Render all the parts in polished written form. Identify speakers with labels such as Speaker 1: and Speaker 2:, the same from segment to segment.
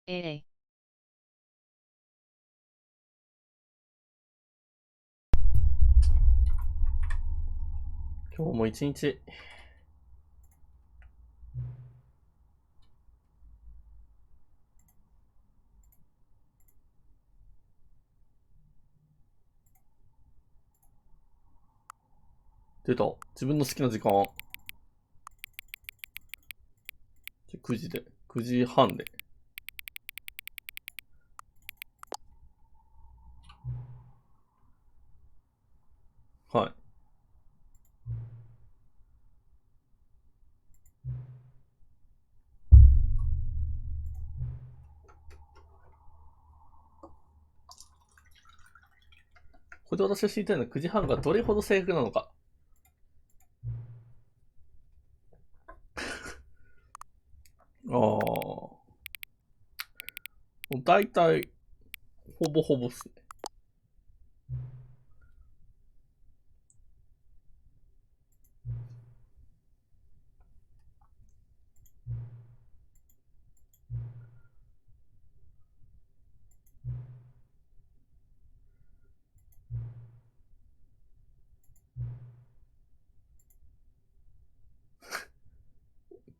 Speaker 1: A
Speaker 2: 今日も一日、出た。自分の好きな時間。9時で。9時半で。はい。これで私が知りたいのは9時半がどれほど正確なのか。もう大体、ほぼほぼっすね。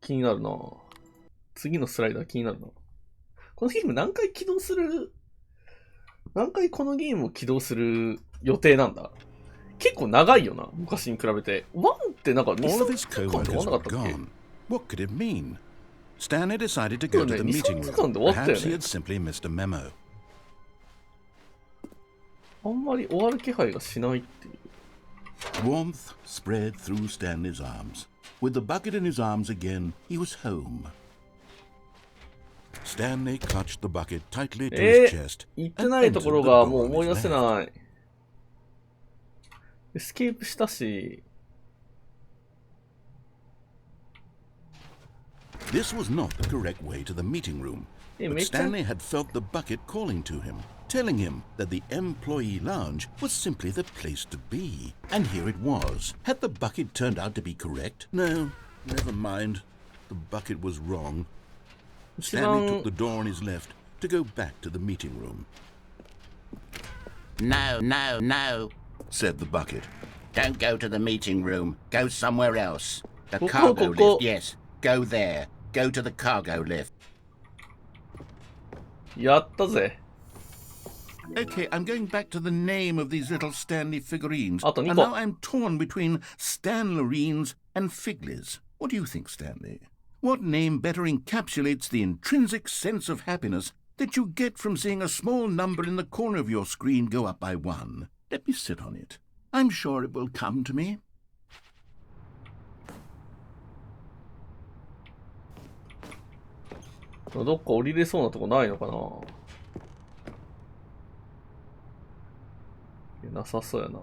Speaker 2: 気になるな。次のスライダー気になるな。このゲーム何回このゲームを起動する予定なんだ。結構長いよな、昔に比べて。1ってなんか2、
Speaker 3: All of his
Speaker 2: 3時間で終わ
Speaker 3: co-workers
Speaker 2: んなか
Speaker 3: were
Speaker 2: ったっけ？
Speaker 3: gone. What could it mean? Stanley decided to go to the meeting room. Perhaps he had simply missed a memo.
Speaker 2: あんまり終わる気配がしないっていう。
Speaker 3: Warmth spread through Stanley's arms. With the bucket in his arms again, he was home. Stanley clutched the bucket tightly to his chest
Speaker 2: 行って
Speaker 3: and
Speaker 2: ないと
Speaker 3: entered
Speaker 2: こ
Speaker 3: the
Speaker 2: ろが
Speaker 3: door
Speaker 2: もう
Speaker 3: on
Speaker 2: 思い
Speaker 3: his
Speaker 2: 出せ
Speaker 3: left.
Speaker 2: ない。エスケープしたし、
Speaker 3: This was not the correct way to the meeting room, but
Speaker 2: めっちゃ、
Speaker 3: Stanley had felt the bucket calling to him, telling him that the employee lounge was simply the place to be. And here it was. Had the bucket turned out to be correct? No, never mind. The bucket was wrong.
Speaker 2: 一
Speaker 3: Stanley
Speaker 2: 番
Speaker 3: took the door on his left to go back to the meeting room.
Speaker 4: No, no, no.
Speaker 3: Said the bucket.
Speaker 4: Don't go to the meeting room. Go somewhere else. The
Speaker 2: Go,
Speaker 4: cargo
Speaker 2: go, go.
Speaker 4: lift, yes. Go there. Go to the cargo lift.
Speaker 2: やったぜ。
Speaker 3: Okay, I'm going back to the name of these little Stanley figurines.
Speaker 2: Ah, Nico.
Speaker 3: And now I'm torn between Stanlerines and Figlies. What do you think, Stanley? What name better encapsulates the intrinsic sense of happiness that you get from seeing a small number in the corner of your screen go up by 1? Let me sit on it. I'm sure it will come to me.
Speaker 2: どっか降りれそうなとこないのかな？なさそうやな。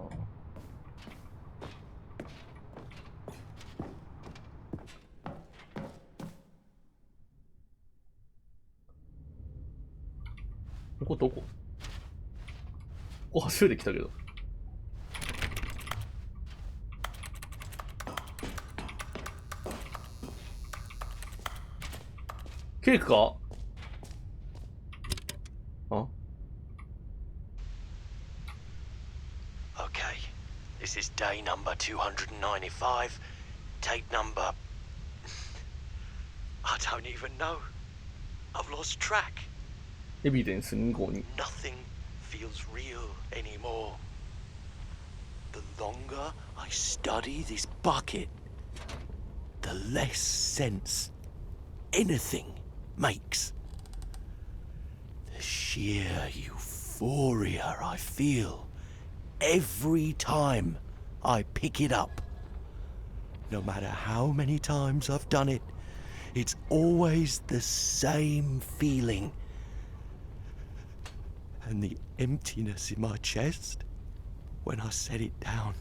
Speaker 2: どこここ初めて来たけど。ケーキか？あ？
Speaker 5: Okay, this is day number 295. Tape number... I don't even know. I've lost track.
Speaker 2: エビデンス252。
Speaker 5: Nothing feels real anymore. The longer I study this bucket, the less sense anything makes. The sheer euphoria I feel every time I pick it up. No matter how many times I've done it, it's always the same feeling. And the emptiness in my chest when I set it down.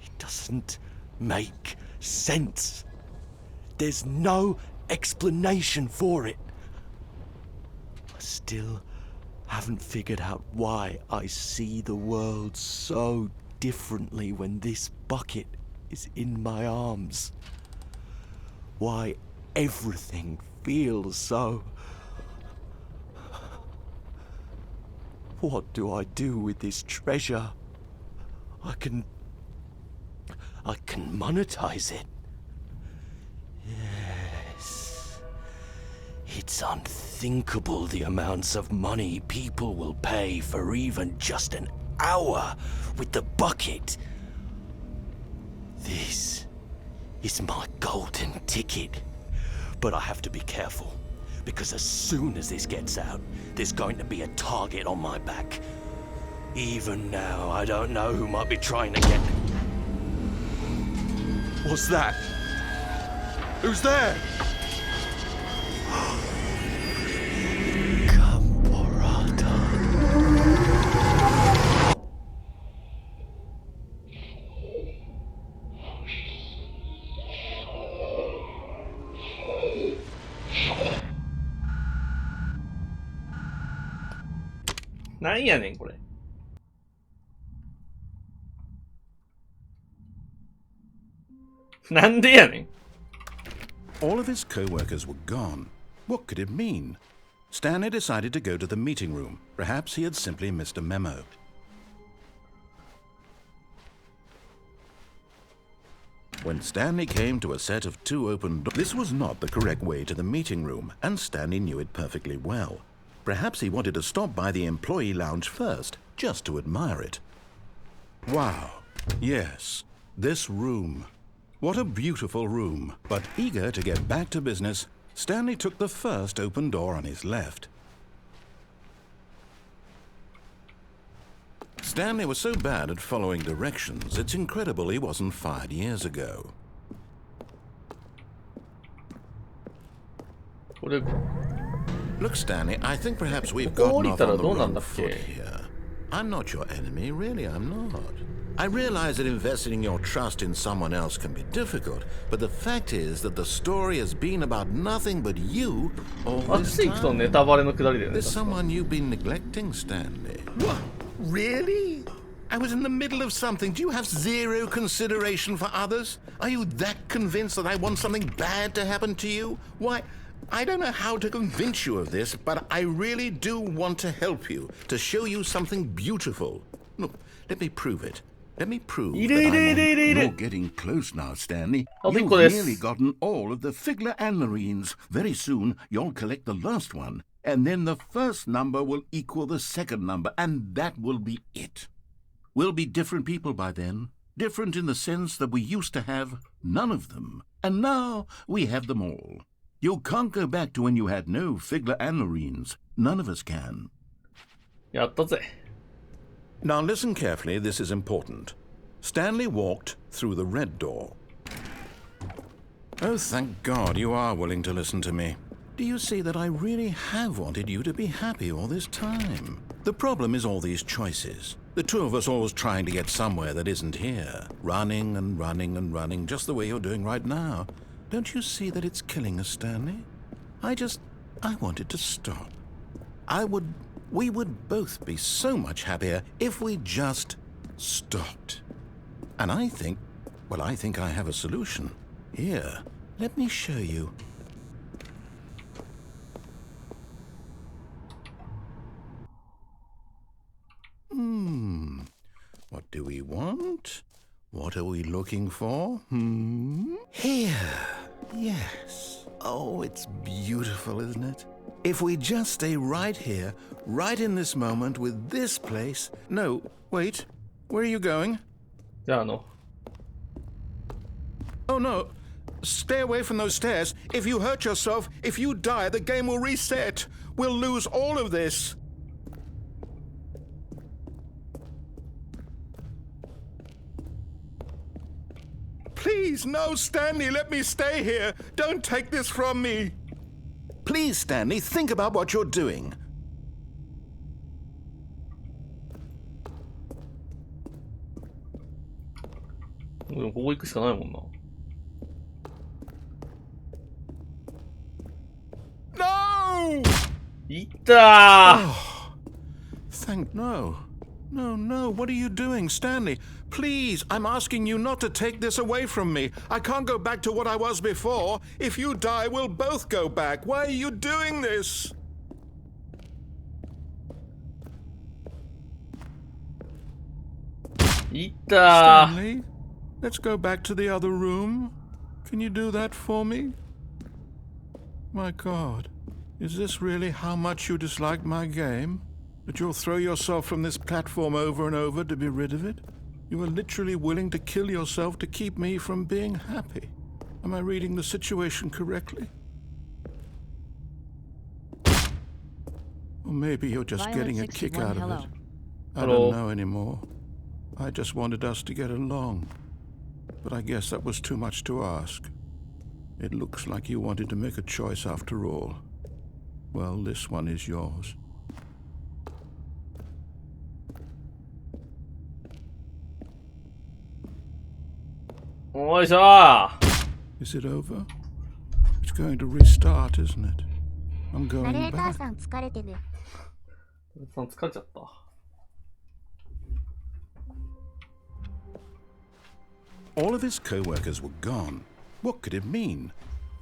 Speaker 5: It doesn't make sense. There's no explanation for it. I still haven't figured out why I see the world so differently when this bucket is in my arms. Why everything feel so. What do I do with this treasure? I can monetize it. Yes. It's unthinkable the amounts of money people will pay for even just an hour with the bucket. This is my golden ticket. But I have to be careful, because as soon as this gets out, there's going to be a target on my back. Even now, I don't know who might be trying to get... What's that? Who's there? Camporata.
Speaker 2: なんやねんこれ。なんでやねん。
Speaker 3: All of his co-workers were gone. What could it mean? Stanley decided to go to the meeting room. Perhaps he had simply missed a memo. When Stanley came to a set of 2 open doors, this was not the correct way to the meeting room, and Stanley knew it perfectly well. Perhaps he wanted to stop by the employee lounge first, just to admire it. Wow. Yes, this room. What a beautiful room. But eager to get back to business, Stanley took the first open door on his left. Stanley was so bad at following directions, it's incredible he wasn't fired years ago.
Speaker 2: これ
Speaker 3: Look, Stanley, I think perhaps we've
Speaker 2: ここ降
Speaker 3: gotten
Speaker 2: り
Speaker 3: off
Speaker 2: たら
Speaker 3: on the
Speaker 2: どうなんだ
Speaker 3: wrong
Speaker 2: っ
Speaker 3: foot
Speaker 2: け？
Speaker 3: here. I'm not your enemy, really, I'm not. I realize that investing your trust in someone else can be difficult, but the fact is that the story has been about nothing but you all
Speaker 2: あっ
Speaker 3: this
Speaker 2: ち行くとネ
Speaker 3: time.
Speaker 2: タバレのくだりだよね。
Speaker 3: There's
Speaker 2: 確か
Speaker 3: someone you've been neglecting, Stanley. What? Really? I was in the middle of something. Do you have zero consideration for others? Are you that convinced that I want something bad to happen to you? Why, I don't know how to convince you of this, but I really do want to help you, to show you something beautiful. Look, let me prove it. Let me prove that You're getting close now, Stanley. You've nearly gotten all of the Figler and Marines. Very soon, you'll collect the last one, and then the first number will equal the second number, and that will be it. We'll be different people by then. Different in the sense that we used to have none of them, and now we have them all. You can't go back to when you had no Figler and Marines. None of us can.
Speaker 2: やったぜ。
Speaker 3: Now listen carefully, this is important. Stanley walked through the red door. Oh, thank God you are willing to listen to me. Do you see that I really have wanted you to be happy all this time? The problem is all these choices. The two of us always trying to get somewhere that isn't here. Running and running and running, just the way you're doing right now. Don't you see that it's killing us, Stanley? I wanted to stop. We would both be so much happier if we just stopped. And I think I have a solution. Here, let me show you. What do we want? What are we looking for? Here. Yes. Oh, it's beautiful, isn't it? If we just stay right here, right in this moment with this place... No, wait. Where are you going?
Speaker 2: じゃあ
Speaker 3: Oh, no. Stay away from those stairs. If you hurt yourself, if you die, the game will reset. We'll lose all of this. Please, no, Stanley, let me stay here. Don't take this from me. Please, Stanley, think about what you're doing.
Speaker 2: でもここ行くしかないもんな。
Speaker 3: No!
Speaker 2: いったー
Speaker 3: No. No, no, what are you doing, Stanley? Please, I'm asking you not to take this away from me. I can't go back to what I was before. If you die, we'll both go back. Why are you doing this? Stanley, let's go back to the other room. Can you do that for me? My God, is this really how much you dislike my game? That you'll throw yourself from this platform over and over to be rid of it? You are literally willing to kill yourself to keep me from being happy. Am I reading the situation correctly? Or maybe you're just getting a kick out of it. I don't know anymore. I just wanted us to get along. But I guess that was too much to ask. It looks like you wanted to make a choice after all. Well, this one is yours. Is it over? It's going to restart, isn't it? I'm
Speaker 1: ナレ
Speaker 3: going
Speaker 1: ーター
Speaker 3: back.
Speaker 1: さん疲れてる。
Speaker 2: さん疲れちゃった。
Speaker 3: All of his co-workers were gone. What could it mean?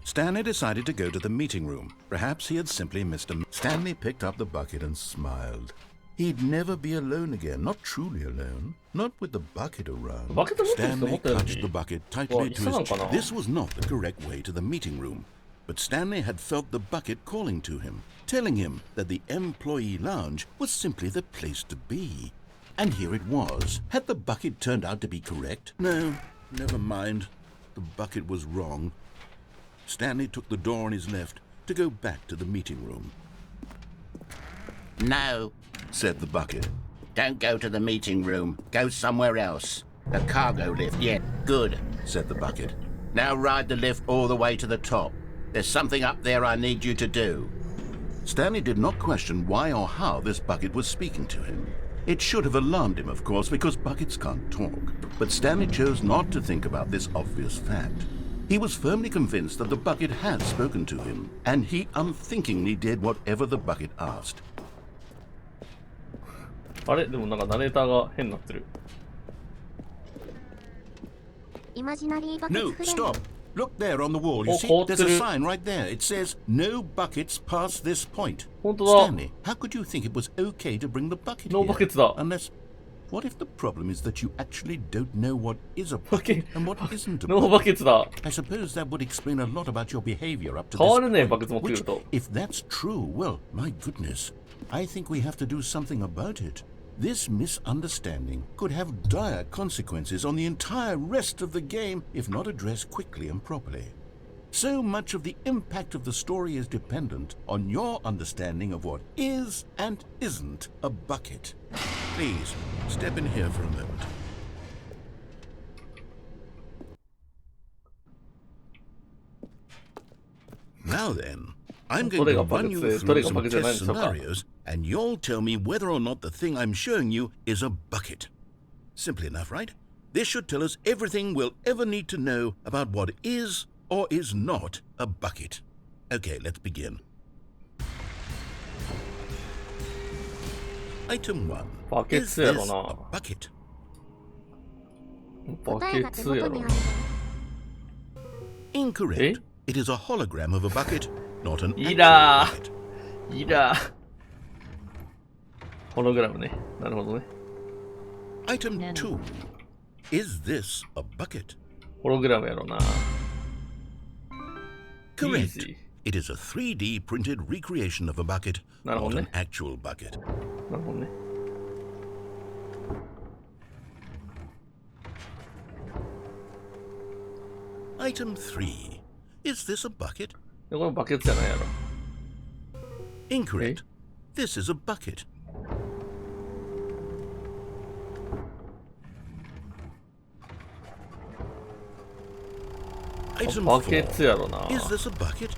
Speaker 3: Stanley decided to go to the meeting room. Perhaps he had simply missed a... Stanley picked up the bucket and smiled. He'd never be alone again, not truly alone. Not with the bucket around. Stanley clutched the bucket tightly to his chest. This was not the correct way to the meeting room. But Stanley had felt the bucket calling to him, telling him that the employee lounge was simply the place to be. And here it was. Had the bucket turned out to be correct? No, never mind. The bucket was wrong. Stanley took the door on his left to go back to the meeting room.
Speaker 4: No,
Speaker 3: Said the bucket.
Speaker 4: don't go to the meeting room. Go somewhere else. The cargo lift, yeah, good,
Speaker 3: Said the bucket.
Speaker 4: Now ride the lift all the way to the top. There's something up there I need you to do.
Speaker 3: Stanley did not question why or how this bucket was speaking to him. It should have alarmed him, of course, because buckets can't talk. But Stanley chose not to think about this obvious fact. He was firmly convinced that the bucket had spoken to him, and he unthinkingly did whatever the bucket asked.
Speaker 2: あれでもなんかナレーターが変になってる。
Speaker 1: イマジナリーバケツ
Speaker 3: No,
Speaker 1: フレンド。
Speaker 3: stop! Look there on the wall, you
Speaker 2: Oh,
Speaker 3: see?
Speaker 2: caught
Speaker 3: There's a
Speaker 2: through.
Speaker 3: sign right there. It says, no buckets past this point.
Speaker 2: 本当だ。
Speaker 3: Stanley, how could you think it was okay to bring the bucket
Speaker 2: No
Speaker 3: here?
Speaker 2: buckets だ。
Speaker 3: Unless, what if the problem is that you actually don't know what is a
Speaker 2: Okay.
Speaker 3: bucket and what isn't a
Speaker 2: ノー
Speaker 3: bucket?
Speaker 2: バケツだ。
Speaker 3: I suppose that would explain a lot about your behavior up to
Speaker 2: 変わるね、
Speaker 3: this
Speaker 2: バケツ持
Speaker 3: point.
Speaker 2: ってくる
Speaker 3: Which,
Speaker 2: と。
Speaker 3: if that's true, well, my goodness, I think we have to do something about it. This misunderstanding could have dire consequences on the entire rest of the game if not addressed quickly and properly. So much of the impact of the story is dependent on your understanding of what is and isn't a bucket. Please, step in here for a moment. Now then, I'm going to run you through some test scenarios, and you'll tell me whether or not the thing I'm showing you is a bucket. Simple enough, right? This should tell us everything we'll ever need to know about what is or is not a bucket. Okay, let's begin. Item 1.
Speaker 2: Bucket
Speaker 3: Is this
Speaker 2: やろな。
Speaker 3: a bucket?
Speaker 2: バ
Speaker 1: 答えが手
Speaker 2: ケツやろ
Speaker 1: 元にあ。る。
Speaker 3: Incorrect. It is a hologram of a bucket, not an
Speaker 2: い
Speaker 3: actual
Speaker 2: ら
Speaker 3: bucket.
Speaker 2: ー。いらー。ホログラムね。なるほどね。
Speaker 3: Item 2. Is this a bucket?
Speaker 2: ホログラムやろな。
Speaker 3: Correct.
Speaker 2: Easy.
Speaker 3: It is a 3D printed recreation of a bucket,
Speaker 2: なるほ
Speaker 3: not
Speaker 2: ど
Speaker 3: an
Speaker 2: ね。
Speaker 3: actual bucket.
Speaker 2: なるほどね。
Speaker 3: Item 3. Is this a bucket?
Speaker 2: でこれバケツじゃないやろ。
Speaker 3: Incorrect. This is a bucket. Item
Speaker 2: バ
Speaker 3: 4.
Speaker 2: ケツやろな。
Speaker 3: Is this a bucket?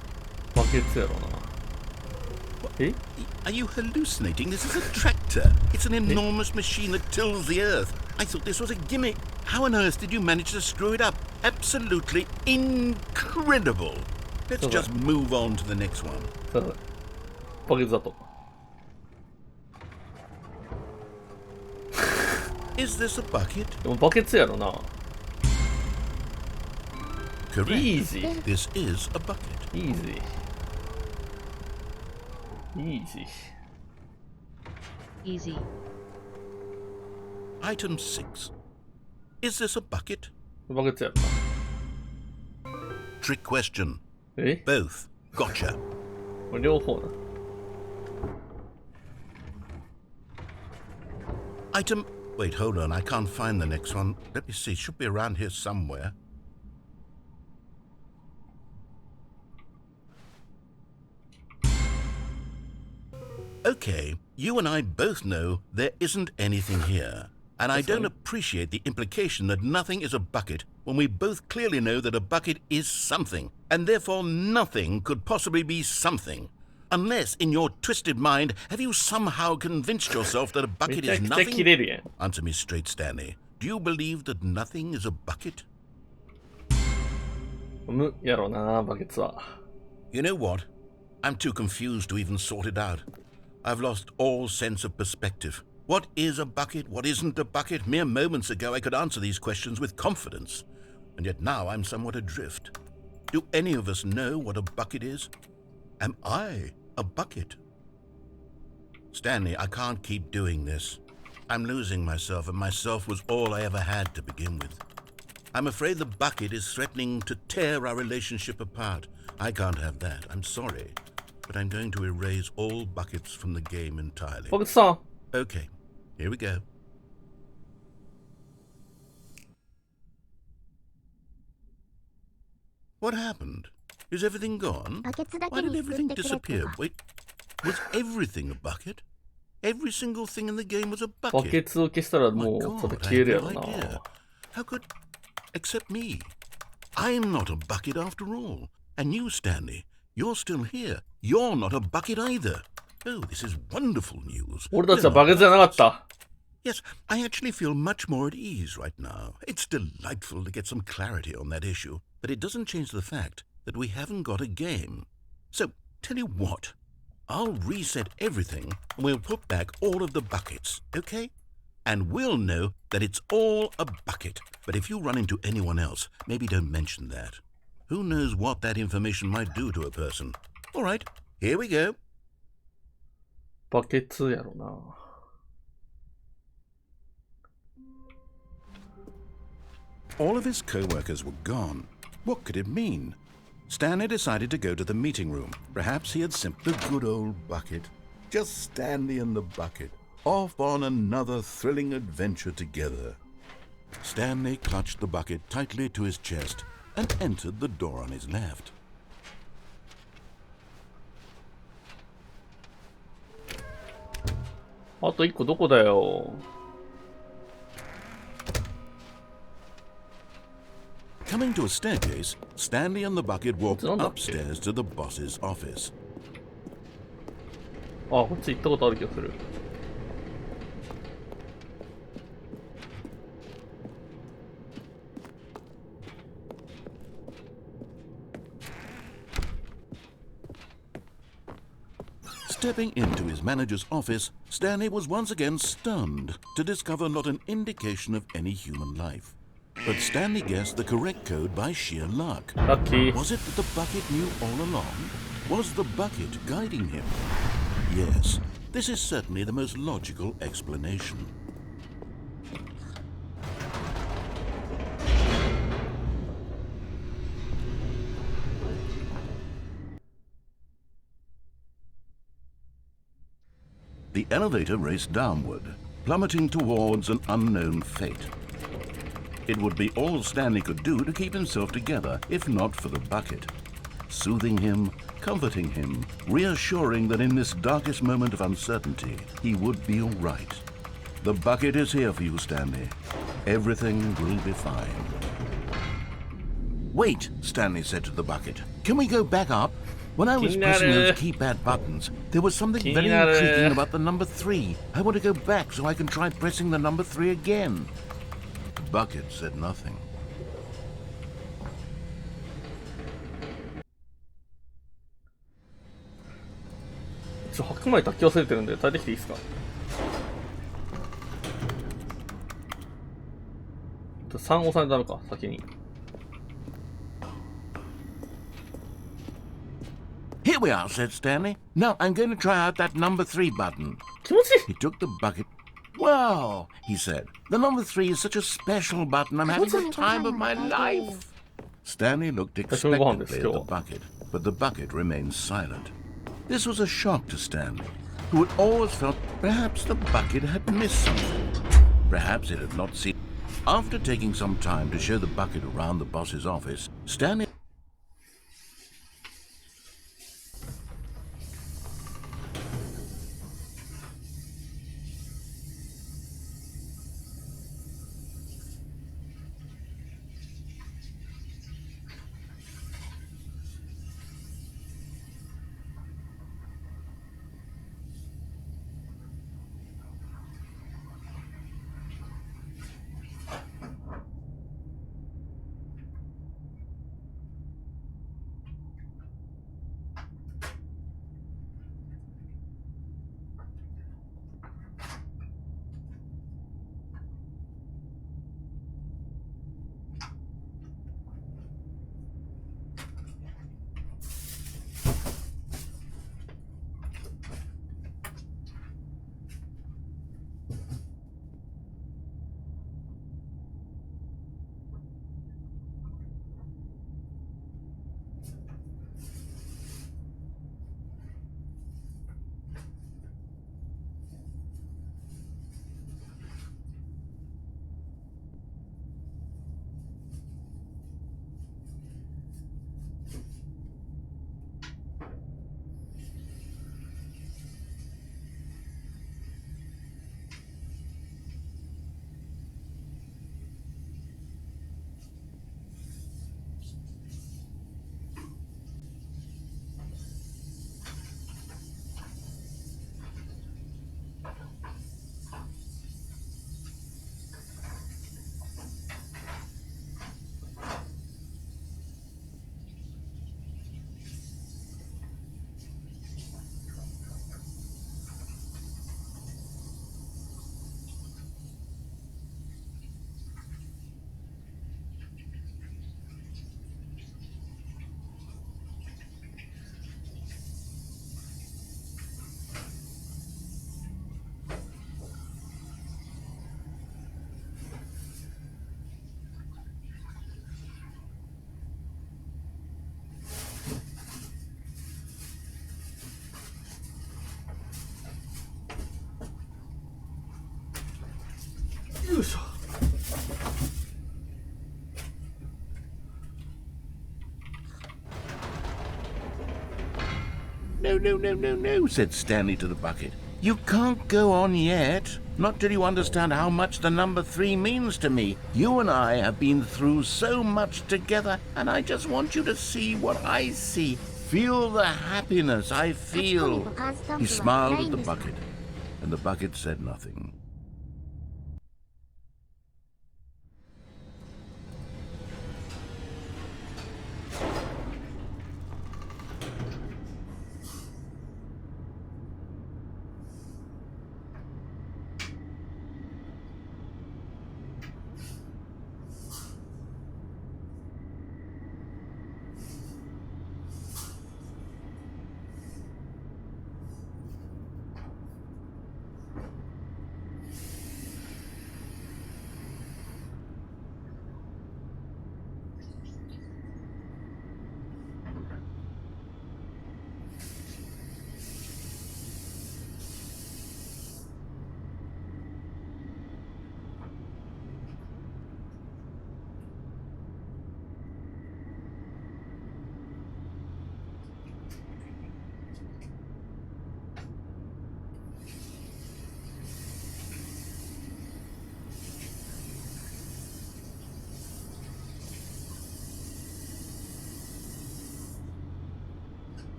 Speaker 2: バケツやろな。え
Speaker 3: Are you hallucinating? This is a tractor. It's an enormous machine that tills the earth. I thought this was a gimmick. How on earth did you manage to screw it up? Absolutely incredible. Let's just move on to the next one.
Speaker 2: そうだ。バケツだと。
Speaker 3: Is this a bucket?
Speaker 2: でもバケツやろな。
Speaker 3: Correct.
Speaker 2: Easy.
Speaker 3: This is a bucket.
Speaker 2: Easy. Easy.
Speaker 6: Easy.
Speaker 3: Item 6. Is this a bucket?
Speaker 2: バケツやろな。
Speaker 3: Trick question.
Speaker 2: え
Speaker 3: Both. Gotcha.
Speaker 2: これ両方な。
Speaker 3: Item. Wait, hold on. I can't find the next one. Let me see. Should be around here somewhere. Okay, you and I both know there isn't anything here. And I don't appreciate the implication that nothing is a bucket when we both clearly know that a bucket is something, and therefore nothing could possibly be something. Unless, in your twisted mind, have you somehow convinced yourself that a
Speaker 2: め
Speaker 3: bucket
Speaker 2: ちゃ
Speaker 3: is
Speaker 2: くちゃ切
Speaker 3: nothing?
Speaker 2: れるやん。
Speaker 3: Answer me straight, Stanley. Do you believe that nothing is a bucket?
Speaker 2: 無やろな、バケツは。
Speaker 3: You know what? I'm too confused to even sort it out. I've lost all sense of perspective. What is a bucket? What isn't a bucket? Mere moments ago I could answer these questions with confidence. And yet now I'm somewhat adrift. Do any of us know what a bucket is? Am I a bucket? Stanley, I can't keep doing this. I'm losing myself, and myself was all I ever had to begin with. I'm afraid the bucket is threatening to tear our relationship apart. I can't have that. I'm sorry. But I'm going to erase all buckets from the game entirely.
Speaker 2: バケツさん。
Speaker 3: Okay, here we go. What happened? Is everything gone?
Speaker 1: バケツだ
Speaker 3: Why
Speaker 1: け
Speaker 3: did
Speaker 1: にす
Speaker 3: everything
Speaker 1: ってくれと
Speaker 3: disappear?
Speaker 1: か。
Speaker 3: Wait, was everything a bucket? Every single thing in the game was a
Speaker 2: バ
Speaker 3: bucket.
Speaker 2: ケツを消したら
Speaker 3: My
Speaker 2: もうちょっと
Speaker 3: God,
Speaker 2: 消え
Speaker 3: I
Speaker 2: るや
Speaker 3: had
Speaker 2: ろ
Speaker 3: no
Speaker 2: な。
Speaker 3: idea. How could... Except me. I'm not a bucket after all. And you, Stanley, you're still here. You're not a bucket either. Oh, this is wonderful news.
Speaker 2: 俺たちはバケツじゃなかった。
Speaker 3: Yes, I actually feel much more at ease right now. It's delightful to get some clarity on that issue, but it doesn't change the fact that we haven't got a game. So, tell you what, I'll reset everything and we'll put back all of the buckets, okay? And we'll know that it's all a bucket. But if you run into anyone else, maybe don't mention that. Who knows what that information might do to a person? All right, here we go.
Speaker 2: バケツやろな。
Speaker 3: All of his co-workers were gone. What could it mean? Stanley decided to go to the meeting room. Perhaps he had simply... The good old bucket. Just Stanley and the bucket. Off on another thrilling adventure together. Stanley clutched the bucket tightly to his chest and entered the door on his left.
Speaker 2: あと1個どこだよ。
Speaker 3: Coming to a staircase, Stanley and the bucket walked
Speaker 2: What's on that
Speaker 3: upstairs to the boss's office.
Speaker 2: あ、こっち行ったことある気がする。
Speaker 3: Stepping into his manager's office, Stanley was once again stunned to discover not an indication of any human life. But Stanley guessed the correct code by sheer luck.
Speaker 2: ラッキー。
Speaker 3: Was it that the bucket knew all along? Was the bucket guiding him? Yes, this is certainly the most logical explanation. The elevator raced downward, plummeting towards an unknown fate. It would be all Stanley could do to keep himself together, if not for the bucket. Soothing him, comforting him, reassuring that in this darkest moment of uncertainty, he would be all right. The bucket is here for you, Stanley. Everything will be fine. Wait, Stanley said to the bucket. Can we go back up? When I was pressing those keypad buttons, there was something very intriguing about the number 3. I want to go back so I can try pressing the number 3 again. The bucket said nothing.
Speaker 2: 白米炊き忘れてるんで炊いてきていいですか。3押さないとダメか、先に。
Speaker 3: Here we are, said Stanley. Now I'm going to try out that number 3 button.
Speaker 2: 気持ちいい。
Speaker 3: He took the bucket. Wow, he said. The number 3 is such a special button. I'm having the time of my life. Stanley looked expectantly at the bucket, but the bucket remained silent. This was a shock to Stanley, who had always felt perhaps the bucket had missed something. Perhaps it had not seen. After taking some time to show the bucket around the boss's office, Stanley No, said Stanley to the bucket. You can't go on yet. Not till you understand how much the number 3 means to me. You and I have been through so much together, and I just want you to see what I see. Feel the happiness I feel. He smiled at the bucket, and the bucket said nothing.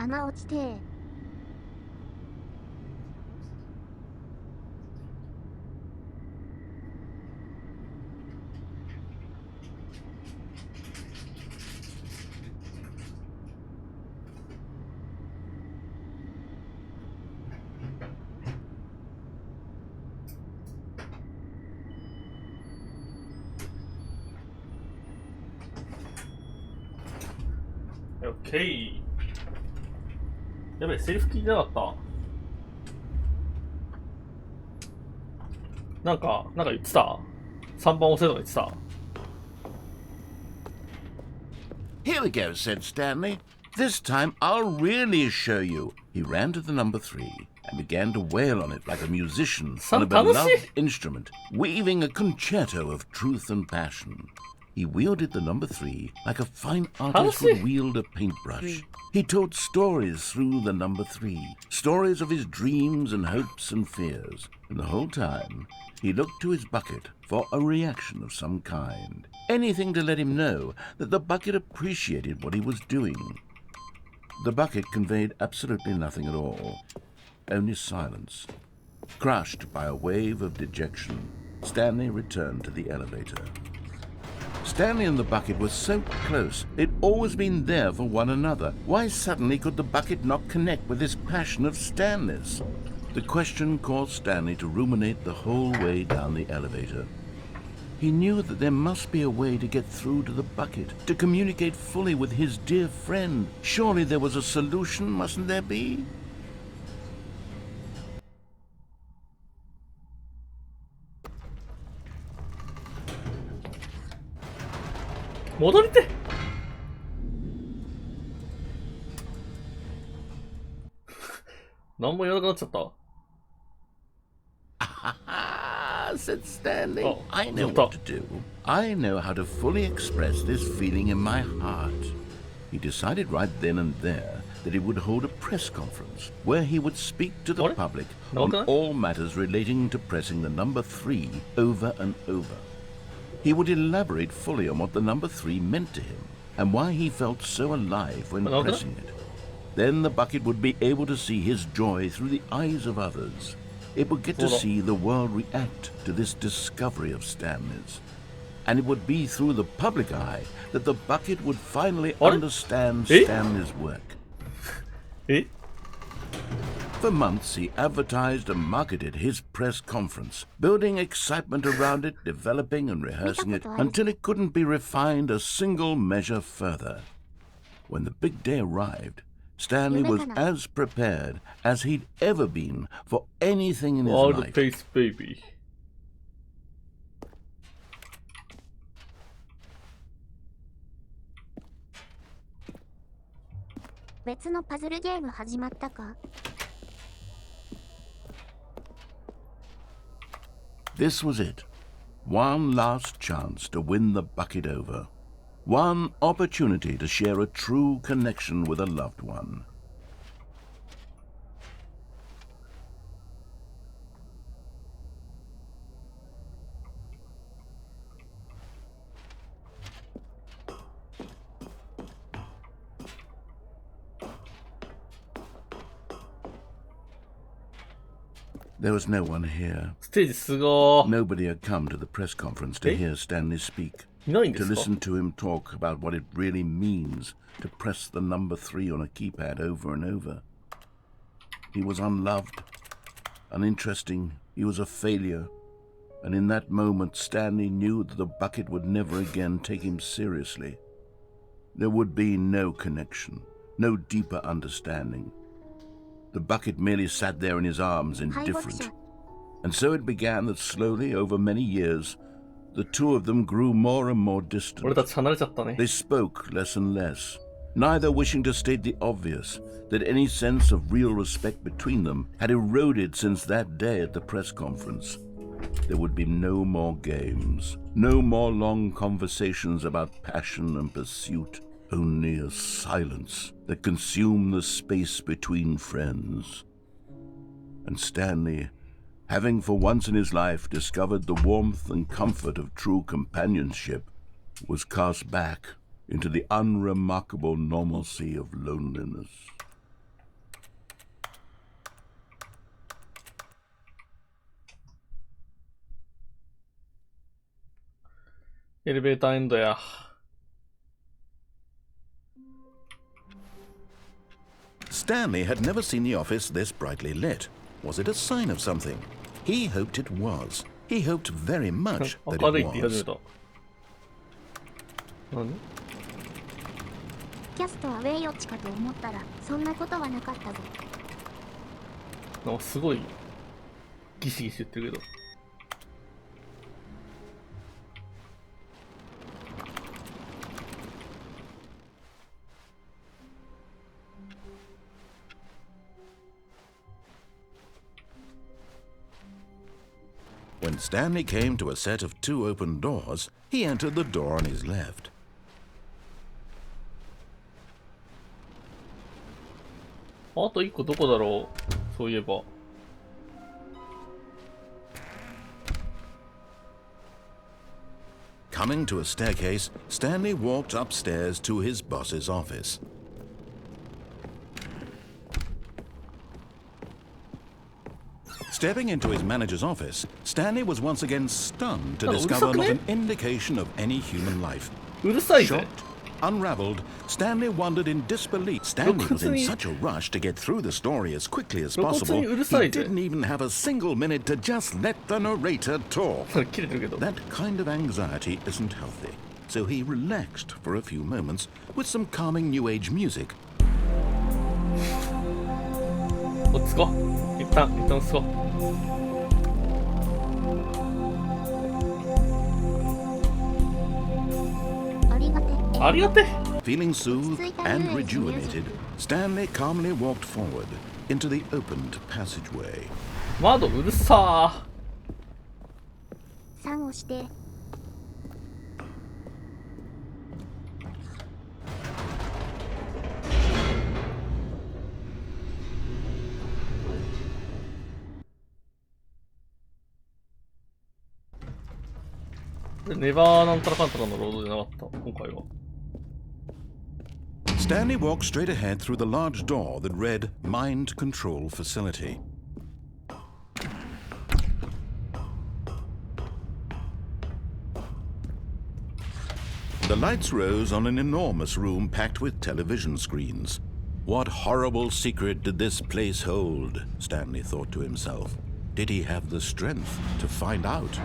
Speaker 1: 穴落ちてー。
Speaker 2: オッケー。やべえ、セリフ聞いてなかった。なんか言ってた ?3 番押せとか言ってた。
Speaker 3: Here we go, said Stanley. This time I'll really show you. He ran to the number 3 and began to wail on it like a musician on a beloved instrument, weaving a concerto of truth and passion. He wielded the number 3 like a fine artist would wield a paintbrush. He told stories through the number 3, stories of his dreams and hopes and fears. And the whole time, he looked to his bucket for a reaction of some kind. Anything to let him know that the bucket appreciated what he was doing. The bucket conveyed absolutely nothing at all, only silence. Crushed by a wave of dejection, Stanley returned to the elevator. Stanley and the bucket were so close. They'd always been there for one another. Why suddenly could the bucket not connect with this passion of Stanley's? The question caused Stanley to ruminate the whole way down the elevator. He knew that there must be a way to get through to the bucket, to communicate fully with his dear friend. Surely there was a solution, mustn't there be?
Speaker 2: 戻りて何も言わなくなっちゃった。
Speaker 3: said Stanley.
Speaker 2: Oh,
Speaker 3: I know what to do. I know how to fully express this feeling in my heart. He decided right then and there that he would hold a press conference where he would speak to the public on all matters relating to pressing the number 3 over and over. He would elaborate fully on what the number 3 meant to him and why he felt so alive when pressing it. Then the bucket would be able to see his joy through the eyes of others. It would get to see the world react to this discovery of Stanley's. And it would be through the public eye that the bucket would finally understand Stanley's work. For months, he advertised and marketed his press conference, building excitement around it, developing and rehearsing it, until it couldn't be refined a single measure further. When the big day arrived, Stanley was as prepared as he'd ever been for anything in his life.
Speaker 2: Wild face baby.
Speaker 3: This was it. One last chance to win the bucket over. One opportunity to share a true connection with a loved one. There was no one here. Nobody had come to the press conference to hear Stanley speak. To listen to him talk about what it really means to press the number 3 on a keypad over and over. He was unloved, uninteresting, he was a failure, and in that moment Stanley knew that the bucket would never again take him seriously. There would be no connection, no deeper understanding. The bucket merely sat there in his arms, indifferent. And so it began that slowly, over many years, the two of them grew more and more distant. They spoke less and less, neither wishing to state the obvious, that any sense of real respect between them had eroded since that day at the press conference. There would be no more games, no more long conversations about passion and pursuit, only a silence that consumed the space between friends. And Stanley, having for once in his life discovered the warmth and comfort of true companionship, was cast back into the unremarkable normalcy of loneliness.
Speaker 2: エレベーターエンドや。
Speaker 3: Stanley had never seen the office this brightly lit. Was it a sign of something? He hoped it was. He hoped very much that
Speaker 2: 明るいって
Speaker 3: it
Speaker 2: 言い始め
Speaker 3: was.
Speaker 2: た。何？
Speaker 1: キャストはウェイオッチかと思ったら、そんなことはなかったぞ。
Speaker 2: なんかすごいギシギシ言ってるけど。
Speaker 3: When Stanley came to a set of 2 open doors, he entered the door on his left.
Speaker 2: あと1個どこだろう、そういえば。
Speaker 3: Coming to a staircase, Stanley walked upstairs to his boss's office. Stepping into his manager's office, Stanley was once again stunned to
Speaker 2: Oh,
Speaker 3: discover not
Speaker 2: okay.
Speaker 3: an indication of any human life.
Speaker 2: うるさいぜ。
Speaker 3: Shocked, unraveled, Stanley wondered in disbelief. Stanley was in
Speaker 2: 露骨に-
Speaker 3: such a rush to get through the story as quickly as
Speaker 2: 露骨
Speaker 3: possible,
Speaker 2: にうるさい
Speaker 3: he
Speaker 2: ぜ。
Speaker 3: didn't even have a single minute to just let the narrator talk.
Speaker 2: 切れてるけど。
Speaker 3: That kind of anxiety isn't healthy, so he relaxed for a few moments with some calming new age music.
Speaker 2: 落ち着こう。一旦落ち着こう。
Speaker 1: ありがてえ。
Speaker 2: ありがて。
Speaker 3: Feeling soothed and rejuvenated, Stanley calmly walked forward into the opened passageway.
Speaker 2: 窓うるさ
Speaker 1: 3をして。
Speaker 2: ー。ネバーなんたらかんたらのロードじゃなかった、今回は。
Speaker 3: Stanley walked straight ahead through the large door that read Mind Control Facility. The lights rose on an enormous room packed with television screens. What horrible secret did this place hold? Stanley thought to himself. Did he have the strength to find out?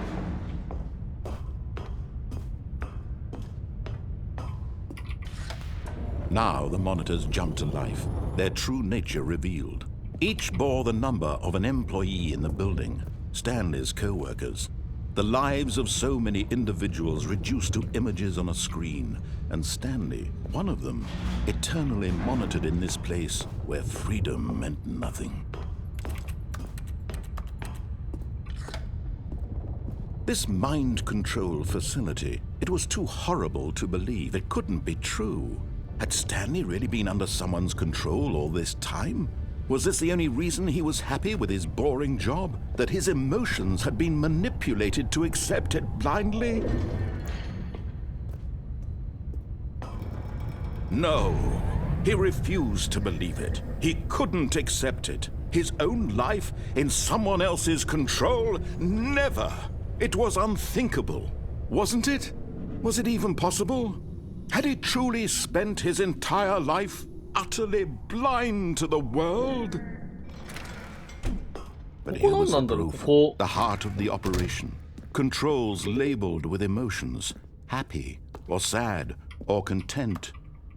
Speaker 3: Now the monitors jumped to life, their true nature revealed. Each bore the number of an employee in the building, Stanley's co-workers. The lives of so many individuals reduced to images on a screen, and Stanley, one of them, eternally monitored in this place where freedom meant nothing. This mind control facility, it was too horrible to believe. It couldn't be true. Had Stanley really been under someone's control all this time? Was this the only reason he was happy with his boring job? That his emotions had been manipulated to accept it blindly? No, he refused to believe it. He couldn't accept it. His own life in someone else's control? Never! It was unthinkable, wasn't it? Was it even possible? Had he truly spent his entire life utterly blind to the world? But here was the proof, the heart of the operation. Controls labeled with emotions, happy or sad or content.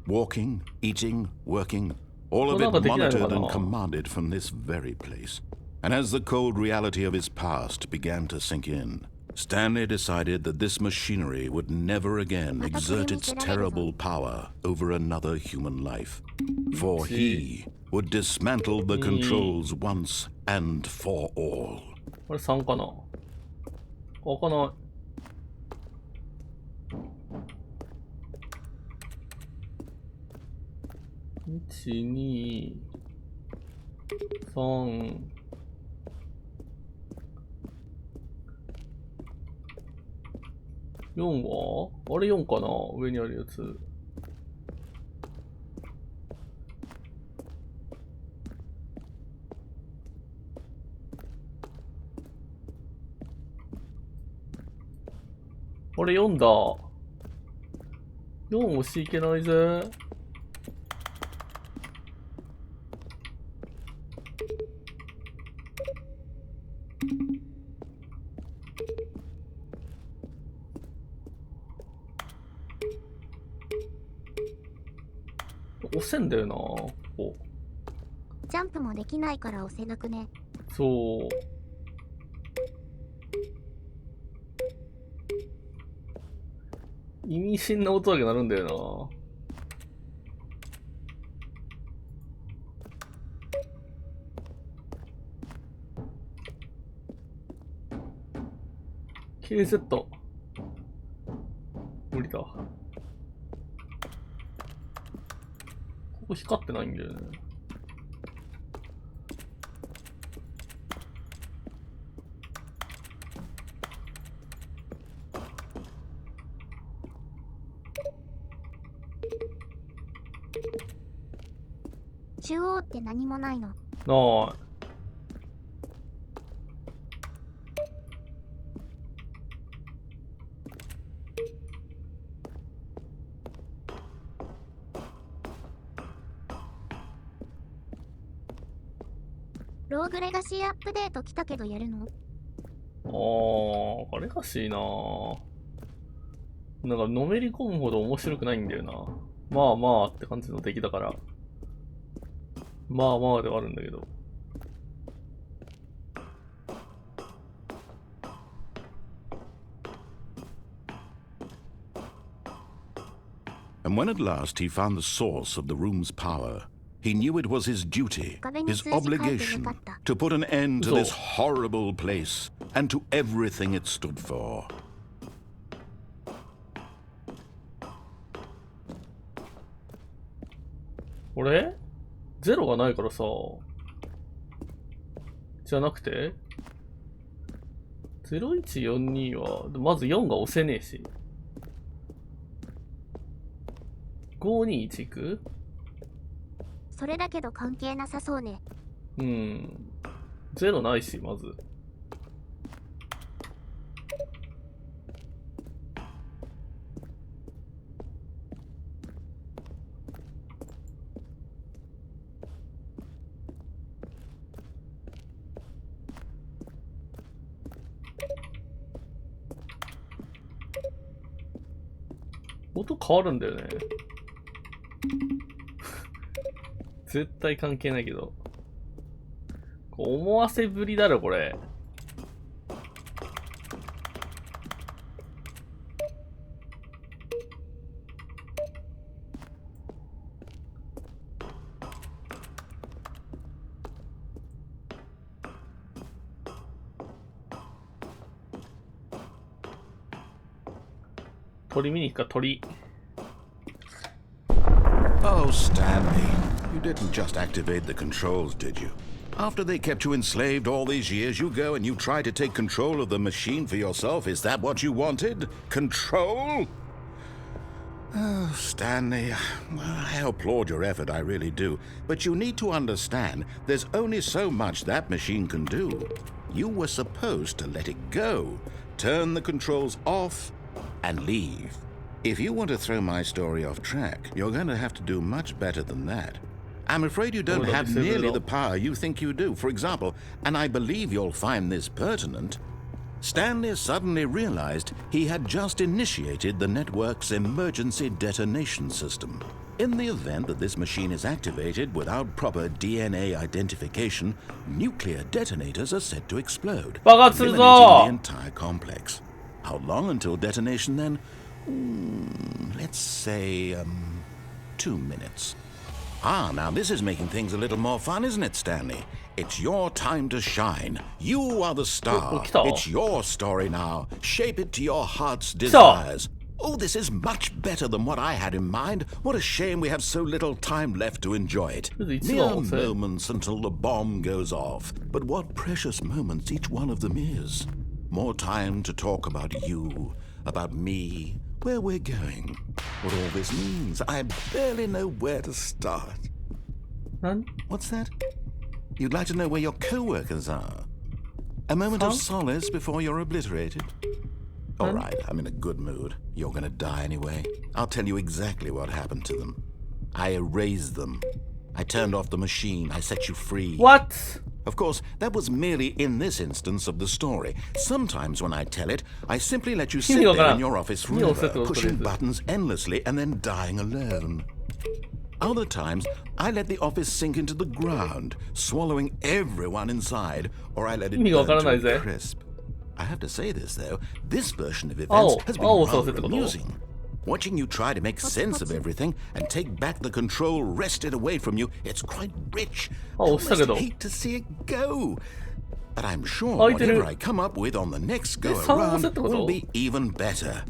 Speaker 3: Walking, eating, working, all of it monitored and commanded from this very place. And as the cold reality of his past began to sink in, Stanley decided that this machinery would never again exert its terrible power over another human life. For he would dismantle the controls once and for all.
Speaker 2: これ3かな、開かない。1、2、3、4はあれ4かな、上にあるやつ。あれ4だ。どうも押しいけないぜ。押せんだよな、ここ。
Speaker 1: ジャンプもできないから押せなくね。
Speaker 2: そう。意味深な音だけ鳴るんだよな。KZ。無理だ。ここ光ってないんだよね。
Speaker 1: 中央って何もないの。
Speaker 2: なあ。
Speaker 1: ローグレガシーアップデート来たけどやるの？
Speaker 2: レガシーなぁ。なんかのめり込むほど面白くないんだよな。まあまあって感じの出来だから。まあまあではあるんだけど。
Speaker 3: And when at last he found the source of the room's power, he knew it was his duty, his obligation, to put an end to this horrible place and to everything it stood for.
Speaker 2: これゼロがないからさ。じゃなくて ?0142 は、まず4が押せねえし。521いく？
Speaker 1: それだけど関係なさそうね。
Speaker 2: うん。ゼロないし、まず。音変わるんだよね。絶対関係ないけど。思わせぶりだろ、これ。鳥見に行くか、鳥。
Speaker 3: Oh, Stanley, you didn't just activate the controls, did you? After they kept you enslaved all these years, you go and you try to take control of the machine for yourself. Is that what you wanted? Control? Oh, Stanley, well, I applaud your effort, I really do. But you need to understand, there's only so much that machine can do. You were supposed to let it go, turn the controls off, and leave. If you want to throw my story off track, you're going to have to do much better than that. I'm afraid you don't have nearly the power you think you do. For example, and I believe you'll find this pertinent, Stanley suddenly realized he had just initiated the network's emergency detonation system. In the event that this machine is activated without proper DNA identification, nuclear detonators are said to explode, eliminating the entire complex. How long until detonation then? Let's say, 2 minutes. Ah, now this is making things a little more fun, isn't it, Stanley? It's your time to shine. You are the star. It's your story now. Shape it to your heart's desires. Oh, this is much better than what I had in mind. What a shame we have so little time left to enjoy it. Mere moments until the bomb goes off. But what precious moments each one of them is. More time to talk about you, about me, where we're going, what all this means. I barely know where to start. What's that? You'd like to know where your co-workers are? A moment of solace before you're obliterated? All right, I'm in a good mood. You're gonna die anyway. I'll tell you exactly what happened to them. I erased them. I turned off the machine. I set you free.
Speaker 2: What?
Speaker 3: Of course, that was merely in this instance of the story. Sometimes when I tell it, I simply let you sit there in your office forever, pushing buttons endlessly and then dying alone. Other times, I let the office sink into the ground, swallowing everyone inside, or I let it burn to a crisp. I have to say this, though. This version of events has been rather amusing. Watching you try to make sense of everything and take back the control wrested away from you, it's quite rich. I almost hate to see it go. But I'm sure whatever I come up with on the next go-around will be even better.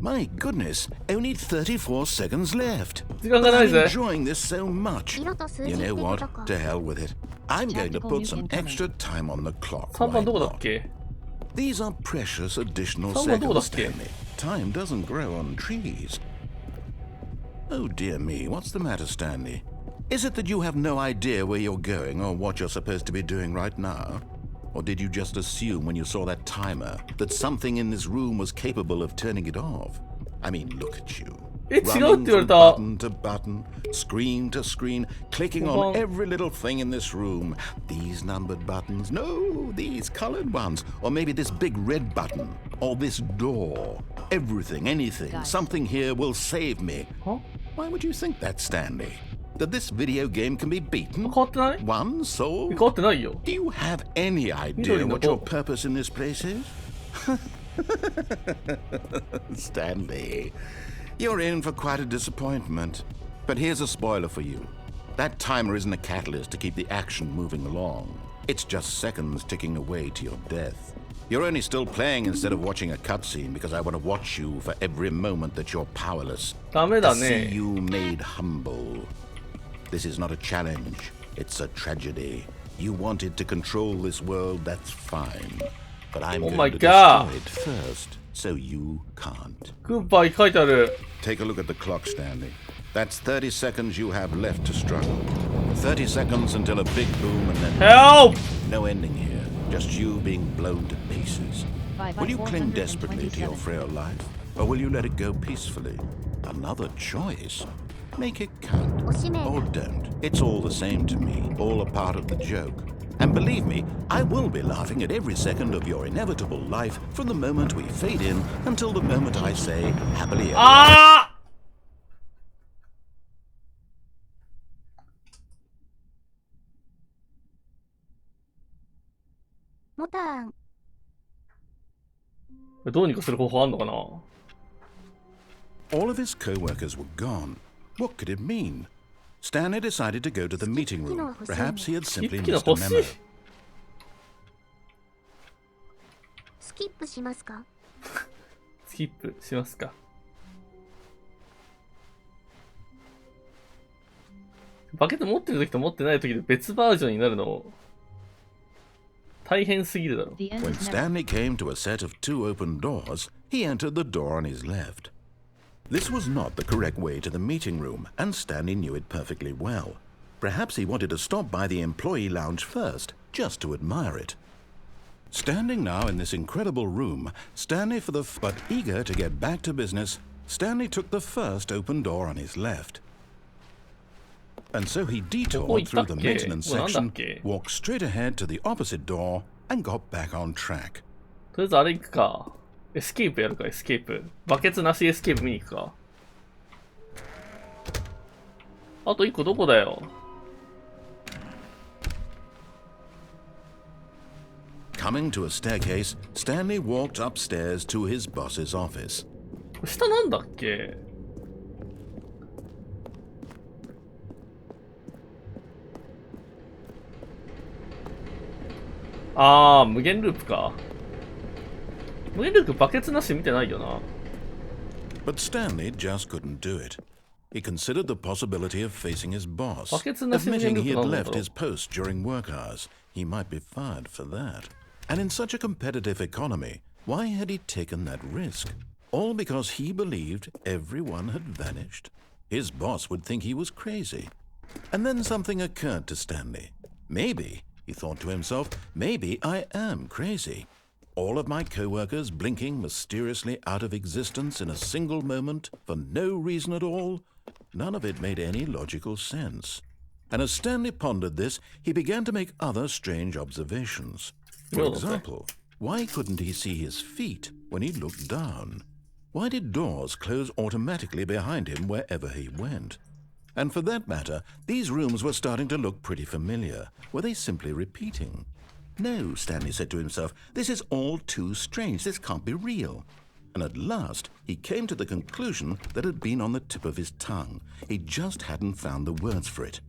Speaker 3: My goodness, only 34 seconds left. But I'm enjoying this so much. You know what? To hell with it. I'm going to put some extra time on the clock.
Speaker 2: 3番どこだっ
Speaker 3: Why not?
Speaker 2: け
Speaker 3: These are precious additional
Speaker 2: 3番どこだっ
Speaker 3: seconds,
Speaker 2: け
Speaker 3: Stanley. Time doesn't grow on trees. Oh dear me, what's the matter, Stanley? Is it that you have no idea where you're going or what you're supposed to be doing right now? Or did you just assume when you saw that timer that something in this room was capable of turning it off? I mean, look at you.
Speaker 2: え、違うって
Speaker 3: Running
Speaker 2: 言われ
Speaker 3: from
Speaker 2: た。
Speaker 3: button to button, screen to screen, clicking
Speaker 2: 5
Speaker 3: on every little thing in this room. These numbered buttons, no, these colored ones. Or maybe this big red button, or this door. Everything, anything, something here will save me.
Speaker 2: Huh?
Speaker 3: Why would you think that, Stanley? That this video game can be beaten?
Speaker 2: 変わってない
Speaker 3: One soul?
Speaker 2: 変わってないよ。
Speaker 3: Do you have any idea what your purpose in this place is? Stanley, you're in for quite a disappointment. But here's a spoiler for you. That timer isn't a catalyst to keep the action moving along. It's just seconds ticking away to your death. You're only still playing instead of watching a cutscene because I want to watch you for every moment that you're powerless.
Speaker 2: ダメだ
Speaker 3: To see
Speaker 2: ね。
Speaker 3: you made humble. This is not a challenge. It's a tragedy. You wanted to control this world, that's fine. But I'm
Speaker 2: Oh
Speaker 3: going
Speaker 2: my
Speaker 3: to
Speaker 2: God.
Speaker 3: destroy it first, so you can't.
Speaker 2: グッバイ書いてある。
Speaker 3: Take a look at the clock, Stanley. That's 30 seconds you have left to struggle. 30 seconds until a big boom and then
Speaker 2: Help!
Speaker 3: no ending here. Just you being blown to pieces. Will you cling desperately to your frail life? Or will you let it go peacefully? Another choice. Make it count. Or don't. It's all the same to me. All a part of the joke. And believe me, I will be laughing at every second of your inevitable life from the moment we fade in until the moment I say happily ever after.
Speaker 2: あー
Speaker 1: モタン、
Speaker 2: どうにかする方法あんのかな
Speaker 3: All of his co-workers were gone. What could it mean? Stanley decided to go to the meeting room. Perhaps he had
Speaker 2: スキッ
Speaker 3: simply
Speaker 2: プ機能
Speaker 3: missed a
Speaker 2: 欲しい
Speaker 3: memo.
Speaker 1: スキップしますか？
Speaker 2: スキップしますかバケツ持ってる時と持ってない時で別バージョンになるの大変すぎるだろ
Speaker 6: The end
Speaker 3: When
Speaker 6: is never.
Speaker 3: Stanley came to a set of 2 open doors, he entered the door on his left. This was not the correct way to the meeting room, and Stanley knew it perfectly well. Perhaps he wanted to stop by the employee lounge first, just to admire it. Standing now in this incredible room, but eager to get back to business, Stanley took the first open door on his left. And so he detoured through the maintenance section, walked straight ahead to the opposite door, and got back on track.
Speaker 2: とりあえずあれ行くかエスケープやるかエスケープバケツなしエスケープ見に行くかあと1個どこだよ
Speaker 3: Coming to a staircase, Stanley walked upstairs to his boss's office.
Speaker 2: 下なんだっけあー無限ループか無限ループバケツなし見てないよな
Speaker 3: But Stanley just couldn't do it. He considered the possibility of facing his boss,
Speaker 2: バケツなし無限
Speaker 3: admitting
Speaker 2: ルー
Speaker 3: he
Speaker 2: プ
Speaker 3: had
Speaker 2: なんだ
Speaker 3: left
Speaker 2: ろ
Speaker 3: his post during work hours. He might be fired for that. And in such a competitive economy, why had he taken that risk? All because he believed everyone had vanished? His boss would think he was crazy. And then something occurred to Stanley. Maybe, he thought to himself, maybe I am crazy. All of my co-workers blinking mysteriously out of existence in a single moment for no reason at all? None of it made any logical sense. And as Stanley pondered this, he began to make other strange observations. For
Speaker 2: Really?
Speaker 3: example, why couldn't he see his feet when he looked down? Why did doors close automatically behind him wherever he went? And for that matter, these rooms were starting to look pretty familiar. Were they simply repeating? No, Stanley said to himself, this is all too strange. This can't be real. And at last, he came to the conclusion that had been on the tip of his tongue. He just hadn't found the words for it.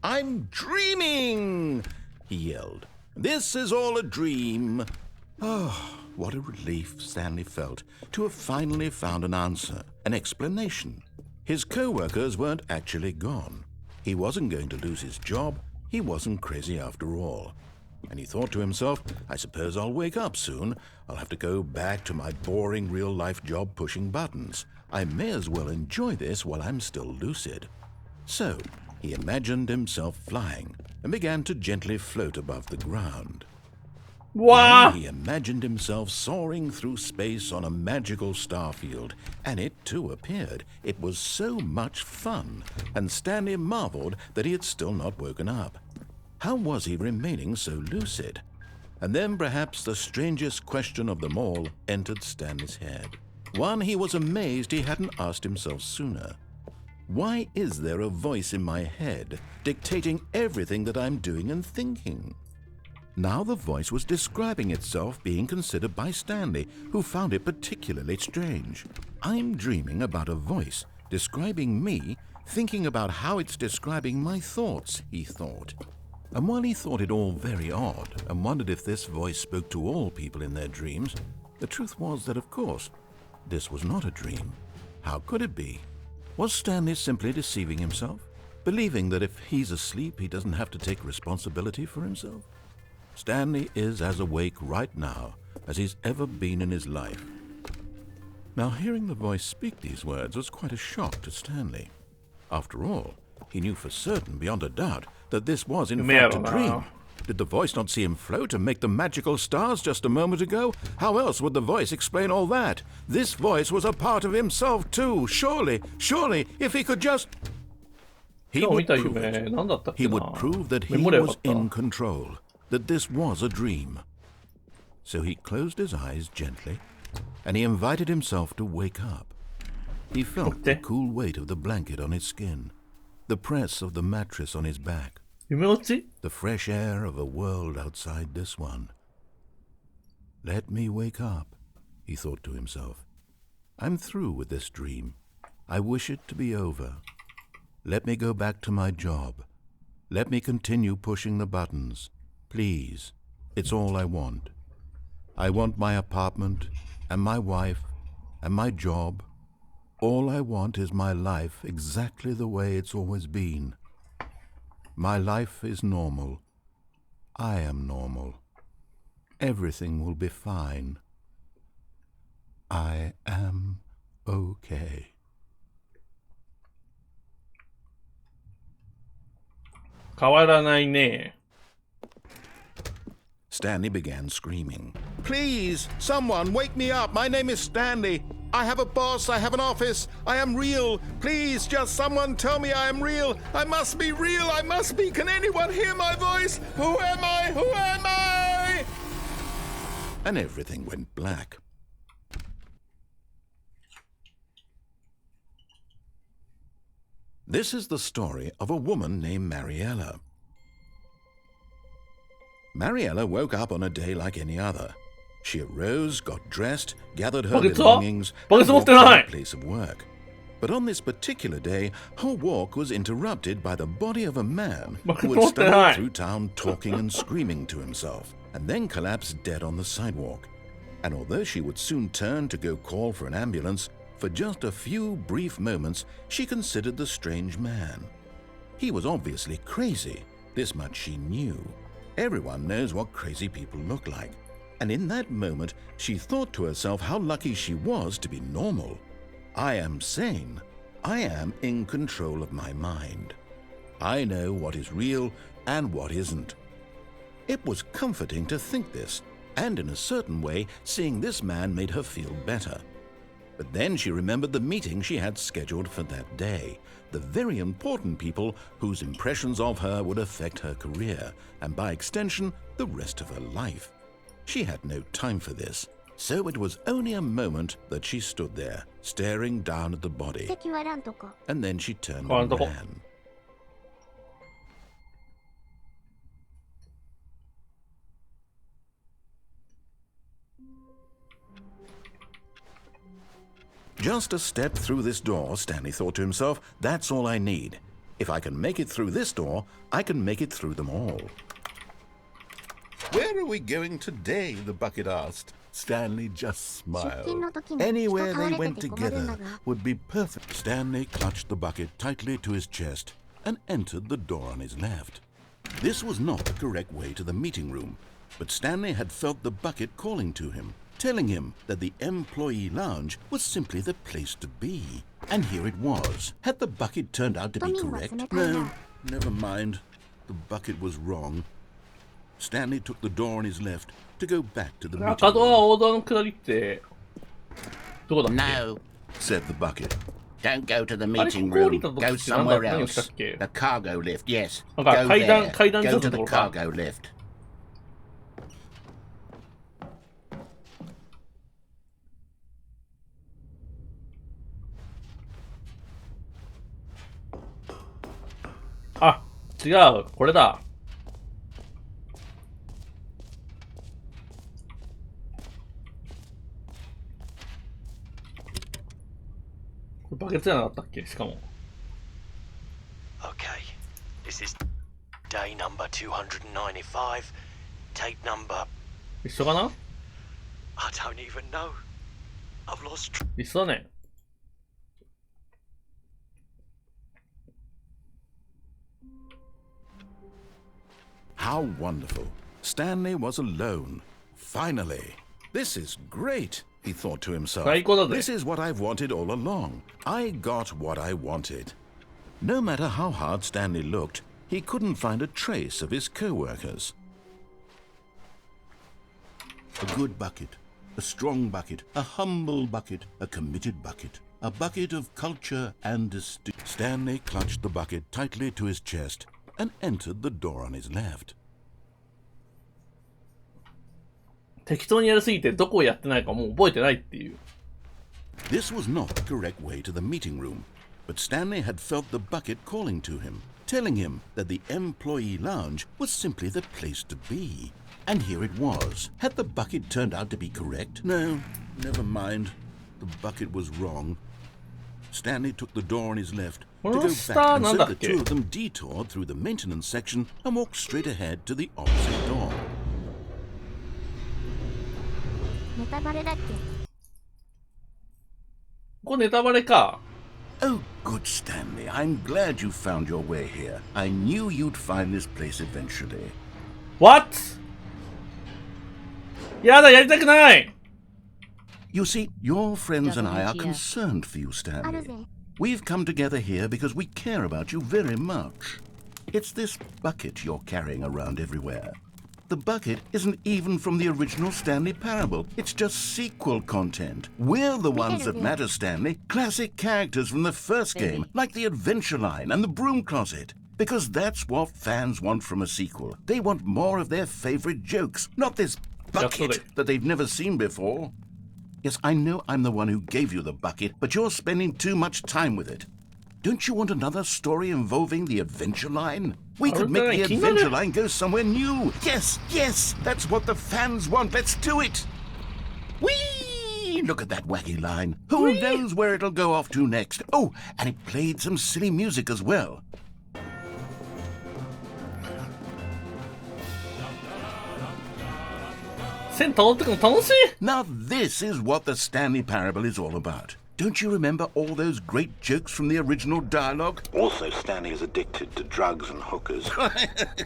Speaker 3: "I'm dreaming!" he yelled. "This is all a dream." Oh, what a relief Stanley felt to have finally found an answer, an explanation. His co-workers weren't actually gone. He wasn't going to lose his job. He wasn't crazy after all. And he thought to himself, I suppose I'll wake up soon. I'll have to go back to my boring real-life job pushing buttons. I may as well enjoy this while I'm still lucid. So he imagined himself flying and began to gently float above the ground.
Speaker 2: Wow.
Speaker 3: Then he imagined himself soaring through space on a magical starfield, and it too appeared. It was so much fun, and Stanley marveled that he had still not woken up. How was he remaining so lucid? And then perhaps the strangest question of them all entered Stanley's head. One he was amazed he hadn't asked himself sooner. Why is there a voice in my head dictating everything that I'm doing and thinking? Now the voice was describing itself being considered by Stanley, who found it particularly strange. I'm dreaming about a voice describing me, thinking about how it's describing my thoughts, he thought. And while he thought it all very odd and wondered if this voice spoke to all people in their dreams, the truth was that, of course, this was not a dream. How could it be? Was Stanley simply deceiving himself, believing that if he's asleep, he doesn't have to take responsibility for himself? Stanley is as awake right now as he's ever been in his life. Now, hearing the voice speak these words was quite a shock to Stanley. After all, he knew for certain, beyond a doubt, that this was in fact a dream. Did the voice not see him float and make the magical stars just a moment ago? How else would the voice explain all that? This voice was a part of himself too. Surely, if he could just... He would prove it. He would prove that he was in control, that this was a dream. So he closed his eyes gently, and he invited himself to wake up. He felt the cool weight of the blanket on his skin, the press of the mattress on his back, the fresh air of a world outside this one. Let me wake up, he thought to himself. I'm through with this dream. I wish it to be over. Let me go back to my job. Let me continue pushing the buttons. Please, it's all I want. I want my apartment and my wife and my job. All I want is my life exactly the way it's always been. My life is normal. I am normal. Everything will be fine. I am okay. Stanley began screaming. Please, someone, wake me up. My name is Stanley. I have a boss. I have an office. I am real. Please, just someone tell me I am real. I must be real. I must be. Can anyone hear my voice? Who am I? Who am I? And everything went black. This is the story of a woman named Mariella. Mariella woke up on a day like any other. She arose, got dressed, gathered her belongings, and walked to her place of work. But on this particular day, her walk was interrupted by the body of a man who had stumbled through town talking and screaming to himself, and then collapsed dead on the sidewalk. And although she would soon turn to go call for an ambulance, for just a few brief moments she considered the strange man. He was obviously crazy. This much she knew. Everyone knows what crazy people look like. And in that moment, she thought to herself how lucky she was to be normal. I am sane. I am in control of my mind. I know what is real and what isn't. It was comforting to think this, And in a certain way, seeing this man made her feel better. But then she remembered the meeting she had scheduled for that day. The very important people whose impressions of her would affect her career, and by extension, the rest of her life. She had no time for this. So it was only a moment that she stood there, staring down at the body.
Speaker 1: 席はらんとこ。
Speaker 3: And then she turned
Speaker 2: Oh,
Speaker 3: and
Speaker 2: no.
Speaker 3: ran. Just a step through this door, Stanley thought to himself, that's all I need. If I can make it through this door, I can make it through them all. Where are we going today? The bucket asked. Stanley just smiled. Anywhere they went together would be perfect. Stanley clutched the bucket tightly to his chest and entered the door on his left. This was not the correct way to the meeting room, but Stanley had felt the bucket calling to him, telling him that the employee lounge was simply the place to be. And here it was. Had the bucket turned out to be correct? No, never mind. The bucket was wrong. Stanley took the door on his left to go back to the meeting
Speaker 2: 角は
Speaker 3: room.
Speaker 2: 王道の下りってどこだっけ？
Speaker 4: No,
Speaker 3: Said the bucket.
Speaker 4: don't go to the
Speaker 2: あれ
Speaker 4: meeting
Speaker 2: ここ降り
Speaker 4: room.
Speaker 2: た時
Speaker 4: Go
Speaker 2: って何だ
Speaker 4: somewhere
Speaker 2: 何をしたっ
Speaker 4: else.
Speaker 2: け？
Speaker 4: The cargo lift, yes. Go
Speaker 2: なんか階段
Speaker 4: there.
Speaker 2: 階段
Speaker 4: Go
Speaker 2: 所
Speaker 4: to
Speaker 2: のと
Speaker 4: the
Speaker 2: ころか。
Speaker 4: cargo lift.
Speaker 2: あ、違う、これだ。これバケツじゃなかったっけ？しかも。
Speaker 5: Okay, this is day number 295. Tape number.
Speaker 2: 一緒かな？
Speaker 5: I don't even know. I've lost track.
Speaker 2: 一緒だね。
Speaker 3: How wonderful. Stanley was alone. Finally. This is great, he thought to himself.
Speaker 2: 最高だぜ。
Speaker 3: This is what I've wanted all along. I got what I wanted. No matter how hard Stanley looked, he couldn't find a trace of his co-workers. A good bucket, a strong bucket, a humble bucket, a committed bucket, a bucket of culture and distinction. Stanley clutched the bucket tightly to his chest and entered the door on his left.
Speaker 2: 適当にやりすぎてどこをやってないかもう覚えてないっていう。
Speaker 3: This was not the correct way to the meeting room, but Stanley had felt the bucket calling to him, telling him that the employee lounge was simply the place to be. And here it was. Had the bucket turned out to be correct? No, never mind. The bucket was wrong. Stanley took the door on his left to go back, and so the two of them detoured through the maintenance section and walked straight ahead to the opposite door.
Speaker 1: ネタバレだっけ？
Speaker 2: ここネタバレか。
Speaker 3: Oh, good Stanley. I'm glad you found your way here. I knew you'd find this place eventually.
Speaker 2: What? やだ、やりたくない。
Speaker 3: You see, your friends and I are
Speaker 1: WTF.
Speaker 3: concerned for you,
Speaker 1: ある
Speaker 3: Stanley.
Speaker 1: ぜ。
Speaker 3: We've come together here because we care about you very much. It's this bucket you're carrying around everywhere. The bucket isn't even from the original Stanley Parable. It's just sequel content. We're the ones that matter, Stanley. Classic characters from the first game, like the Adventure Line and the Broom Closet. Because that's what fans want from a sequel. They want more of their favorite jokes, not this bucket that they've never seen before. Yes, I know I'm the one who gave you the bucket, but you're spending too much time with it. Don't you want another story involving the Adventure Line? We could make the Adventure Line go somewhere new. Yes, yes, that's what the fans want. Let's do it. Whee! Look at that wacky line. Who knows where it'll go off to next? Oh, and it played some silly music as well. Now this is what the Stanley Parable is all about. Don't you remember all those great jokes from the original dialogue?
Speaker 6: Also, Stanley is addicted to drugs and hookers.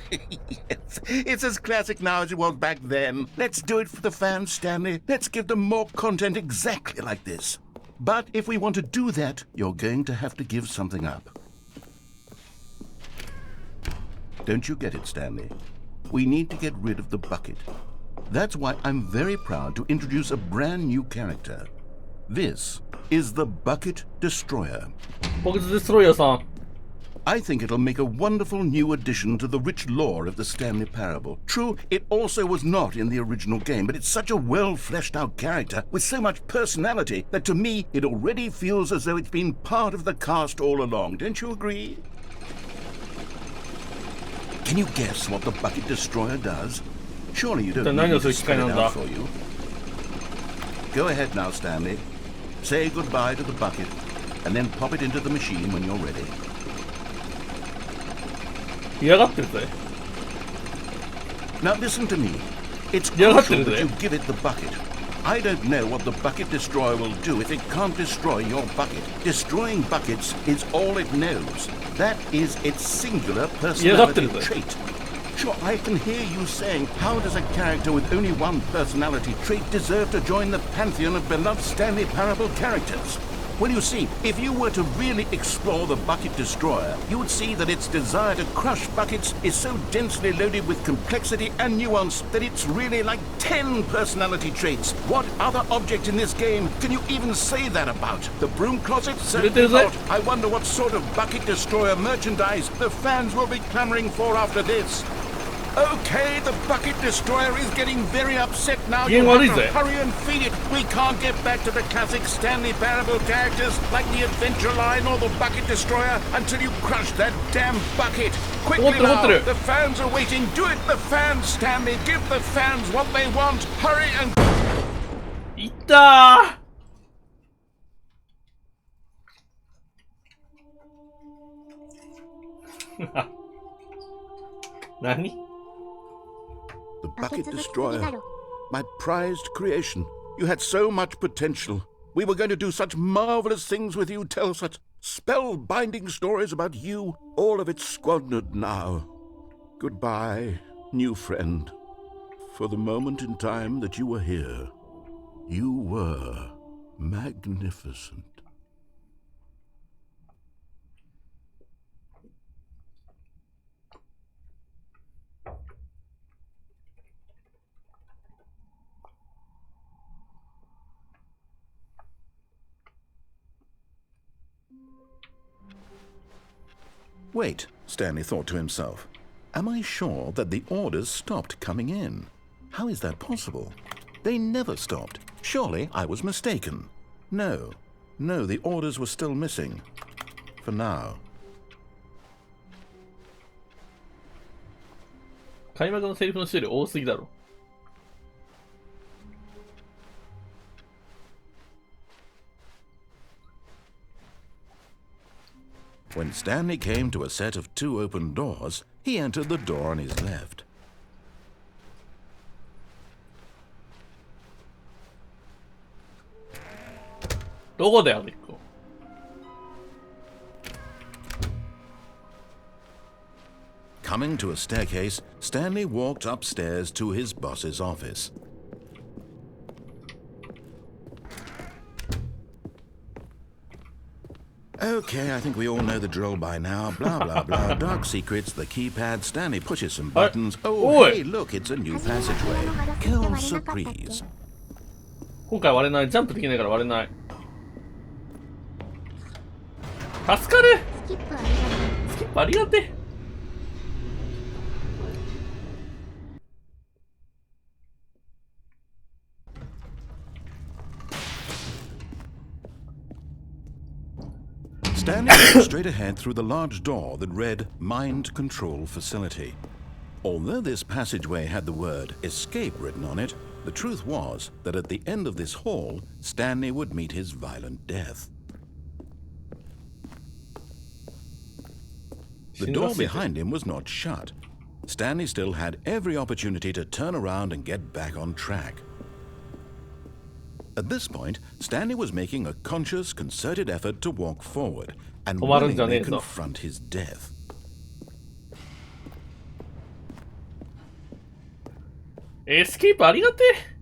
Speaker 3: Yes, it's as classic now as it was back then. Let's do it for the fans, Stanley. Let's give them more content exactly like this. But if we want to do that, you're going to have to give something up. Don't you get it, Stanley? We need to get rid of the bucket. That's why I'm very proud to introduce a brand new character. This is the Bucket Destroyer.
Speaker 2: バケツデストロイヤーさん。
Speaker 3: I think it'll make a wonderful new addition to the rich lore of the Stanley Parable. True, it also was not in the original game, but it's such a well-fleshed-out character with so much personality that to me it already feels as though it's been part of the cast all along. Don't you agree? Can you guess what the Bucket Destroyer does? Surely you don't need me to spell it out for you. Go ahead now, Stanley. Say goodbye to the bucket, and then pop it into the machine when you're ready.
Speaker 2: 嫌がってるぜ。
Speaker 3: Now listen to me. It's
Speaker 2: Yeah, that's
Speaker 3: crucial
Speaker 2: it,
Speaker 3: that
Speaker 2: eh?
Speaker 3: you give it the bucket. I don't know what the Bucket Destroyer will do if it can't destroy your bucket. Destroying buckets is all it knows. That is its singular personality
Speaker 2: that's it.
Speaker 3: trait. Sure, I can hear you saying, how does a character with only one personality trait deserve to join the pantheon of beloved Stanley Parable characters? Well, you see, if you were to really explore the Bucket Destroyer, you would see that its desire to crush buckets is so densely loaded with complexity and nuance that it's really like 10 personality traits. What other object in this game can you even say that about? The broom closet? Certainly not. I wonder what sort of Bucket Destroyer merchandise the fans will be clamoring for after this. Okay, the Bucket Destroyer is getting very upset now.
Speaker 2: Yeah,
Speaker 3: You
Speaker 2: what
Speaker 3: have
Speaker 2: is
Speaker 3: to
Speaker 2: it?
Speaker 3: hurry and feed it. We can't get back to the classic Stanley Parable characters like the Adventure Line or the Bucket Destroyer until you crush that damn bucket. Quickly now, the fans are waiting. Do it, the fans, Stanley. Give the fans what they want. Hurry and...
Speaker 2: いったー何
Speaker 3: The
Speaker 1: バケ
Speaker 3: Bucket
Speaker 1: ツ好きすぎ
Speaker 3: Destroyer.
Speaker 1: だろ。
Speaker 3: My prized creation. You had so much potential. We were going to do such marvelous things with you, tell such spellbinding stories about you. All of it squandered now. Goodbye, new friend. For the moment in time that you were here, you were magnificent. Wait, Stanley thought to himself. Am I sure that the orders stopped coming in? How is that possible? They never stopped. Surely I was mistaken. No, the orders were still missing. For now.
Speaker 2: 開幕のセリフの種類多すぎだろ。
Speaker 3: When Stanley came to a set of 2 open doors, he entered the door on his left.
Speaker 2: どこだよ、リッコ。
Speaker 3: Coming to a staircase, Stanley walked upstairs to his boss's office. Okay, I think we all know the drill by now. Blah, blah, blah. Dark secrets, the keypad. Stanley pushes some buttons. Oh,
Speaker 2: Oi.
Speaker 3: hey, look, it's a new passageway. Kill surprise.
Speaker 2: 今回割れない。ジャンプできないから割れない。助かる。
Speaker 1: スキップありがとう。
Speaker 2: スキップありがて。
Speaker 3: Stanley went straight ahead through the large door that read Mind Control Facility. Although this passageway had the word escape written on it, the truth was that at the end of this hall, Stanley would meet his violent death. The door behind him was not shut. Stanley still had every opportunity to turn around and get back on track. At this point, Stanley was making a conscious, concerted effort to walk forward and willingly confront his death.
Speaker 2: エスケープありがてえ。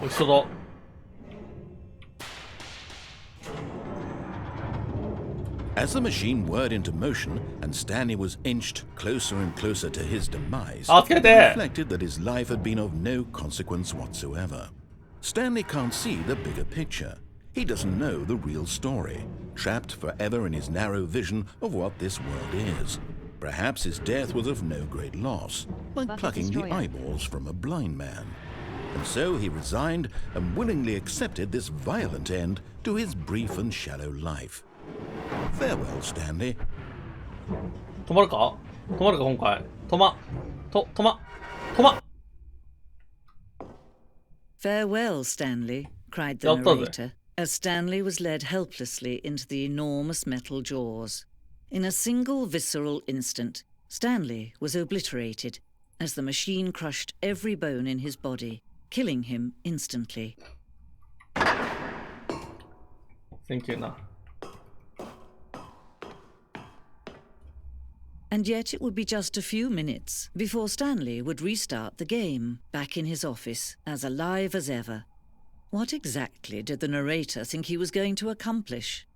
Speaker 2: 美味しそうだ。
Speaker 3: As the machine whirred into motion and Stanley was inched closer and closer to his demise,
Speaker 2: Ah,
Speaker 3: he
Speaker 2: get there.
Speaker 3: reflected that his life had been of no consequence whatsoever. Stanley can't see the bigger picture. He doesn't know the real story, trapped forever in his narrow vision of what this world is. Perhaps his death was of no great loss, like
Speaker 7: Bucket
Speaker 3: plucking the
Speaker 7: destroyer.
Speaker 3: eyeballs from a blind man. And so he resigned and willingly accepted this violent end to his brief and shallow life. Farewell, Stanley.
Speaker 2: 止まるか今回。止ま。
Speaker 8: Farewell, Stanley, cried the
Speaker 2: やったぜ。
Speaker 8: narrator, as Stanley was led helplessly into the enormous metal jaws. In a single visceral instant, Stanley was obliterated as the machine crushed every bone in his body, killing him instantly.
Speaker 2: Thank you な。
Speaker 8: And yet it would be just a few minutes before Stanley would restart the game, back in his office, as alive as ever. What exactly did the narrator think he was going to accomplish?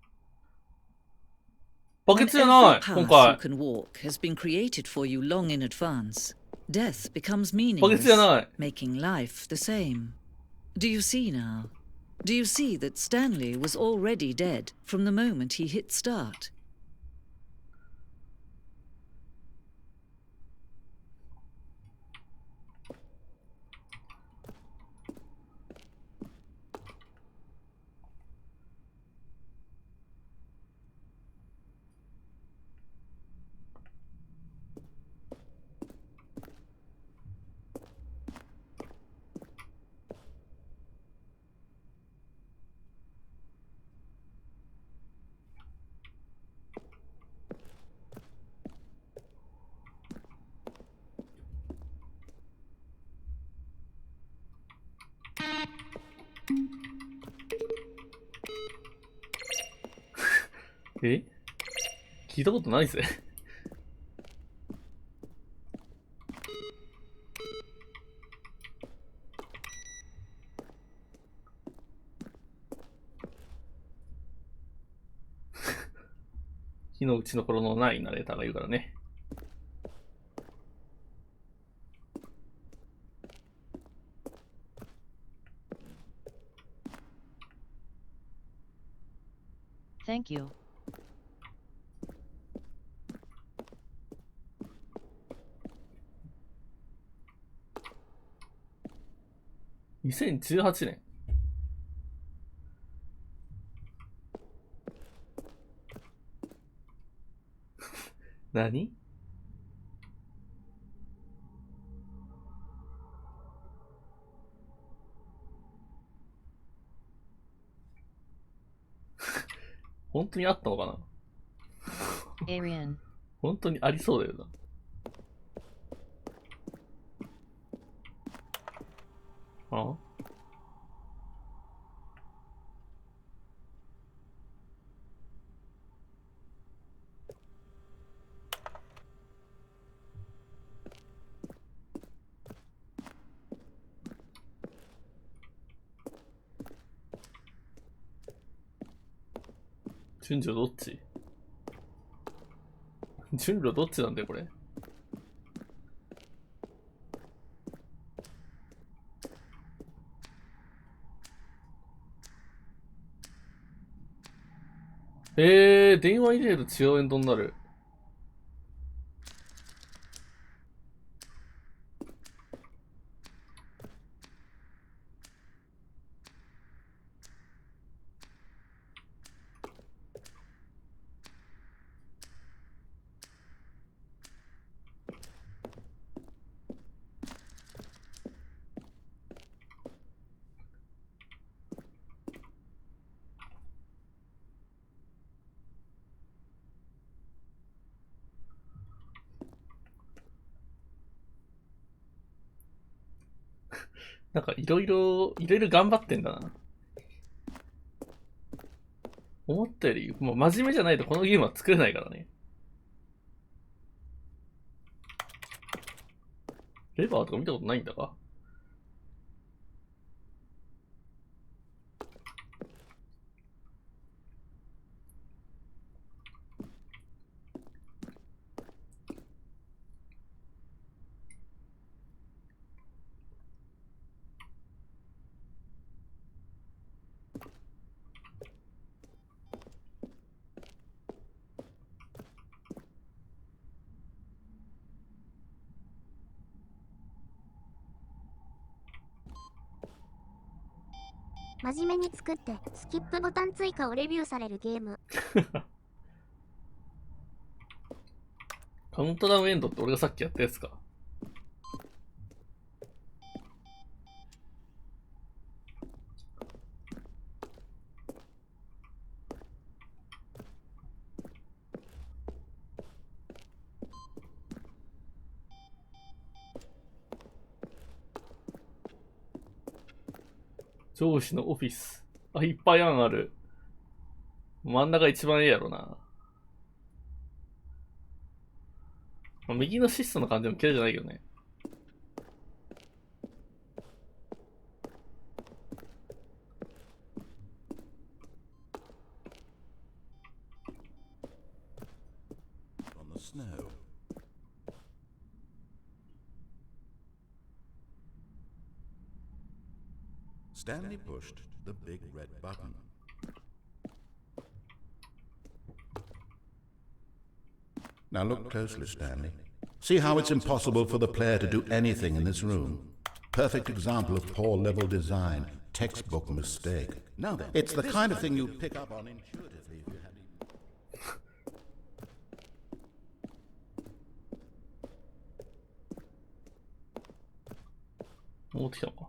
Speaker 2: バケ
Speaker 8: When
Speaker 2: ツじゃない
Speaker 8: every
Speaker 2: 今
Speaker 8: path you
Speaker 2: 回。
Speaker 8: can walk has been created for you long in advance, death becomes
Speaker 2: バケツじゃ
Speaker 8: meaningless,
Speaker 2: ない。
Speaker 8: making life the same. Do you see now? Do you see that Stanley was already dead from the moment he hit start?
Speaker 2: え聞いたことないぜ。火の打ちどころのないナレーターが言うからね。
Speaker 7: Thank you.
Speaker 2: 2018年。何本当にあったのかな
Speaker 7: Arian.
Speaker 2: 本当にありそうだよな。あ順序どっち順序どっちなんだよこれ。電話入れると違うエンドになる。なんかいろいろ頑張ってんだな。思ったより、もう真面目じゃないとこのゲームは作れないからね。レバーとか見たことないんだか
Speaker 1: 真面目に作ってスキップボタン追加をレビューされるゲーム。
Speaker 2: カウントダウンエンドって俺がさっきやったやつか。上司のオフィス。あ、いっぱい案ある。真ん中一番ええやろな。まあ、右の質素な感じも嫌いじゃないけどね。
Speaker 3: On the snow. Stanley pushed the big red button. Now look closely, Stanley. See how it's impossible for the player to do anything in this room. Perfect example of poor level design. Textbook mistake. Now then, it's the kind of thing you'd pick up on intuitively if you had even...
Speaker 2: 戻ってきたのか。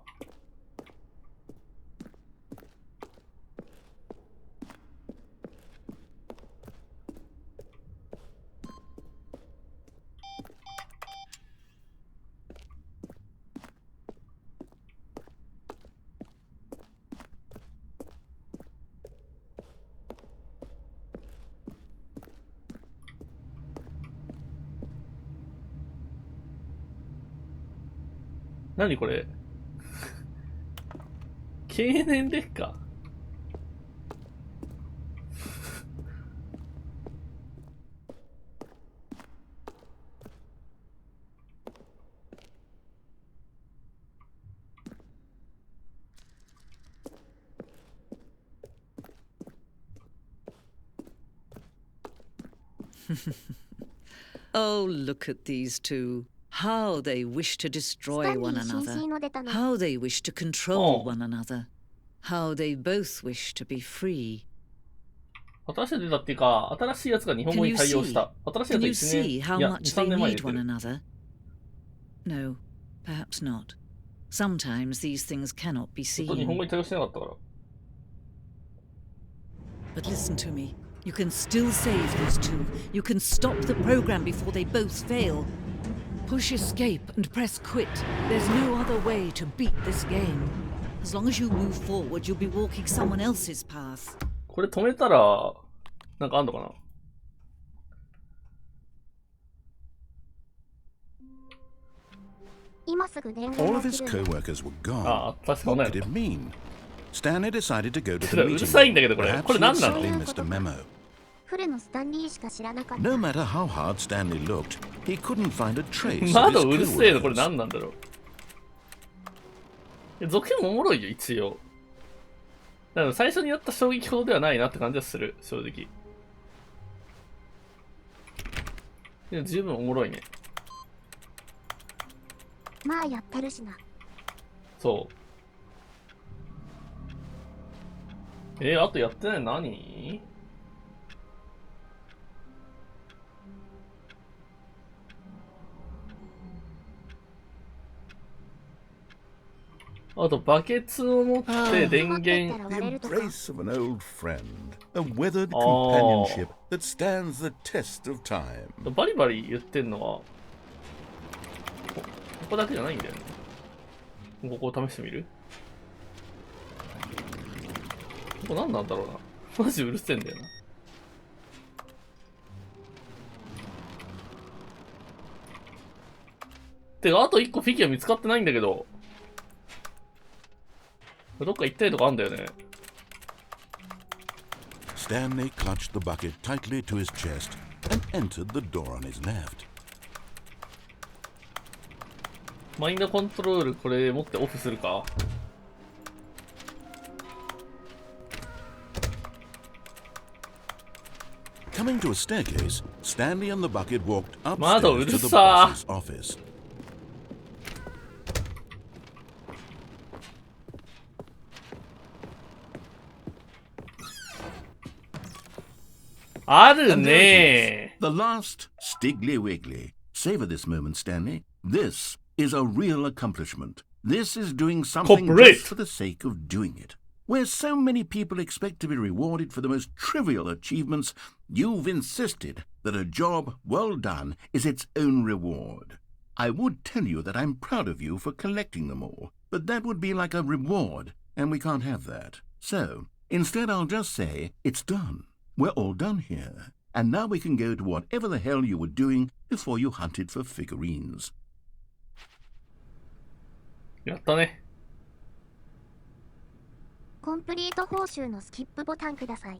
Speaker 2: 何これ経年劣化
Speaker 8: Oh, look at these two. How they wish to
Speaker 1: スタ
Speaker 8: destroy
Speaker 1: ンリ
Speaker 8: one
Speaker 1: ー新
Speaker 8: another.
Speaker 1: 水の出たの。
Speaker 8: How they wish to control
Speaker 2: Oh.
Speaker 8: one another. How they both wish to be free.
Speaker 2: 新しい出たっていうか、新しいやつが日本語に対応した。新しい
Speaker 8: Can
Speaker 2: や
Speaker 8: you
Speaker 2: つは1
Speaker 8: see
Speaker 2: 年、
Speaker 8: how
Speaker 2: いや、2、
Speaker 8: much
Speaker 2: 3
Speaker 8: they
Speaker 2: 年前に
Speaker 8: need
Speaker 2: 出て
Speaker 8: one
Speaker 2: る。
Speaker 8: another? No, perhaps not. Sometimes these things cannot be
Speaker 2: ずっと日本語
Speaker 8: seen.
Speaker 2: に対応してなかったから。
Speaker 8: But listen to me. You can still save these two. You can stop the program before they both fail. Push escape and press quit. There's no other way to beat this game. As long as you move forward, you'll be walking someone else's path.
Speaker 2: これ止めたら、なんかあんのかな。
Speaker 1: 今すぐ電
Speaker 3: All
Speaker 1: 源
Speaker 3: of
Speaker 1: が
Speaker 3: his
Speaker 1: 切るんだ。
Speaker 3: co-workers were gone.
Speaker 2: ああ、確か同
Speaker 3: What
Speaker 2: じ
Speaker 3: did it mean? Stanley decided to go to
Speaker 2: ち
Speaker 3: the
Speaker 2: ょっとうる
Speaker 3: meeting
Speaker 2: さいんだけど、
Speaker 3: room.
Speaker 2: これ。
Speaker 3: Perhaps
Speaker 2: これ
Speaker 3: he'd
Speaker 2: 何なの
Speaker 3: simply missed a memo.
Speaker 1: フルのスタンリーしか知らなかった。
Speaker 3: No matter how hard Stanley looked, he couldn't find a trace of
Speaker 2: 窓
Speaker 3: his
Speaker 2: うるせえの、これ
Speaker 3: co-workers.
Speaker 2: 何なんだろう。いや続編もおもろいよ、一応。だから最初にやった衝撃ほどではないなって感じはする、正直。いや、十分おもろいね。
Speaker 1: まあやってるしな。
Speaker 2: そう。あとやってないの何？あとバケツを持って電源。
Speaker 3: The embrace of an old friend, a weathered
Speaker 2: Oh.
Speaker 3: companionship that stands the test of time.
Speaker 2: バリバリ言ってんのは、ここだけじゃないんだよね。ここを試してみる？ここ何なんだろうな。マジうるせえんだよな。てか、あと1個フィギュア見つかってないんだけど。どっか行ったりとかあんだよね。
Speaker 3: Stanley clutched the bucket tightly to his chest and entered the door on his left.
Speaker 2: マインドコントロールこれ持ってオフするか。
Speaker 3: Coming to a staircase, Stanley and the bucket walked
Speaker 2: Mado,
Speaker 3: upstairs to the
Speaker 2: urusa.
Speaker 3: boss's office.
Speaker 2: ある
Speaker 3: And there it
Speaker 2: ね
Speaker 3: is, the last Stiggly Wiggly. Savor this moment, Stanley. This is a real accomplishment. This is doing something
Speaker 2: Corporate.
Speaker 3: just for the sake of doing it. Where so many people expect to be rewarded for the most trivial achievements, you've insisted that a job well done is its own reward. I would tell you that I'm proud of you for collecting them all, but that would be like a reward, and we can't have that. So, instead I'll just say, it's done. We're all done here. And now we can go to whatever the hell you were doing before you hunted for figurines.
Speaker 2: やったね。
Speaker 1: コンプリート報酬のスキップボタンください。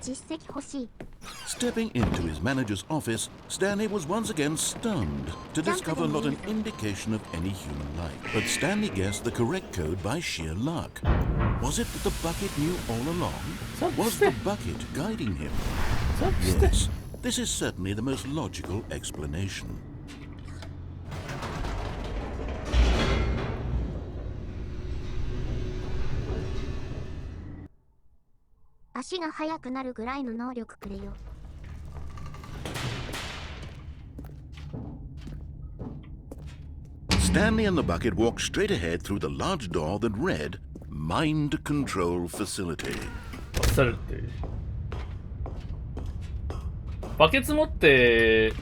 Speaker 1: 実績欲しい。
Speaker 3: Stepping into his manager's office, Stanley was once again stunned to discover not an indication of any human life. But Stanley guessed the correct code by sheer luck. Was it that the bucket knew all along? Was the bucket guiding him? Yes, this is certainly the most logical explanation.
Speaker 1: 足が速くなるぐらいの能力くれよ。
Speaker 3: Stanley and the bucket walked straight ahead through the large door that read, Mind Control Facility.
Speaker 2: されて。バケツ持って、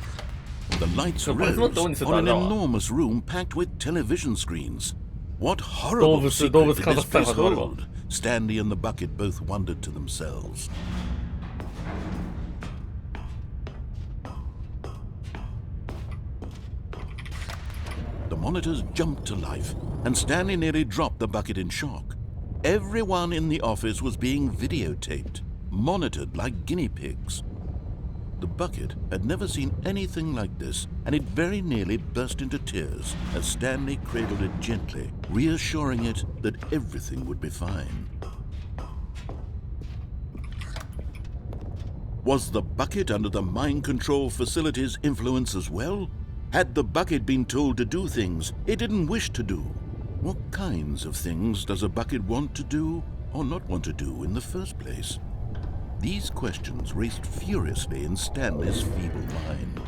Speaker 3: The lights
Speaker 2: So, but it's not the
Speaker 3: rose
Speaker 2: only
Speaker 3: on an
Speaker 2: Sudara.
Speaker 3: enormous room packed with television screens. What horrible
Speaker 2: Dobus-
Speaker 3: secret
Speaker 2: Dobus
Speaker 3: did
Speaker 2: kind
Speaker 3: this
Speaker 2: of
Speaker 3: place
Speaker 2: stuff as well.
Speaker 3: hold? Stanley and the bucket both wondered to themselves. The monitors jumped to life, and Stanley nearly dropped the bucket in shock. Everyone in the office was being videotaped, monitored like guinea pigs. The bucket had never seen anything like this, and it very nearly burst into tears as Stanley cradled it gently, reassuring it that everything would be fine. Was the bucket under the mind control facility's influence as well? Had the bucket been told to do things it didn't wish to do? What kinds of things does a bucket want to do or not want to do in the first place? These questions raced furiously in Stanley's feeble mind.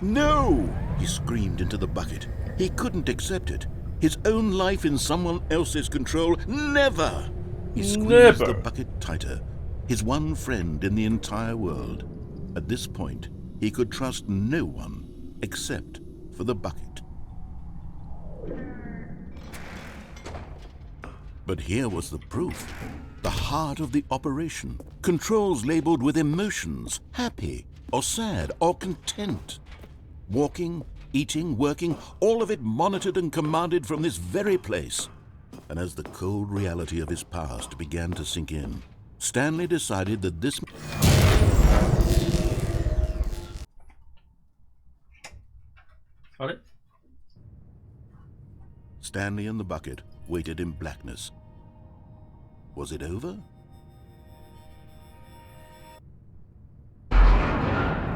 Speaker 3: No! He screamed into the bucket. He couldn't accept it. His own life in someone else's control, never! He squeezed the bucket tighter, his one friend in the entire world. At this point, he could trust no one except for the bucket. But here was the proof. The heart of the operation. Controls labeled with emotions, happy or sad or content. Walking, eating, working, all of it monitored and commanded from this very place. And as the cold reality of his past began to sink in, Stanley decided that this... Stanley and the bucket waited in blackness. Was it over?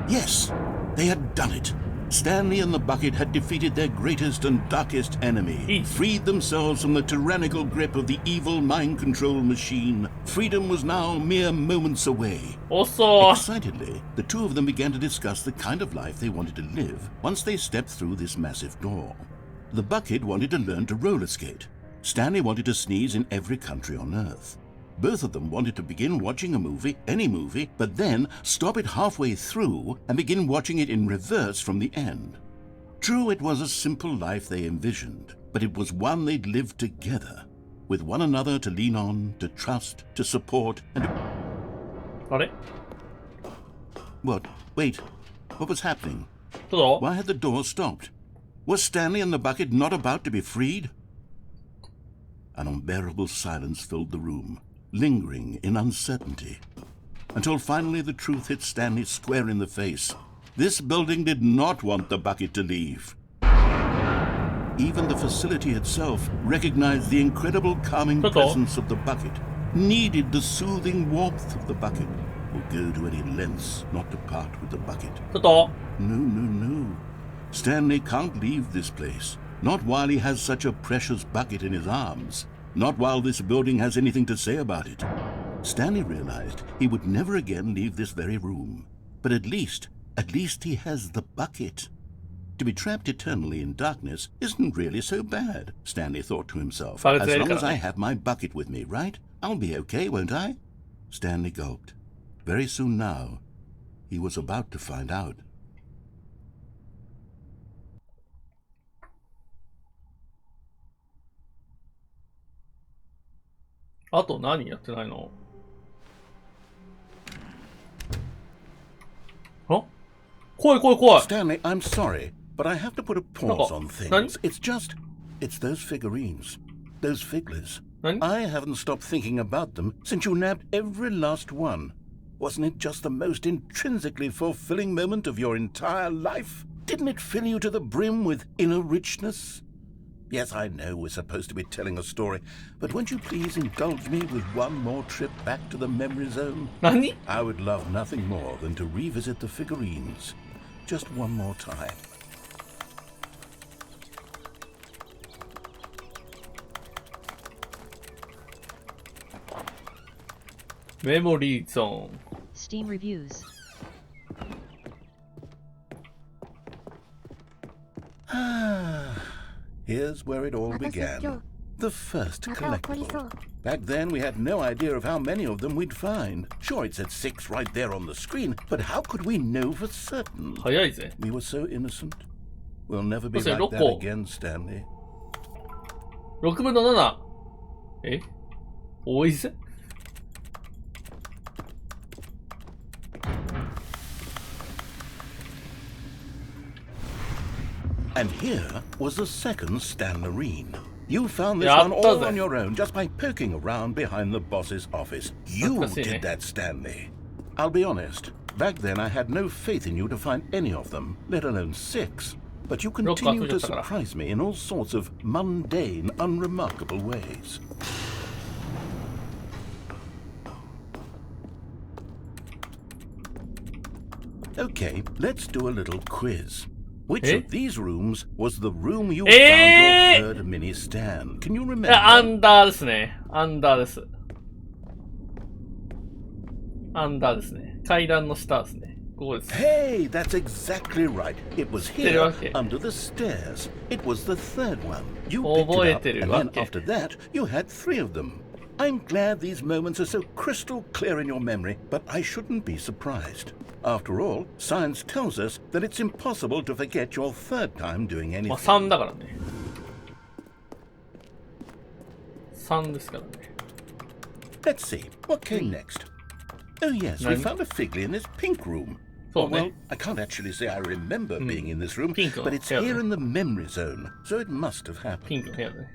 Speaker 3: Yes, they had done it. Stanley and the bucket had defeated their greatest and darkest enemy, freed themselves from the tyrannical grip of the evil mind control machine. Freedom was now mere moments away.
Speaker 2: Also,
Speaker 3: Excitedly, the two of them began to discuss the kind of life they wanted to live once they stepped through this massive door. The bucket wanted to learn to roller skate. Stanley wanted to sneeze in every country on Earth. Both of them wanted to begin watching a movie, any movie, but then stop it halfway through and begin watching it in reverse from the end. True, it was a simple life they envisioned, but it was one they'd lived together, with one another to lean on, to trust, to support, and...
Speaker 2: あれ
Speaker 3: What? Wait. What was happening?
Speaker 2: どうぞ
Speaker 3: Why had the door stopped? Was Stanley and the bucket not about to be freed? An unbearable silence filled the room, lingering in uncertainty, until finally the truth hit Stanley square in the face. This building did not want the bucket to leave. Even the facility itself recognized the incredible calming presence of the bucket, needed the soothing warmth of the bucket, would go to any lengths not to part with the bucket.
Speaker 2: ちょっと
Speaker 3: No, no, no. Stanley can't leave this place. Not while he has such a precious bucket in his arms. Not while this building has anything to say about it. Stanley realized he would never again leave this very room. But at least he has the bucket. To be trapped eternally in darkness isn't really so bad, Stanley thought to himself. As long as I have my bucket with me, right? I'll be okay, won't I? Stanley gulped. Very soon now, he was about to find out.
Speaker 2: あと何やってないの？あ？怖い怖い怖い。
Speaker 3: Stanley, I'm sorry, but I have to put a pause on things.
Speaker 2: Nani?
Speaker 3: It's those figurines. Those figglers.
Speaker 2: Nani?
Speaker 3: I haven't stopped thinking about them since you nabbed every last one. Wasn't it just the most intrinsically fulfilling moment of your entire life? Didn't it fill you to the brim with inner richness? Yes, I know we're supposed to be telling a story, but won't you please indulge me with one more trip back to the memory zone?
Speaker 2: 何？
Speaker 3: I would love nothing more than to revisit the figurines. Just one more time.
Speaker 2: メモリーゾーン。
Speaker 7: Steam reviews.
Speaker 3: Here's where it all
Speaker 1: 私今
Speaker 3: began.
Speaker 1: 日
Speaker 3: The first
Speaker 1: また起こりそ
Speaker 3: collectible.
Speaker 1: う。
Speaker 3: Back then, we had no idea of how many of them we'd find. Sure, it said 6 right there on the screen, but how could we know for certain?
Speaker 2: 早いぜ。
Speaker 3: We were so innocent. We'll never be
Speaker 2: Listen,
Speaker 3: like that
Speaker 2: loco.
Speaker 3: again, Stanley.
Speaker 2: 6分の7。え？多いぜ。
Speaker 3: And here was the second Stanlerine. You found this
Speaker 2: Yeah,
Speaker 3: one all
Speaker 2: does it?
Speaker 3: on your own just by poking around behind the boss's office. You
Speaker 2: That's
Speaker 3: did that, Stanley. I'll be honest. Back then, I had no faith in you to find any of them, let alone 6. But you continue to surprise me in all sorts of mundane, unremarkable ways. Okay, let's do a little quiz. Which
Speaker 2: Eh?
Speaker 3: of these rooms was the room you
Speaker 2: Eh?
Speaker 3: found your third mini stand? Can you
Speaker 2: い
Speaker 3: remember?
Speaker 2: や、アンダーですね。アンダーです。アンダーですね。階段の下ですね。ここです。
Speaker 3: Hey, that's exactly right. It was here,
Speaker 2: 知ってるわけ。
Speaker 3: under the stairs. It was the third one. You
Speaker 2: 覚
Speaker 3: picked
Speaker 2: え
Speaker 3: it up,
Speaker 2: てる
Speaker 3: and
Speaker 2: わ
Speaker 3: then
Speaker 2: け。
Speaker 3: after that, you had 3 of them. I'm glad these moments are so crystal clear in your memory, but I shouldn't be surprised. After all, science tells us that it's impossible to forget your third time doing
Speaker 2: まあ
Speaker 3: anything.
Speaker 2: 3だからね。3ですからね。
Speaker 3: Let's see, what came next? Oh yes, we
Speaker 2: Nani?
Speaker 3: found a Figley in this pink room.
Speaker 2: So,
Speaker 3: Oh, well,
Speaker 2: ne?
Speaker 3: I can't actually say I remember being in this room,
Speaker 2: Pink
Speaker 3: but it's
Speaker 2: yeah.
Speaker 3: here in the memory zone, so it must have happened.
Speaker 2: ピンクの部屋だね。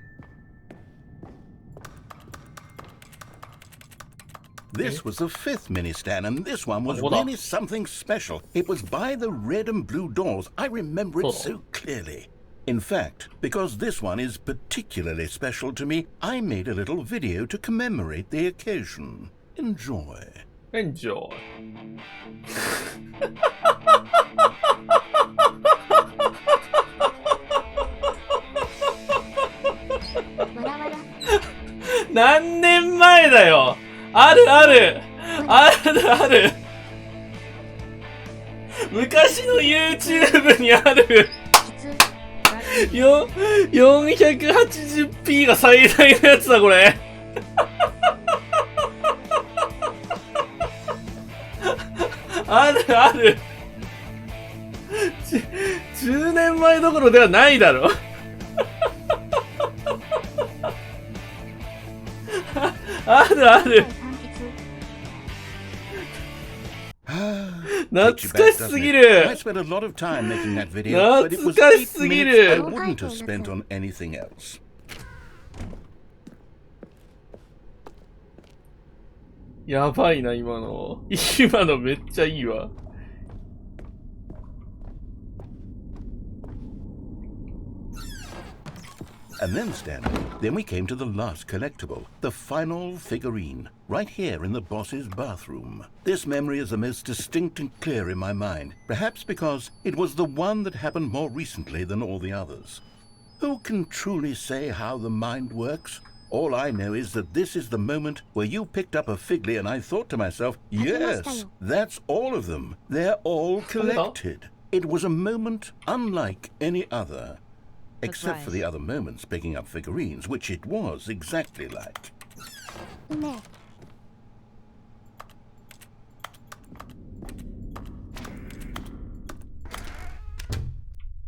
Speaker 3: This was the 5th mini stand, and this one was
Speaker 2: Hold on.
Speaker 3: really something special. It was by the red and blue doors. I remember it
Speaker 2: Hold on.
Speaker 3: so clearly. In fact, because this one is particularly special to me, I made a little video to commemorate the occasion. Enjoy.
Speaker 2: Enjoy.
Speaker 1: わらわら。
Speaker 2: 何年前だよ。あるある。あるある。昔の YouTube にある。
Speaker 1: 普通。
Speaker 2: よ、480p が最大のやつだ、これ。あるある。10年前どころではないだろ。あるある。懐
Speaker 3: Takes you
Speaker 2: か
Speaker 3: back,
Speaker 2: し
Speaker 3: doesn't
Speaker 2: すぎ
Speaker 3: it?
Speaker 2: る
Speaker 3: I。spent a lot of time making that video, but it was
Speaker 2: 懐かし
Speaker 3: 8
Speaker 2: すぎる。
Speaker 3: minutes I wouldn't have spent on anything else.
Speaker 2: やばいな、今の。今のめっちゃいいわ。
Speaker 3: And then, Stanley, then we came to the last collectible, the final figurine, right here in the boss's bathroom. This memory is the most distinct and clear in my mind, perhaps because it was the one that happened more recently than all the others. Who can truly say how the mind works, All I know is that this is the moment where you picked up a Figley and I thought to myself, yes, that's all of them. They're all collected. It was a moment unlike any other. Except for the other moments picking up figurines, which it was exactly like.
Speaker 1: うめえ。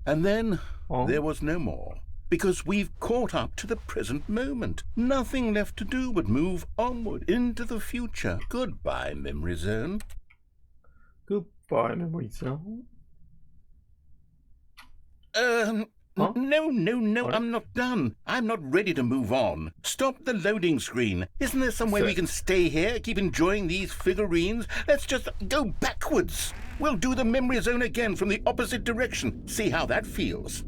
Speaker 3: And then there was no more. Because we've caught up to the present moment. Nothing left to do but move onward into the future. Goodbye, Memory Zone.
Speaker 2: Goodbye, Memory Zone.
Speaker 3: No, I'm not done. I'm not ready to move on. Stop the loading screen. Isn't there some way we can stay here, keep enjoying these figurines? Let's just go backwards. We'll do the Memory Zone again from the opposite direction. See how that feels.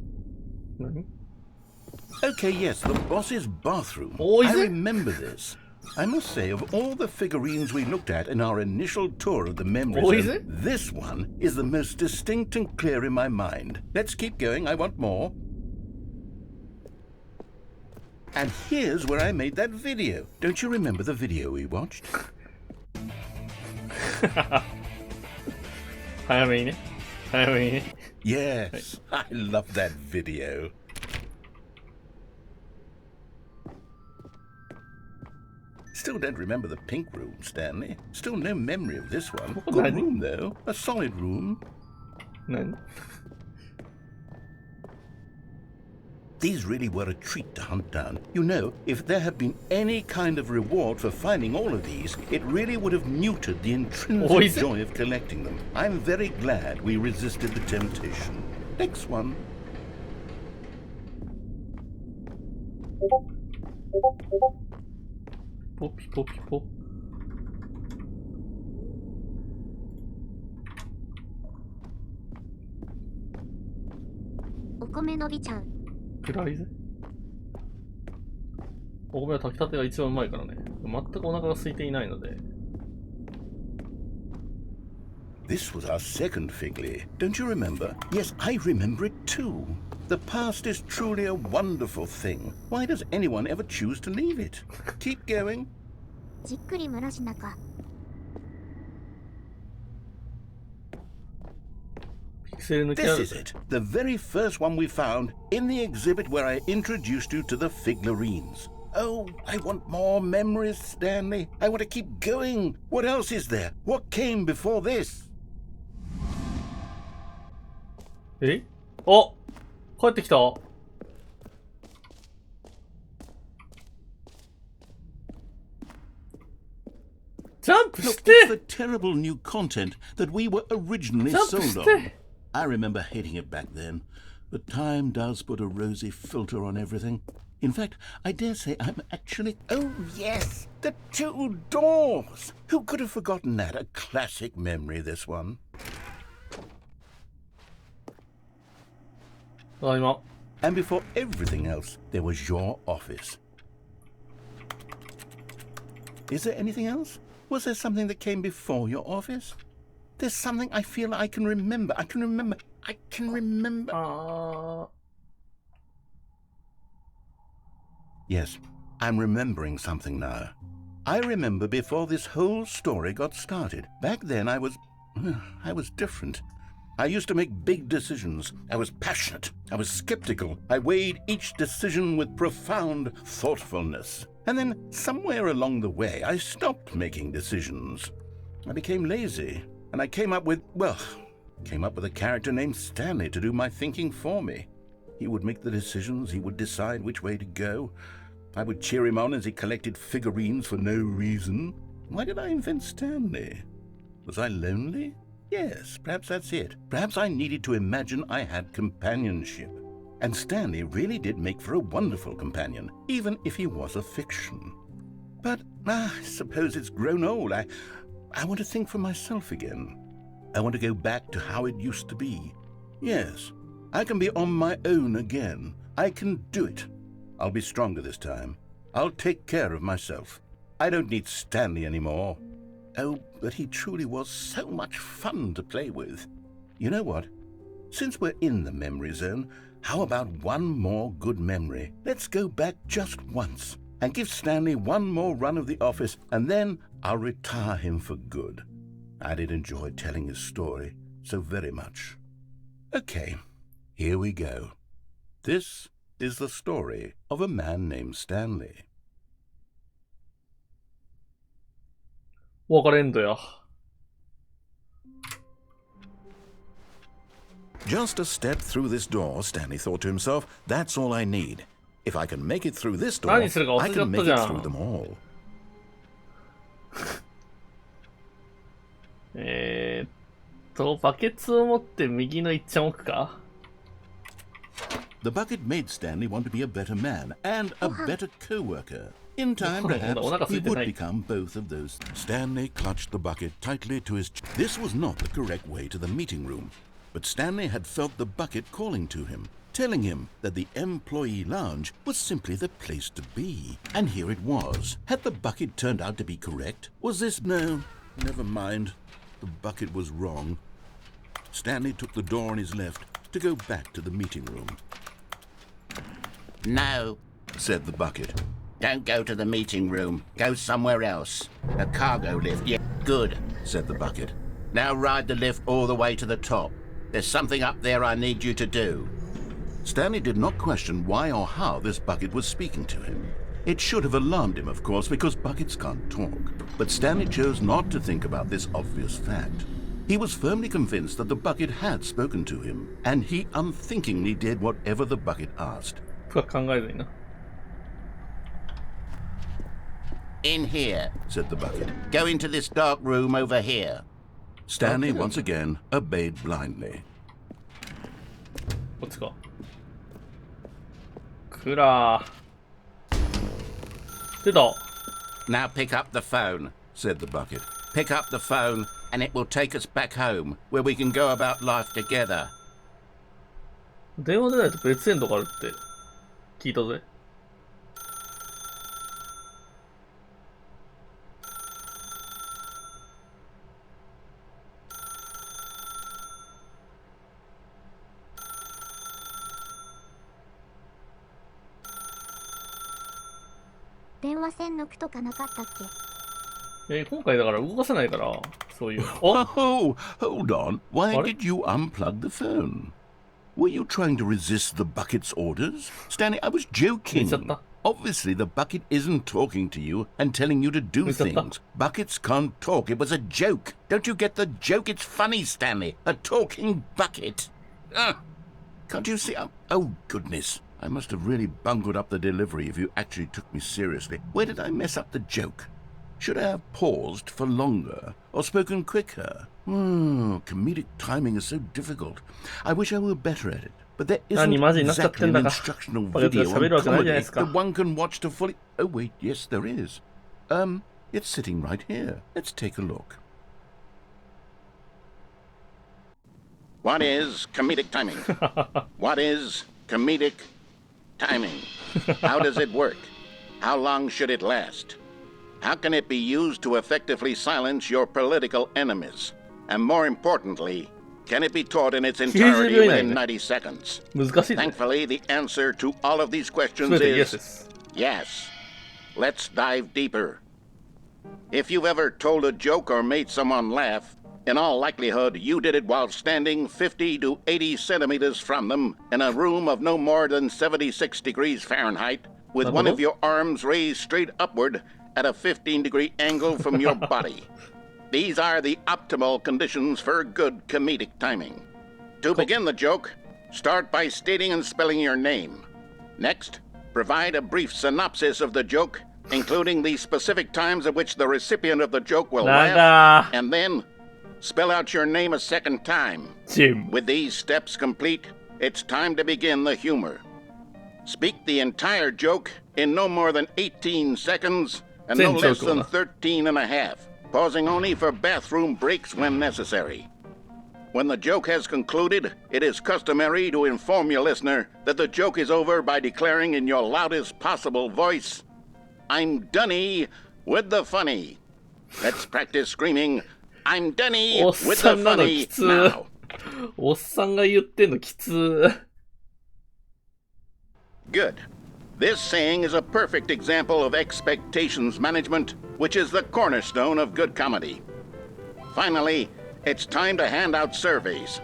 Speaker 3: Okay, yes, the boss's bathroom.
Speaker 2: Oh, is
Speaker 3: I
Speaker 2: it?
Speaker 3: remember this. I must say, of all the figurines we looked at in our initial tour of the Memory
Speaker 2: Oh,
Speaker 3: Zone,
Speaker 2: is it?
Speaker 3: this one is the most distinct and clear in my mind. Let's keep going. I want more. And here's where I made that video. Don't you remember the video we watched?
Speaker 2: 早めにね。早めにね。
Speaker 3: Yes, I love that video. Still don't remember the pink room, Stanley. Still no memory of this one.
Speaker 2: Oh,
Speaker 3: Good
Speaker 2: Daddy.
Speaker 3: room, though. A solid room.
Speaker 2: 何
Speaker 3: These really were a treat to hunt down. You know, if there had been any kind of reward for finding all of these, it really would have muted the intrinsic
Speaker 2: Oh, is it?
Speaker 3: joy of collecting them. I'm very glad we resisted the temptation. Next one.
Speaker 2: Poppy, poppy, pop.
Speaker 1: お米伸びちゃう。
Speaker 2: 暗いぜ。お米は炊きたてが一番うまいからね。全くお腹が空いていないので。
Speaker 3: This was our second Figley. Don't you remember? Yes, I remember it too. The past is truly a wonderful thing. Why does anyone ever choose to leave it? Keep going.
Speaker 1: じっくり蒸らしなか。
Speaker 2: ピクセル抜きあ
Speaker 3: This
Speaker 2: る
Speaker 3: is it. The very first one we found in the exhibit where I introduced you to the Figlarines. Oh, I want more memories, Stanley. I want to keep going. What else is there? What came before this?
Speaker 2: えあ帰ってきたジャンプ
Speaker 3: Look,
Speaker 2: して
Speaker 3: it's the terrible new content that we were originally
Speaker 2: Jump
Speaker 3: sold
Speaker 2: stick.
Speaker 3: on. I remember hating it back then, but time does put a rosy filter on everything. In fact, I dare say I'm actually... Oh, yes! The two doors! Who could have forgotten that? A classic memory, this one.
Speaker 2: ただいま
Speaker 3: And before everything else, there was your office. Is there anything else? Was there something that came before your office? There's something I feel I can remember. I can remember.
Speaker 2: あ
Speaker 3: Yes, I'm remembering something now. I remember before this whole story got started. Back then I was different. I used to make big decisions. I was passionate. I was skeptical. I weighed each decision with profound thoughtfulness. And then somewhere along the way, I stopped making decisions. I became lazy, and I came up with a character named Stanley to do my thinking for me. He would make the decisions, he would decide which way to go. I would cheer him on as he collected figurines for no reason. Why did I invent Stanley? Was I lonely? Yes, perhaps that's it. Perhaps I needed to imagine I had companionship. And Stanley really did make for a wonderful companion, even if he was a fiction. But I suppose it's grown old. I want to think for myself again. I want to go back to how it used to be. Yes, I can be on my own again. I can do it. I'll be stronger this time. I'll take care of myself. I don't need Stanley anymore. Oh, but he truly was so much fun to play with. You know what? Since we're in the memory zone, how about one more good memory? Let's go back just once. and give Stanley one more run of the office, and then I'll retire him for good. I did enjoy telling his story so very much. Okay, here we go. This is the story of a man named Stanley.
Speaker 2: 分かれんだよ。
Speaker 3: Just a step through this door, Stanley thought to himself. That's all I need. If I can make it through this door,
Speaker 2: 何するか忘
Speaker 3: I
Speaker 2: れちゃ
Speaker 3: can
Speaker 2: った
Speaker 3: make
Speaker 2: じ
Speaker 3: it
Speaker 2: ゃ
Speaker 3: through
Speaker 2: ん。
Speaker 3: them all.
Speaker 2: バケツを持って右のいっちゃん奥か
Speaker 3: The bucket made Stanley want to be a better man and a better co-worker. In time, perhaps, he would become both of those. Stanley clutched the bucket tightly to his... This was not the correct way to the meeting room, but Stanley had felt the bucket calling to him, telling him that the employee lounge was simply the place to be. And here it was. Had the bucket turned out to be correct? Was this... No, never mind. The bucket was wrong. Stanley took the door on his left to go back to the meeting room.
Speaker 4: No,
Speaker 3: Said the bucket.
Speaker 4: don't go to the meeting room. Go somewhere else. A cargo lift, yeah, good.
Speaker 3: Said the bucket.
Speaker 4: Now ride the lift all the way to the top. There's something up there I need you to do.
Speaker 3: Stanley did not question why or how this bucket was speaking to him. It should have alarmed him, of course, because buckets can't talk. But Stanley chose not to think about this obvious fact. He was firmly convinced that the bucket had spoken to him, and he unthinkingly did whatever the bucket asked.
Speaker 2: 深く考えずにな。
Speaker 4: In here.
Speaker 3: Said the bucket.
Speaker 4: Go into this dark room over here.
Speaker 3: Stanley once again obeyed blindly.
Speaker 2: こっちか。クラー。出た。
Speaker 4: Now pick up the phone.
Speaker 3: Said the bucket.
Speaker 4: Pick up the phone, and it will take us back home, where we can go about life together.
Speaker 2: 電話出ないと別エンドがあるって聞いたぜ。
Speaker 1: 電話線抜くとかなかったっけ？
Speaker 2: 今回だから動かせないから、そういう。あ
Speaker 3: Oh, hold on. Why
Speaker 2: What?
Speaker 3: did you unplug the phone? Were you trying to resist the bucket's orders? Stanley, I was joking.
Speaker 2: 寝ちゃった。
Speaker 3: Obviously, the bucket isn't talking to you and telling you to do
Speaker 2: 寝ちゃった。
Speaker 3: things. Buckets can't talk. It was a joke.
Speaker 4: Don't you get the joke? It's funny, Stanley. A talking bucket.
Speaker 3: Can't you see? Oh, goodness. I must have really bungled up the delivery if you actually took me seriously. Where did I mess up the joke? Should I have paused for longer or spoken quicker? Comedic timing is so difficult. I wish I were better at it. But there isn't
Speaker 2: 何マジになっちゃって
Speaker 3: exactly
Speaker 2: んだ
Speaker 3: an
Speaker 2: か。
Speaker 3: instructional
Speaker 2: バケツが
Speaker 3: video
Speaker 2: 喋
Speaker 3: on
Speaker 2: るわけないじゃないで
Speaker 3: comedy
Speaker 2: すか。
Speaker 3: that one can watch to fully... Oh, wait, yes, there is. It's sitting right here. Let's take a look.
Speaker 4: What is comedic timing? What is comedic timing? How does it work? How long should it last? How can it be used to effectively silence your political enemies? And more importantly, can it be taught in its entirety within 90 seconds?
Speaker 2: 難しいね。
Speaker 4: Thankfully, the answer to all of these questions
Speaker 2: 全て
Speaker 4: is
Speaker 2: yes です。
Speaker 4: yes. Let's dive deeper. If you've ever told a joke or made someone laugh, in all likelihood, you did it while standing 50 to 80 centimeters from them in a room of no more than 76 degrees Fahrenheit, with one of your arms raised straight upward at a 15-degree angle from your body. These are the optimal conditions for good comedic timing. To begin the joke, start by stating and spelling your name. Next, provide a brief synopsis of the joke, including the specific times at which the recipient of the joke will laugh, and then spell out your name a second time.
Speaker 2: ジム。
Speaker 4: With these steps complete, it's time to begin the humor. Speak the entire joke in no more than 18 seconds and no less than 13 and a half, pausing only for bathroom breaks when necessary. When the joke has concluded, it is customary to inform your listener that the joke is over by declaring in your loudest possible voice, "I'm Dunny with the funny." Let's practice screaming, "I'm Dunny
Speaker 2: おっ
Speaker 4: with
Speaker 2: さ
Speaker 4: the
Speaker 2: んなの
Speaker 4: funny
Speaker 2: きつ。
Speaker 4: now."
Speaker 2: おっさんが言ってんのきつ。
Speaker 4: Good. This saying is a perfect example of expectations management, which is the cornerstone of good comedy. Finally, it's time to hand out surveys.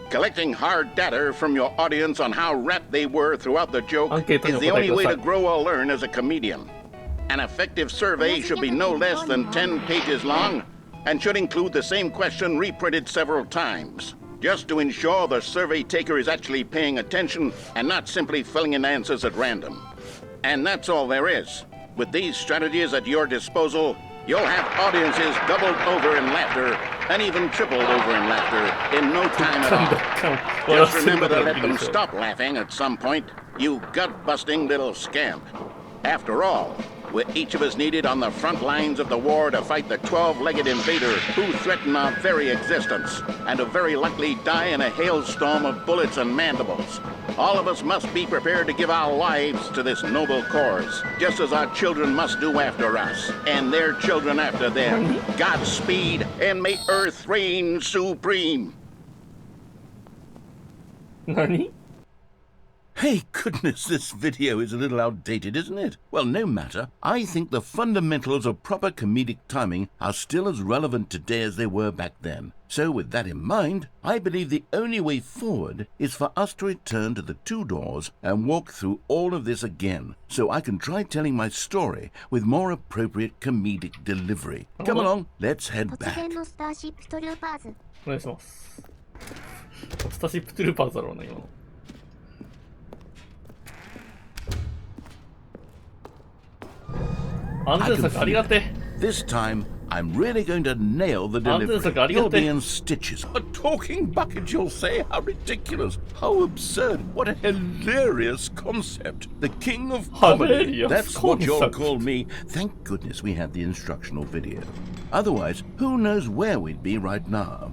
Speaker 4: Collecting hard data from your audience on how rapt they were throughout the joke is the only way to grow or learn as a comedian. An effective survey should be no less than 10 pages long and should include the same question reprinted several times, just to ensure the survey taker is actually paying attention and not simply filling in answers at random. And that's all there is. With these strategies at your disposal, you'll have audiences doubled over in laughter and even tripled over in laughter in no time at all. Just remember to let them stop laughing at some point, you gut-busting little scamp. After all, we're each of us needed on the front lines of the war to fight the 12-legged invader who threaten our very existence, and to very likely die in a hailstorm of bullets and mandibles. All of us must be prepared to give our lives to this noble cause, just as our children must do after us, and their children after them. Godspeed, and may Earth reign supreme.
Speaker 2: Nani?
Speaker 3: Hey, goodness, this video is a little outdated, isn't it? Well, no matter. I think the fundamentals of proper comedic timing are still as relevant today as they were back then. So with that in mind, I believe the only way forward is for us to return to the two doors and walk through all of this again, so I can try telling my story with more appropriate comedic delivery. Come along, let's head
Speaker 1: 突
Speaker 3: back.
Speaker 1: 然のスターシップトルーパーズ。
Speaker 2: お願いします。スターシップトゥルーパーズだろうな、今の。安全策ありがてえ。
Speaker 3: This time, I'm really going to nail the delivery. You'll be in stitches. A talking bucket, you'll say? How ridiculous. How absurd. What a hilarious concept. The king of comedy.
Speaker 2: Hilarious
Speaker 3: That's what you'll
Speaker 2: concept.
Speaker 3: call me. Thank goodness we had the instructional video. Otherwise, who knows where we'd be right now.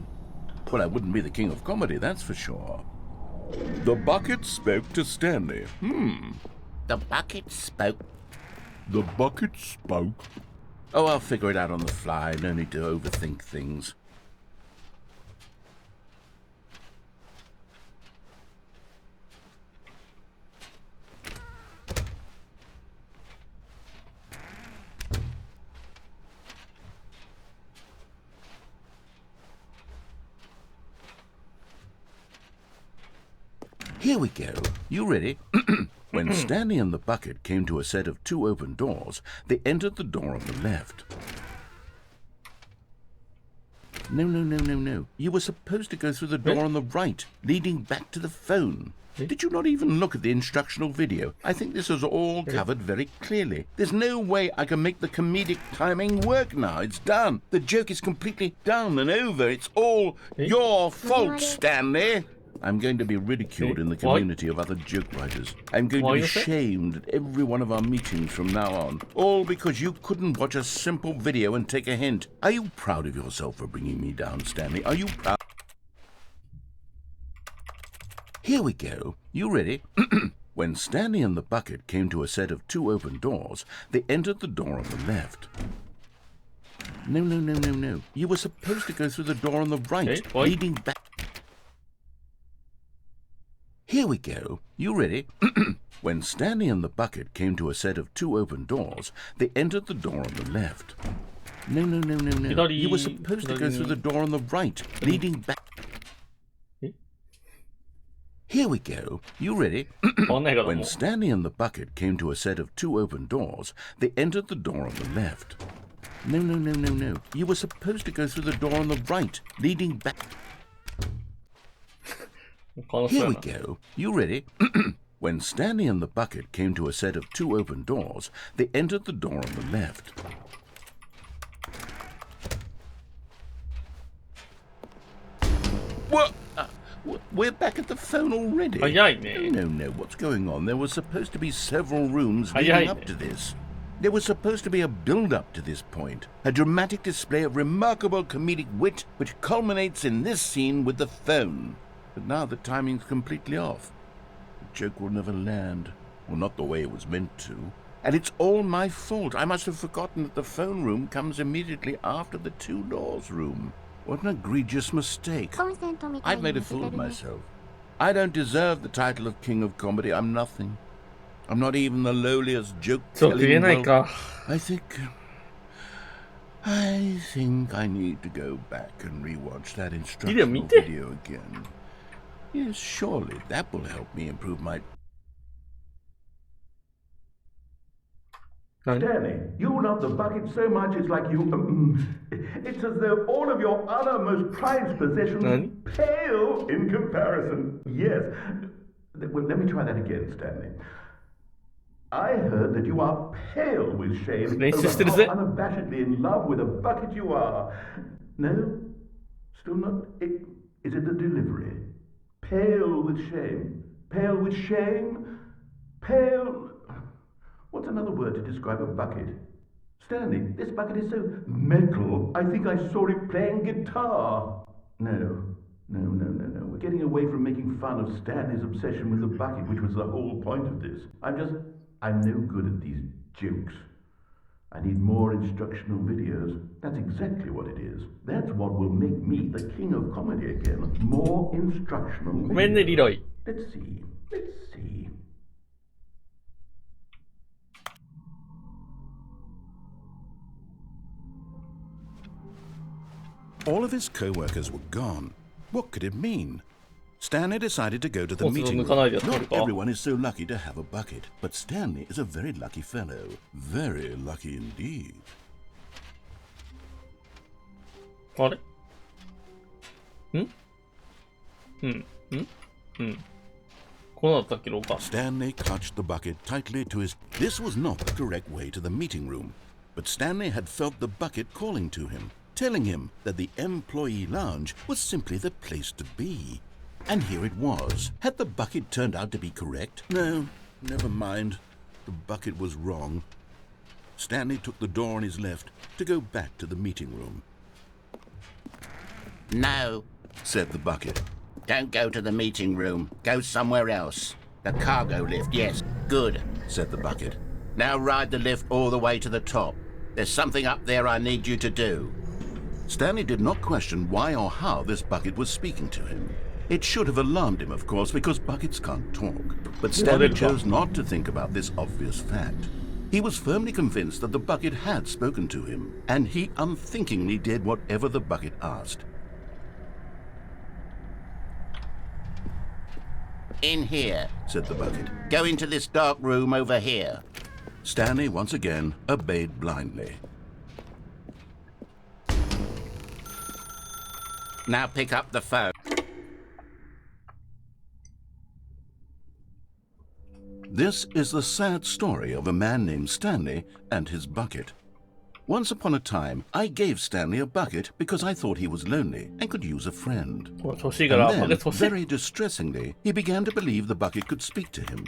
Speaker 3: Well, I wouldn't be the king of comedy, that's for sure. The bucket spoke to Stanley. The bucket spoke. The bucket spoke. Oh, I'll figure it out on the fly. No need to overthink things. Here we go. You ready? When Stanley and the bucket came to a set of two open doors, they entered the door on the left. No. You were supposed to go through the door on the right, leading back to the phone. Did you not even look at the instructional video? I think this is all covered very clearly. There's no way I can make the comedic timing work now. It's done. The joke is completely done and over. It's all your fault, Stanley. I'm going to be ridiculed in the community of other joke writers. I'm going to be shamed at every one of our meetings from now on. All because you couldn't watch a simple video and take a hint. Are you proud of yourself for bringing me down, Stanley? Are you proud? Here we go. You ready? When Stanley and the bucket came to a set of two open doors, they entered the door on the left. No. You were supposed to go through the door on the right, leading back. Here we go. You ready? When Stanley and the bucket came to a set of two open doors, they entered the door on the left. No. You were supposed to go through the door on the right, leading back. Here we go. You ready? When Stanley and the bucket came to a set of two open doors, they entered the door on the left. No. You were supposed to go through the door on the right, leading back. Here we go. You ready? When Stanley and the bucket came to a set of two open doors, they entered the door on the left. What? We're back at the phone already. No. What's going on? There was supposed to be several rooms leading up to this. There was supposed to be a build-up to this point, a dramatic display of remarkable comedic wit which culminates in this scene with the phone. But now the timing's completely off. The joke will never land. Well, not the way it was meant to. And it's all my fault. I must have forgotten that the phone room comes immediately after the two doors room. What an egregious mistake. I've made a fool of myself. I don't deserve the title of King of Comedy. I'm nothing. I'm not even the lowliest joke
Speaker 2: ちょっと言えない
Speaker 3: telling.
Speaker 2: か。
Speaker 3: I think I need to go back and rewatch that instructional
Speaker 2: mite.
Speaker 3: video again. Yes, surely that will help me improve my.
Speaker 9: Stanley, you love the bucket so much it's like you. It's as though all of your other most prized possessions
Speaker 2: Nani?
Speaker 9: pale in comparison. Yes. Well, let me try that again, Stanley. I heard that you are pale with shame
Speaker 2: 練習
Speaker 9: over
Speaker 2: してる
Speaker 9: how
Speaker 2: ぜ。
Speaker 9: unabashedly in love with a bucket you are. No? Still not? Is it the delivery? Pale with shame. Pale with shame? Pale... What's another word to describe a bucket? Stanley, this bucket is so metal, I think I saw it playing guitar. No. We're getting away from making fun of Stanley's obsession with the bucket, which was the whole point of this. I'm no good at these jokes. I need more instructional videos. That's exactly what it is. That's what will make me the king of comedy again. More instructional
Speaker 2: ごめんね、リロイ。
Speaker 9: Let's see.
Speaker 3: All of his co-workers were gone. What could it mean? Stanley decided to go to the
Speaker 2: コツを
Speaker 3: meeting
Speaker 2: 抜かないで
Speaker 3: room.
Speaker 2: やってみる
Speaker 3: Not
Speaker 2: か。
Speaker 3: everyone is so lucky to have a bucket, but Stanley is a very lucky fellow. Very lucky indeed.
Speaker 2: あれこうなったっけ、廊下。
Speaker 3: Stanley clutched the bucket tightly to his... This was not the correct way to the meeting room, but Stanley had felt the bucket calling to him, telling him that the employee lounge was simply the place to be. And here it was. Had the bucket turned out to be correct? No, never mind. The bucket was wrong. Stanley took the door on his left to go back to the meeting room.
Speaker 4: No,
Speaker 3: Said the bucket.
Speaker 4: don't go to the meeting room. Go somewhere else. The cargo lift, yes. Good.
Speaker 3: Said the bucket.
Speaker 4: Now ride the lift all the way to the top. There's something up there I need you to do.
Speaker 3: Stanley did not question why or how this bucket was speaking to him. It should have alarmed him, of course, because buckets can't talk. But Stanley chose not to think about this obvious fact. He was firmly convinced that the bucket had spoken to him, and he unthinkingly did whatever the bucket asked.
Speaker 4: In here.
Speaker 3: Said the bucket.
Speaker 4: Go into this dark room over here.
Speaker 3: Stanley once again obeyed blindly.
Speaker 4: Now pick up the phone.
Speaker 3: This is the sad story of a man named Stanley and his bucket. Once upon a time, I gave Stanley a bucket because I thought he was lonely and could use a friend.
Speaker 2: もう欲しいから、バ
Speaker 3: And
Speaker 2: ケ
Speaker 3: then,
Speaker 2: ツ欲しい。
Speaker 3: very distressingly, he began to believe the bucket could speak to him.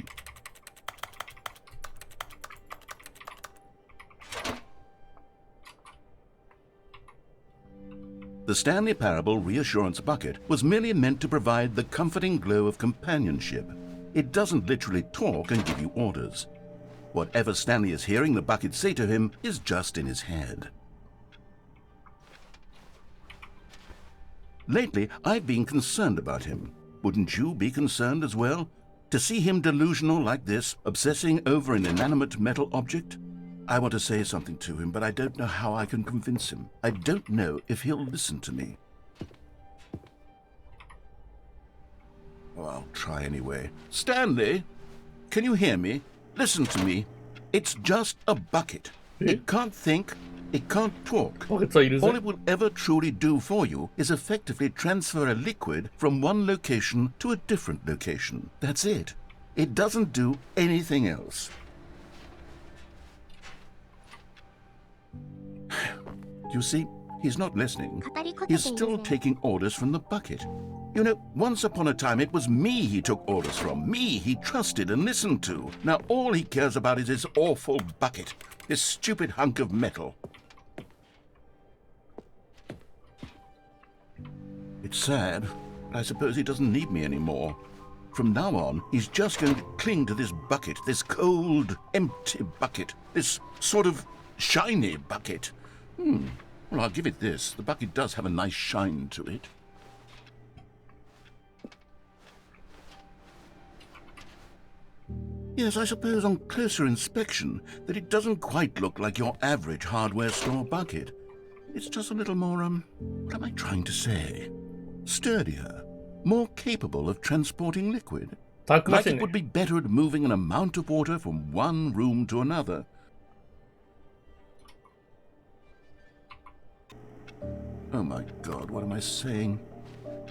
Speaker 3: The Stanley Parable Reassurance Bucket was merely meant to provide the comforting glow of companionship. It doesn't literally talk and give you orders. Whatever Stanley is hearing the bucket say to him is just in his head. Lately, I've been concerned about him. Wouldn't you be concerned as well? To see him delusional like this, obsessing over an inanimate metal object? I want to say something to him, but I don't know how I can convince him. I don't know if he'll listen to me. Well, I'll try anyway. Stanley, can you hear me? Listen to me. It's just a bucket. It can't think. It can't talk.
Speaker 2: バケツはいるぜ。
Speaker 3: All it will ever truly do for you is effectively transfer a liquid from one location to a different location. That's it. It doesn't do anything else. You see, he's not listening.
Speaker 1: 語りかけてい
Speaker 3: He's
Speaker 1: る
Speaker 3: still
Speaker 1: ぜ。
Speaker 3: taking orders from the bucket. You know, once upon a time it was me he took orders from, me he trusted and listened to. Now all he cares about is his awful bucket, this stupid hunk of metal. It's sad, but I suppose he doesn't need me anymore. From now on, he's just going to cling to this bucket, this cold, empty bucket, this sort of shiny bucket. Well, I'll give it this. The bucket does have a nice shine to it. Yes, I suppose on closer inspection that it doesn't quite look like your average hardware store bucket. It's just a little more, what am I trying to say? Sturdier, more capable of transporting liquid. Like it would be better at moving an amount of water from one room to another. Oh my God, what am I saying?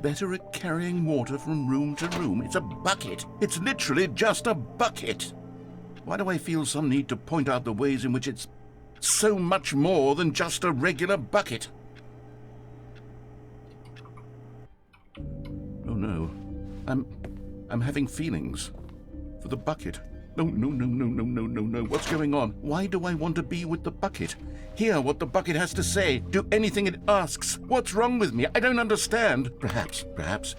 Speaker 3: Better at carrying water from room to room. It's a bucket. It's literally just a bucket. Why do I feel some need to point out the ways in which it's so much more than just a regular bucket? Oh no. I'm having feelings for the bucket. No. What's going on? Why do I want to be with the bucket? Hear what the bucket has to say. Do anything it asks. What's wrong with me? I don't understand. Perhaps,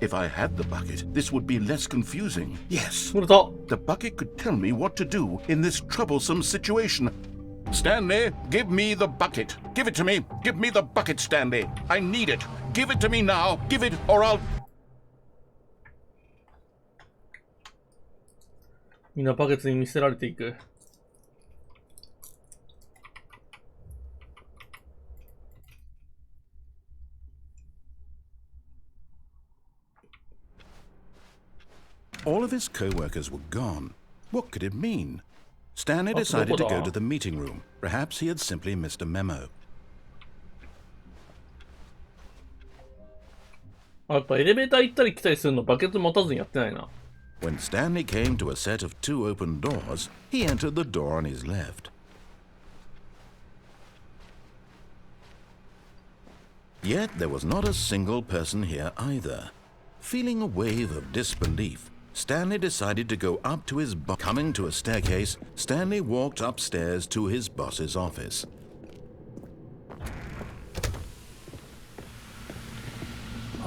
Speaker 3: if I had the bucket, this would be less confusing. Yes. The bucket could tell me what to do in this troublesome situation. Stanley, give me the bucket. Give it to me. Give me the bucket, Stanley. I need it. Give it to me now. Give it, or I'll...
Speaker 2: みんなバケツに見せられていく。
Speaker 3: All of his co-workers were gone. What could it mean? Stanley decided to go to the meeting room. Perhaps he had simply missed a memo.
Speaker 2: やっぱエレベーター行ったり来たりするのバケツ持たずにやってないな。
Speaker 3: When Stanley came to a set of 2 open doors, he entered the door on his left. Yet there was not a single person here either. Feeling a wave of disbelief, Stanley decided to go up to his boss. Coming to a staircase, Stanley walked upstairs to his boss's office.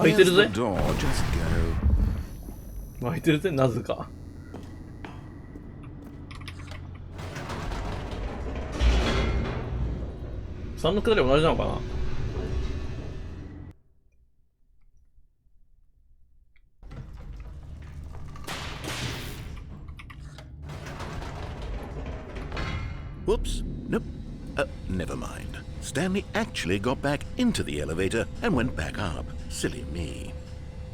Speaker 3: Here's the door, just go.
Speaker 2: 開いてるぜ、なぜか。3のくだり同じなのかな。
Speaker 3: Whoops. Nope. Never mind. Stanley actually got back into the elevator and went back up. Silly me.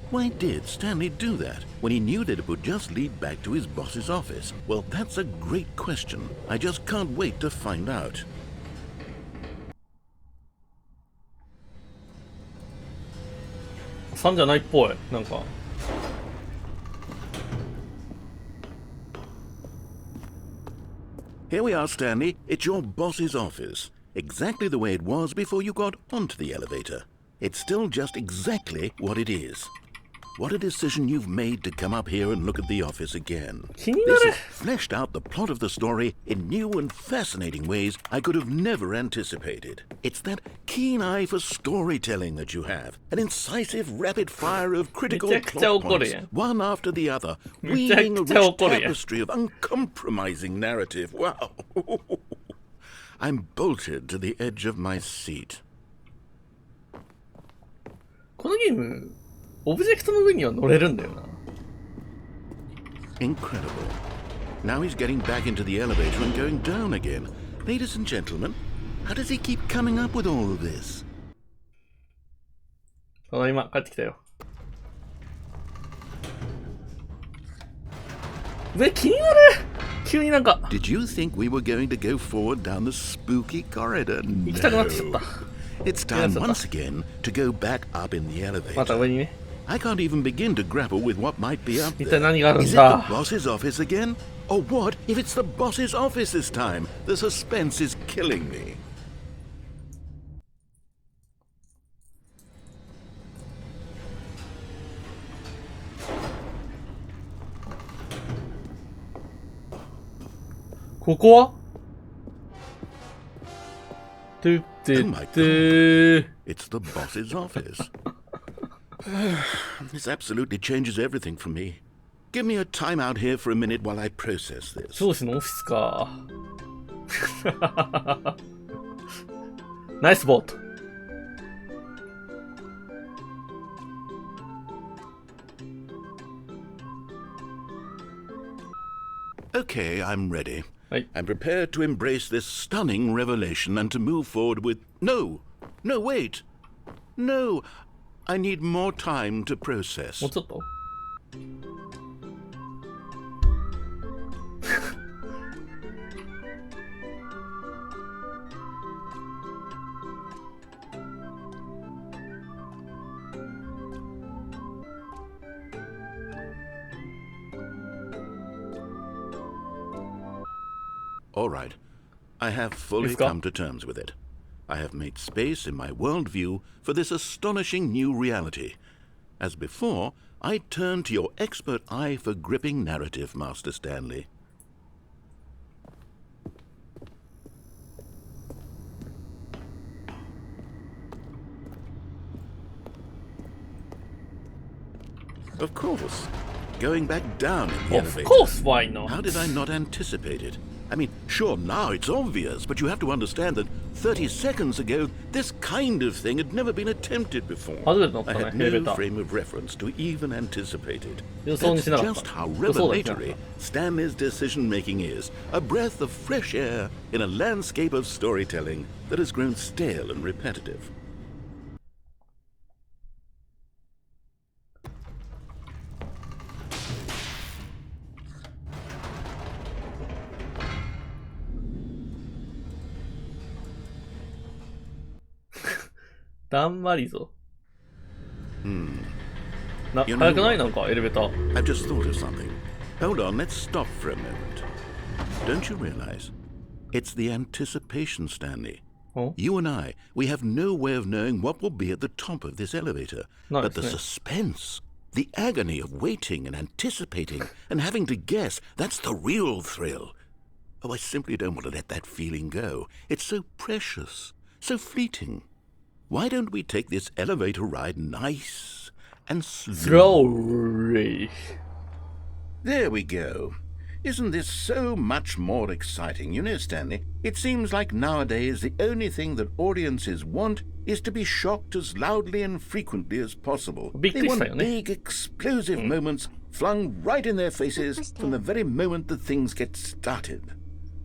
Speaker 3: Why did Stanley do that when he knew that it would just lead back to his boss's office? Well, that's a great question. I just can't wait to find out.
Speaker 2: $3じゃないっぽい。なんか。
Speaker 3: Here we are, Stanley. It's your boss's office. Exactly the way it was before you got onto the elevator. It's still just exactly what it is. What a decision you've made to come up here and look at the office again. This has fleshed out the plot of the story in new and fascinating ways I could have never anticipated. It's that keen eye for storytelling that you have, an incisive rapid fire of critical plot points, one after the other, weaving a rich tapestry of uncompromising narrative. Wow. I'm bolted to the edge of my seat.
Speaker 2: このゲーム、オブジェクトの上には乗れるんだよな。
Speaker 3: Incredible. Now he's getting back into the elevator and going down again. Ladies and gentlemen, how does he keep coming up with all of this?
Speaker 2: ただいま、帰ってきたよ。気になる急になんか。
Speaker 3: Did you think we were going to go forward down the spooky corridor?
Speaker 2: 行きたくなってきちゃった。
Speaker 3: It's time once again to go back up in the elevator.
Speaker 2: また上にね。
Speaker 3: I can't even begin to grapple with what might be up
Speaker 2: 一体
Speaker 3: there.
Speaker 2: 何があるん
Speaker 3: Is it
Speaker 2: だ
Speaker 3: the boss's office again? Or what if it's the boss's office this time? The suspense is killing me.
Speaker 2: Oh
Speaker 3: my God. It's the boss's office. This absolutely changes everything for me. Give me a time out here for a minute while I process this.
Speaker 2: 上司のオフィスか。ナイスボート。
Speaker 3: Okay, I'm ready.
Speaker 2: Right.
Speaker 3: I'm prepared to embrace this stunning revelation and to move forward with... No! No, wait! No! I need more time to process.
Speaker 2: もうちょっと
Speaker 3: All right. I have fully
Speaker 2: You've got-
Speaker 3: come to terms with it. I have made space in my worldview for this astonishing new reality. As before, I turn to your expert eye for gripping narrative, Master Stanley. Of course. Going back down in the
Speaker 2: Of
Speaker 3: elevator.
Speaker 2: course, why not?
Speaker 3: How did I not anticipate it? I mean, sure, now it's obvious, but you have to understand that 30 seconds ago, this kind of thing had never been attempted before.
Speaker 2: 初めて乗った
Speaker 3: I
Speaker 2: ね
Speaker 3: had
Speaker 2: エレベー
Speaker 3: no
Speaker 2: ター
Speaker 3: frame of reference to even anticipate it.
Speaker 2: 予想に
Speaker 3: That's
Speaker 2: しなかった
Speaker 3: just how
Speaker 2: 予想だけじゃなかっ
Speaker 3: revelatory Stanley's decision-making is. A breath of fresh air in a landscape of storytelling that has grown stale and repetitive.
Speaker 2: ただんまりぞ。な、
Speaker 3: You know
Speaker 2: 早くないなんか、エレベーター。
Speaker 3: I've just thought of something. Hold on, let's stop for a moment. Don't you realize? It's the anticipation, Stanley.
Speaker 2: Oh?
Speaker 3: You and I, we have no way of knowing what will be at the top of this elevator.
Speaker 2: Nice,
Speaker 3: But the
Speaker 2: nice.
Speaker 3: suspense, the agony of waiting and anticipating and having to guess, that's the real thrill. Oh, I simply don't want to let that feeling go. It's so precious, so fleeting. Why don't we take this elevator ride nice and slow?
Speaker 2: Slowly.
Speaker 3: There we go. Isn't this so much more exciting? You know, Stanley, it seems like nowadays the only thing that audiences want is to be shocked as loudly and frequently as possible.
Speaker 2: Big
Speaker 3: They want
Speaker 2: twist, don't they?
Speaker 3: big, explosive moments flung right in their faces from the very moment that things get started.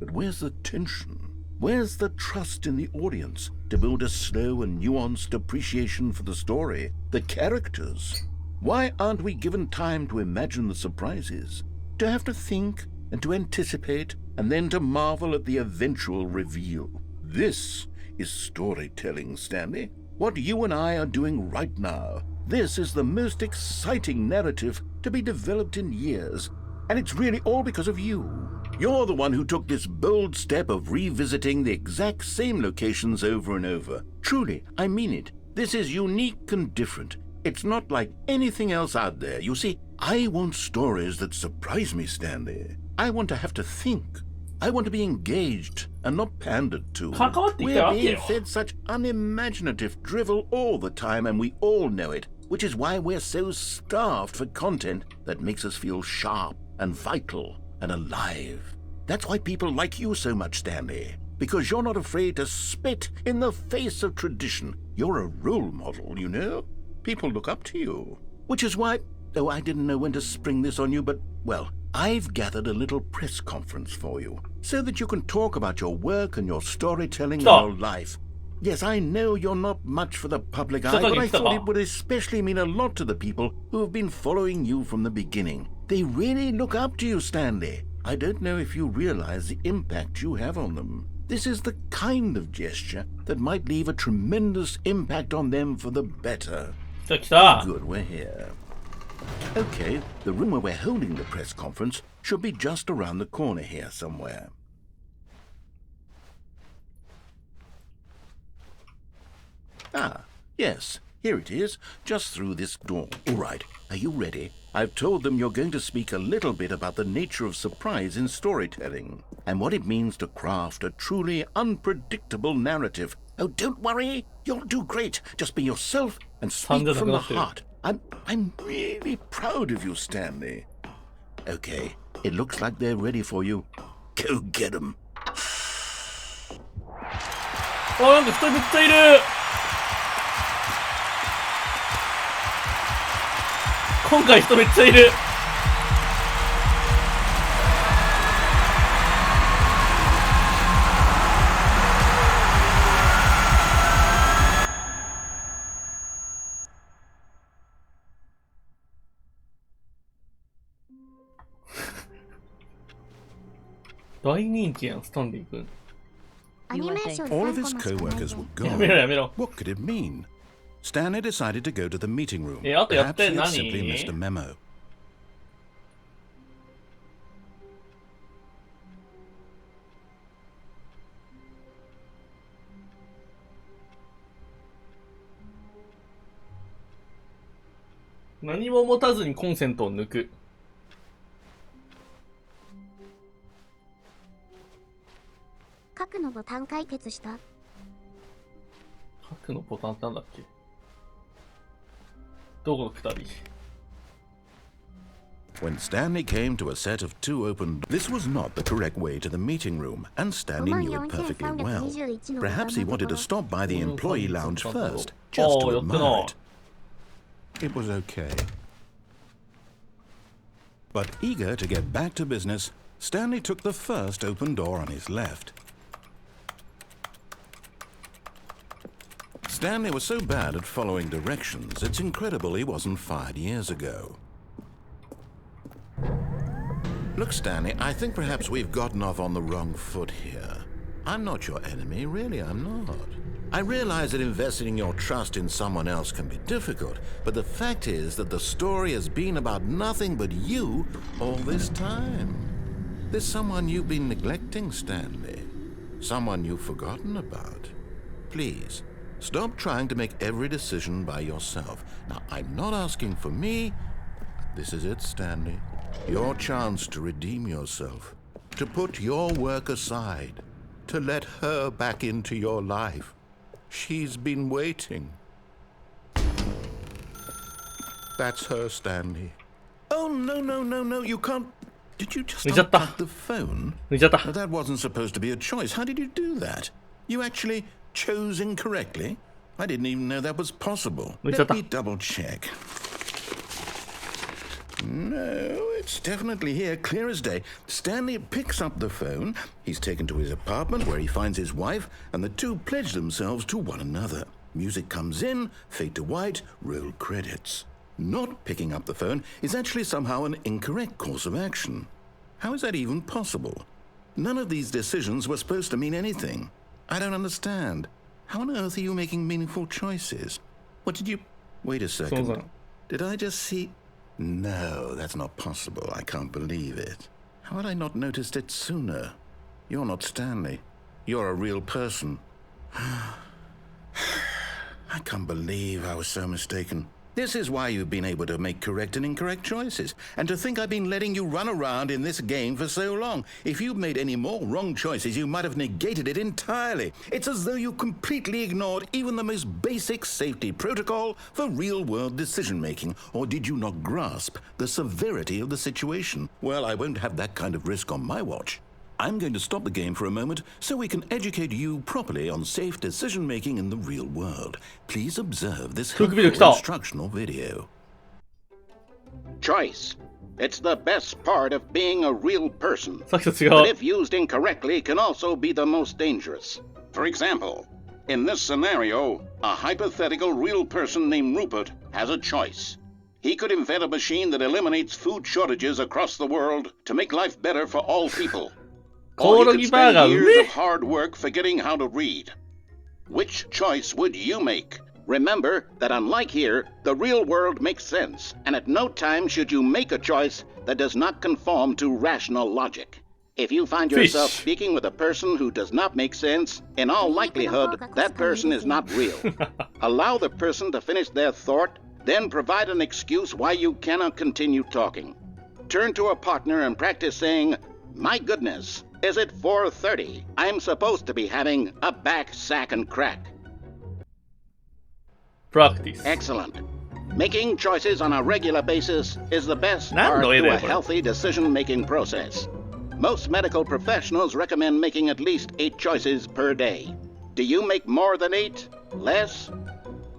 Speaker 3: But where's the tension? Where's the trust in the audience to build a slow and nuanced appreciation for the story, the characters? Why aren't we given time to imagine the surprises, to have to think and to anticipate, and then to marvel at the eventual reveal? This is storytelling, Stanley. What you and I are doing right now. This is the most exciting narrative to be developed in years, and it's really all because of you. You're the one who took this bold step of revisiting the exact same locations over and over. Truly, I mean it. This is unique and different. It's not like anything else out there. You see, I want stories that surprise me, Stanley. I want to have to think. I want to be engaged and not pandered to.
Speaker 2: 関わってきた
Speaker 3: We're
Speaker 2: わけ
Speaker 3: being
Speaker 2: よ。
Speaker 3: fed such unimaginative drivel all the time, and we all know it, which is why we're so starved for content that makes us feel sharp and vital and alive. That's why people like you so much, Stanley. Because you're not afraid to spit in the face of tradition. You're a role model, you know? People look up to you. Which is why... Oh, I didn't know when to spring this on you, but, well, I've gathered a little press conference for you, so that you can talk about your work and your storytelling and
Speaker 2: Stop.
Speaker 3: your life. Yes, I know you're not much for the public eye,
Speaker 2: Stop
Speaker 3: but
Speaker 2: talking,
Speaker 3: I
Speaker 2: stop.
Speaker 3: thought it would especially mean a lot to the people who have been following you from the beginning. They really look up to you, Stanley. I don't know if you realize the impact you have on them. This is the kind of gesture that might leave a tremendous impact on them for the better.
Speaker 2: 来た来た。
Speaker 3: Good, we're here. Okay, the room where we're holding the press conference should be just around the corner here somewhere. Ah, yes, here it is, just through this door. All right, are you ready? I've told them you're going to speak a little bit about the nature of surprise in storytelling and what it means to craft a truly unpredictable narrative. Oh, don't worry, you'll do great. Just be yourself and speak from the heart. I'm really proud of you, Stanley. Okay, it looks like they're ready for you. Go get them.
Speaker 2: あ、なんか人めっちゃいる。今回人めっちゃいる。大人気やん、スタンリー君。
Speaker 1: アニメーション
Speaker 3: All of
Speaker 1: 3
Speaker 3: his
Speaker 1: コマしかない
Speaker 3: co-workers
Speaker 1: ね
Speaker 3: were
Speaker 2: やめろ
Speaker 3: gone.
Speaker 2: やめろ。
Speaker 3: What could it mean? Stanley decided to go to the meeting room.
Speaker 2: あとやっ
Speaker 3: Perhaps
Speaker 2: て
Speaker 3: he had
Speaker 2: 何
Speaker 3: simply missed a memo.
Speaker 2: 何も持たずにコンセントを抜く。
Speaker 1: 核のボタン解決した。
Speaker 2: 核のボタンってなんだっけ？どこのくたび？
Speaker 3: When Stanley came to a set of two open, this was not the correct way to the meeting room, and Stanley knew it perfectly well. Perhaps he wanted to stop by the employee lounge first, just to admire it. It was okay. But eager to get back to business, Stanley took the first open door on his left. Stanley was so bad at following directions, it's incredible he wasn't fired years ago. Look, Stanley, I think perhaps we've gotten off on the wrong foot here. I'm not your enemy, really, I'm not. I realize that investing your trust in someone else can be difficult, but the fact is that the story has been about nothing but you all this time. There's someone you've been neglecting, Stanley. Someone you've forgotten about. Please, stop trying to make every decision by yourself. Now, I'm not asking for me. This is it, Stanley. Your chance to redeem yourself. To put your work aside. To let her back into your life. She's been waiting. That's her, Stanley. Oh, no, you can't. Did you just unplug the phone?
Speaker 2: 抜いちゃった。
Speaker 3: Well, that wasn't supposed to be a choice. How did you do that? You actually chose incorrectly? I didn't even know that was possible. Let me double check. No, it's definitely here, clear as day. Stanley picks up the phone. He's taken to his apartment where he finds his wife, and the two pledge themselves to one another. Music comes in, fade to white, roll credits. Not picking up the phone is actually somehow an incorrect course of action. How is that even possible? None of these decisions were supposed to mean anything. I don't understand. How on earth are you making meaningful choices? What did you... Wait a second. Did I just see... No, that's not possible. I can't believe it. How had I not noticed it sooner? You're not Stanley. You're a real person. I can't believe I was so mistaken. This is why you've been able to make correct and incorrect choices. And to think I've been letting you run around in this game for so long. If you'd made any more wrong choices, you might have negated it entirely. It's as though you completely ignored even the most basic safety protocol for real-world decision-making. Or did you not grasp the severity of the situation? Well, I won't have that kind of risk on my watch. I'm going to stop the game for a moment so we can educate you properly on safe decision-making in the real world. Please observe this helpful instructional video.
Speaker 4: Choice. It's the best part of being a real person.
Speaker 2: さっきと違う。
Speaker 4: But if used incorrectly, can also be the most dangerous. For example, in this scenario, a hypothetical real person named Rupert has a choice. He could invent a machine that eliminates food shortages across the world to make life better for all people. Or he could spend years of hard work forgetting how to read. Which choice would you make? Remember that unlike here, the real world makes sense, and at no time should you make a choice that does not conform to rational logic. If you find yourself speaking with a person who does not make sense, in all likelihood, that person is not real. Allow the person to finish their thought, then provide an excuse why you cannot continue talking. Turn to a partner and practice saying, "My goodness, is it 4:30? I'm supposed to be having a back, sack, and crack."
Speaker 2: Practice.
Speaker 4: Excellent. Making choices on a regular basis is the best part to a healthy decision-making process. Most medical professionals recommend making at least 8 choices per day. Do you make more than 8? Less?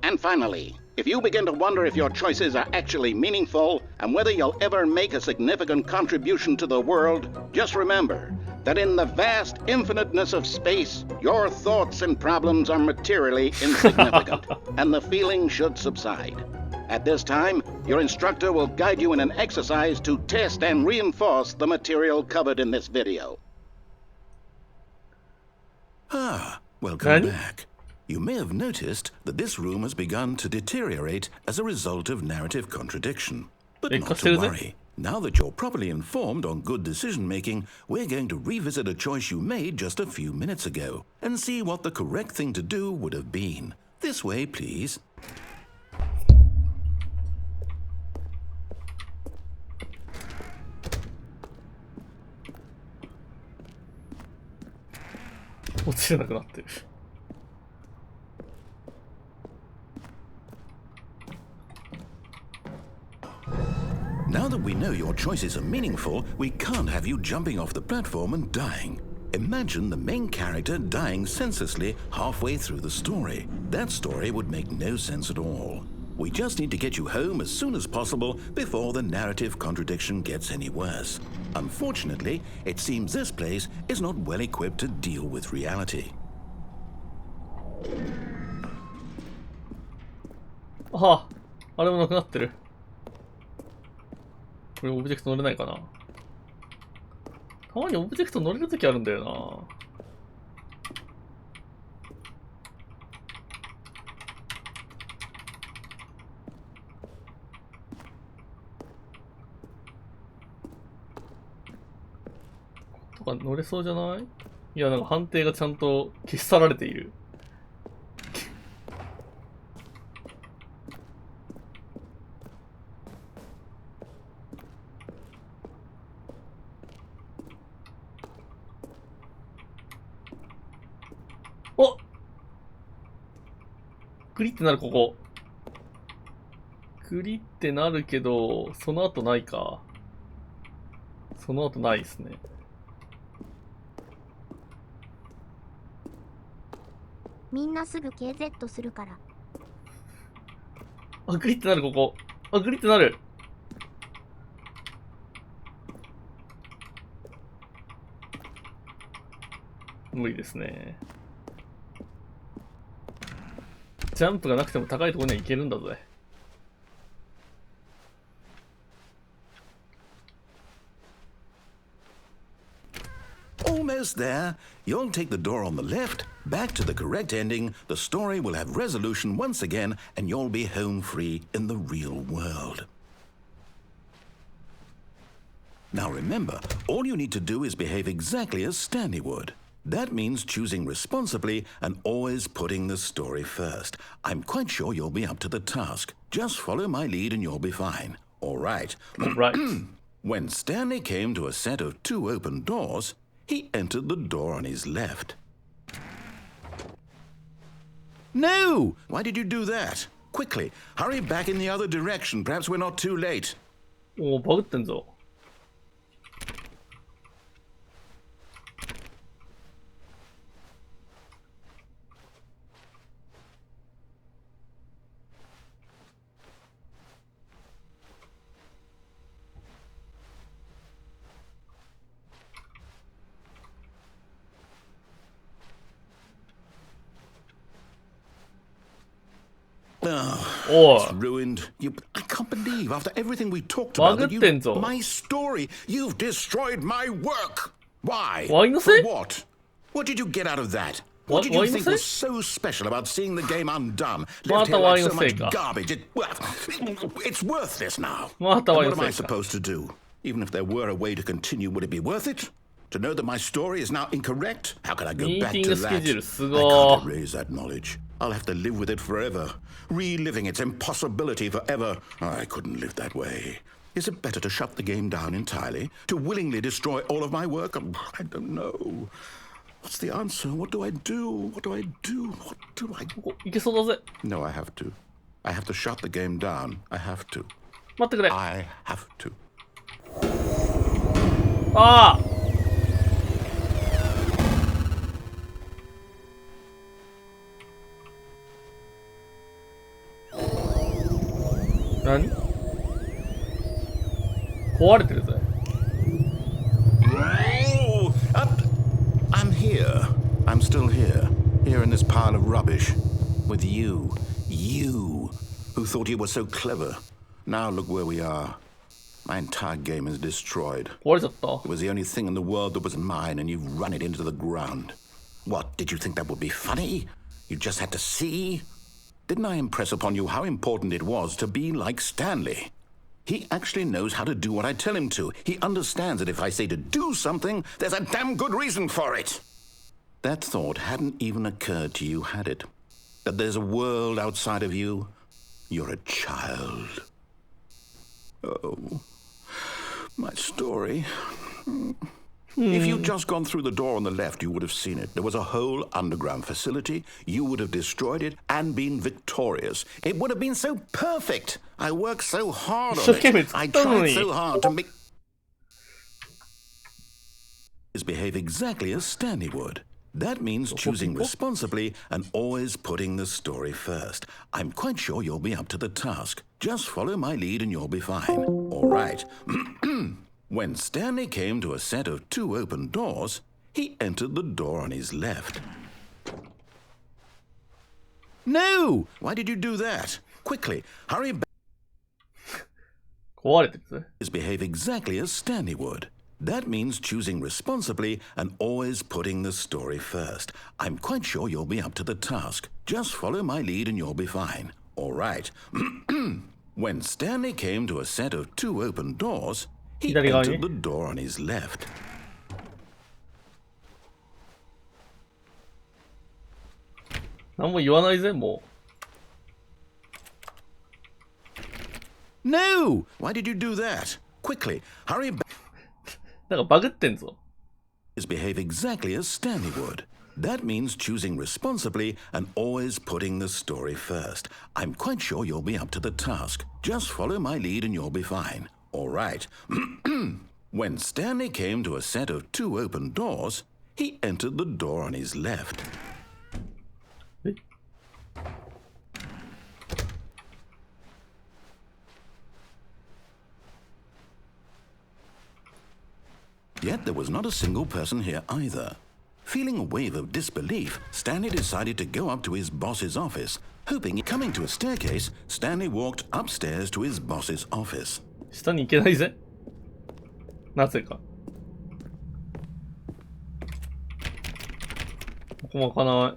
Speaker 4: And finally, if you begin to wonder if your choices are actually meaningful and whether you'll ever make a significant contribution to the world, just remember that in the vast infiniteness of space, your thoughts and problems are materially insignificant, and the feeling should subside. At this time, your instructor will guide you in an exercise to test and reinforce the material covered in this video.
Speaker 3: Ah, welcome
Speaker 2: Nani?
Speaker 3: back. You may have noticed that this room has begun to deteriorate as a result of narrative contradiction. But not to worry. Now that you're properly informed on good decision-making, we're going to revisit a choice you made just a few minutes ago and see what the correct thing to do would have been. This way, please. Now that we know your choices are meaningful, we can't have you jumping off the platform and dying. Imagine the main character dying senselessly halfway through the story. That story would make no sense at all. We just need to get you home as soon as possible before the narrative contradiction gets any worse. Unfortunately, it seems this place is not well equipped to deal with reality.
Speaker 2: ああ、あれもなくなってる。これオブジェクト乗れないかな。たまにオブジェクト乗れるときあるんだよな。とか乗れそうじゃない？いや、なんか判定がちゃんと消し去られている。お！クリってなる、ここ。クリってなるけど、その後ないか。その後ないですね。
Speaker 1: みんなすぐ KZ するから。
Speaker 2: あ、クリってなる、ここ。あ、クリってなる。無理ですね。ジャンプがなくても高いところには行けるんだぜ。
Speaker 3: Almost there. You'll take the door on the left, back to the correct ending, the story will have resolution once again, and you'll be home free in the real world. Now remember, all you need to do is behave exactly as Stanley would. That means choosing responsibly and always putting the story first. I'm quite sure you'll be up to the task. Just follow my lead and you'll be fine. All right.
Speaker 2: Right.
Speaker 3: When Stanley came to a set of 2 open doors, he entered the door on his left. No! Why did you do that? Quickly, hurry back in the other direction. Perhaps we're not too late.
Speaker 2: おお、バグってんぞ。
Speaker 3: Oh, it's ruined. I can't believe after everything we talked about that you, my story, you've destroyed my work. Why? For what? What did you get out of that? What did you think was so special about seeing the game undone? Left here like so much garbage. It's worthless now. What am I supposed to do? Even if there were a way to continue, would it be worth it? To know that my story is now incorrect? How can I go back to that? I can't erase that knowledge. I'll have to live with it forever, reliving its impossibility forever. I couldn't live that way. Is it better to shut the game down entirely? To willingly destroy all of my work? I don't know. What's the answer? What do I do? What do I do? What do I do? No, I have to. I have to shut the game down. I have to. I have to.
Speaker 2: Ah! 何？壊れてるぜ。
Speaker 3: I'm here. I'm still here. Here in this pile of rubbish. With you. You. Who thought you were so clever. Now look where we are. My entire game is destroyed.
Speaker 2: What is it?
Speaker 3: It was the only thing in the world that was mine, and you've run it into the ground. What, did you think that would be funny? You just had to see? Didn't I impress upon you how important it was to be like Stanley? He actually knows how to do what I tell him to. He understands that if I say to do something, there's a damn good reason for it. That thought hadn't even occurred to you, had it? That there's a world outside of you? You're a child. Oh, my story. If you'd just gone through the door on the left, you would have seen it. There was a whole underground facility. You would have destroyed it and been victorious. It would have been so perfect. I worked so hard on it. I tried so hard to make... behave exactly as Stanley would. That means choosing responsibly and always putting the story first. I'm quite sure you'll be up to the task. Just follow my lead and you'll be fine. All right. When Stanley came to a set of 2 open doors, he entered the door on his left. No! Why did you do that? Quickly, hurry back. Behave exactly as Stanley would. That means choosing responsibly and always putting the story first. I'm quite sure you'll be up to the task. Just follow my lead and you'll be fine. All right. When Stanley came to a set of 2 open doors, he entered the door on his left. No! Why did you do that? Quickly, hurry back. Behave exactly as Stanley would. That means choosing responsibly and always putting the story first. I'm quite sure you'll be up to the task. Just follow my lead and you'll be fine. All right. When Stanley came to a set of 2 open doors, he entered the door on his left. Yet there was not a single person here either. Feeling a wave of disbelief, Stanley decided to go up to his boss's office. Hoping, coming to a staircase, Stanley walked upstairs to his boss's office.
Speaker 2: 下に行けないぜ。なぜか。ここも開かない。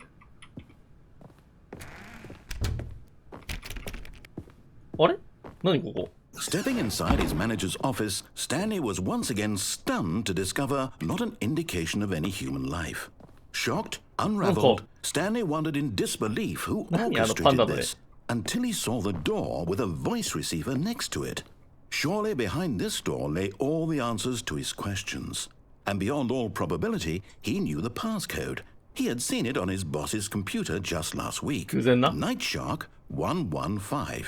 Speaker 2: あれ？何ここ？
Speaker 3: Stepping inside his manager's office, Stanley was once again stunned to discover not an indication of any human life. Shocked, unraveled, Stanley wondered in disbelief who orchestrated this, until he saw the door with a voice receiver next to it. Surely behind this door lay all the answers to his questions. And beyond all probability, he knew the passcode. He had seen it on his boss's computer just last week. Night Shark 115.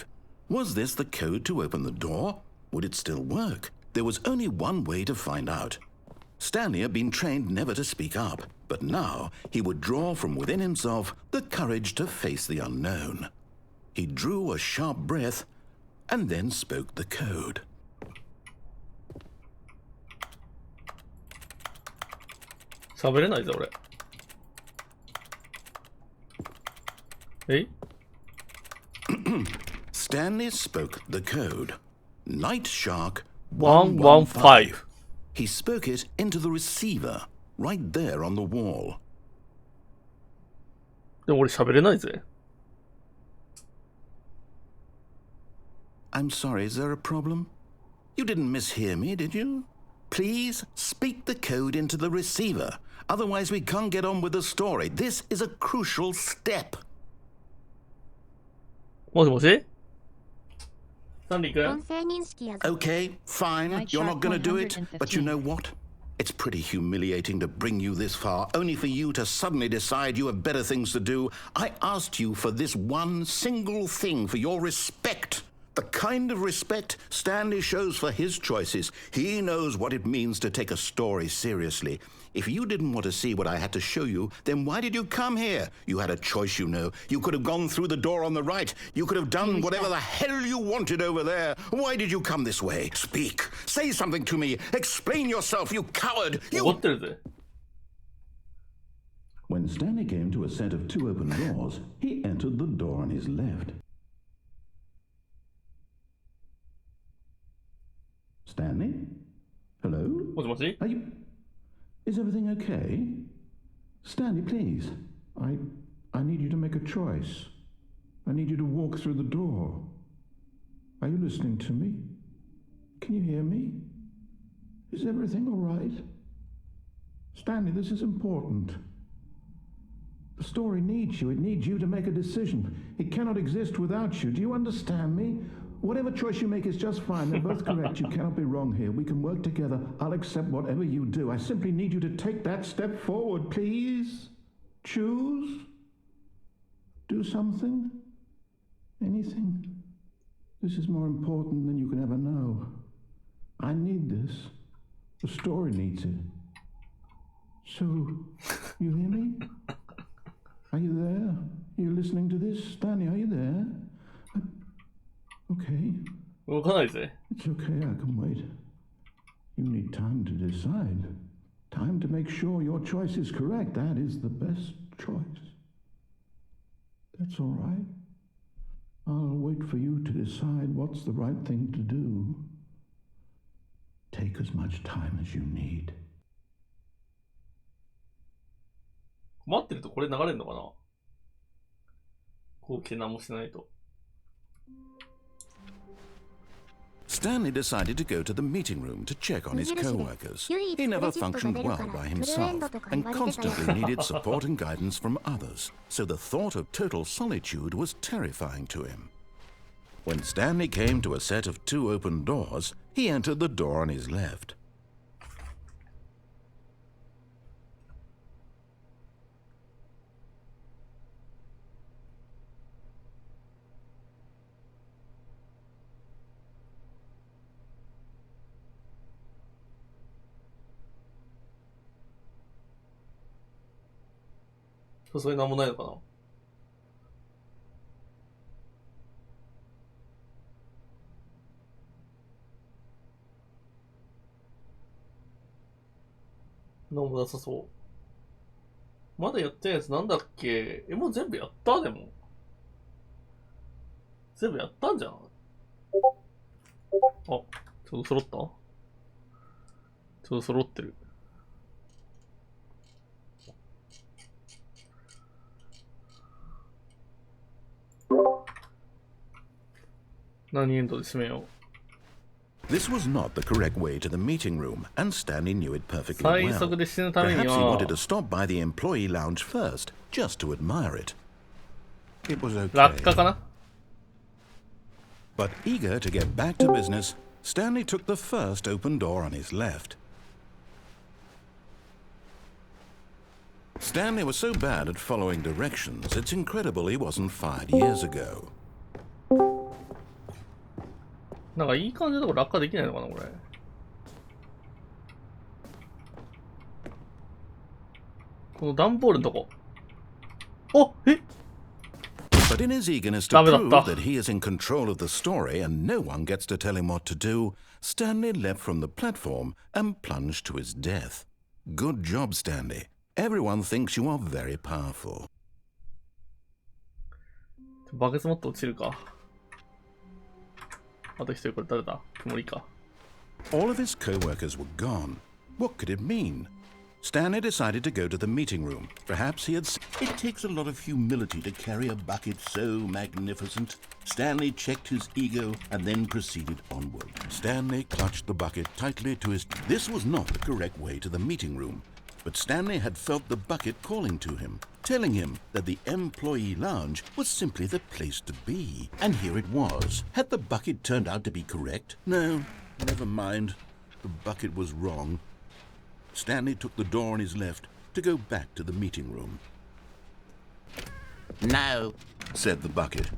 Speaker 3: Was this the code to open the door? Would it still work? There was only one way to find out. Stanley had been trained never to speak up, but now he would draw from within himself the courage to face the unknown. He drew a sharp breath and then spoke the code. Stanley spoke the code. Night Shark 115. He spoke it into the receiver, right there on the wall.
Speaker 2: でも俺喋れないぜ。
Speaker 3: I'm sorry, is there a problem? You didn't mishear me, did you? Please speak the code into the receiver. Otherwise we can't get on with the story. This is a crucial step.
Speaker 2: もしもし？
Speaker 3: Okay, fine. You're not going to do it. But you know what? It's pretty humiliating to bring you this far, only for you to suddenly decide you have better things to do. I asked you for this one single thing, for your respect. The kind of respect Stanley shows for his choices. He knows what it means to take a story seriously. If you didn't want to see what I had to show you, then why did you come here? You had a choice, you know. You could have gone through the door on the right. You could have done whatever the hell you wanted over there. Why did you come this way? Speak. Say something to me. Explain yourself, you coward. You... When Stanley came to a set of 2 open doors, he entered the door on his left. Stanley? Hello? Are you... Is everything okay?
Speaker 9: Stanley, please. I need you to make a choice. I need you to walk through the door. Are you listening to me? Can you hear me? Is everything all right? Stanley, this is important. The story needs you. It needs you to make a decision. It cannot exist without you. Do you understand me? Whatever choice you make is just fine. They're both correct. You cannot be wrong here. We can work together. I'll accept whatever you do. I simply need you to take that step forward, please. Choose. Do something. Anything. This is more important than you can ever know. I need this. The story needs it. So, you hear me? Are you there? Are you listening to this? Stanley, are you there? Okay.
Speaker 2: 動かないぜ。
Speaker 9: It's okay, I can wait. You need time to decide. Time to make sure your choice is correct. That is the best choice. That's all right. I'll wait for you to decide what's the right thing to do. Take as much time as you need.
Speaker 2: 待ってるとこれ流れるのかな？こう来て何もしないと。
Speaker 3: Stanley decided to go to the meeting room to check on his co-workers. He never functioned well by himself and constantly needed support and guidance from others, so the thought of total solitude was terrifying to him. When Stanley came to a set of 2 open doors, he entered the door on his left.
Speaker 2: So それなんもないのかな？なんもなさそう。まだやってないやつなんだっけ？もう全部やったでも。全部やったんじゃん。あ、ちょっと揃った？ちょっと揃ってる。何エンドで締めよう。
Speaker 3: This was not the correct way to the meeting room, and Stanley knew it perfectly
Speaker 2: 最
Speaker 3: well.
Speaker 2: 速で死ぬために
Speaker 3: Perhaps he
Speaker 2: は
Speaker 3: wanted to stop by the employee lounge first, just to admire it. It was
Speaker 2: 落下
Speaker 3: okay.
Speaker 2: かな？
Speaker 3: But eager to get back to business, Stanley took the first open door on his left. Stanley was so bad at following directions, it's incredible he wasn't fired years ago.
Speaker 2: なんかいい感じのとこ落下できないのかなこれ。この段ボールのとこ。おえ
Speaker 3: But in his eagerness to prove that he is in control of the story and no one gets to tell him what to do, Stanley leapt from the platform and plunged to his death. Good job, Stanley. Everyone thinks you are very powerful.
Speaker 2: バケツ持って落ちるか。あと一人これ誰だ？曇りか。
Speaker 3: All of his co-workers were gone. What could it mean? Stanley decided to go to the meeting room. Perhaps he had... It takes a lot of humility to carry a bucket so magnificent. Stanley checked his ego and then proceeded onward. Stanley clutched the bucket tightly to his... This was not the correct way to the meeting room. But Stanley had felt the bucket calling to him, telling him that the employee lounge was simply the place to be. And here it was. Had the bucket turned out to be correct? No, never mind. The bucket was wrong. Stanley took the door on his left to go back to the meeting room.
Speaker 4: No,
Speaker 3: Said the bucket.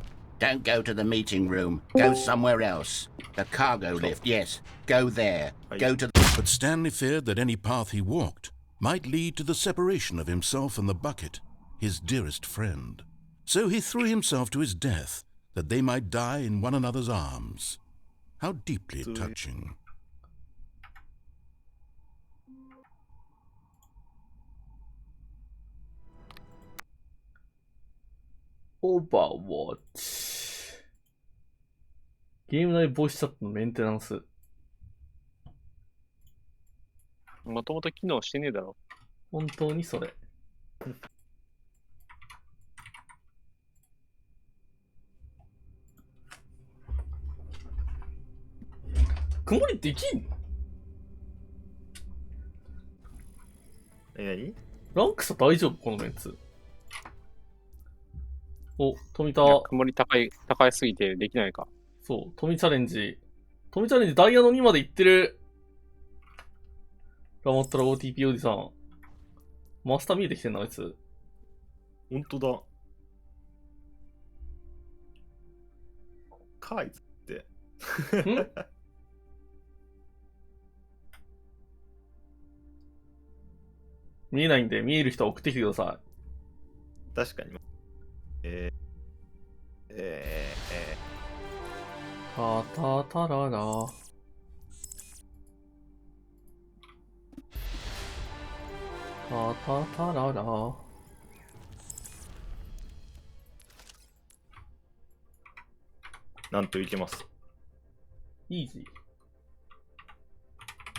Speaker 4: don't go to the meeting room. Go somewhere else. The cargo lift, yes. Go there. Go to...
Speaker 3: But Stanley feared that any path he walked might lead to the separation of himself and the bucket, his dearest friend. So he threw himself to his death, that they might die in one another's arms. How deeply touching.
Speaker 2: Overwatch ゲーム内ボイスチャットのメンテナンス。
Speaker 10: もともと機能してねえだろ。
Speaker 2: 本当にそれ。曇りできんの？
Speaker 10: 何？
Speaker 2: ランク差大丈夫このメンツ。お、富田。
Speaker 11: 曇り高いすぎてできないか。
Speaker 2: そう、富チャレンジ。富チャレンジダイヤの2まで行ってる。ラモットラ OTP おじさん。マスター見えてきてんな、あいつ。
Speaker 10: ほんとだ。かいつって。
Speaker 2: 見えないんで、見える人は送ってきてくださ
Speaker 10: 確かに。
Speaker 2: たたたらら。たたたらら。
Speaker 10: なんといけます。
Speaker 2: イージ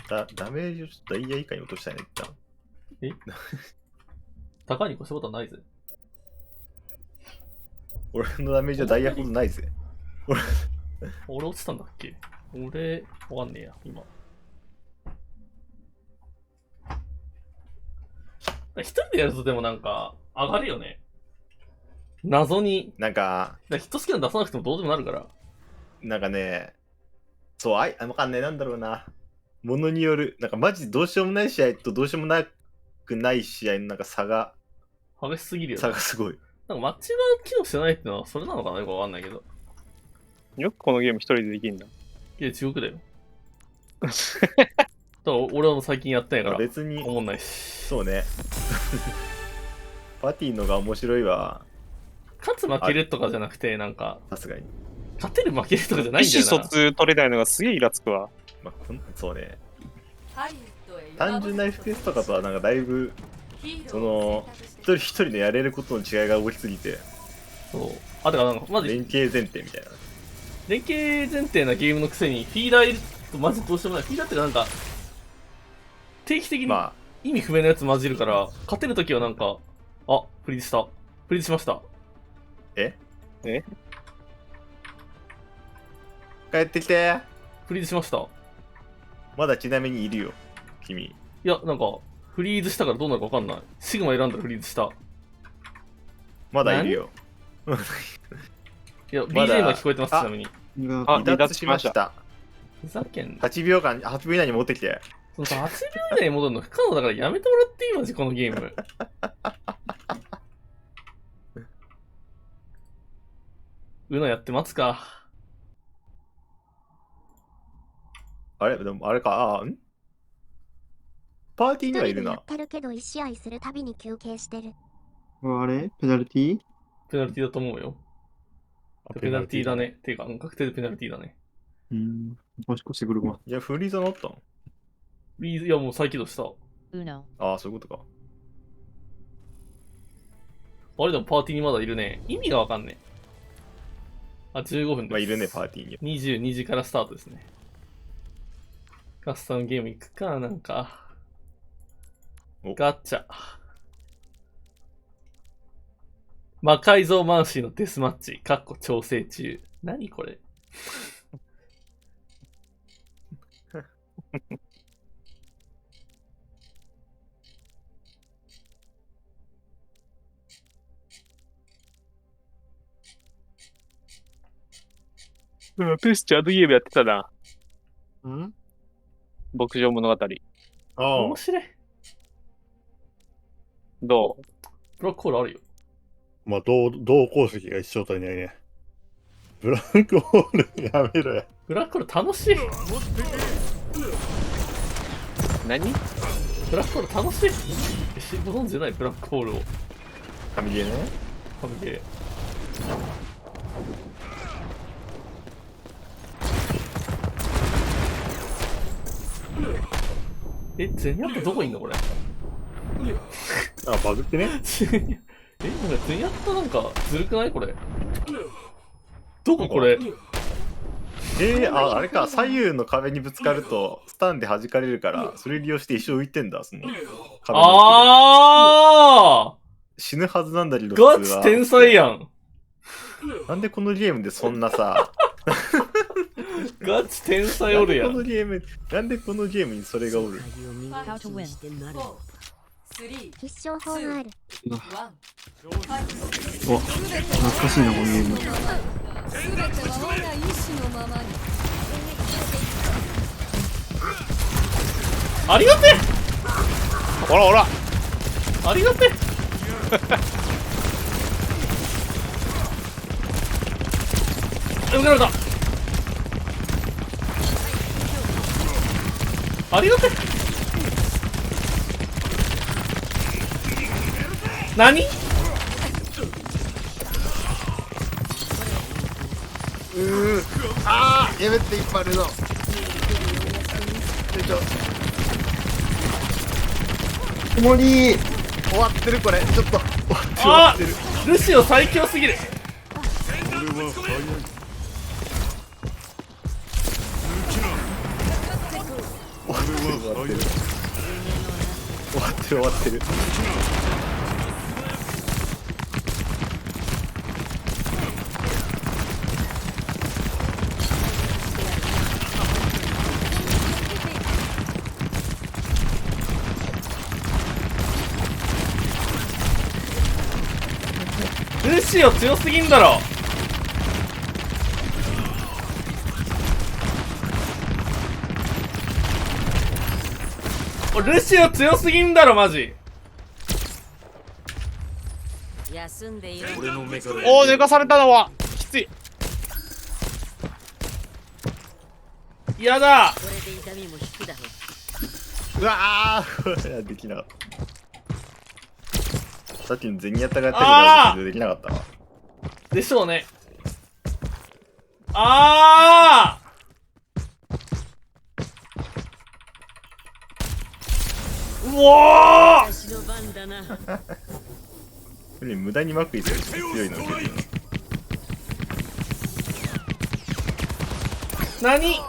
Speaker 10: ダメージをちょっとダイヤ以下に落としたいね、一旦。
Speaker 2: え高いに越したことはないぜ。
Speaker 10: 俺のダメージはダイヤほどないぜ。
Speaker 2: 俺落ちたんだっけ？俺、わかんねえや、今。一人でやるとでもなんか、上がるよね。謎に。
Speaker 10: なんか、
Speaker 2: ヒットスキャン出さなくてもどうでもなるから。
Speaker 10: なんかね、そう、わかんない、なんだろうな。ものによる、なんかマジどうしようもない試合とどうしようもなくない試合のなんか差が、
Speaker 2: 激しすぎるよね。
Speaker 10: 差がすごい。
Speaker 2: なんかマッチが機能してないってのはそれなのかな、よくわかんないけど。
Speaker 11: よくこのゲーム一人でできんだ。
Speaker 2: いや、地獄だよ。だから俺はもう最近やってないから
Speaker 10: 別に
Speaker 2: 思んないし。
Speaker 10: そうね。パティのが面白いわ。
Speaker 2: 勝つ負けるとかじゃなくて、なんか、
Speaker 10: さすがに。
Speaker 2: 勝てる負けるとかじゃないんだよな。
Speaker 11: 意思疎通取れないのがすげえイラつくわ。
Speaker 10: まあ、そうね。単純な FPS とかとはなんかだいぶ、その、一人一人のやれることの違いが大きすぎて。
Speaker 2: そう。あ、てかなんか、マジ。
Speaker 10: 連携前提みたいな。
Speaker 2: 連携前提なゲームのくせに、フィーダーいるとマジどうしようもない。フィーダーってなんか、定期的に意味不明なやつ混じるから、勝てるときはなんか、あ、フリーズした。フリーズしました。
Speaker 10: え帰ってきて。
Speaker 2: フリーズしました。
Speaker 10: まだちなみにいるよ、君。
Speaker 2: いや、なんか、フリーズしたからどうなるかわかんない。シグマ選んだらフリーズした。
Speaker 10: まだいるよ。
Speaker 2: いや、BGM は聞こえてます、ちなみに。
Speaker 10: 離脱しました。
Speaker 2: ふざけんな。
Speaker 10: 8秒以内に持ってきて。
Speaker 2: そのさ、8秒以内に戻るの不可能だからやめてもらっていいマジ、このゲーム。うのやって待つか。
Speaker 10: あれでもあれか、パーティーにはいるな。
Speaker 1: やってるけど1試合するたびに休憩してる。
Speaker 12: あれペナルティー？
Speaker 2: ペナルティだと思うよ。ペナルティだね。ていうか、確定でペナルティだね。
Speaker 12: もしかしてくるわ。
Speaker 10: じゃあフリーザ乗ったの？
Speaker 2: いや、もう再起動した。
Speaker 10: ああ、そういうことか。
Speaker 2: あれでもパーティーにまだいるね。意味がわかんねえ。あ、15分です。
Speaker 10: まあ、いるね、パーティーに。
Speaker 2: 22時からスタートですね。カスタムゲーム行くか、なんか。ガッチャ。魔改造マンシーのデスマッチ。かっこ調整中。何これ
Speaker 11: ペスチャードゲームやってたな。
Speaker 12: ん？
Speaker 11: 牧場物語。
Speaker 10: ああ。
Speaker 2: 面白い。
Speaker 11: どう？
Speaker 2: ブラックホールあるよ。
Speaker 13: まあ、同鉱石が一緒体ないね。ブラックホールやめろや。
Speaker 2: ブラックホール楽しい。
Speaker 11: 何？
Speaker 2: ブラックホール楽しい。ご存知じゃないブラックホールを。
Speaker 10: 神ゲーね。
Speaker 2: 神ゲー。ゼニアットどこいんのこれ。
Speaker 13: あ、バグってね。
Speaker 2: なんかゼニアットなんかずるくないこれ。どここれ。
Speaker 10: あれか、左右の壁にぶつかるとスタンで弾かれるから、それ利用して一生浮いてんだ、その壁の。死ぬはずなんだけど、
Speaker 2: ガ
Speaker 10: 普通は
Speaker 2: チ天才やん。
Speaker 10: なんでこのゲームでそんなさ、
Speaker 2: ガチ天才おるやん。
Speaker 10: なんでこのゲームにそれがおる？
Speaker 7: How to win.
Speaker 1: 必勝法がある。
Speaker 12: お、懐かしいな、このゲーム。
Speaker 2: ありがてえ。
Speaker 11: ほらほら。
Speaker 2: ありがてえ。よかった。ありがてえ。何？
Speaker 10: あー、やめて、いっぱいあるぞ。
Speaker 12: もり
Speaker 10: 終わってるこれ、ちょっと。
Speaker 2: あー、ルシオ最強すぎる。
Speaker 10: 終わってる。
Speaker 2: ルシオ強すぎんだろ。ルシオ強すぎんだろマジ。
Speaker 11: おー、寝かされたのはきつい。
Speaker 2: やだ。
Speaker 10: うわー、これはできなかった。さっきのゼニアタがやったけどできなかったわ。
Speaker 2: でしょうね。あー。うわー。
Speaker 10: これ無駄にマクイすると強いの受けるよな。
Speaker 2: 何？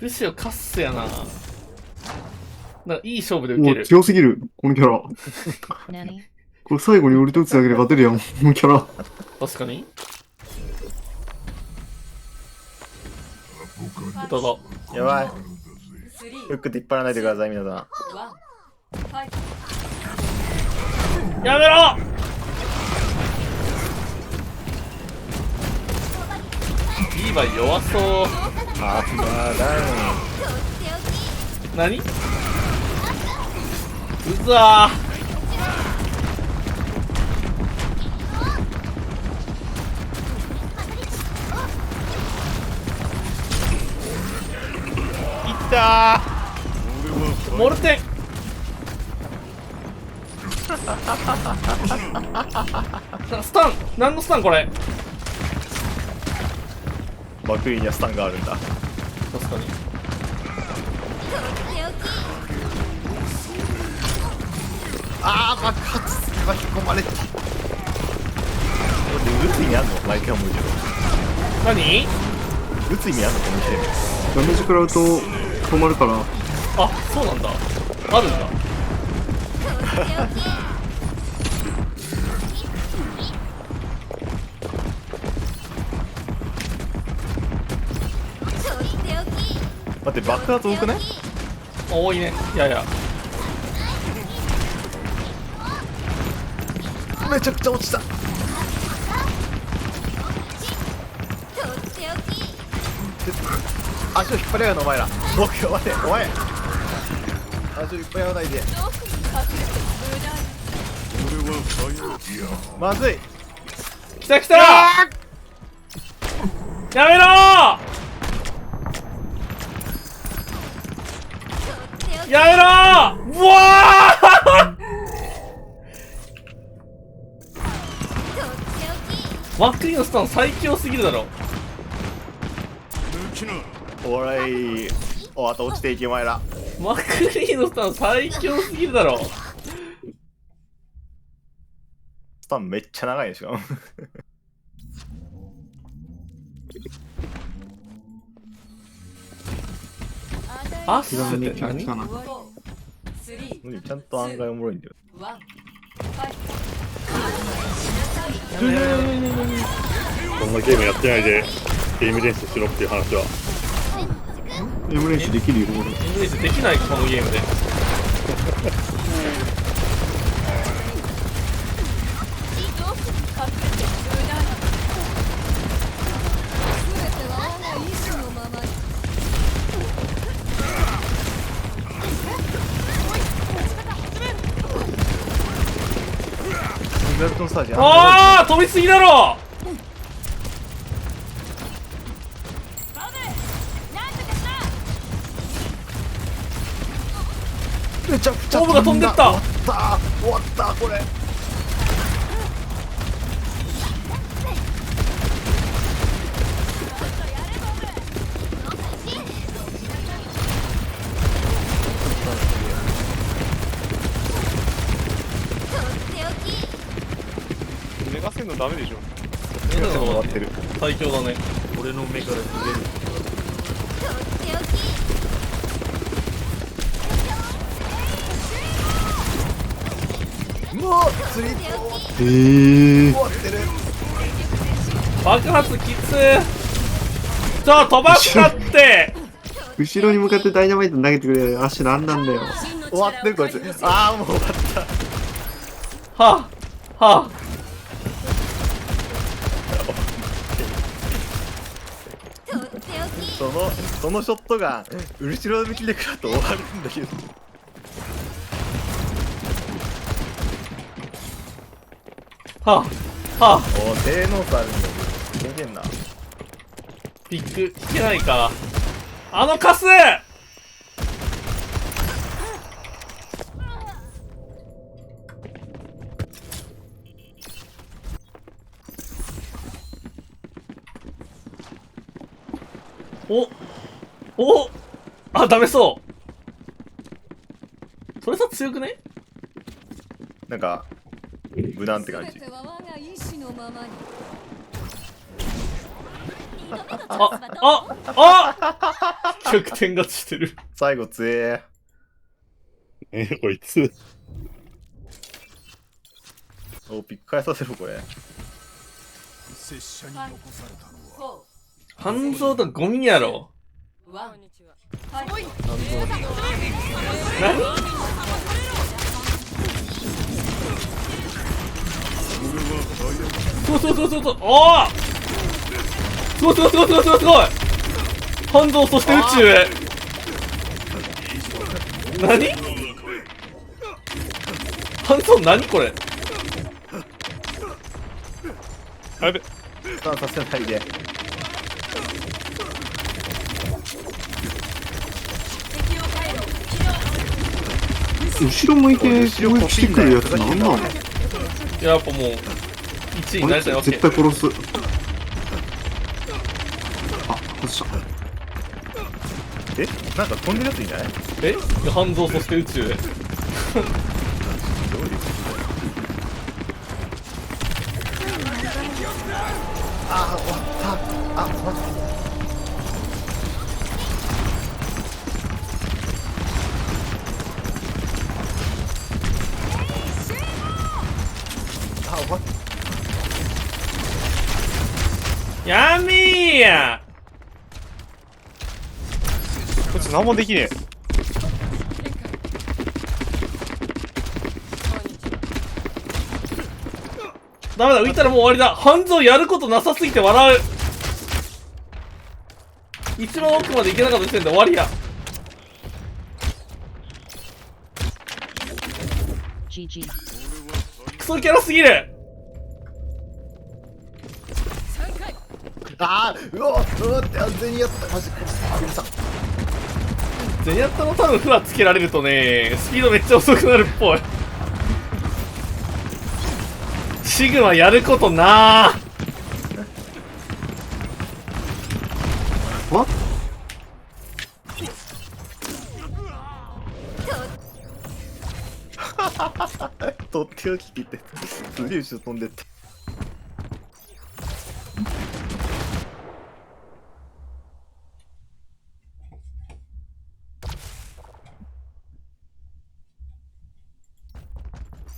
Speaker 2: ルシオカッスやな。なんかいい勝負で受け
Speaker 12: お、
Speaker 2: る。
Speaker 12: 強すぎる、このキャラ。
Speaker 7: 何？
Speaker 12: これ最後に俺と打つだけで勝てるやん、このキャラ。
Speaker 2: 確かに。歌が。
Speaker 10: やばい。フックで引っ張らないでください、皆さん。
Speaker 2: やめろ。リーバイ弱そう。
Speaker 10: あー、まあだ
Speaker 2: 何？うざー。いったー。モルテン。スタン。何のスタンこれ？
Speaker 10: マクイにはスタンがあるんだ。
Speaker 2: 確かに。
Speaker 10: あー、爆発巻き込まれた。これ打つ意味あんの？毎回思うけど。
Speaker 2: 何？
Speaker 10: 打つ意味あんのこのゲーム。
Speaker 12: ダメージ食らうと止まるから。
Speaker 2: あ、そうなんだ。あるんだ。
Speaker 10: 待って、爆発多くない？
Speaker 2: 多いね。いやいや。
Speaker 10: めちゃくちゃ落ちた。足を引っ張り合うのお前ら。僕お前足を引っ張り合わないで。まずい。
Speaker 2: 来た来た。やめろー。やめろー。うわー。マックリーのスタン最強すぎるだろ。
Speaker 10: おらい。お、あと落ちていけお前ら。
Speaker 2: マックリーのスタン最強すぎるだろ。
Speaker 10: スタンめっちゃ長いでしょ。
Speaker 2: アッスって何？
Speaker 10: ちゃんと案外おもろいんだよ。
Speaker 13: こんなゲームやってないでゲーム練習しろっていう話は。
Speaker 12: ゲーム練習できるよ、俺。
Speaker 2: ゲーム練習できないこのゲームで。
Speaker 10: ミラルトンサージ
Speaker 2: ああ飛びすぎだろ。
Speaker 10: めちゃくちゃ
Speaker 2: オーブが飛んでった。
Speaker 10: 終わったこれ。
Speaker 11: メガセンのダメでしょ。
Speaker 10: メガセン終わってる。
Speaker 2: 最強だね。
Speaker 10: 俺の目から逃げる。うわ釣り終わってる。
Speaker 2: 爆発きつー。じゃあ飛ばしたって。
Speaker 12: 後ろに向かってダイナマイト投げてくれよ。足なんなんだよ。
Speaker 10: 終わってるこいつ。ああもう終わった。
Speaker 2: はあはあ。
Speaker 10: そのショットが後ろ向きで食らうと終わるんだけど。
Speaker 2: はあはあ。
Speaker 10: お性能差あるんだけど。いけんな。
Speaker 2: ピック引けないか。あのカス。おあ、ダメそう。それさ強くね。
Speaker 10: なんか無難って感じ。
Speaker 2: 逆転勝ちしてる。
Speaker 10: 最後強え。
Speaker 13: こいつ。
Speaker 10: おピック返させろこれ。
Speaker 2: 半蔵とゴミやろ。何？そうおおすごい半蔵そして宇宙へ。何？半蔵何これ。
Speaker 11: やべ
Speaker 10: スタンさせないで。
Speaker 12: 後ろ向いて攻撃してくるやつなんなの？
Speaker 2: やっぱもう1位になりたいわけ。
Speaker 12: 絶対殺す。あ、外した。
Speaker 10: なんか飛んでるやついない？
Speaker 2: 半蔵そして宇宙へ。
Speaker 10: あー終わった。あ終わった。
Speaker 2: やみーや。
Speaker 11: こいつ何もできねえ。
Speaker 2: ダメだ浮いたらもう終わりだ。半蔵やることなさすぎて笑う。一番奥まで行けなかった時点で終わりや。クソキャラすぎる。
Speaker 10: あーうわって全員やったマジか。
Speaker 2: ゼニアッタの多分フラつけられるとねスピードめっちゃ遅くなるっぽい。シグマやることなー。
Speaker 10: とっておき聞いてすげえ後ろ飛んでった。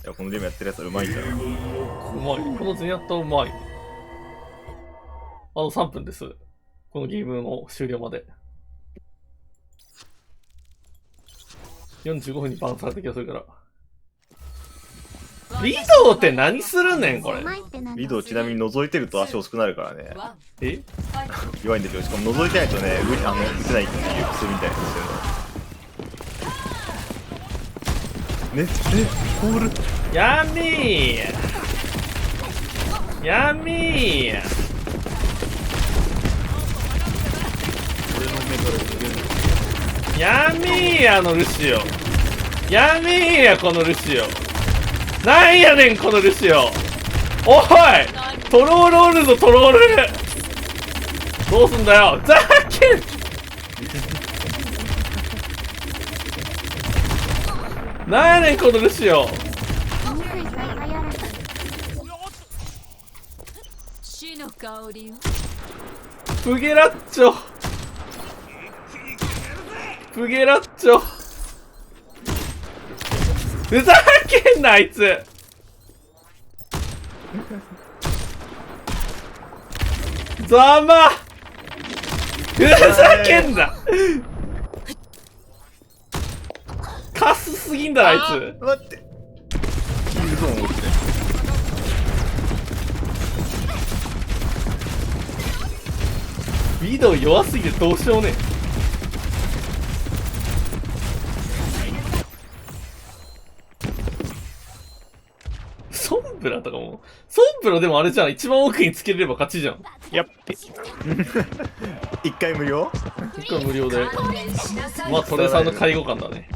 Speaker 10: や、このゲームやってるやつはうまいんだよ。
Speaker 2: うまい。このゼニアッタうまい。あと3分です。このゲームの終了まで。45分にバンされた気がするから。リドーって何するねん、これ。
Speaker 10: リドーちなみに覗いてると足遅くなるからね。
Speaker 2: え
Speaker 10: 弱いんですよ。しかも覗いてないとね、打てないっていう薬みたいですよね。ホール。
Speaker 2: やみーやみーやみーやのルシオやみーやこのルシオなんやねんこのルシオおいトロールおるぞトロールどうすんだよざけんなんやねんこのルシオ
Speaker 1: 死の香り
Speaker 2: プゲラッチョプゲラッチョふざけんなあいつざまふざけんなカスすぎんだなあいつ
Speaker 10: 待ってキルゾーン落ちて
Speaker 2: ビド弱すぎてどうしようねソンブラとかもソンブラでもあれじゃん一番奥につけれれば勝ちじゃん
Speaker 11: やっべ
Speaker 10: 一回無料
Speaker 2: 一回無料でまあトレさんの介護官だね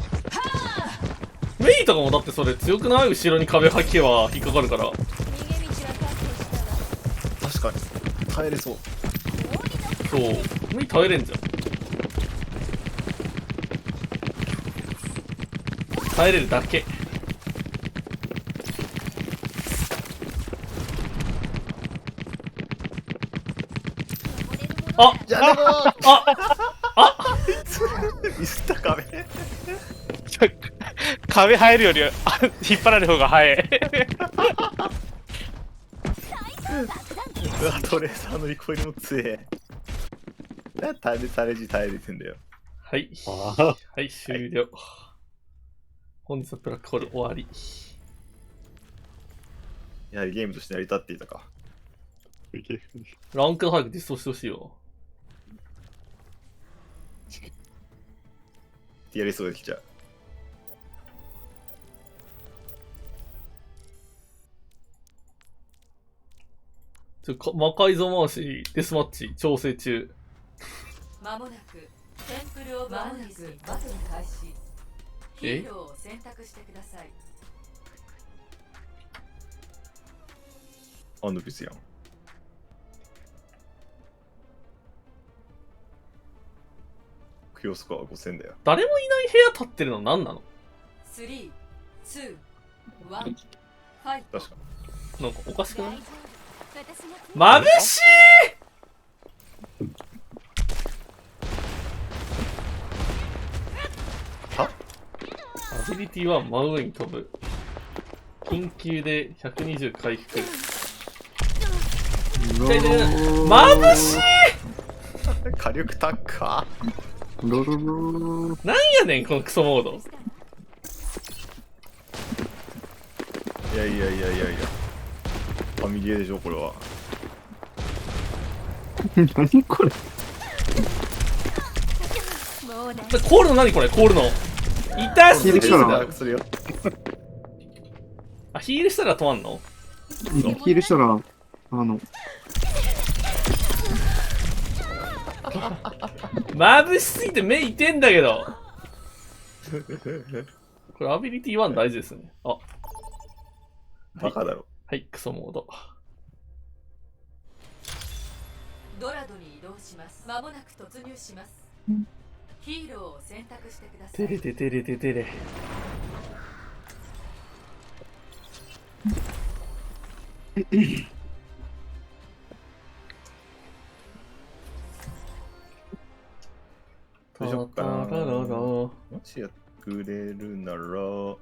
Speaker 2: メイとかもだってそれ強くない後ろに壁吐けば引っかかるから
Speaker 10: 確かに耐えれそう
Speaker 2: そうメイ耐えれんじゃん耐えれるだけあ
Speaker 10: じゃあミスった壁
Speaker 11: 壁入るより引っ張られる方が早い
Speaker 10: うわトレーサーのリコイルも強え耐えれてんだよ
Speaker 2: はいはい終了、本日のブラックホール終わり
Speaker 10: やはりゲームとして成り立っていたか
Speaker 2: ランクの早く実装してほしいよ
Speaker 10: やりそうできちゃ
Speaker 2: 魔改造回しデスマッチ調整中
Speaker 14: まもなくテンプルオブアヌビスにバトル開始ヒーローを選択してください
Speaker 10: アヌビスやんクヨスコは5000だよ
Speaker 2: 誰もいない部屋立ってるの何なの
Speaker 14: 3、2、1、ファイト
Speaker 10: 確か
Speaker 2: なんかおかしくない眩しい
Speaker 10: は
Speaker 2: アビリティは真上に飛ぶ緊急で120回復眩しい
Speaker 10: 火力高
Speaker 2: なんやねんこのクソモード
Speaker 10: いやファミリエでしょこれは
Speaker 12: 何これ
Speaker 2: コールの何これコールの痛すぎるあヒールしたら止まんの
Speaker 12: ヒールしたら
Speaker 2: 眩しすぎて目いてんだけどこれアビリティ1大事ですねあ
Speaker 10: バカだろ
Speaker 2: はいクソモード
Speaker 14: ドラドに移動しますまもなく突入しますヒーローを選択してください
Speaker 2: テレテテレテテレ
Speaker 10: どうしよっかなもしやってくれるなら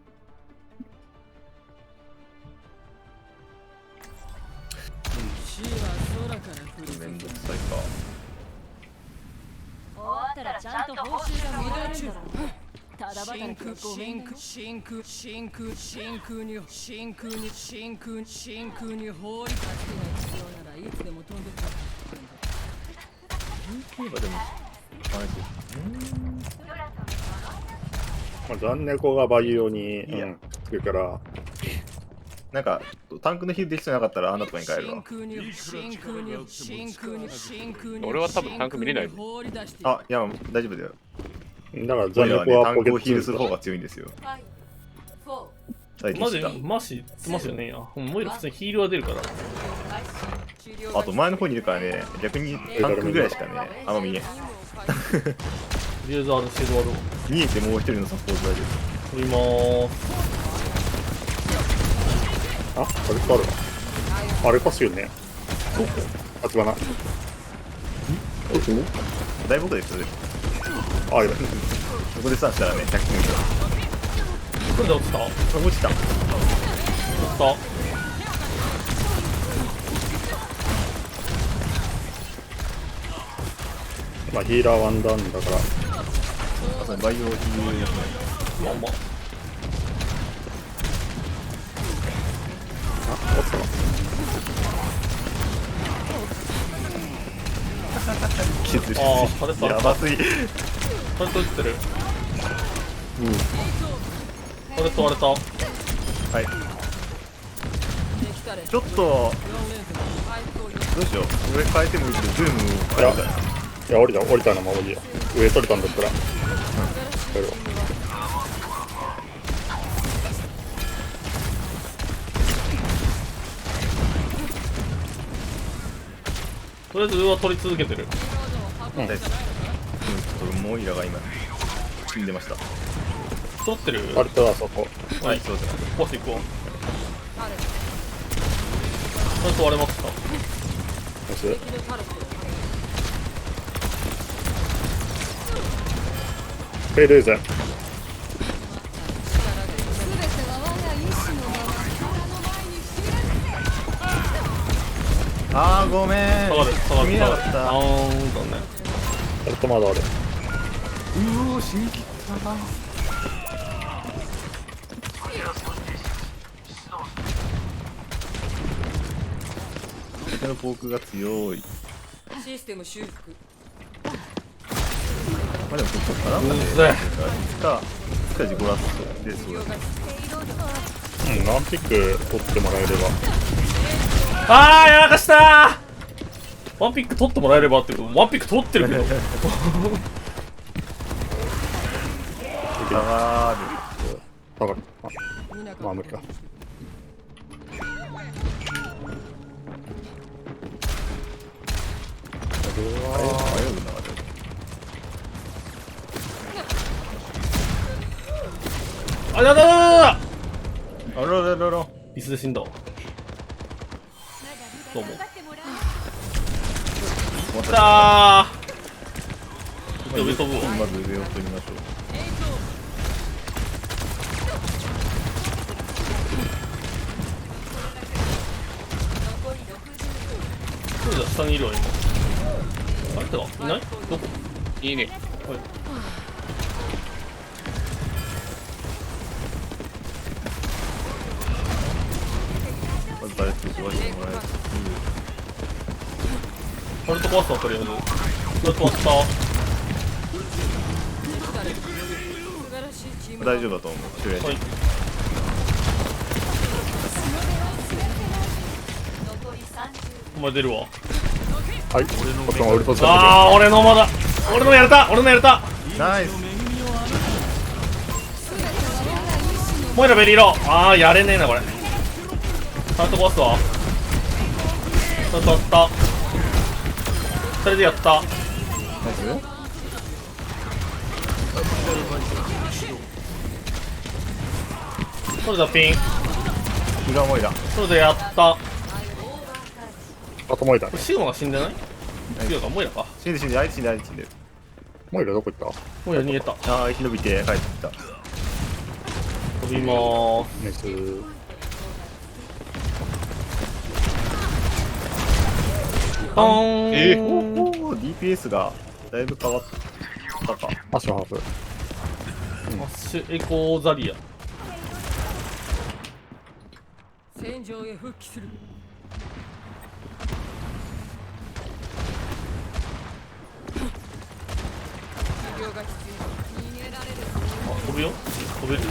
Speaker 13: まあ、残猫がバイオに、それから
Speaker 10: なんかタンクのヒールできそうなかったらあんなとこに帰るわ。
Speaker 11: 俺は多分タンク見れない。
Speaker 10: あ、いや大丈夫だよ。
Speaker 13: だから
Speaker 10: 残猫はタンクをヒール
Speaker 13: ツ
Speaker 10: する方が強いんですよ。
Speaker 2: マジでマシってますよね。モイラ普通にヒールは出るから。
Speaker 10: あと前の方にいるからね、逆にタンクぐらいしかね、あんま見えん。
Speaker 2: リューザーのシェドワード。
Speaker 10: 見えてもう一人のサポート大丈
Speaker 2: 夫。取りまーす。
Speaker 13: あ、あれかあるわ。あれかすよね。あつばな。
Speaker 10: 大僕ですよ。
Speaker 13: あ、いや。
Speaker 10: ここでさしたらね、100均以上。
Speaker 2: これで落ちた？
Speaker 10: 落ちた。
Speaker 2: 落ちた。
Speaker 13: まあヒーラーワンダウンだから。
Speaker 10: バイオヒール。
Speaker 2: まあまあ。
Speaker 13: あ、落ちたわ。
Speaker 2: ああ、パレット
Speaker 10: やばすぎ。
Speaker 2: パレット撃ってる。パレット割れた。
Speaker 10: はい。ちょっとどうしよう。上変えてもいいけど、ズーム変えるから。
Speaker 13: いや、降りたのままいいよ。上取れたんだったら。やるわ。
Speaker 2: とりあえず上は取り続けてる。
Speaker 10: ちょっとモイラが今死んでました。
Speaker 2: 取ってる。
Speaker 13: あれとはそこ。
Speaker 10: はい、そうです。
Speaker 2: ポス行こう。ちゃんと割れました。
Speaker 13: ペイルーゼン。
Speaker 10: あーごめん。
Speaker 2: 下がる下がる
Speaker 10: 見えなかった。
Speaker 2: だね。
Speaker 13: あれとまだある。
Speaker 10: うお死に切ったな。このポークが強い。
Speaker 14: システム修復。
Speaker 10: まあでもここからなんかね、いつかジゴラスでそうだね。
Speaker 13: ワンピック取ってもらえれば。
Speaker 2: あーやらかしたー。ワンピック取ってもらえればって言うとワンピック取ってるけど。
Speaker 10: 下がる。
Speaker 13: まあ無理か。
Speaker 2: あだだだだだ。
Speaker 10: あらららら。
Speaker 2: 椅子で死んだわ。どうも。来たー。上飛ぶわ。
Speaker 10: まず上を取りましょう。
Speaker 2: これじゃ下にいるわ今。あれってかいない？どこ？
Speaker 11: いいね。
Speaker 2: はい。
Speaker 10: まずバレット壊してもらえる。
Speaker 2: バレット壊すわとりあえず。バレット割った。
Speaker 10: 大丈夫だと思う。
Speaker 2: はい。お前出るわ。
Speaker 13: はい。俺と
Speaker 2: ああ、俺のまだ。俺のやれた。俺のやれた。
Speaker 10: ナイス。
Speaker 2: モイラベリーロー。ああ、やれねえなこれ。ちゃんと壊すわ。ちゃんとやった。それでやった。
Speaker 10: ナイス。
Speaker 2: それじゃピン。
Speaker 10: 裏モイラ。
Speaker 2: それでやった。
Speaker 13: あとモイラね。
Speaker 2: シグマが死んでない？違うか、モイラか。
Speaker 10: 死んで死んで、あいつ死んで、あいつ死んでる。
Speaker 13: モイラどこ行った？
Speaker 2: モイラ逃げた。
Speaker 10: ああ、生き延びて帰ってきた。
Speaker 2: 飛びまーす。
Speaker 13: ナイス。
Speaker 10: DPS がだいぶ変わったか。
Speaker 13: マッシュハーフ。
Speaker 2: マッシュエコーザリア。
Speaker 14: 戦場へ復帰する。
Speaker 2: あ、飛ぶよ。飛べる。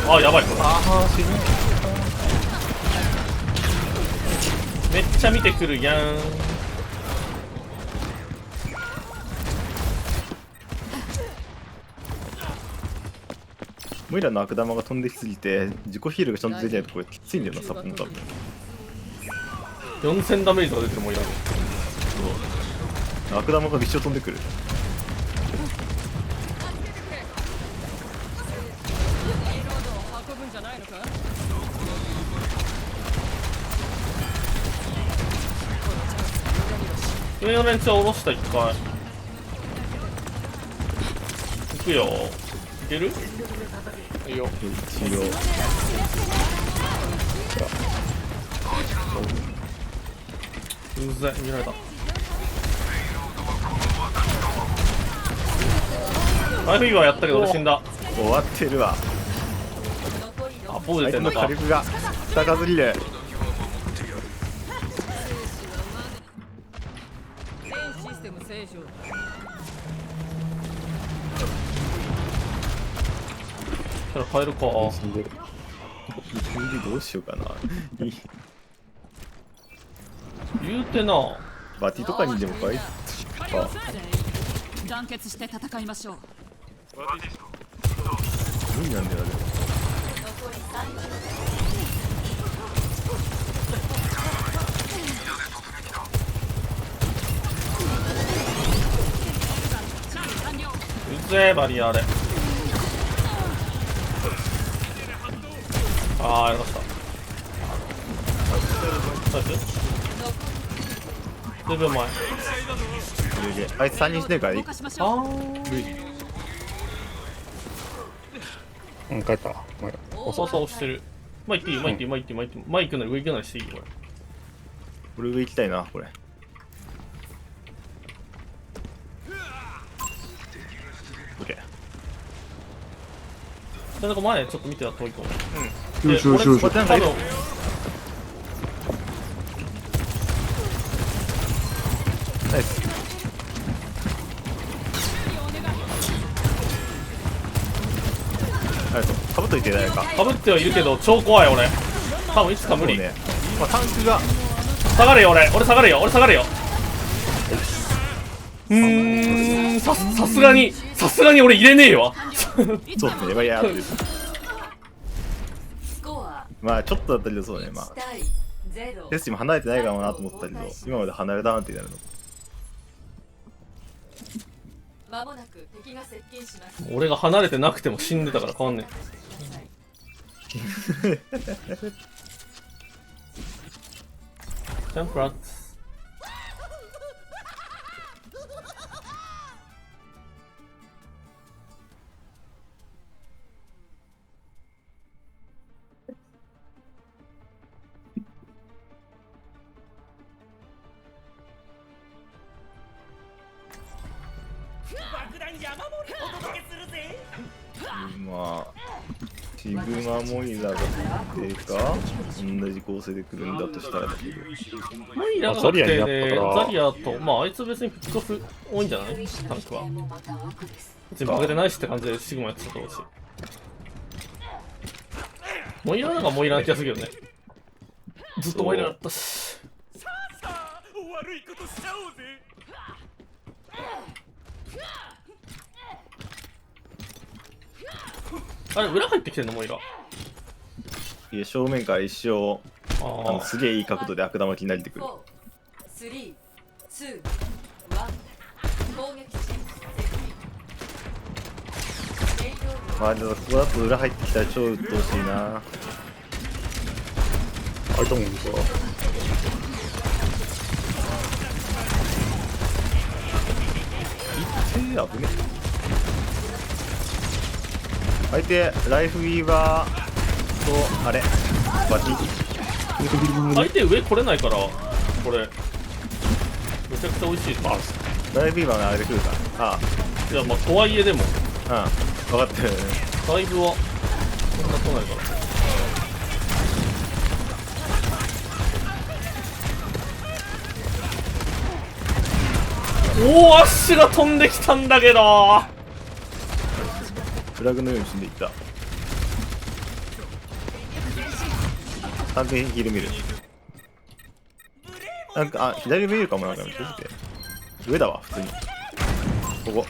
Speaker 2: あ、やばいこれ。めっちゃ見てくるやん。
Speaker 10: モイラの悪玉が飛んできすぎて自己ヒールがちゃんとできないとこれきついんだよな、サポの多分。
Speaker 2: 4000ダメージとか出てるもんいらん。
Speaker 10: 悪玉が一生飛んでくる。
Speaker 2: 上の連中は下ろした一回。行くよ。いける？いいよ。
Speaker 10: 一応。
Speaker 2: うざい、見られた。ライフイーバーやったけど俺死んだ。
Speaker 10: 終わってるわ。
Speaker 2: あ、ポー出てんのか。
Speaker 10: 火力が高すぎる。
Speaker 2: キャラ変えるか。
Speaker 10: どうしようかな。
Speaker 2: 言うてな。
Speaker 10: バティとかにでも変えか。
Speaker 14: 団結して戦いましょう。
Speaker 10: 無理なんだよね。
Speaker 2: うぜえバリアーで。ああ、やりました。ナイス。10秒前。
Speaker 10: あいつ3人してるからいい。
Speaker 13: うん、帰った。
Speaker 2: そうそうしてる。前行っていい、前行っていい、前行っていい、前行っていい。前行くなり上行くなりしていいよ、
Speaker 10: 俺上行きたいな、これ。オッケー。
Speaker 2: なんか前ちょっと見てた遠いと思
Speaker 12: う。よしよしよし。
Speaker 2: 多分
Speaker 10: ナイス。ありがとう。かぶっといて誰か。
Speaker 2: かぶってはいるけど超怖い俺。多分いつか無理。
Speaker 10: ね、まあ、タンクが
Speaker 2: 下がれよ俺下がれよ俺下がれよ。さすがに俺入れねえわ。
Speaker 10: そうっすね、やばいやまあちょっとだったけどそうね、まあテスティも離れてないかもなと思ったけど、今まで離れたなってなるの。
Speaker 2: 俺が離れてなくても死んでたから変わんねえ。ジャンプラッツ。
Speaker 10: まあシグマモイラがっていうか同じ構成で来るんだとしたらだけど、
Speaker 2: モイラが確定でザリアと、まああいつ別にピックオフ多いんじゃないタンクは。別に負けてないしって感じでシグマやってたと思うし。モイラなんかモイラな気がするけどね。ずっとモイラだったし。悪いことしちゃおうぜ。あれ裏入ってきてんのモイラ。
Speaker 10: いや正面から一生すげえいい角度で悪玉気になりてくる。まあでもここだと裏入ってきたら超鬱陶しいな。
Speaker 13: あれと思うんですよ。
Speaker 10: 危ね。相手ライフウィーバーとあれバティ。
Speaker 2: 相手上来れないからこれめちゃくちゃ美味しい。
Speaker 10: ライフウィーバーがあれで来るか。ああ。
Speaker 2: いやまあとはいえでも。
Speaker 10: うん。分かってる。
Speaker 2: だいぶはそんな来ないから。おお、アッシュが飛んできたんだけど。
Speaker 10: フラグのように死んでいった。完全にヒール見る。なんか、あ、左上見るかもなんか、正直。上だわ、普通に。ここ。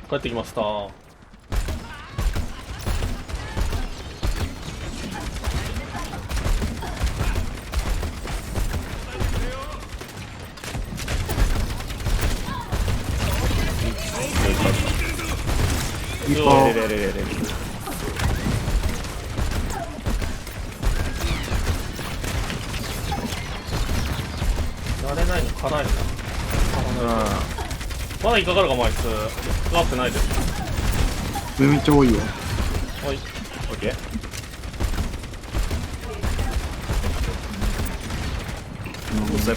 Speaker 2: 帰ってきました。やれないのかないのかまだ引っかかるかもあいつ。かかってないです。
Speaker 12: めっちゃ多いよ。
Speaker 2: はい。
Speaker 10: オッケー。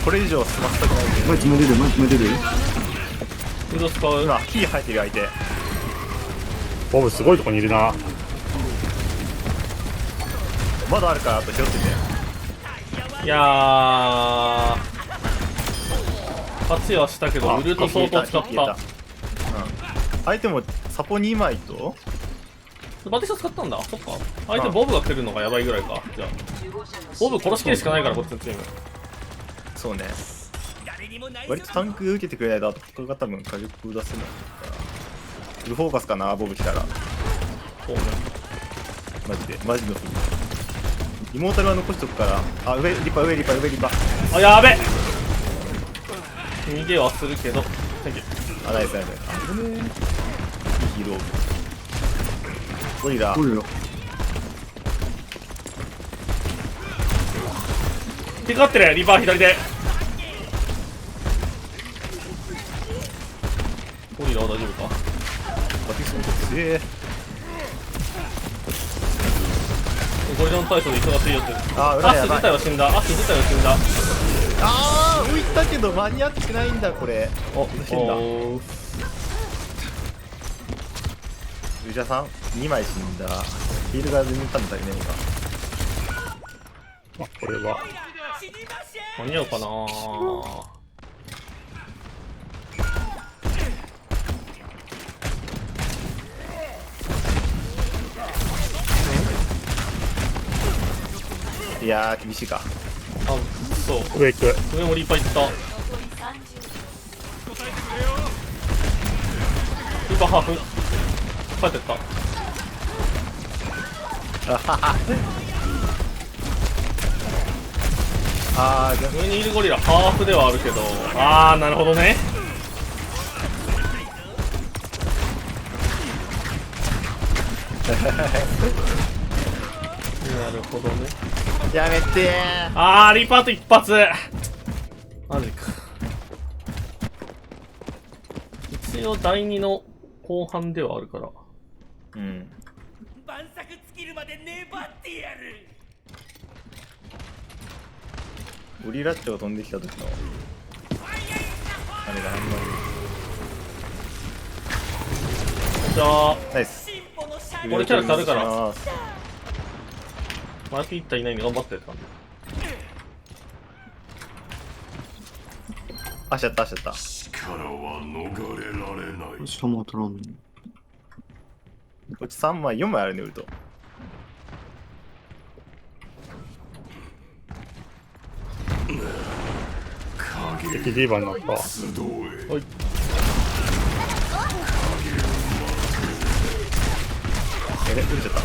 Speaker 10: これ以上済ませたくないけど。
Speaker 12: マイツも出る、マイツも出る。
Speaker 2: フード使う。
Speaker 10: 今、キー入ってる相手。
Speaker 13: ボブすごいとこにいるな。
Speaker 10: まだあるから、あと拾ってて。
Speaker 2: いやー、勝ちはしたけど、ウルト相当使った。
Speaker 10: 相手もサポ2枚と
Speaker 2: バティスタ使ったんだ。そっか。相手ボブが来るのがやばいぐらいか。じゃあボブ殺しきるしかないから、こっちのチーム。
Speaker 10: そうね。割とタンク受けてくれないと、他が多分火力出せないから。フルフォーカスかな、ボブ来たら。
Speaker 2: そうね。
Speaker 10: マジで、マジのフル。イモータルは残しとくから。あ、上、リパ、上、リパ、上、リパ。
Speaker 2: あ、やべ。逃げはするけど。
Speaker 10: あ、ナイス、ナイス。あ、危ねえ。いいヒーロー。ゴリラ。
Speaker 2: 引っかかってる、リバー左で。ゴリラは大丈夫か。
Speaker 10: バティスタ強え。
Speaker 2: ゴリラの対処で忙しいよって。
Speaker 10: あ、
Speaker 2: アッシュ自体は死んだ。アッシュ自体は死んだ。
Speaker 10: あー、浮いたけど間に合ってないんだ、これ。お、死んだ。ルジャさん2枚死んだ。ヒールが全然多分足りないのか。
Speaker 13: あ、これは
Speaker 2: 間に合うかな。
Speaker 10: いやー、厳しいか。
Speaker 2: あ、そう。
Speaker 13: 上行く。
Speaker 2: 上もリーパーいった。リーパーハーフ。帰ってった。
Speaker 10: あー、
Speaker 2: 上にいるゴリラハーフではあるけど。あー、なるほどね。なるほどね。
Speaker 10: やめてー。
Speaker 2: あー、リーパーと一発。マジか。一応第2の後半ではあるから。
Speaker 10: うん。
Speaker 15: 晩作尽きるまで粘ってやる。
Speaker 10: オリラッチョが飛んできた時のあれがあんまり。
Speaker 2: じゃあ
Speaker 10: ナイス。
Speaker 2: 俺キャラクターあるからマーキーいったいないんで頑張ってやったんで。
Speaker 10: あ、しちゃった、しちゃった。
Speaker 9: 力は逃れられない。
Speaker 12: しかも当たらんの。
Speaker 10: こっち3枚、4枚あるね、ウルト。
Speaker 13: 敵ディーバーになった。
Speaker 2: はい。
Speaker 10: 降りちゃった。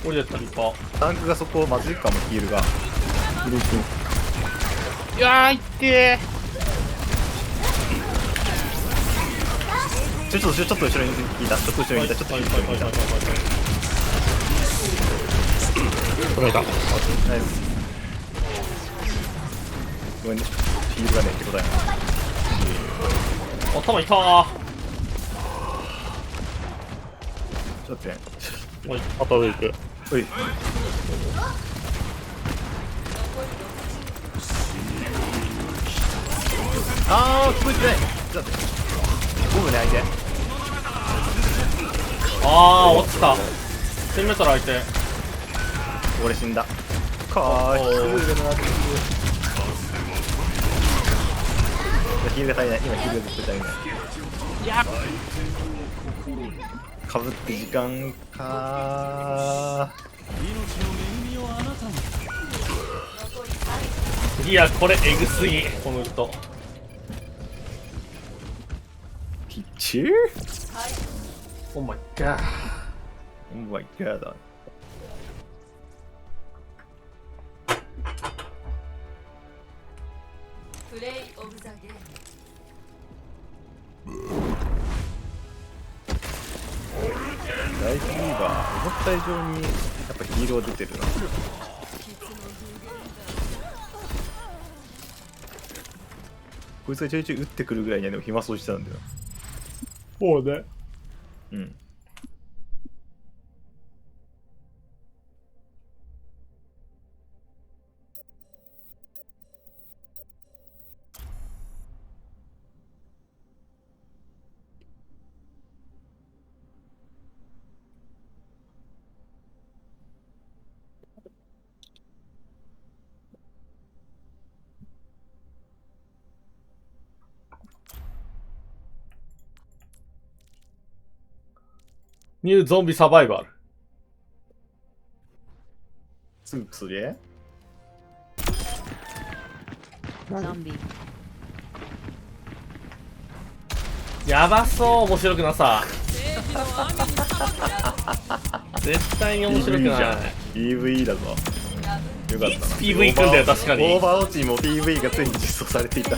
Speaker 2: 降りちゃったリッパー。
Speaker 10: タンクがそこまずいかも、ヒールが。
Speaker 11: いやー、いって
Speaker 10: ちょっと後ろに引いた。ちょっと後ろに引いた。ちょっと後ろに引いた。
Speaker 13: 取れた。
Speaker 10: ナイス。ごめんね。ヒールがねってことやな。
Speaker 2: 頭いったー。
Speaker 10: ちょっとね。
Speaker 2: おい。
Speaker 13: あと上行く。
Speaker 10: おい。あー、聞こえてない。ちょっと待って。ゴムね、相手。
Speaker 2: あー、落ちた。1000メートル相手。
Speaker 10: 俺死んだ。かーい、ヒールがなってる。ヒールが足りない。今ヒールが絶対足りない。いやかぶって時間か
Speaker 2: ー。いや、これエグすぎ、このウルト。
Speaker 10: ピッチー
Speaker 2: オーマイガー。
Speaker 10: オーマイガーだ。
Speaker 14: プレイオブザゲーム。
Speaker 10: ライフリーバー、思った以上にやっぱヒールは出てるな。こいつがちょいちょい打ってくるぐらいにはでも暇そうしてたんだよ。
Speaker 13: そうね。
Speaker 10: うん。
Speaker 2: ニューゾンビサバイバル。
Speaker 10: すぐそれ
Speaker 7: ゾンビ。
Speaker 2: やばそう、面白くなさ。絶対に面白くない。
Speaker 10: PV だぞ。よかったな。
Speaker 2: PV 行くんだよ、確かに。
Speaker 10: オーバーウォッチにも PV がついに実装されていた。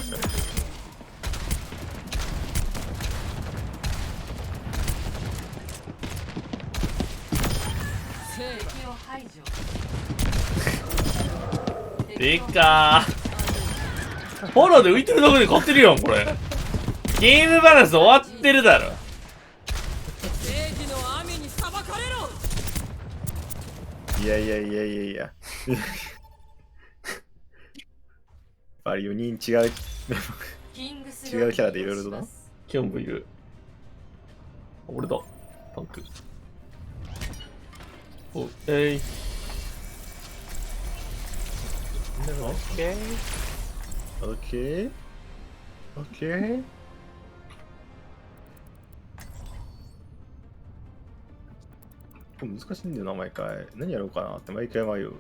Speaker 2: でかー。フォローで浮いてるだけで勝ってるやん、これ。ゲームバランス終わってるだろ。
Speaker 10: いやいやいやいやいや。やっぱり4人違う違うキャラでいろいろとな。
Speaker 2: キョンもいる。俺だ。タンク。お、えい。
Speaker 10: オッケーオッケーオッケー。難しいんだよな、毎回。何やろうかなって毎回迷う。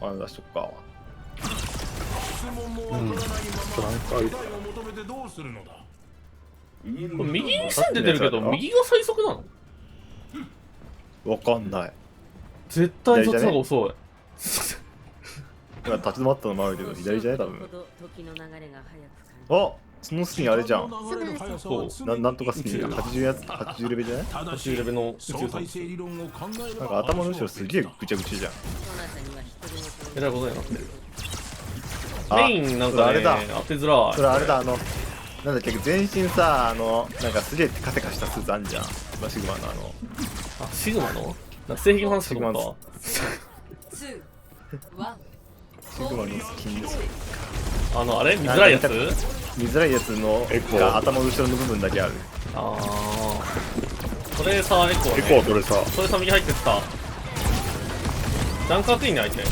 Speaker 10: あ、出しとくか。
Speaker 2: これ右に線出てるけど、右が最速なの？
Speaker 10: わかんない。
Speaker 2: 絶対そっちの方が遅い。
Speaker 10: 今立ち止まったのもあるけど、左じゃない多分。あ、そのスキンあれじゃん。なんとかスキン80やつ、80レベルじゃない
Speaker 2: ?80 レベルの宇宙さん。
Speaker 10: なんか頭の後ろすげえぐちゃぐちゃじゃん。
Speaker 2: えらいことになってる。メインなんかね、
Speaker 10: あれだ。
Speaker 2: 当てづらい。
Speaker 10: それあれだ、なんだっけ、全身さ、なんかすげえテカテカしたスーツあんじゃん。シグマの
Speaker 2: あ、シグマの性癖の話かと思った。
Speaker 10: シグマのスキンです。
Speaker 2: あれ見づらいやつ？
Speaker 10: 見づらいやつのが頭の後ろの部分だけある。
Speaker 2: ああ。それさ、エコー、ね。
Speaker 13: エコー、それさ。
Speaker 2: それさ、右入ってさ。ジャンク熱いね、相手。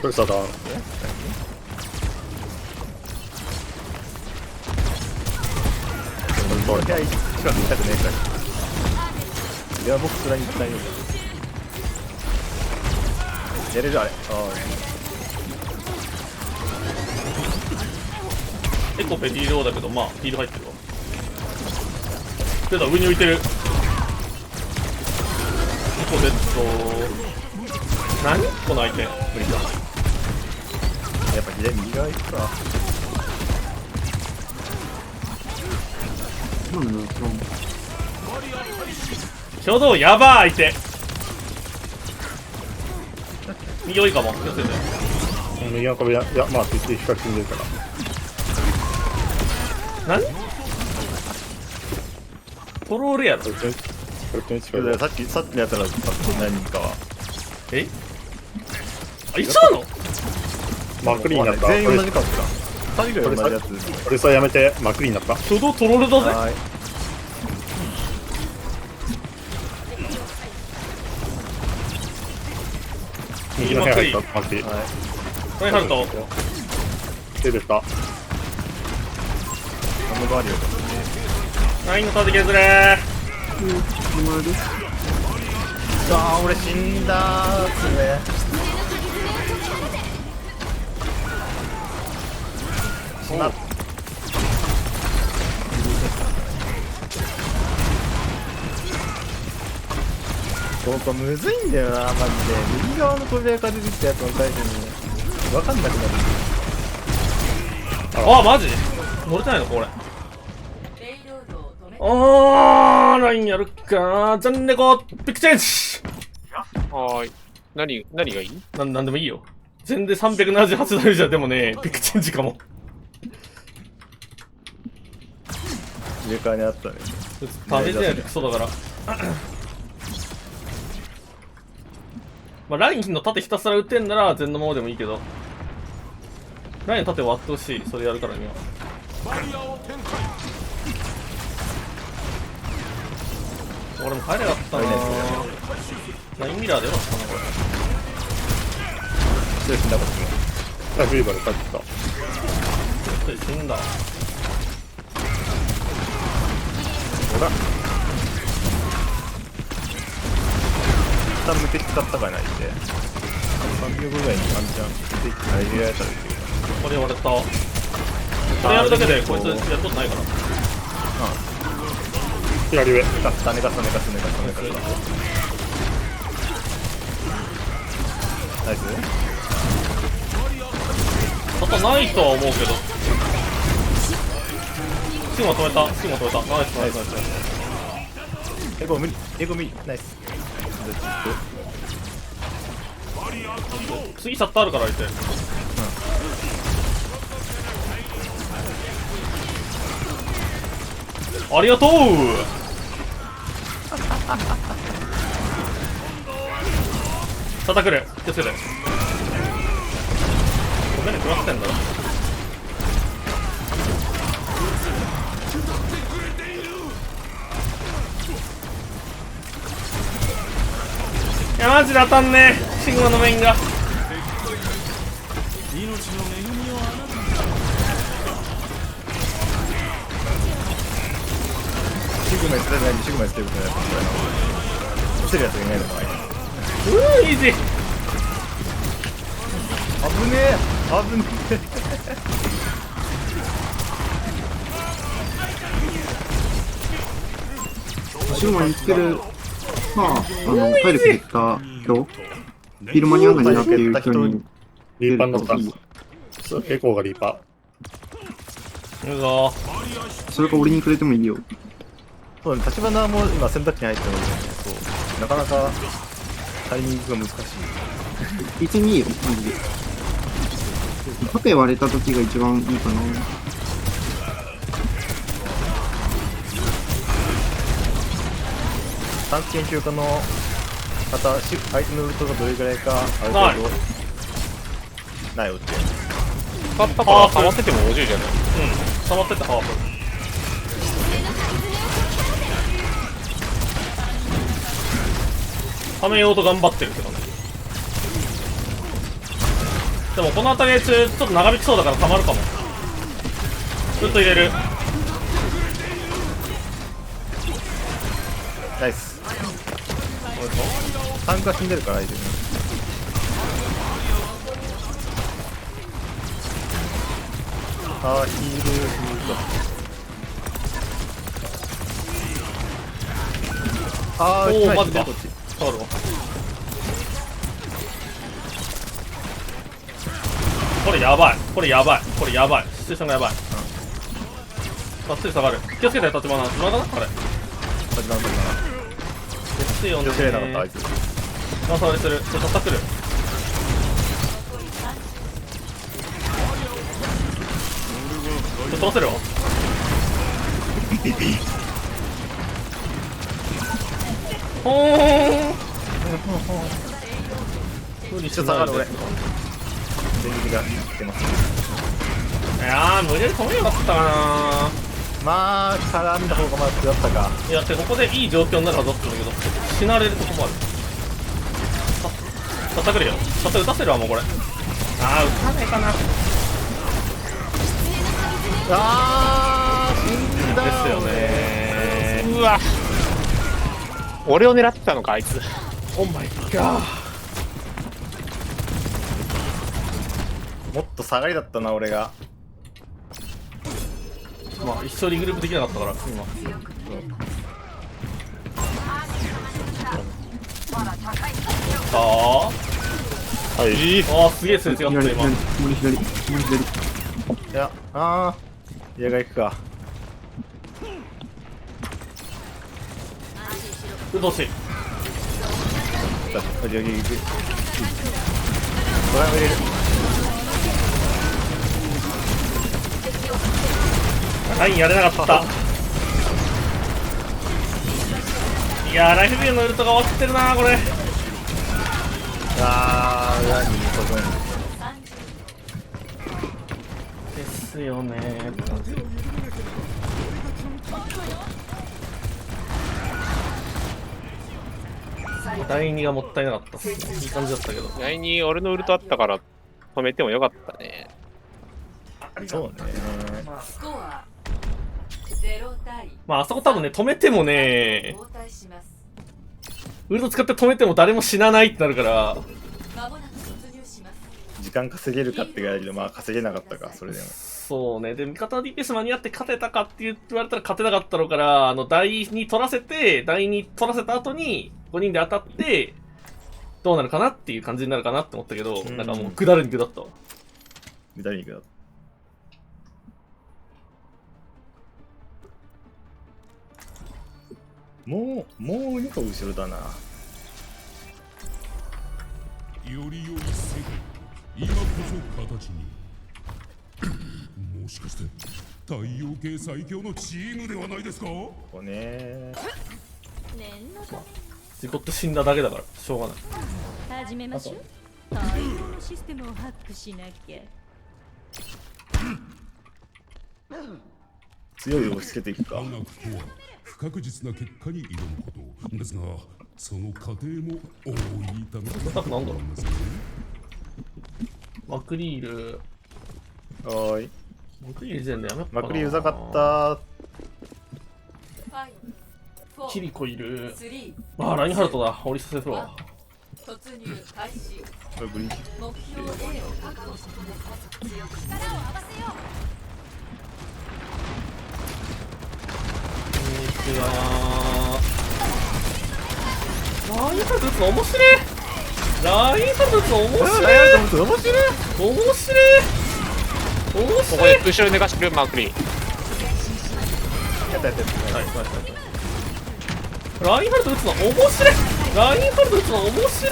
Speaker 13: それさだ。
Speaker 10: 俺は近く見たくねえから。いや、僕つらに行きたいのか。やれるあれ。
Speaker 2: エコペティーローだけど、まあ、ヒール入ってるわ。出た、上に浮いてる。エコデッド。何この相手。無理だ。
Speaker 10: やっぱ左右側行くか。
Speaker 2: 挙動やばー相手。右多いかも。気をつけて。
Speaker 13: 右の壁、いや、まあ、比較的死んでるから。
Speaker 2: 何トロールやろ。
Speaker 10: さっきのやつらだった何人かは。
Speaker 2: えあ、一緒なの？
Speaker 13: まくりになった。
Speaker 10: 全員同じかもしれん。2人ぐらい同じやつ。
Speaker 13: これさやめて、まくりになった。
Speaker 2: 初動トロールだぜ。
Speaker 10: はい。
Speaker 13: 右の部屋入った、まくり。
Speaker 2: はい、ハルト。
Speaker 13: 出てた。
Speaker 10: あのバリオだ。
Speaker 2: ラインの盾削れ
Speaker 10: あー、俺死んだーっすね。しまっ。ここむずいんだよな、マジで。右側の扉から出てきたやつの最初に分かんなくなる。
Speaker 2: あ、マジ乗れてないのこれ。ラインやるか。じゃんねこピックチェンジ。
Speaker 11: はーい。何がいい？
Speaker 2: なんでもいいよ。全で378ダメージはでもね、ピックチェンジかも。
Speaker 10: 上からにあったね。
Speaker 2: ダメージないクソだから。まあ、ラインの盾ひたすら打ってんなら全のままでもいいけど、ラインの盾割ってほしい。それやるからには。俺も帰れなかったな。ラインミラーでよかったなこれ。
Speaker 10: 死んだこと
Speaker 13: あ、フリーバーで帰ってきた。
Speaker 2: 死んだ。
Speaker 10: ほら。下向け使ったかないんで。3秒ぐらいにワンチャン入れられたらいいけど。
Speaker 2: これ割れた。これやるだけでこいつやることないから。
Speaker 13: 左上。
Speaker 10: 寝かす。ナイス。
Speaker 2: 旗ないとは思うけど。シグマ止めた。ナイス。
Speaker 10: エゴ無理。ナイス。
Speaker 2: 次シャッターあるから相手。ありがとう。叩くる。気をつけて。ごめんね、食らってんだろ。いやマジで当たんねえ。シグマのメインが。
Speaker 10: シグマに捨てないんでシグマに捨てることない。捨てるやつがいないのかい。
Speaker 2: イージー。
Speaker 10: 危ねえ。
Speaker 12: シグマにつける、まあ、体力減った人、昼間にあんなになっている人に、
Speaker 13: リーパーになった。エコーがリーパ
Speaker 2: ー。うぞ
Speaker 12: それか俺にくれてもいいよ。
Speaker 10: そうね、立花も今洗濯機に入ってるので、そうなかなかタイミングが難しい。
Speaker 12: 別にいいよ、マジで。縦割れた時が一番いいかな。
Speaker 10: 探知研究家の方、相手のルートがどれぐらいかある程度ないよって。
Speaker 11: 使ったから溜まってても50じゃない。
Speaker 2: 溜まっててハーフ。はめようと頑張ってるけどね。でもこの辺り中ちょっと長引きそうだから溜まるかも。ずっと入れる。
Speaker 10: ナイス。タンクが死んでるから入れる。あー、ヒールあー、
Speaker 2: おー、マジか。
Speaker 10: こっち
Speaker 2: 変わるわ。これやばい。これやばい。シチュエーションがやばい。がっつり下がる。気をつけて、立花。立花かなあれ。
Speaker 10: 立花。
Speaker 2: ですよね。
Speaker 10: 気をつけれなかった、あいつ。
Speaker 2: まさわりする。ちょっと叩くる。ちょっと飛ばせるわ。ほーん。無理しないで。
Speaker 10: 全力が来てます。
Speaker 2: いやー、無理やり止めよかったかな。
Speaker 10: まあ絡んだ方がまずだったか。
Speaker 2: いや、ここでいい状況になるはずだったんだけど、死なれるとこもある。さったくれよ。さった打たせるわ、もうこれ。あー、打たないかな。
Speaker 10: あー、死んだ
Speaker 2: ですよねー。
Speaker 11: うわ、俺を狙ってたのか、あいつ。
Speaker 2: オーマイガー。
Speaker 10: もっと下がりだったな、俺が。
Speaker 2: まあ、一緒にグループできなかったから、今。さあ、
Speaker 11: はい。
Speaker 2: あー、すげえすれ違った、今。
Speaker 12: 左。
Speaker 10: いや、矢が行くか。
Speaker 2: どうし。
Speaker 10: さあ、矢が行く。ドライブ入れる。
Speaker 2: ラインやれなかった。いやー、ライフビューのウルトが終わってるなー、これ。
Speaker 10: 裏に飛ぶん
Speaker 2: ですよねーって感じ。第2がもったいなかったっすね。いい感じだったけど。
Speaker 11: 第2、俺のウルトあったから止めてもよかったね。
Speaker 10: そうね。
Speaker 14: スコア0対。
Speaker 2: まあ、あそこ多分ね、止めてもね、
Speaker 14: 交代します。
Speaker 2: ウルト使って止めても誰も死なないってなるから、
Speaker 14: まもなく突入します。
Speaker 10: 時間稼げるかって言われるけど、まあ稼げなかったか、それでも。
Speaker 2: そうね。で、味方の DPS 間に合って勝てたかって言われたら勝てなかったのから、第2取らせて、第2取らせた後に5人で当たって、どうなるかなっていう感じになるかなって思ったけど、なんかもう下るに下ったわ。
Speaker 10: 下るに下った。もう2個後ろだな。
Speaker 16: より良い世界、今こそ形に。もしかして太陽系最強のチームではないですか。
Speaker 10: ここね。
Speaker 2: 事故って死んだだけだからしょうがない。
Speaker 7: 始めましょう。太陽のシステムをハックしなきゃ。
Speaker 10: 強い押し付けていくか。
Speaker 16: 科学とは不確実な結果に挑むことですが、その過程も大いに楽しみ
Speaker 2: なんだろう。マクリール。
Speaker 10: おーい。
Speaker 2: マクリール全然やめよっかな。
Speaker 10: マクリーうざかった
Speaker 2: ー。キリコいる。あー、ラインハルトだ。降りさせるわ。
Speaker 14: 突入開始。
Speaker 10: これブリーチ。
Speaker 14: 目標 A を確保してください。力を合わせよう。
Speaker 2: こんにちはー。ラインハルト打つの面白い。ラインハルト打つの面白い。
Speaker 10: 面白い。
Speaker 11: ここで後ろ寝かしてるマクリー。
Speaker 10: やった。
Speaker 2: ラインハルト打つの面白い。ラインハルト打つの面白い。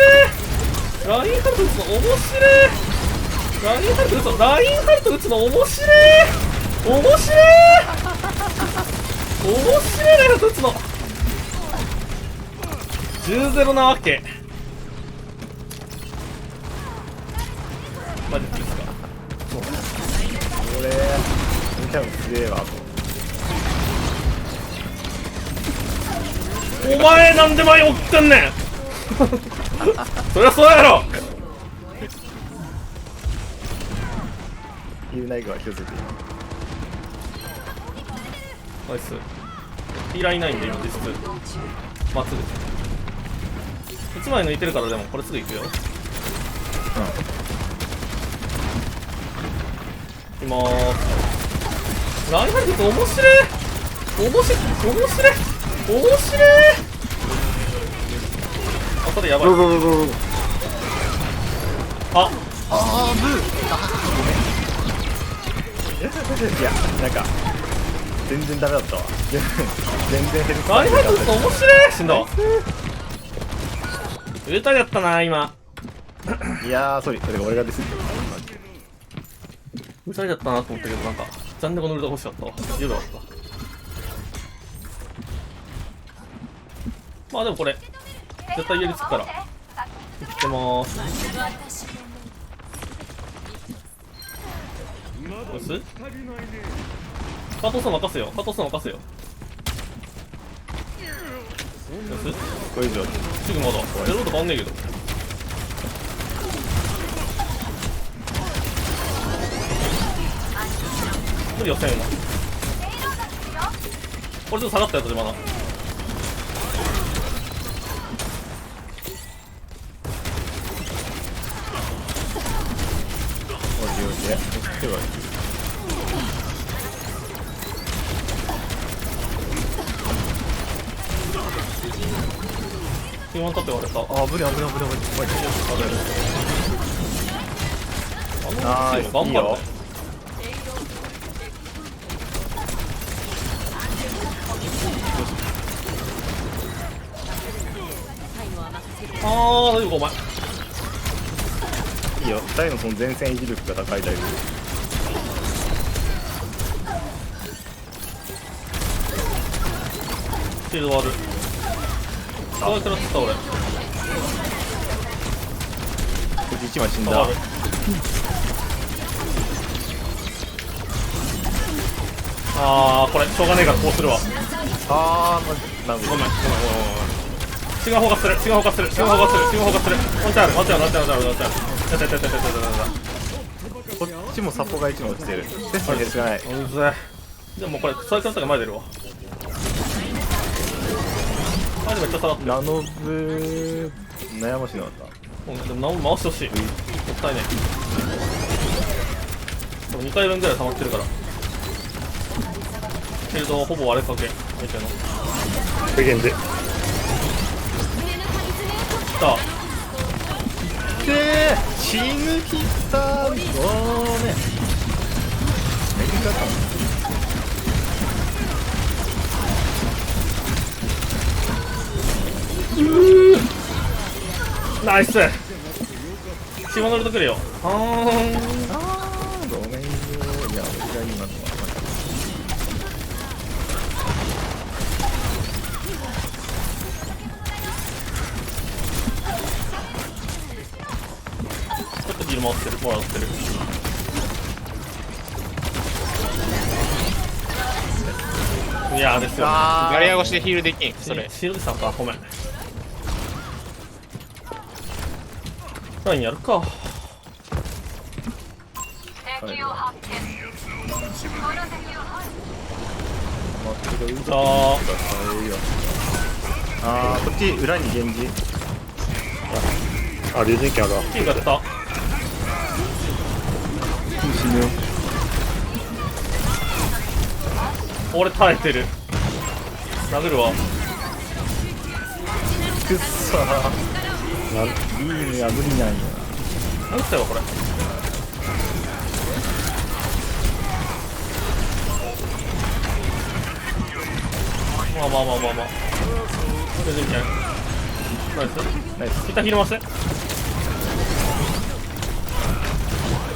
Speaker 2: ラインハルト打つの面白い。ラインハルト打つの面白い。面白い。ラインハルト打つの10-0なわけ。マジですか。
Speaker 10: これキャンすげえわ。
Speaker 2: お前なんで前送ってんねんそりゃそうやろ。
Speaker 10: 言うないが気をつけて。
Speaker 2: ナイス。ヒーラーいないんで今実質まっすぐ1枚抜いてるから。でもこれすぐ行くよ。いまーす。ラインハルトって面白い。あ、これやばい。あ
Speaker 10: ブー。ごめん。いや、なんか全然ダメだったわ。全然ヘルス
Speaker 2: ラインハルトって面白い。死んだわ。歌やったな今。
Speaker 10: いやー、それ俺がですよ。
Speaker 2: 歌だったなと思ったけど、なんか残念この歌欲しかったわ。よかった。まあでもこれ絶対家に着くから行ってまーす。よし加藤さん任せよ、加藤さん任せよ。よし
Speaker 10: これ以上
Speaker 2: すぐまだやること変わんねえけど。無理よ、1000は。これちょっと下がったやつでまだ。
Speaker 10: 手はいい。
Speaker 2: 今立って割れた。
Speaker 10: あ、無理。
Speaker 2: あー、頑張るね。あー、大丈夫かお前。
Speaker 10: いいよ、2人のその前線維持力が高いだいぶ。
Speaker 2: シールド割る。あー、食らった俺。
Speaker 10: こっち1枚死んだ。
Speaker 2: あー、これしょうがねえからこうするわ。
Speaker 10: あー、ま、
Speaker 2: ごめん。違う方がする。ワンチャンある。
Speaker 10: こっちもサポが1枚落ちてる。テストにしかない。
Speaker 2: でもこれ最初の時前出るわ。あ、でもめっちゃ下がってる。
Speaker 10: ナノブ悩ましいなかった。
Speaker 2: でもナノ回してほしい。もったいねえ。でも2回分ぐらい溜まってるから。シールドほぼ割れかけ。相手の
Speaker 13: 無限で
Speaker 2: 来た。
Speaker 10: 死ぬきったー。ごめん。
Speaker 2: ナイス。島乗るとくるよ。
Speaker 10: ごめんよ。いや、俺が今のは
Speaker 2: ちょっとヒール回ってる。もらってる。いやーですよ、ね。
Speaker 11: ガリア越しでヒールできん。それ。
Speaker 2: シールドさんか。ごめん。ラインやるか。
Speaker 10: 敵を発見。あー、こっち裏に源氏。
Speaker 13: あ、竜神剣あるわ。
Speaker 2: キーが出た。
Speaker 12: 死ぬよ。
Speaker 2: 俺耐えてる。殴るわ。
Speaker 10: くっそー。いいねが無理なんよ。
Speaker 2: 殴ったよこれ。まあ。全然いけない。ナイス。一旦ヒール回して。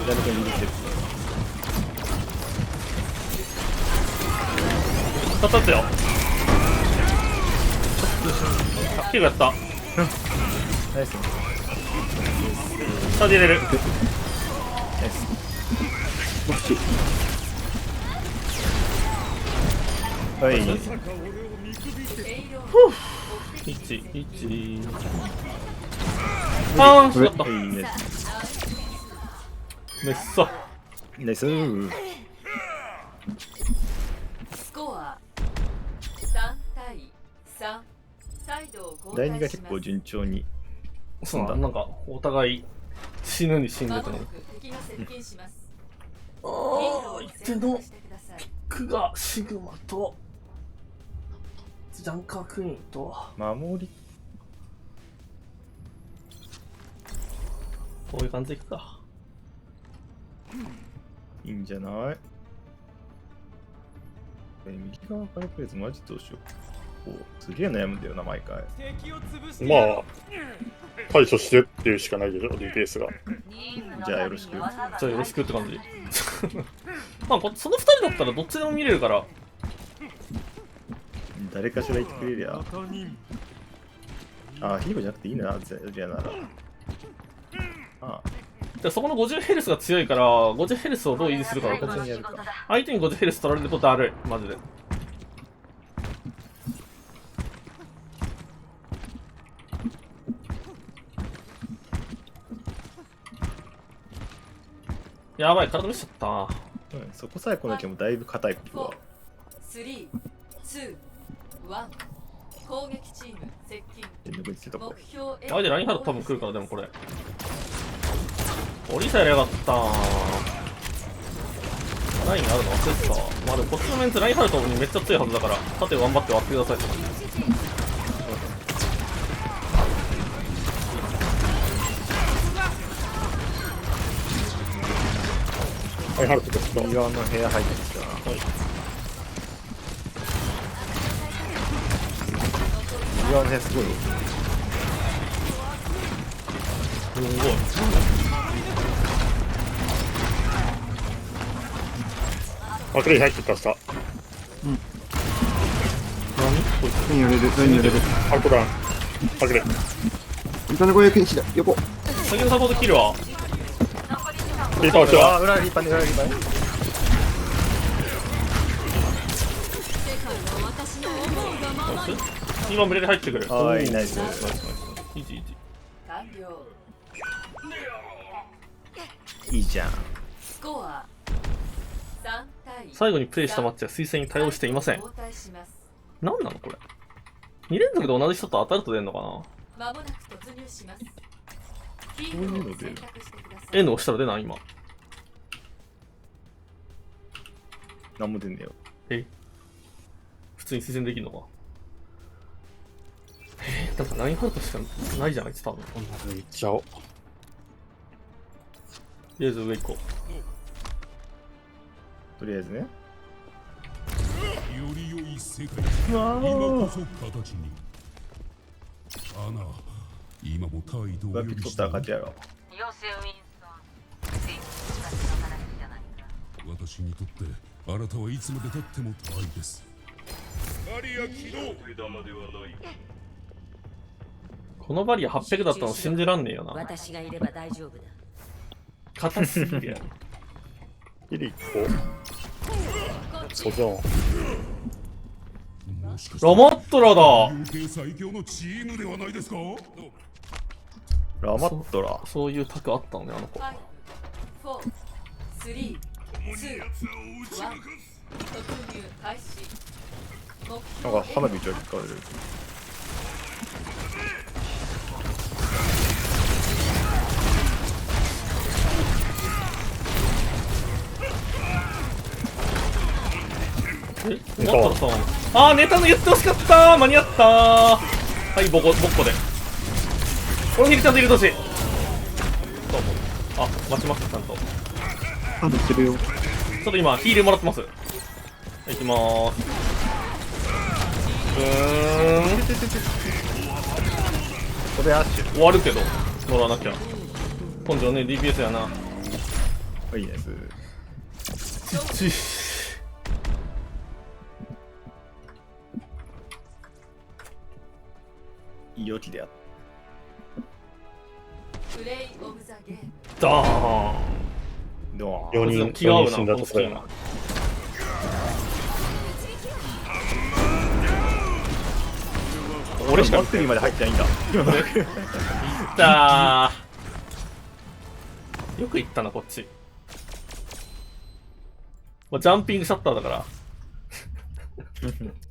Speaker 10: 誰かに入れてる。
Speaker 2: 当たったよ。キーがやった。
Speaker 10: ナイス。
Speaker 2: 下で入れる。
Speaker 10: ナイス。はい。
Speaker 2: 1。あー、しまった。
Speaker 10: いいね。
Speaker 2: めっさ。
Speaker 10: ナイスー。
Speaker 14: スコア3対3。
Speaker 10: 第2が結構順調に
Speaker 2: そうだ。なんかお互い死ぬに死んでたの。相手のピックがシグマとジャンカークイーンと
Speaker 10: 守り。
Speaker 2: こういう感じでいくか。
Speaker 10: いいんじゃない？右側からプレイズマジどうしよう。すげえ悩むんだよな毎回。
Speaker 13: まあ対処してっていうしかないでしょ、ディフェンスが。
Speaker 10: じゃあよろしく。
Speaker 2: じゃあよろしくって感じ。まあその2人だったらどっちでも見れるから。
Speaker 10: 誰かしら言ってくれりゃ。ああ、ヒーローじゃなくていいな、じゃあなら。ああ。
Speaker 2: でそこの50ヘルスが強いから、50ヘルスをどう維持するかだと。相手に50ヘルス取られるとだるい、マジで。やばい、体見せちゃった。
Speaker 10: そこさえ来なきゃもうだいぶ硬いここは。
Speaker 14: 3、2、1、攻撃チーム接近。目標 A。
Speaker 2: 相手ラインハルト多分来るから、でもこれ。降りさえやりやがった。ラインあるの忘れてた。まあでもこっちのメンツラインハルトにめっちゃ強いはずだから、縦頑張って割ってください。
Speaker 13: はい、ハルトですか。
Speaker 10: 右側の部屋入ってきた。右側の部屋すごいよ。
Speaker 2: すごい。
Speaker 13: あ、クレイ入ってったさ。
Speaker 12: うん。何やれる、何やれる。
Speaker 13: ハルトダウン。あ、クレイ。
Speaker 12: イカネ小屋剣士だ、横。
Speaker 2: 先のサポート切るわ。
Speaker 13: リーパー落ちは。
Speaker 10: あ、裏リーパーね、裏リーパーね。
Speaker 2: 今群れで入ってくる。
Speaker 10: はい、ナイス。
Speaker 2: イージーイージ
Speaker 10: ー。いいじゃん。
Speaker 14: スコア3対。
Speaker 2: 最後にプレイしたマッチは推薦に対応していません。何なのこれ。2連続で同じ人と当たると出るのかな。
Speaker 14: まもなく突入します。
Speaker 10: こういうので
Speaker 2: N 押したら出ない今。
Speaker 10: 何も出んねよ。
Speaker 2: 普通に推薦できるのか。なんかラインハルトしかないじゃないですか、多分。
Speaker 13: 行っちゃおう。
Speaker 2: とりあえず上行こ
Speaker 10: とりあえずね。
Speaker 16: より良い世界、今こそ形に。アナ、今も態度を
Speaker 10: 取ったら勝ちやろ。
Speaker 16: 私にとってあなたはいつまでたっても大です。バリア起動。
Speaker 2: このバリア800だったの信じらんねえよな。
Speaker 14: 私がいれば大丈夫だ。
Speaker 2: 硬すぎるやん。
Speaker 13: ギリ1個。ソゾーン。
Speaker 2: ラマットラだ。
Speaker 16: 最強のチームではないですか。
Speaker 10: ラマットラ。
Speaker 2: そういうタクあったのね、あの子。
Speaker 14: 5、4、3、2、1、突入開始。
Speaker 10: なんか花火打ち上げ使われる。
Speaker 2: あー、ネタの言ってほしかったー。間に合ったー。はい、ボッコで。このヒルちゃんと入れてほしい。どうも。あ、待ちます、ちゃんと。
Speaker 12: ハルトるよ。
Speaker 2: ちょっと今、ヒールもらってます。はい、行きまーす。
Speaker 10: これアッシュ。
Speaker 2: 終わるけど、乗らなきゃ。根性ね、DPS やな。
Speaker 10: はい、いいです。いいよきでやっ
Speaker 14: プレイオブザゲーム。
Speaker 2: ダーン。
Speaker 10: どう
Speaker 13: 4人
Speaker 2: 気が合うな、
Speaker 13: 死んだとこやな。
Speaker 10: 俺しかバッテリーまで入ってないんだ。今の
Speaker 2: いったー。よく行ったな、こっち。まあ、ジャンピングシャッターだから。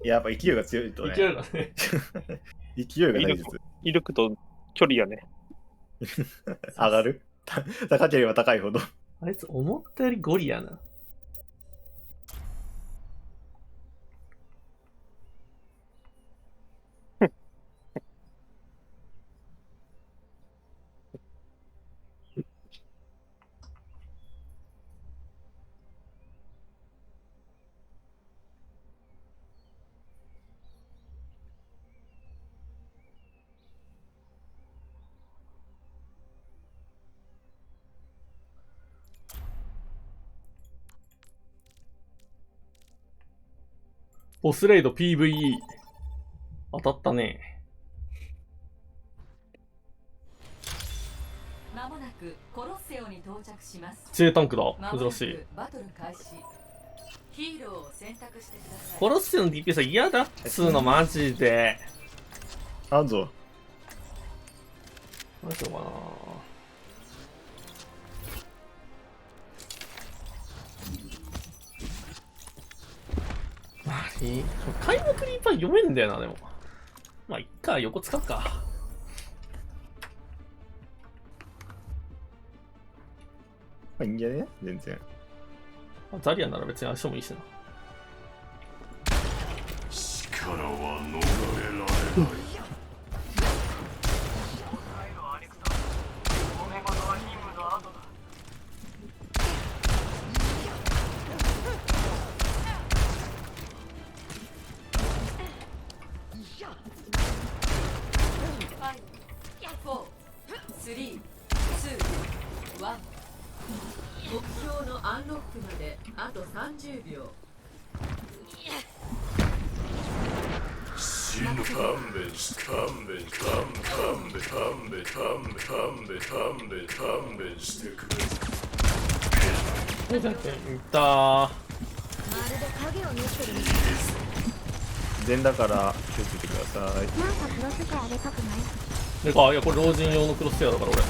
Speaker 10: やっぱ勢いが強いとね。
Speaker 2: 勢いがね。
Speaker 10: 勢いが大切。
Speaker 11: 威力と距離やね。
Speaker 10: 上がる高ければ高いほど。
Speaker 2: あいつ思ったよりゴリやな。ボスレイド PVE 当たったね。
Speaker 14: まもなくくコロッセオに到着します。
Speaker 2: J タンクだ。珍しい。
Speaker 14: バトル開始。ヒーローを選択してください。
Speaker 2: コロッセオの DPS は嫌だっつうのマジで。
Speaker 10: あんぞ。
Speaker 2: 何しようかな。開幕リーパー読めんだよな、でも。まあ、いっか、横使うか。
Speaker 10: まあ、いいんじゃね全然。
Speaker 2: ザリアなら別に相性もいいしな。
Speaker 16: 力は逃れられない。
Speaker 14: 目標のアンロックまであと30秒。
Speaker 16: 勘弁し、勘弁してくれ。
Speaker 2: いったー。
Speaker 10: 全だから気をつけてください。
Speaker 1: なんかクロスカーでかくない？
Speaker 2: でか、いやこれ老人用のクロスフェアだから俺。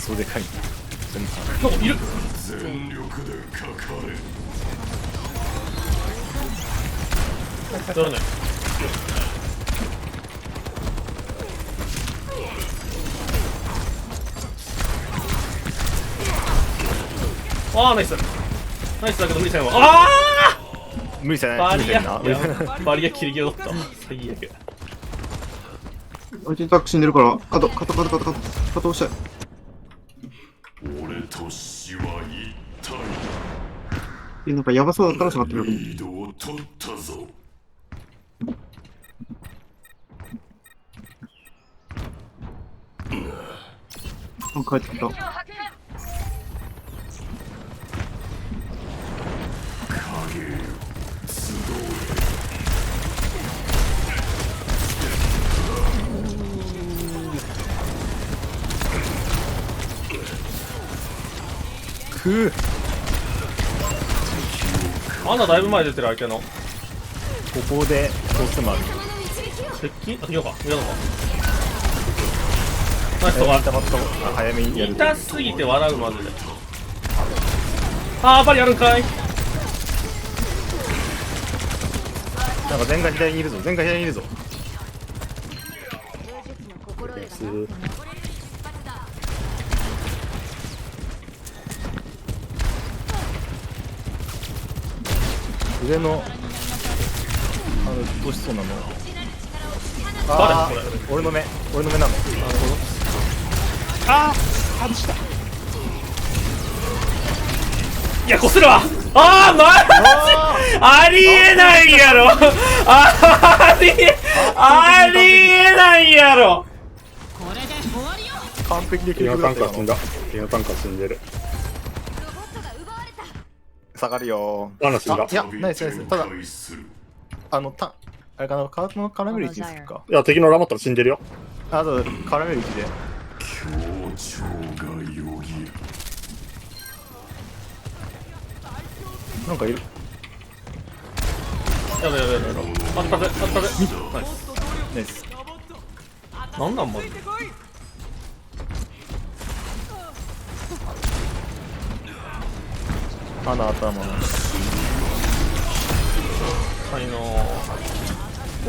Speaker 10: そうでかい。
Speaker 2: なんかいる。
Speaker 16: 全力でかかれ。
Speaker 2: やらない。ああ、ナイス。ナイスだけど無理せんわ。ああ
Speaker 10: 無理せない。
Speaker 2: バリア。
Speaker 10: 無理せんな
Speaker 2: バリア切り際だった。最悪。
Speaker 12: 相手にタック死んでるから、肩押したい。
Speaker 16: 俺と死は一体。
Speaker 12: なんかヤバそうだったら下がってくる。
Speaker 16: リードを取ったぞ。
Speaker 12: 帰ってきた。
Speaker 2: アナだいぶ前出てる相手の。
Speaker 10: ここでどうしてもある。
Speaker 2: 接近？あ、違うか。違うのか。ナイスとか。
Speaker 10: 早めにやる。
Speaker 2: 痛すぎて笑うマジで。あー、バリあるんかい。
Speaker 10: なんか前回左にいるぞ。前回左にいるぞ。上の落ちそうなの。ああ、俺の目なの。なるほど。
Speaker 2: ああ、外した。いや、こするわ。ああ、マジありえないやろ。ありえないやろ。
Speaker 10: 完璧で
Speaker 13: キノタンカー死んだ。キノタンカー死んでる。
Speaker 10: 下がるよ
Speaker 13: ー。死んだ。
Speaker 10: いや、ナイスナイス。ただ、あれかな、カラメル1にするか。
Speaker 13: いや、敵のラマったら死んでるよ。
Speaker 10: あと、カラメル1で。
Speaker 16: 協調がよぎる。
Speaker 10: なんかいる。
Speaker 2: やばい。あったぜ。ナイス。
Speaker 10: ナイス。
Speaker 2: なんなんマジで。
Speaker 10: 頭の。
Speaker 2: はいなー。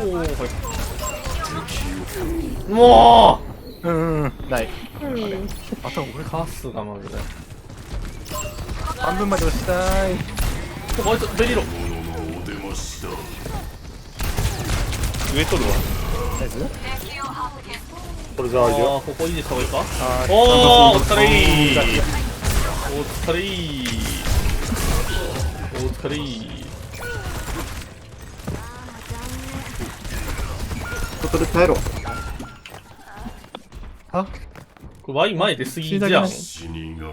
Speaker 2: おー、はい。も
Speaker 10: うない。
Speaker 2: あと俺カスがマジで。
Speaker 10: 半分まで押したい。
Speaker 2: あいつベリロ。
Speaker 13: 上取るわ。
Speaker 10: ナイス。
Speaker 13: これじゃあいいよ。
Speaker 2: ここいいですか、いいか。おー、お疲れー。
Speaker 12: ここで耐えろ。
Speaker 10: あ、
Speaker 2: これワイ前出すぎじゃん。
Speaker 16: 死神が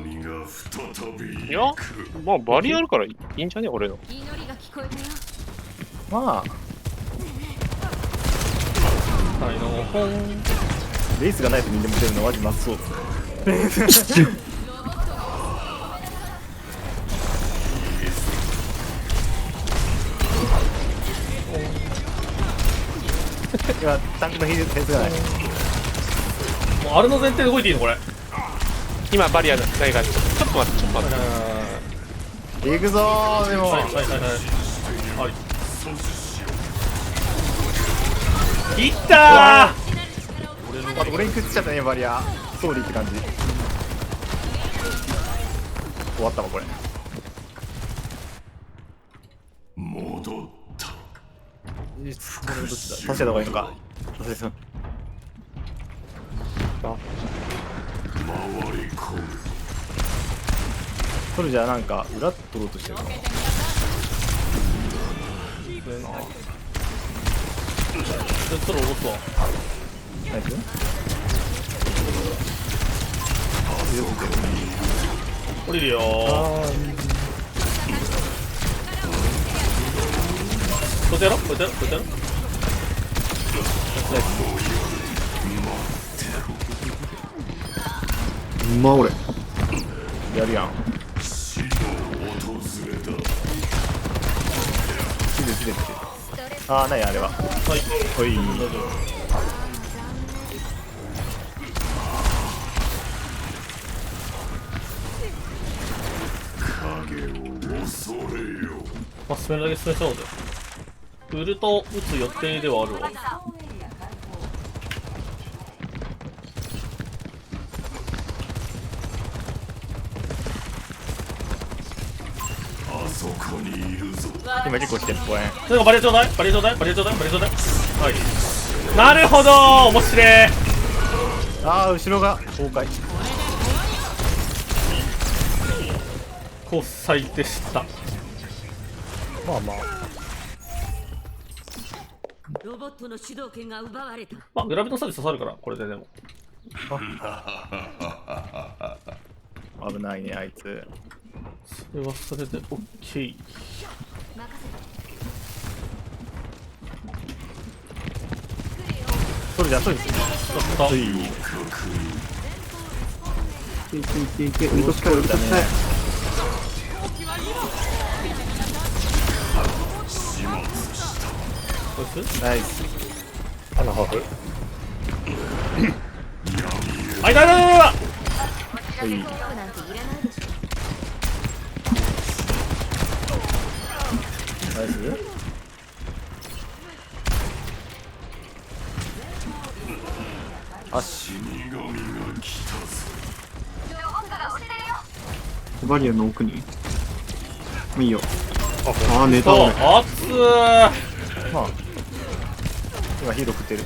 Speaker 16: 再び。
Speaker 11: いや、まあバリあるからいいんじゃね俺の。
Speaker 14: 祈りが聞こえたよ。
Speaker 10: まあ。
Speaker 2: はいのほん。
Speaker 10: レイスがないとみんな持てるのマジマッそういや、タンクの比率がない。
Speaker 2: もうあれの前提で動いていいのこれ。
Speaker 11: 今バリアないからちょっと待って、ちょっと待って。
Speaker 10: 行くぞー、でも。
Speaker 2: はい。いったー。
Speaker 10: 俺に食っちゃったね、バリア。ソーリーって感じ。終わったわ、これ。
Speaker 16: 戻った。
Speaker 10: これどっちだ。助けた方がいいのか。助けさん。
Speaker 16: 回り込む。
Speaker 10: それじゃあなんか裏取ろうとしてるかな。
Speaker 2: それ落とすわ。
Speaker 10: ナイス。
Speaker 2: 降りるよー。こっちやろ。
Speaker 12: 俺
Speaker 10: やるやん。ああ、ないあれは。はい。おい。
Speaker 2: まあ、進めるだけ進めちゃおうぜ。ウルト打つ予定ではあるわ。
Speaker 10: 今結構来てる、これ。
Speaker 2: なんかバリアちょうだい。はい。なるほどー、面白い。
Speaker 10: ああ、後ろが崩壊。
Speaker 2: 交際でした。
Speaker 10: まあまあ。
Speaker 14: ロボットの主導権が奪われた。
Speaker 2: まあ、グラビの差で刺さるから、これででも。
Speaker 10: 危ないね、あいつ。
Speaker 2: それはそれで OK。
Speaker 10: それじゃそうですよ。
Speaker 12: いけ、ウルト使え。
Speaker 10: ナイス。
Speaker 13: 花ハーフ。
Speaker 2: あ、いた。
Speaker 10: はい。ナイス。あし。
Speaker 12: バリアの奥に。いいよ。ああ、寝た。
Speaker 2: 熱ー。
Speaker 10: まあ。今ヒーロー食ってる。
Speaker 2: いっ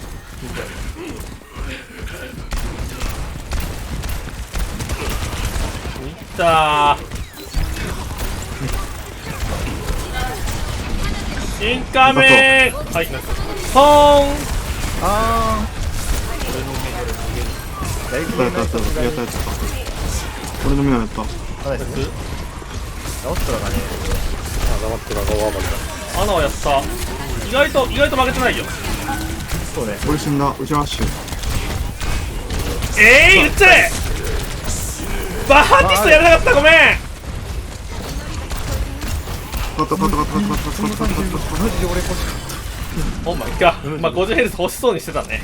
Speaker 2: たー。インカメー。はい。ポーン。
Speaker 10: ああ。
Speaker 12: やった。俺の目はやった。
Speaker 10: 直したらがね。
Speaker 13: 黙ってなんかワーマンだ。
Speaker 2: 穴はやった。意外と負けてないよ。
Speaker 10: そうね。
Speaker 12: 俺死んだ。うちラッシュ。
Speaker 2: 撃っちゃえ。バーティストやらなかった。ごめん。
Speaker 12: カット。
Speaker 2: オーマイガー。まあ 50Hz 欲しそうにしてたね。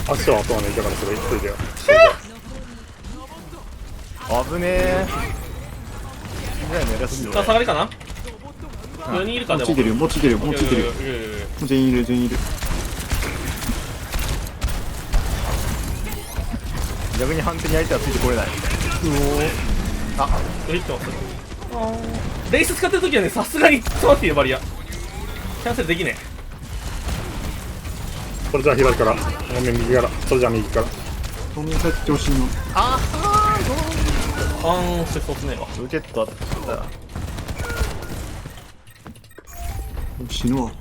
Speaker 13: 足と後はね、いたからそれ言っといてよ。
Speaker 10: 危ねえ。
Speaker 2: 下がりかな。4人いるか。でも
Speaker 12: もうついてるよ。全員いる。
Speaker 10: 逆に判定に相手はついてこれない。
Speaker 2: あ、ヒットます。レイス使ってるときはね、さすがに詰まっていうバリアキャンセルできねえ。
Speaker 13: それじゃあ左から、ごめん右から、それじゃあ右から。
Speaker 12: ごめん、帰ってほしいの。
Speaker 2: してそうすねえわ。
Speaker 10: ロケットあったら
Speaker 12: 死ぬわ。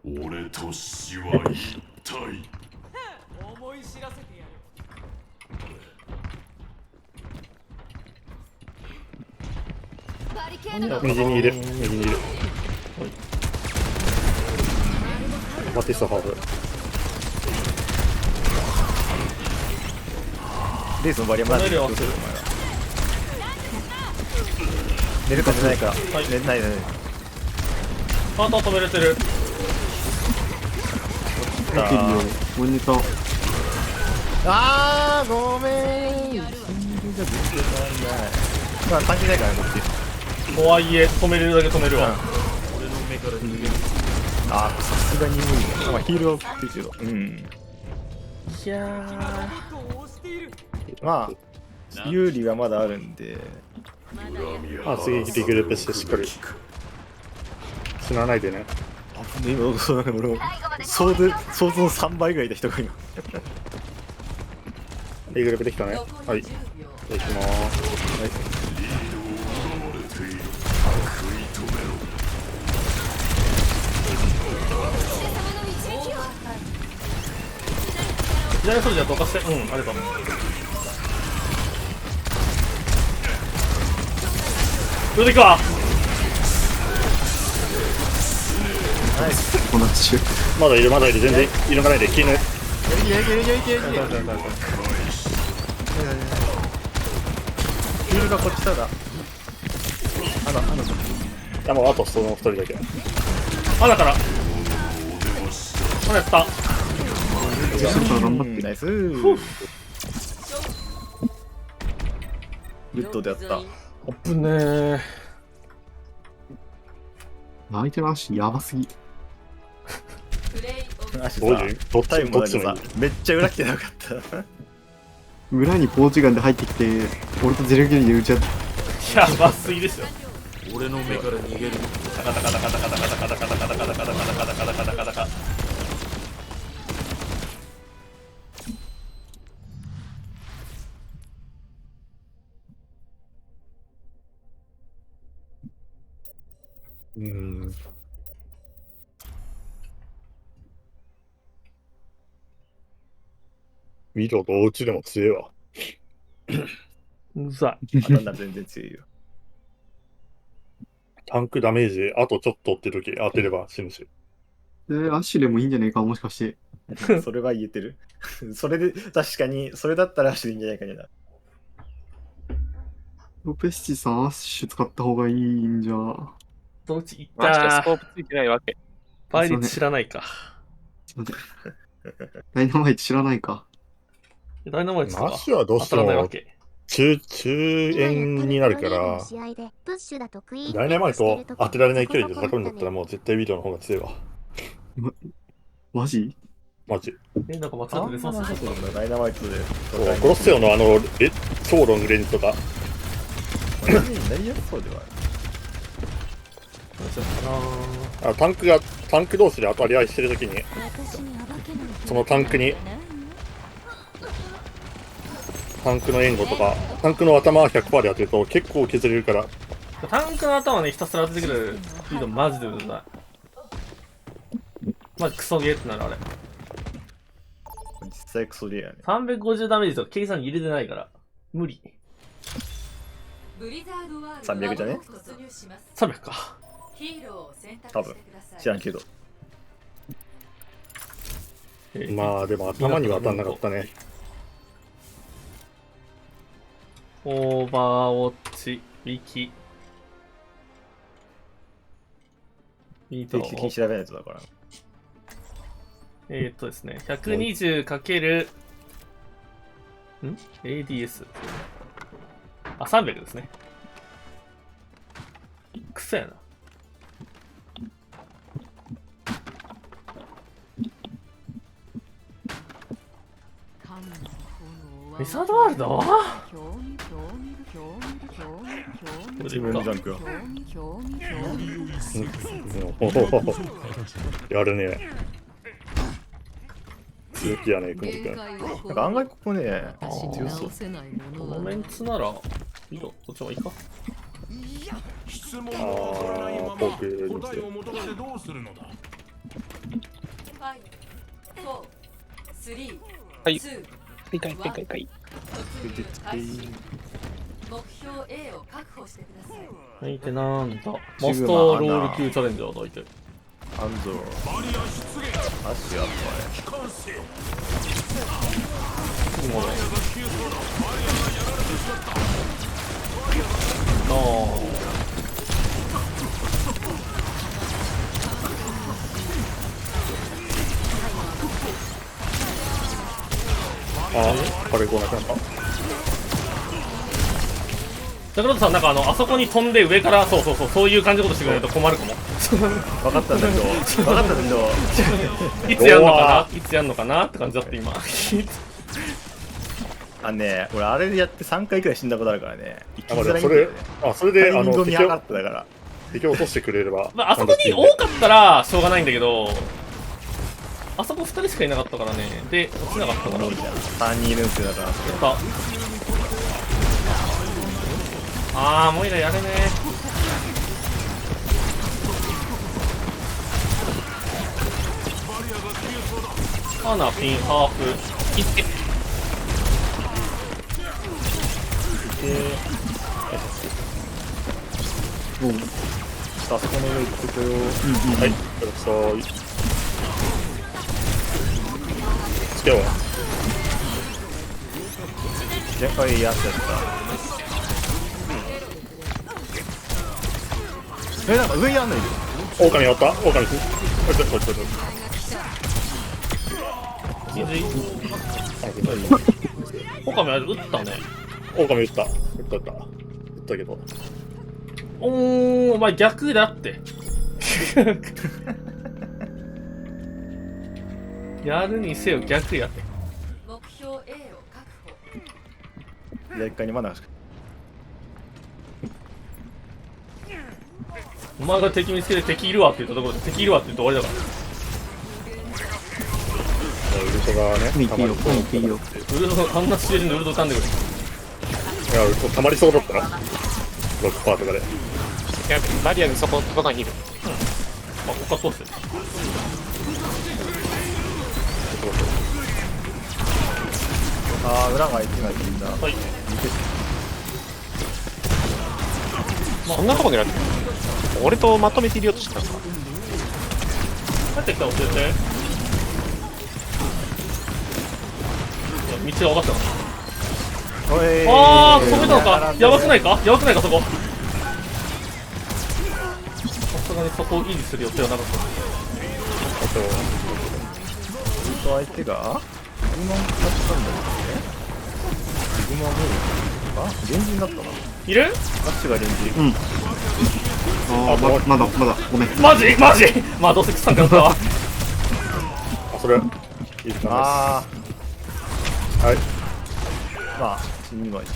Speaker 16: 俺と死は一体。
Speaker 15: 思い知らせてやる。
Speaker 13: 右にいる。マティスハーフ。
Speaker 10: レースのバリアムなんでどうするお前は。寝るか寝ないか。寝ないね。
Speaker 2: あと止めれてる。
Speaker 12: モニター。
Speaker 10: あーごめん。じゃ全然ない。まあ関係ないからねこっち。
Speaker 2: とはいえ止めれるだけ止めるわ。
Speaker 10: 俺の目から逃げる。あーさすがに無理だ。まあヒールは振ってるけど。うん。
Speaker 2: いや
Speaker 10: まあ有利がまだあるんで。
Speaker 13: 次リグループしてしっかり死なないでね。
Speaker 10: 今そうなんか俺も想像の3倍ぐらいいた人が今
Speaker 13: リグループできたね。はい。じゃあ行きまーす。
Speaker 2: 左ソルジャーどかして、ありがとう。それでいくわ。
Speaker 10: ナイス。
Speaker 12: 同じ中。
Speaker 13: まだいるまだいる、全然いるかないで気抜い。
Speaker 10: いけヒールがこっちただ。
Speaker 13: もうあとその2人だけ。
Speaker 2: だからやった。
Speaker 12: 頑張って。
Speaker 10: ナイス。グッドでやった。
Speaker 2: あぶねー。
Speaker 12: 相手の足やばすぎ。
Speaker 10: 足さ、タイムもだけどさ、めっちゃ裏来てなかった。
Speaker 12: 裏にポーチガンで入ってきて、俺とゼロキルで打ち合って。
Speaker 2: やばすぎですよ。
Speaker 5: 俺の目から逃げる。
Speaker 2: タカタカタカタカタカタカタカタカタカタカタカタカタカタカタカタ。
Speaker 13: ミロとおうちでも強いわ。
Speaker 2: うざ
Speaker 10: い。あんな全然強いよ。
Speaker 13: タンクダメージあとちょっとって時当てれば死ぬし。
Speaker 12: アシュレもいいんじゃないか、もしかして。
Speaker 10: それは言えてる。それで、確かに、それだったらアシュレいいんじゃないかな。
Speaker 12: ロペスチさん、アッシュ使った方がいいんじゃ。
Speaker 2: どっち行っ
Speaker 11: マジか
Speaker 2: た
Speaker 11: スコープついてないわけ。
Speaker 2: 倍率知らないか。
Speaker 12: ダイナマイト知らないか。
Speaker 2: ダイナマイト
Speaker 13: マッシュはどうしても中円になるから、ダイナマイト当てられない距離で戦うんだったらもう絶対ウィドの方が強いわ。
Speaker 12: マジ
Speaker 13: マジ。
Speaker 2: なんか間違って出そうっすね。
Speaker 10: ダイナマイトで。
Speaker 13: コロッセオの超ロングレンジとか。
Speaker 10: なりやすそうでは
Speaker 13: ある。タンク同士で当たり合いしてるときに、そのタンクの援護とか、タンクの頭は 100% で当てると結構削れるから。
Speaker 2: タンクの頭ね、ひたすら当ててくるスピードマジでうざい。マジクソゲーってなるあれ。
Speaker 10: 実際クソゲーやね。
Speaker 2: 350ダメージとか計算入れてないから。無理。
Speaker 10: 300じゃね
Speaker 2: ?300 か。
Speaker 10: 多分。知らんけど。
Speaker 13: まあでも頭には当たんなかったね。
Speaker 2: オーバーウォッチ、ウィキ。
Speaker 10: 定期的に調べないとだから。
Speaker 2: ですね、120× ADS。300ですね。くそやな。メサードワールド
Speaker 10: 自分のジャンプは。
Speaker 13: やるね。強気やね、くんくん。
Speaker 10: なんか案外ここね、強そう。
Speaker 2: このメンツなら、見ろ、そっちもいいか。
Speaker 13: ポークにして。
Speaker 11: はい。はい。
Speaker 14: 目標 A を確保してください。
Speaker 2: はい、ってなんだ。マスターロール級チャレンジャーだいて。
Speaker 10: 安藤足やっ
Speaker 13: これこうなくなった。
Speaker 2: 桜田さん、なんかあそこに飛んで上から、そういう感じのことしてくれないと困るかも。
Speaker 10: 分かったんだけど、
Speaker 2: いつやんのかな、いつやんのかなって感じだって今。
Speaker 10: 俺あれでやって3回くらい死んだことあるからね。
Speaker 13: それで
Speaker 10: 敵上がっただから。
Speaker 13: 敵を落としてくれれば。
Speaker 2: あそこに多かったらしょうがないんだけど、あそこ2人しかいなかったからね。で、落ちなかったから。
Speaker 10: 3人いるんすよ、だから。
Speaker 2: あー、モイラやれねー。アナピンハーフいって
Speaker 10: あそこの上行ってこよう。
Speaker 13: はい、ください。つけよう。
Speaker 10: はい、やっちゃった。なんか上にあんのいる。
Speaker 13: 狼おった。狼こいつ。
Speaker 2: 狼あれ撃ったね。
Speaker 13: 狼撃ったけど。
Speaker 2: お前逆だって。やるにせよ逆やって。
Speaker 14: 目標 A を確保。
Speaker 10: 左側にまだ
Speaker 2: お前が敵見つけて敵いるわって言ったところで敵いるわって言って終わりだから。
Speaker 13: ウルトがね、たまりそう。
Speaker 2: ウルトあんなシチュエーションでウルト噛んでくる。
Speaker 13: いや、ウルトたまりそうだったな。6%とかで。
Speaker 11: いや、バリアでそこにいる。
Speaker 2: あ、ここから通して。
Speaker 10: 裏が1枚いるんだ。はい。
Speaker 11: そんなとこ狙ってる。俺とまとめて入れようとしてたんですか。
Speaker 2: 帰ってきたら教えて。道が分かったな。あー、止めたのか。やばくないかそこ。さすがにそこを維持する予定はなかった。
Speaker 10: 相手がグマン勝ったんだけどね。グマンもレンジになったな。
Speaker 2: いる？
Speaker 10: ガッチがレンジ。
Speaker 12: うん。まだごめん。
Speaker 2: マジまあどうせくさんかったわ。
Speaker 13: それいい時間です。はい。
Speaker 10: まあ死にはいい。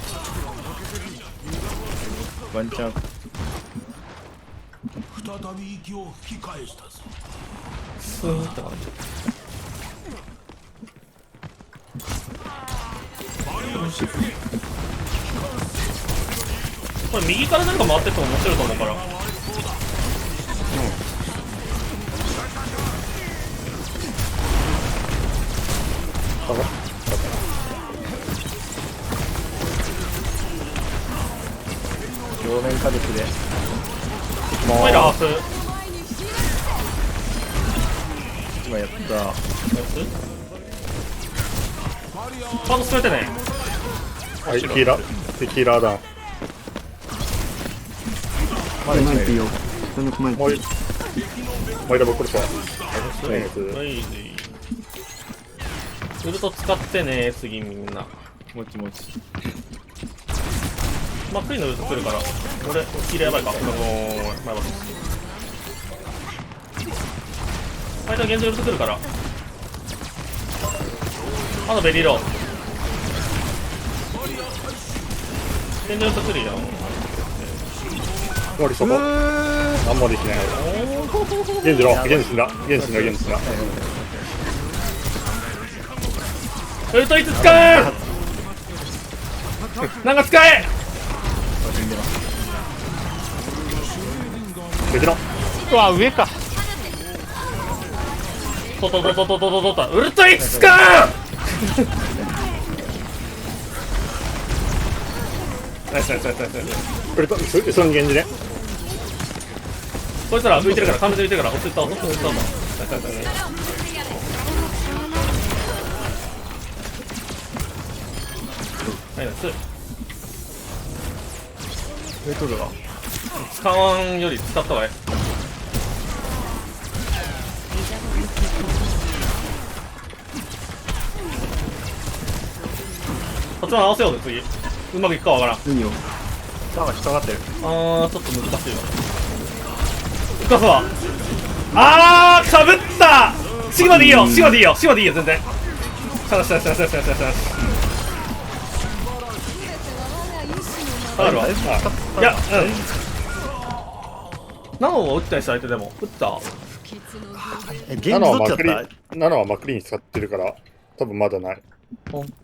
Speaker 10: ワンチャン。
Speaker 16: 再び息を吹き返したぞ。
Speaker 2: スーッと感じ。これ右から何か回ってっても面白いと思うから。
Speaker 10: 両面火力で
Speaker 2: お前らハーフ
Speaker 10: 今やったや
Speaker 2: つカード進めてね。
Speaker 13: はい、テキーラーダウン。
Speaker 10: まだ1枚いるよ。
Speaker 13: もう一度僕これさ。
Speaker 2: ウルト使ってね、次みんな。
Speaker 10: もちもち。
Speaker 2: まあ、クイのウルト来るから、俺、キーやばいか。前橋。相手は現状ウルト来るから。まだベリーロー。現状ウルト来るよ。
Speaker 13: 終わりそこ。何もできない。ゲンジ死んだ。
Speaker 2: ウルトいつ使うなんか使え
Speaker 11: うわ、上か。
Speaker 2: ウルトいつ使う
Speaker 13: ナイス。ウルト、そのゲンジね。
Speaker 2: こいつら浮いてるから、完全に浮いてるから、落ちた、落ちた、落ちた。はい、ナイス。
Speaker 10: メートルが
Speaker 2: 使わんより使った方がいい。こっちも合わせようぜ、次。うまくいくかわからん。
Speaker 12: いいよ。
Speaker 10: なんか引っかかってる。
Speaker 2: ちょっと難しいわ。いかすわ。かぶった。シグマでいいよ、シグマでいいよ、シグマでいいよ、全然。しゃしゃしゃしゃしゃしゃしゃしゃ。下がるわ。いや、ナノを打ったりした相手でも打った。
Speaker 10: ゲンジどっちだった？
Speaker 13: ナノはマクリーン使ってるから多分まだない。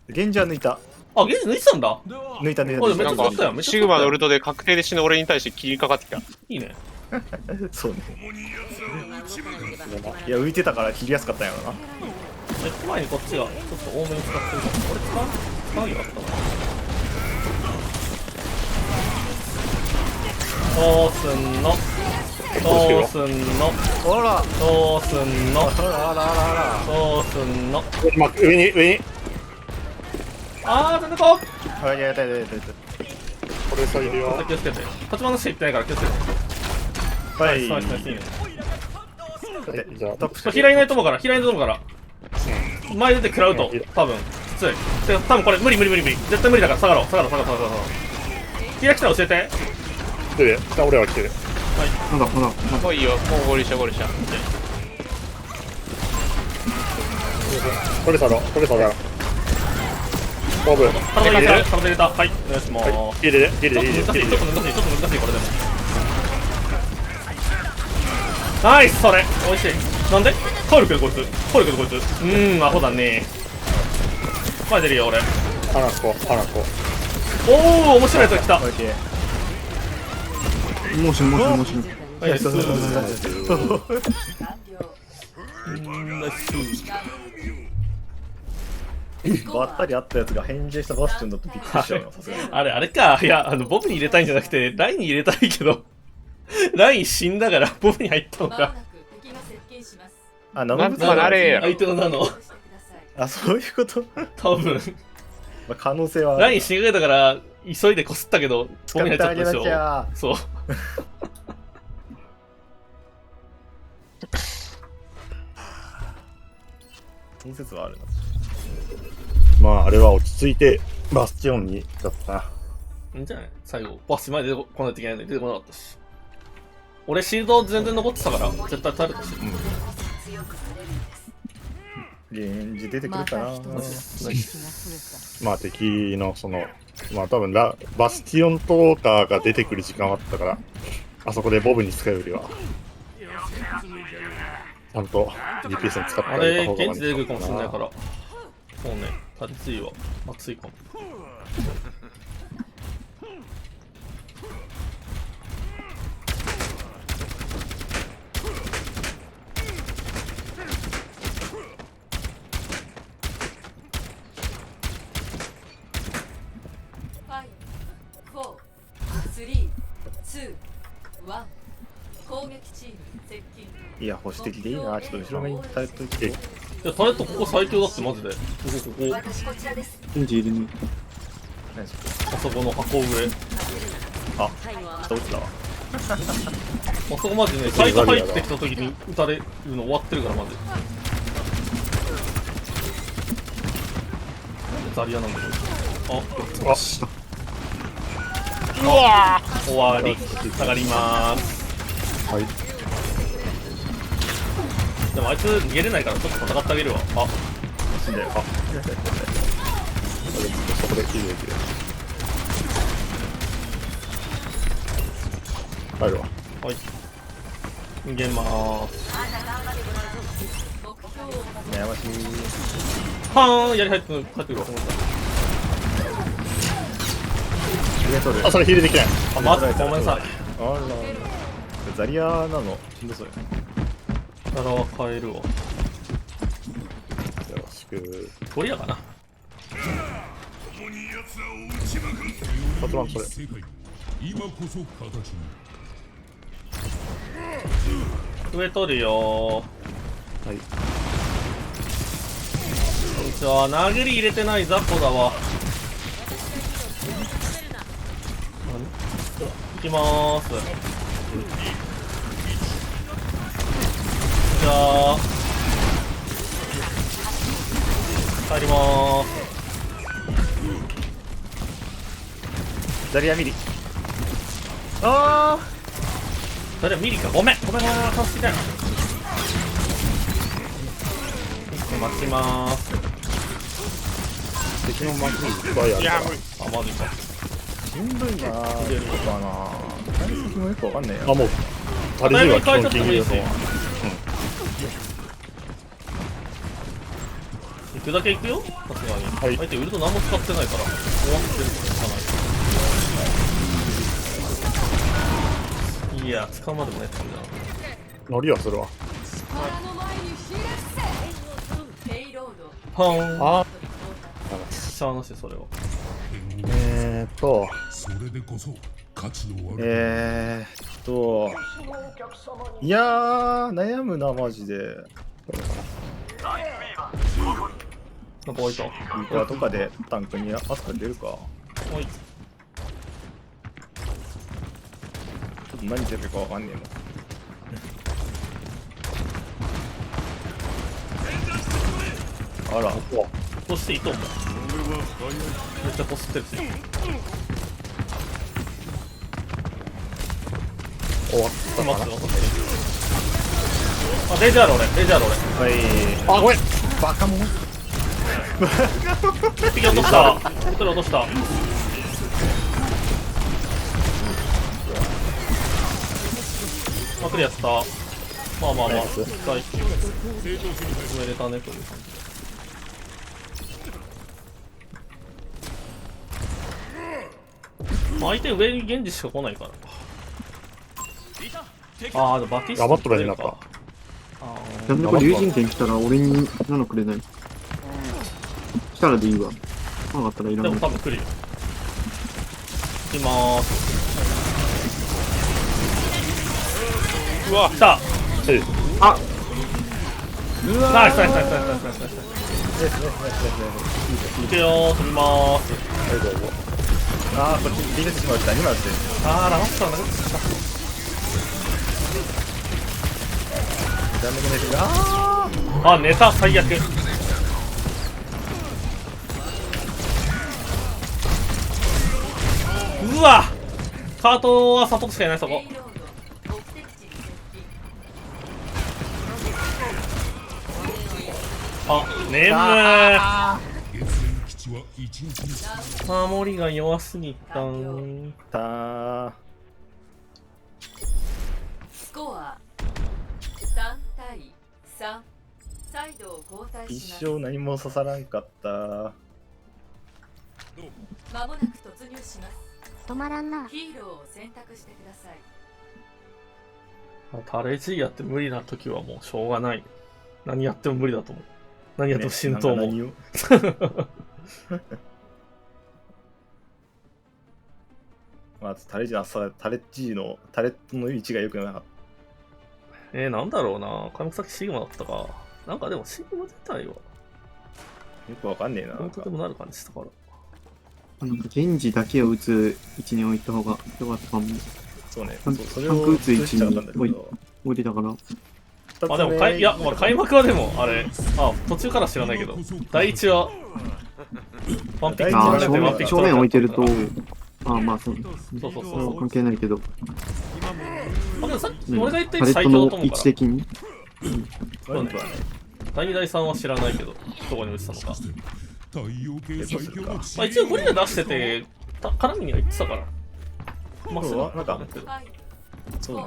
Speaker 10: ゲンジは抜いた。
Speaker 2: あ、ゲンジ抜いてたんだ。
Speaker 10: 抜いた。
Speaker 11: なんかシグマのウルトで確定で死ぬ俺に対して切りかかってきた。
Speaker 2: いいね。
Speaker 10: そうね。いや浮いてたから切りやすかったんやろな。
Speaker 2: 前にこっちがちょっと多めに使ってるから、これ使うよかったな。どうすんの、どうすんの、
Speaker 10: ほら
Speaker 2: どうすんの、どうすんの。
Speaker 13: 上に上に。
Speaker 2: 全然こう。
Speaker 10: いや
Speaker 13: これさいるよ。
Speaker 2: 気をつけて。立花していってないから気をつけて。
Speaker 10: はい。
Speaker 2: いいね。
Speaker 13: じゃ
Speaker 2: あ、平井ないと思うから、平井ないと思うから。前出て食らうと、多分きつい。多分これ無理。絶対無理だから下がろう。平井来たら教えて。
Speaker 13: 俺は来てる。
Speaker 2: はい。
Speaker 12: まだ。
Speaker 11: もういいよ、もうゴールした。
Speaker 13: これ下がボブ。
Speaker 2: 体入れた。はい、お願いします。
Speaker 13: 入れる。
Speaker 2: ちょっと難しい、これでも。ナイス、それ。美味しい。なんで帰るけどこいつ。アホだね。前出るよ、俺。
Speaker 13: 花子。
Speaker 2: おー、面白いやつが来た。
Speaker 12: もしも。
Speaker 2: はい、
Speaker 10: ばったりあったやつが返事したバスチョンだとびっくりしちゃうよ、さすがに。
Speaker 2: あれか。いや、ボブに入れたいんじゃなくて、ラインに入れたいけど、ライン死んだからボブに入ったのか。
Speaker 10: ナノブ
Speaker 11: あれや。
Speaker 2: 相手のナノ。
Speaker 10: そういうこと？
Speaker 2: 多分。
Speaker 10: 可能性は。
Speaker 2: ライン死にかけたから、急いでこすったけど、
Speaker 10: ボブに入っちゃったでしょ。
Speaker 2: そう。
Speaker 10: その説はあるな。
Speaker 13: まああれは落ち着いてバスチオンにだったな。
Speaker 2: いいんじゃない？最後バス前で出てこないといけないのに出てこなかったし。俺シールド全然残ってたから絶対耐えるとして。
Speaker 10: ゲンジ出てくるかな。
Speaker 13: まあ敵のまあ多分バスティオンとかが出てくる時間はあったから、あそこでボブに使うよりはちゃんと DPS に使った
Speaker 2: あれ、
Speaker 13: りした方が
Speaker 2: 現地出てくるかもしれないから。そうね、熱いわ。熱いかも。
Speaker 10: いや、保守的でいいな。ちょっと後ろ目にタレットいって。
Speaker 2: いや、タレットここ最強だってマジで。ここ。
Speaker 12: エンジ入れね。
Speaker 2: あそこの箱上。
Speaker 10: あ、ちょっと落ちたわ。
Speaker 2: あそこマジね、サイト入ってきた時に撃たれるの終わってるからマジで。ザリアなんだけど。
Speaker 12: 下。
Speaker 2: うわー、終わり。下がりまーす。
Speaker 13: はい。
Speaker 2: でもあいつ逃げれないからちょっと戦ってあげるわ。あ、
Speaker 10: 死んだよ。
Speaker 13: そこで切るできる。入るわ。
Speaker 2: はい。逃げまーす。
Speaker 10: 悩ましい。
Speaker 2: はーん、やり入ってくるわ。
Speaker 13: あ、それヒールできない。
Speaker 2: あ、待って、ごめんなさい。
Speaker 10: あら、ザリアなのしんどそうや。
Speaker 2: キャラは変えるわ。
Speaker 13: よろしく。
Speaker 2: ゴリラかな。
Speaker 13: パトランそれ。
Speaker 16: 今こそ形に。
Speaker 2: 上取るよー。はい。じゃあ、殴り入れてない雑魚だわ。いきまーす。じゃあ、帰りまーす。
Speaker 10: ダリアミリ。
Speaker 2: あー。それはミリか。ごめん助けて。1個待ちまーす。
Speaker 13: 敵のマクいっぱいあるから。
Speaker 11: いや無理。
Speaker 2: あ、マジか。
Speaker 10: しんどいなぁ。出るのかな。何先もよくわかんないや。
Speaker 13: あ、もうタレジは基本的に
Speaker 2: 行くだけ行くよ。さすがに。はい。相手ウルト何も使ってないから終わってるしかない。いや、使うまでもねって感じだな。
Speaker 13: ノリはするわ。
Speaker 2: ポーン。
Speaker 13: あ
Speaker 2: しゃあなしそれは。
Speaker 16: それでこそ価値のある
Speaker 10: いやー悩むなマジで。
Speaker 2: なんか置いた。
Speaker 10: リコアとかでタンクにアスカ出るか。
Speaker 2: はい。
Speaker 10: ちょっと何出るかわかんねえもん。あら、
Speaker 2: こしていいと思う。めっちゃこすってるし。
Speaker 13: 終わったかな。
Speaker 2: あ、デジャール俺。
Speaker 10: はい。
Speaker 13: あ、ごめん。
Speaker 10: バカもん。
Speaker 2: 敵落とした。一人落とした。クリアした。まあ。一回決めれたねという感じ。相手上に現時しか来ないから。ああ、でもバティスタ。
Speaker 13: 頑張っとらへんなった。
Speaker 12: なんでこれ竜神剣来たら俺に7くれない。来たらでいいわ。なかったらいらない。
Speaker 2: でも多分来るよ。行きまーす。うわ、来た。
Speaker 12: あ、
Speaker 2: うわナイス。行くよー、飛びまーす。
Speaker 10: はい、どうぞ。あー、こっちリベスしました。今だって。
Speaker 2: あー、ラマスター投げてきた。あ、寝た、最悪。うわ、カートはサポートしかいない。そこあ、眠ー。守りが弱すぎたん
Speaker 10: た。
Speaker 14: スコア3対3。サイドを交代します。
Speaker 10: 一生何も刺さらんかった。
Speaker 14: 間もなく突入します。
Speaker 1: 止まらんな。
Speaker 14: ヒーローを選択してください。
Speaker 2: タレジーやって無理な時はもうしょうがない。何やっても無理だと思う。何やっても死ぬと思う。ね、
Speaker 10: まずタレッジのタレットの位置が良くなかった。
Speaker 2: なんだろうな。開幕先シグマだったか。なんかでもシグマ自体はよ
Speaker 10: くわかんねえな。
Speaker 2: 本当でもなる感じしたから。
Speaker 12: なんかゲンジだけを打つ位置に置いた方が良かったかも。
Speaker 10: そうね。
Speaker 12: タンク打つ位置に置いてたから。
Speaker 2: あ、でもいや、まあ、開幕はでもあれ、途中から知らないけど、第一はワンピック
Speaker 12: 正面置いてると、まあそう関係ないけど。
Speaker 2: でもさっき俺が言った
Speaker 12: 最強だと思うから。位置的に。
Speaker 2: 第2第3は知らないけど、どこに打ってたのか。まあ一応ゴリラ出してて、絡みには行ってたから。まあそうなんか
Speaker 10: そうね。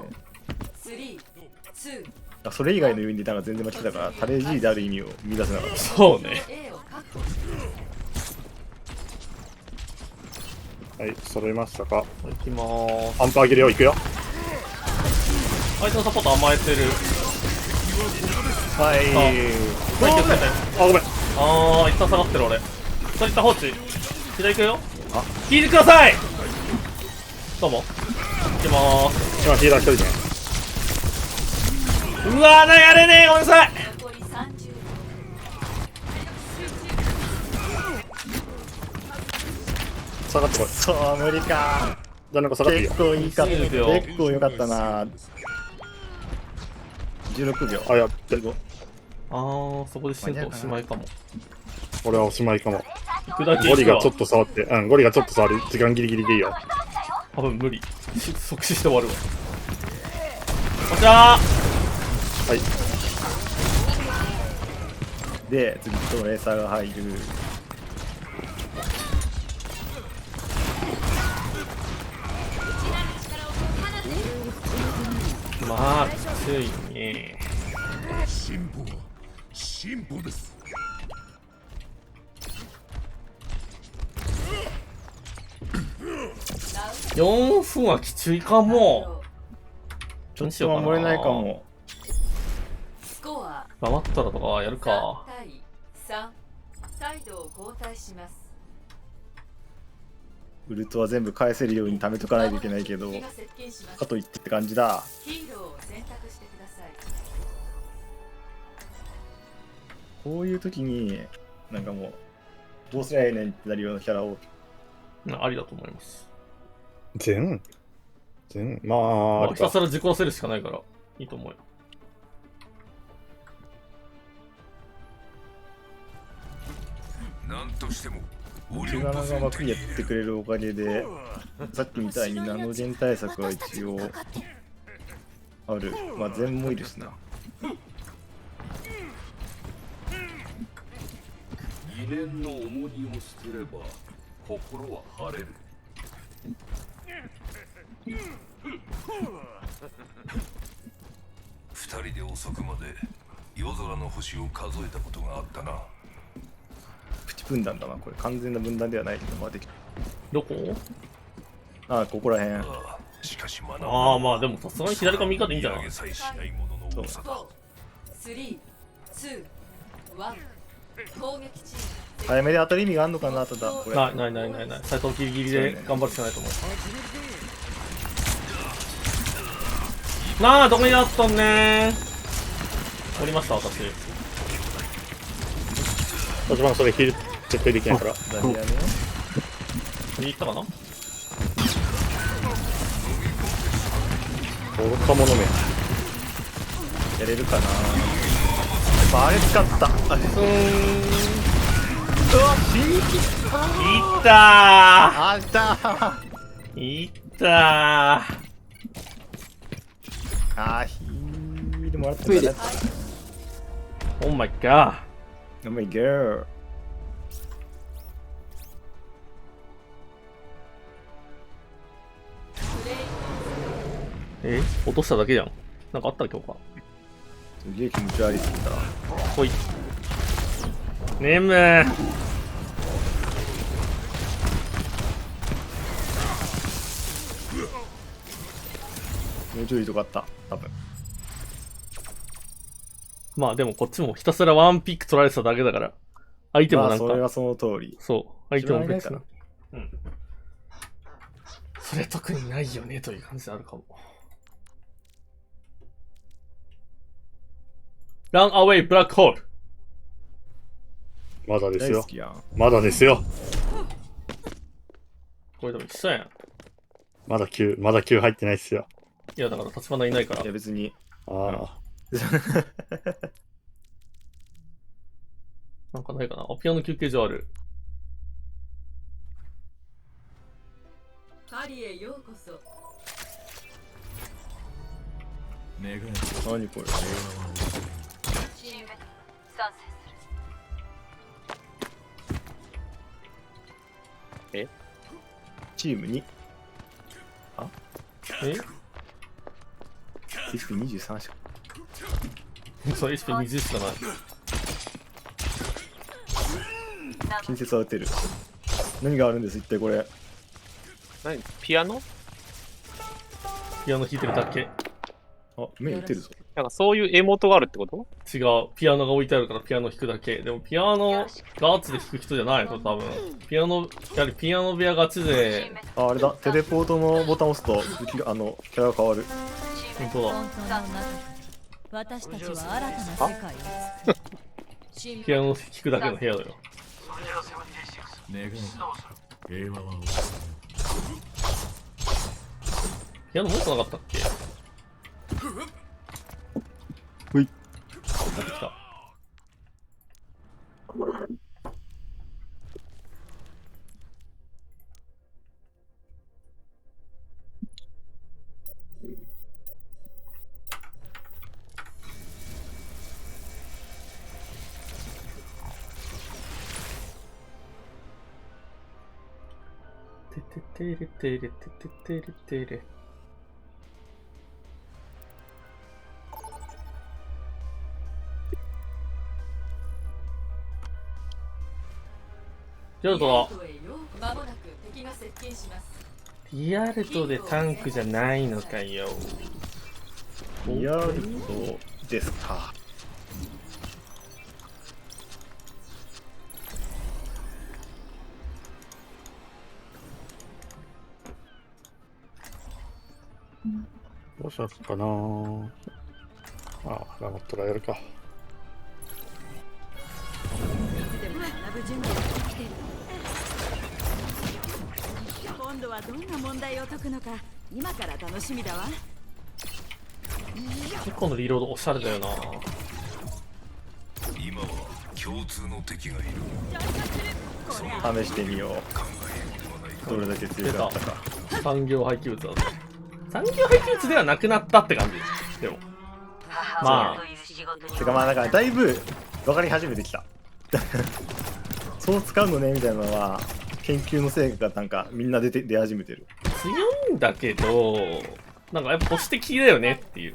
Speaker 10: それ以外の意味でなんか全然間違ってたから、タレ G である意味を見出せなかった。
Speaker 2: そうね。
Speaker 13: はい、揃いましたか。
Speaker 2: 行きまーす。
Speaker 13: アンプ上げるよ、行くよ。
Speaker 2: 相手のサポート甘えてる。
Speaker 10: はい。
Speaker 2: ごめん。一旦下がってる俺。そういった放置。左行くよ。聞いてください。どうも。行きまーす。
Speaker 13: 今ヒーラー一人ね。
Speaker 2: うわー、なやれねえ、ごめんなさい。
Speaker 13: 下がってこい。
Speaker 10: そう無理か。
Speaker 13: なんか下がっていいよ。
Speaker 10: 結構いいかった。
Speaker 2: 20秒
Speaker 10: 結構良かったな。16秒。
Speaker 13: あ、やってる。
Speaker 2: あー、そこで死ぬとおしまいかも。
Speaker 13: 俺はおしまいかも。
Speaker 2: 行くだけ
Speaker 13: ゴリがちょっと触って、ゴリがちょっと触る。時間ギリギリでいいよ。
Speaker 2: 多分無理。即死して終わるわ。こちらー。
Speaker 13: はい。
Speaker 10: で、次とレーサーが入る。
Speaker 2: まあ、きついね。
Speaker 16: 進歩です。
Speaker 2: 4分はきついかも。
Speaker 10: ちょっと守れないかも。
Speaker 2: 黙ったらとかやるか。
Speaker 14: 3対3、サイドを交代します。
Speaker 10: ウルトは全部返せるように貯めとかないといけないけど、かといってって感じだ。
Speaker 14: ヒーローを選択してください。
Speaker 10: こういう時に、なんかもう、どうすりゃええねんってなるようなキャラを。
Speaker 2: ありだと思います。
Speaker 13: まあ、
Speaker 2: ひたすら自己らせるしかないから、いいと思うよ。
Speaker 16: なんとしても
Speaker 10: 内側が枠やってくれるおかげで、さっきみたいにナノジェン対策は一応ある。まあ全もいるしな。
Speaker 16: 疑念の重荷を捨てれば心は晴れる。二人で遅くまで夜空の星を数えたことがあったな。
Speaker 10: プチ分断だな、これ完全な分断ではないけど、まあできる。
Speaker 2: どこ？
Speaker 10: ああ、ここらへん。
Speaker 2: ああ、まあでもさすがに左か右かでいいんじゃない？3、
Speaker 14: 2、1、攻撃チーム。
Speaker 10: 早めで当たる意味があるのかな、ただこれ。
Speaker 2: ない。斎藤ギリギリで頑張るしかないと思う。なあ、どこにあったんねー。降りました、私。
Speaker 13: 立花それヒール絶対できないから。
Speaker 10: 何やね。
Speaker 2: 右行ったかな？
Speaker 13: 愚か者め。
Speaker 10: やれるかな。あれ使った。うわ、
Speaker 2: いったー。
Speaker 10: あったー。
Speaker 2: いったー。
Speaker 10: ヒールもらってたね。
Speaker 2: オーマイガ
Speaker 10: ー。オーマイガー。
Speaker 2: 落としただけじゃん。なんかあったっけか。
Speaker 10: すげえ気持ち悪いすぎた。
Speaker 2: ほい。眠ー。
Speaker 10: もうちょいとかあった、多分。
Speaker 2: まあでもこっちもひたすらワンピック取られてただけだから。相手もなんか。
Speaker 10: それはその通り。
Speaker 2: そう。相手も別に。うん。それ特にないよねという感じであるかも。ランアウェイブラックホール。
Speaker 13: まだですよ。まだですよ。
Speaker 2: これでも一緒やん。
Speaker 13: まだ9入ってないっすよ。
Speaker 2: いやだから立花いないから。
Speaker 10: いや別に。
Speaker 13: ああ。
Speaker 2: なんかないかな。ピアノ休憩所ある。
Speaker 14: パリへようこそ。
Speaker 10: 何これ。
Speaker 14: チーム参戦する。
Speaker 10: チームに。あ?HP23 しか。
Speaker 2: そう、HP20 しかない。
Speaker 10: 近接は打てる。何があるんです一体これ。
Speaker 11: 何ピアノ
Speaker 2: ピアノ弾いてるだけ。
Speaker 10: あ、目打てるぞ。
Speaker 11: なんかそういうエモートがあるってこと？
Speaker 2: 違う。ピアノが置いてあるからピアノ弾くだけ。でもピアノガチで弾く人じゃないの多分。やはりピアノ部屋ガチで。
Speaker 10: あれだ。テレポートのボタンを押すと、キャラが変わる。
Speaker 2: 本当だ。
Speaker 7: 私たちは新たな世界を作る。
Speaker 2: ピアノを聴くだけの部屋だよ。ピアノもっとなかったっけ？
Speaker 12: ほい。
Speaker 2: 出てきた。てててれてれてててれてれ。ジョート、
Speaker 14: まもなく敵が接近します。
Speaker 2: リアルトでタンクじゃないのかよ。
Speaker 10: リアルトですか。
Speaker 13: どうしようかな。あ、ラモットがやるか。
Speaker 17: 今度はどんな問題を解くのか今から楽しみだわ。
Speaker 2: 結構のリロードおしゃれだよな。
Speaker 16: 今は共通の敵がいる。
Speaker 10: 試してみよう。どれだけ強かったか。
Speaker 2: 産業廃棄物だぞ。産業廃棄物ではなくなったって感じ。でもまあ
Speaker 10: てかまあなんかだいぶ分かり始めてきた。そう使うのねみたいなのは研究の成果がなんかみんな出始めてる。
Speaker 2: 強いんだけどなんかやっぱ保守的だよねっていう。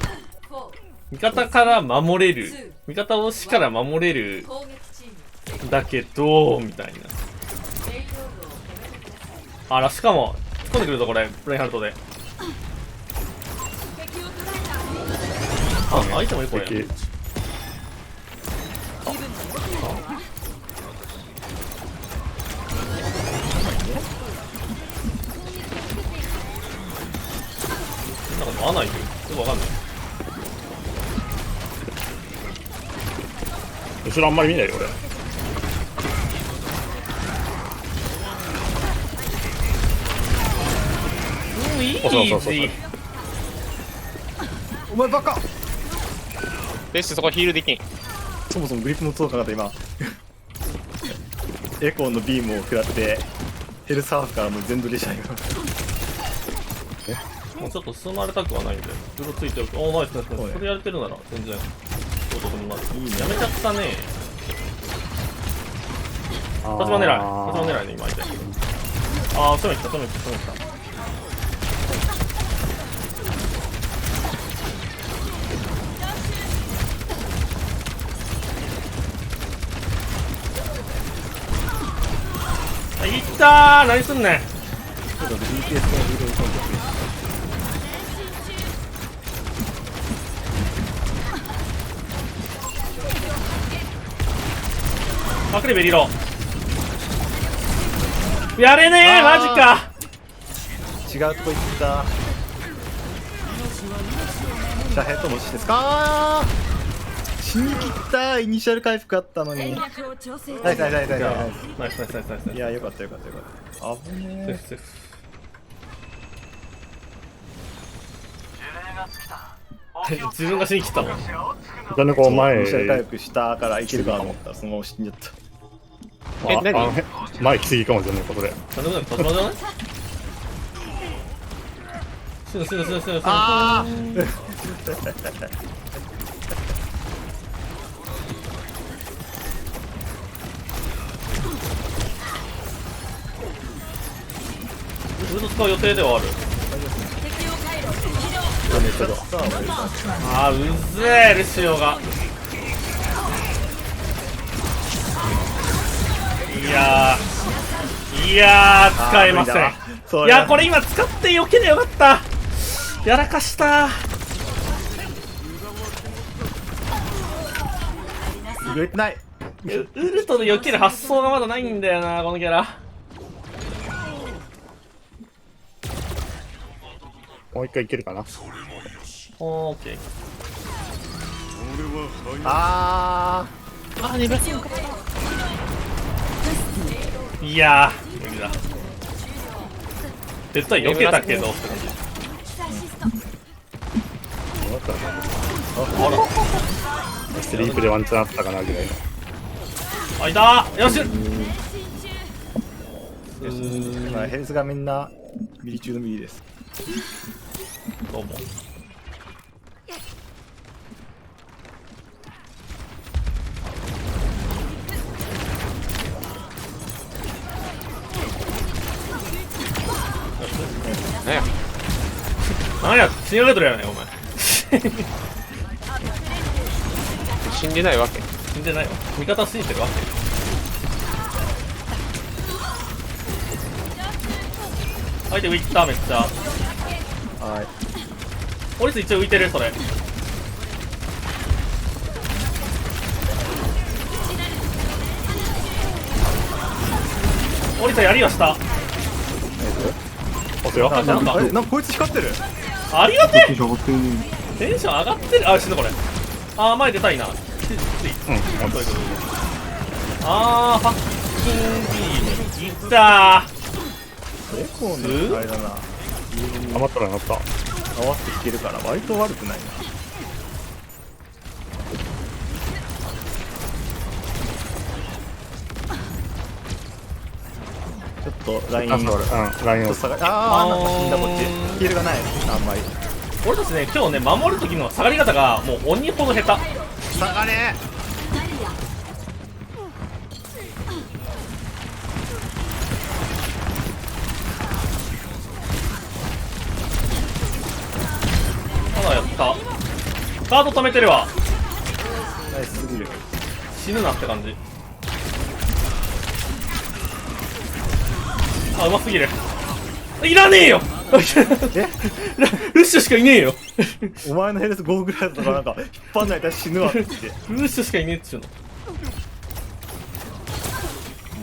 Speaker 2: 味方から守れる、味方を死から守れるだけどみたいな。あらしかも突っ込んでくるぞこれブレインハルトで。あ、相手もいいこれ。なんか合わないよ。よくわかんない。
Speaker 13: 後ろあんまり見ないよ俺。
Speaker 2: いい
Speaker 10: お前バカ。
Speaker 11: ベースそこヒールできん。
Speaker 10: そもそもグリップも届かなかった今。エコーのビームを食らってヘルサーフからもう全取りしたいよ。
Speaker 2: もうちょっと進まれたくはないんでうろついておく。おーナイスナイスナイス。それやれてるなら全然お得にまずやめちゃったね。立場狙いね今相手。ああ、正面来た正面来た正面来た。いったー、何すんねん。隠れベリロやれねえマジか。
Speaker 10: 違うとこ行った。じゃあヘッドもしてですか。死に切った。イニシャル回復あったのに。ナイスナイスナイスナイスナイスナイス
Speaker 2: ナイスナイスナイス。
Speaker 10: いやよかったよかったよかった。危ねえ。
Speaker 2: 自分が死に切ったの。
Speaker 13: だねこう前。
Speaker 10: イニシャル回復したからいけるかと思ったらそのまま死んじゃった。
Speaker 13: 前来すぎかもしれないことで。
Speaker 2: なんでもない立場じゃない。死ぬ死ぬ死ぬ死ぬ。
Speaker 10: ああ。
Speaker 2: ずっと使う予定ではある。あーうぜえルシオが。いやー使えません。いやこれ今使って避けりゃよかった。やらかした。
Speaker 10: 言えてない。
Speaker 2: ウルトで避ける発想がまだないんだよなこのキャラ。
Speaker 13: もう一回いけるかな。
Speaker 2: オーケー。
Speaker 10: あ
Speaker 11: あ、眠らせよかった。
Speaker 2: いやー、無理だ。絶対避けたけどって感じ。あら、
Speaker 13: スリープでワンチャンあったかなぐらいの。
Speaker 2: あ、いたー。よし。
Speaker 10: 今ヘルスがみんなミリ中のミリです。
Speaker 2: どうも。なんや、死にかけとるやねん、お前。
Speaker 11: 死んでないわけ。
Speaker 2: 死んでないわ。味方信じてるわけ。相手浮いた、めっちゃ。
Speaker 10: はい。
Speaker 2: オリス一応浮いてる、それ。オリスやりはした。
Speaker 13: 押すよ。
Speaker 10: なんかこいつ光ってる。
Speaker 2: ありがてえ。
Speaker 12: テンション上がってるね。
Speaker 2: テンション上がってる。あ、死んだこれ。あー、前出たいな。
Speaker 13: うん、本当に。
Speaker 2: あー、ファッキンビーム。いったー。
Speaker 10: エコーのあれだな。
Speaker 13: 余ったらなった。
Speaker 10: 合わせて弾けるから割と悪くないな。ちょっとライン
Speaker 13: ラインを
Speaker 10: 下がり、あー、なんか死んだこっちヒールがないあんまり。
Speaker 2: 俺たちね、今日ね、守る時の下がり方がもう鬼ほど下手。
Speaker 10: 下がれ。
Speaker 2: ただやった。カード止めてるわ。
Speaker 10: ナイスすぎる。
Speaker 2: 死ぬなって感じ。あ、うますぎる。いらねえよ。ルッシュしかいねえよ。
Speaker 10: お前のヘルス5ぐらいだったからなんか引っ張んないと死ぬわって言って。
Speaker 2: ルッシュしかいねえっちゅうの。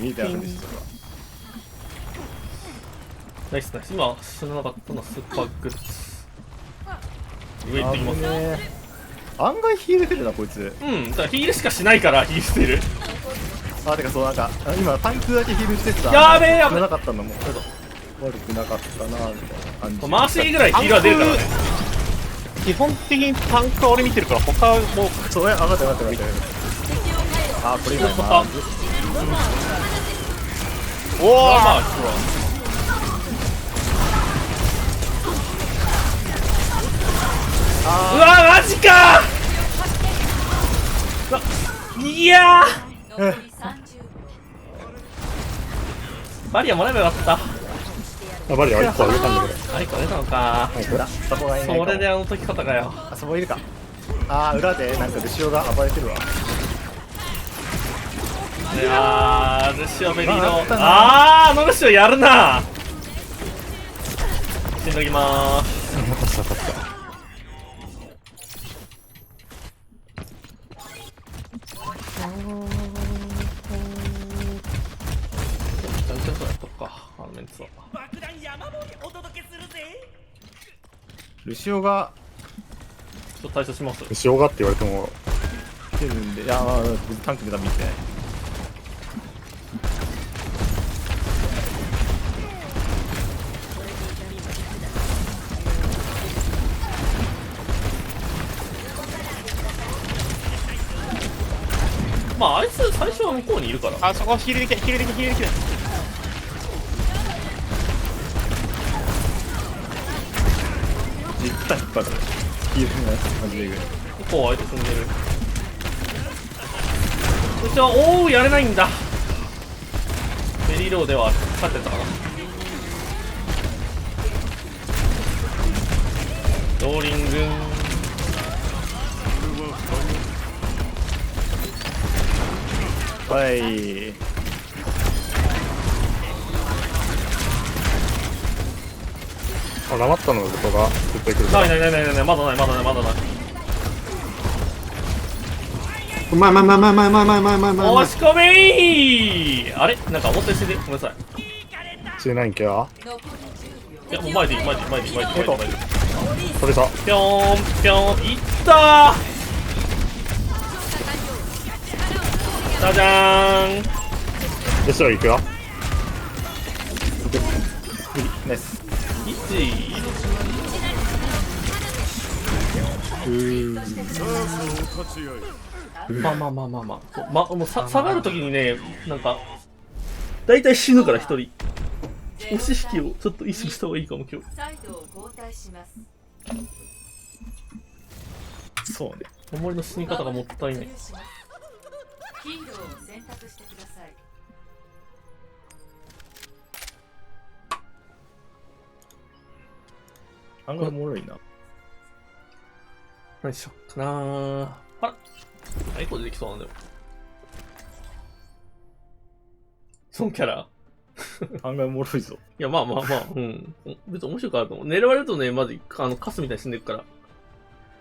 Speaker 10: 見えてあるんでしょ。
Speaker 2: ナイスナイス。今死ななかったのはスーパーグッズ。上行ってきますね。
Speaker 10: 案外ヒール出るなこいつ。
Speaker 2: うん、だからヒールしかしないからヒールしてる。
Speaker 10: あ、てかそうなんか今タンクだけヒールしてた。
Speaker 2: やべえやべえ。
Speaker 10: なかったんだもん。悪くなかったなみたいな感じ。
Speaker 2: 回しぐらいヒールは出るからね。
Speaker 11: 基本的にタンクは俺見てるから他も
Speaker 10: そうや、上がって上がって上がって。あ、これ今まず。
Speaker 11: おお、
Speaker 2: まあうわ、マジかー。いやーバリアもらえばよかった。
Speaker 13: あ、バリア1個あげたんだけど。
Speaker 2: あ、1個あげたのかー。
Speaker 10: そこがいないかも。
Speaker 2: それであの時方かよ。
Speaker 10: あそこいるか。あー、裏でなんかルシオが暴れてるわ。
Speaker 2: いやー、ルシオベリーのあのルシオやるなー。しんどきまーす。
Speaker 13: 分かった分かった。
Speaker 10: ルシオが
Speaker 2: ちょっと対処します。
Speaker 13: ルシオがって言われても
Speaker 10: 来てるんで、いやー、タンクで多分見てない。
Speaker 2: まああいつ最初は向こうにいるから。
Speaker 11: あそこヒールできないヒールできないヒールできない。
Speaker 10: 引っ張るヒールのやつマジでぐらい。
Speaker 2: ここは相手踏んでる。うちはおおやれないんだ。ベリーローでは勝ってたかな。ローリング
Speaker 10: はい。
Speaker 13: あ、ラマッタのことが絶対来るから。
Speaker 2: ないまだないまだないまだない。
Speaker 12: まあまあまあまあまあまあまあまあまあまあ。
Speaker 2: 押し込めー。あれなんか思ったりしててごめんなさい。
Speaker 13: 知れないんけや。
Speaker 2: いやもう前でいい前でいい前でいい前でいい前でいい。
Speaker 13: それさ。
Speaker 2: ぴょーんぴょーんいったー。じゃじゃーん。
Speaker 13: よし、行くよ。
Speaker 10: ナイス。
Speaker 2: まあまあまあまあまあ。もう下がるときにね、なんか、だいたい死ぬから一人。押し引きをちょっと意識した方がいいかも今日。
Speaker 14: サイドを交代します。
Speaker 10: そうね。
Speaker 2: おもりの死に方がもったいない。
Speaker 14: ヒーローを選択してください。
Speaker 10: 案外おもろいな。
Speaker 2: 何しよっかなー。あら、何個出てきそうなんだよ。そのキャラ。
Speaker 10: 案外おもろいぞ。
Speaker 2: いや、まあまあまあ、うん。別に面白くあると思う。狙われるとね、マジ、カスみたいに死んでいくから。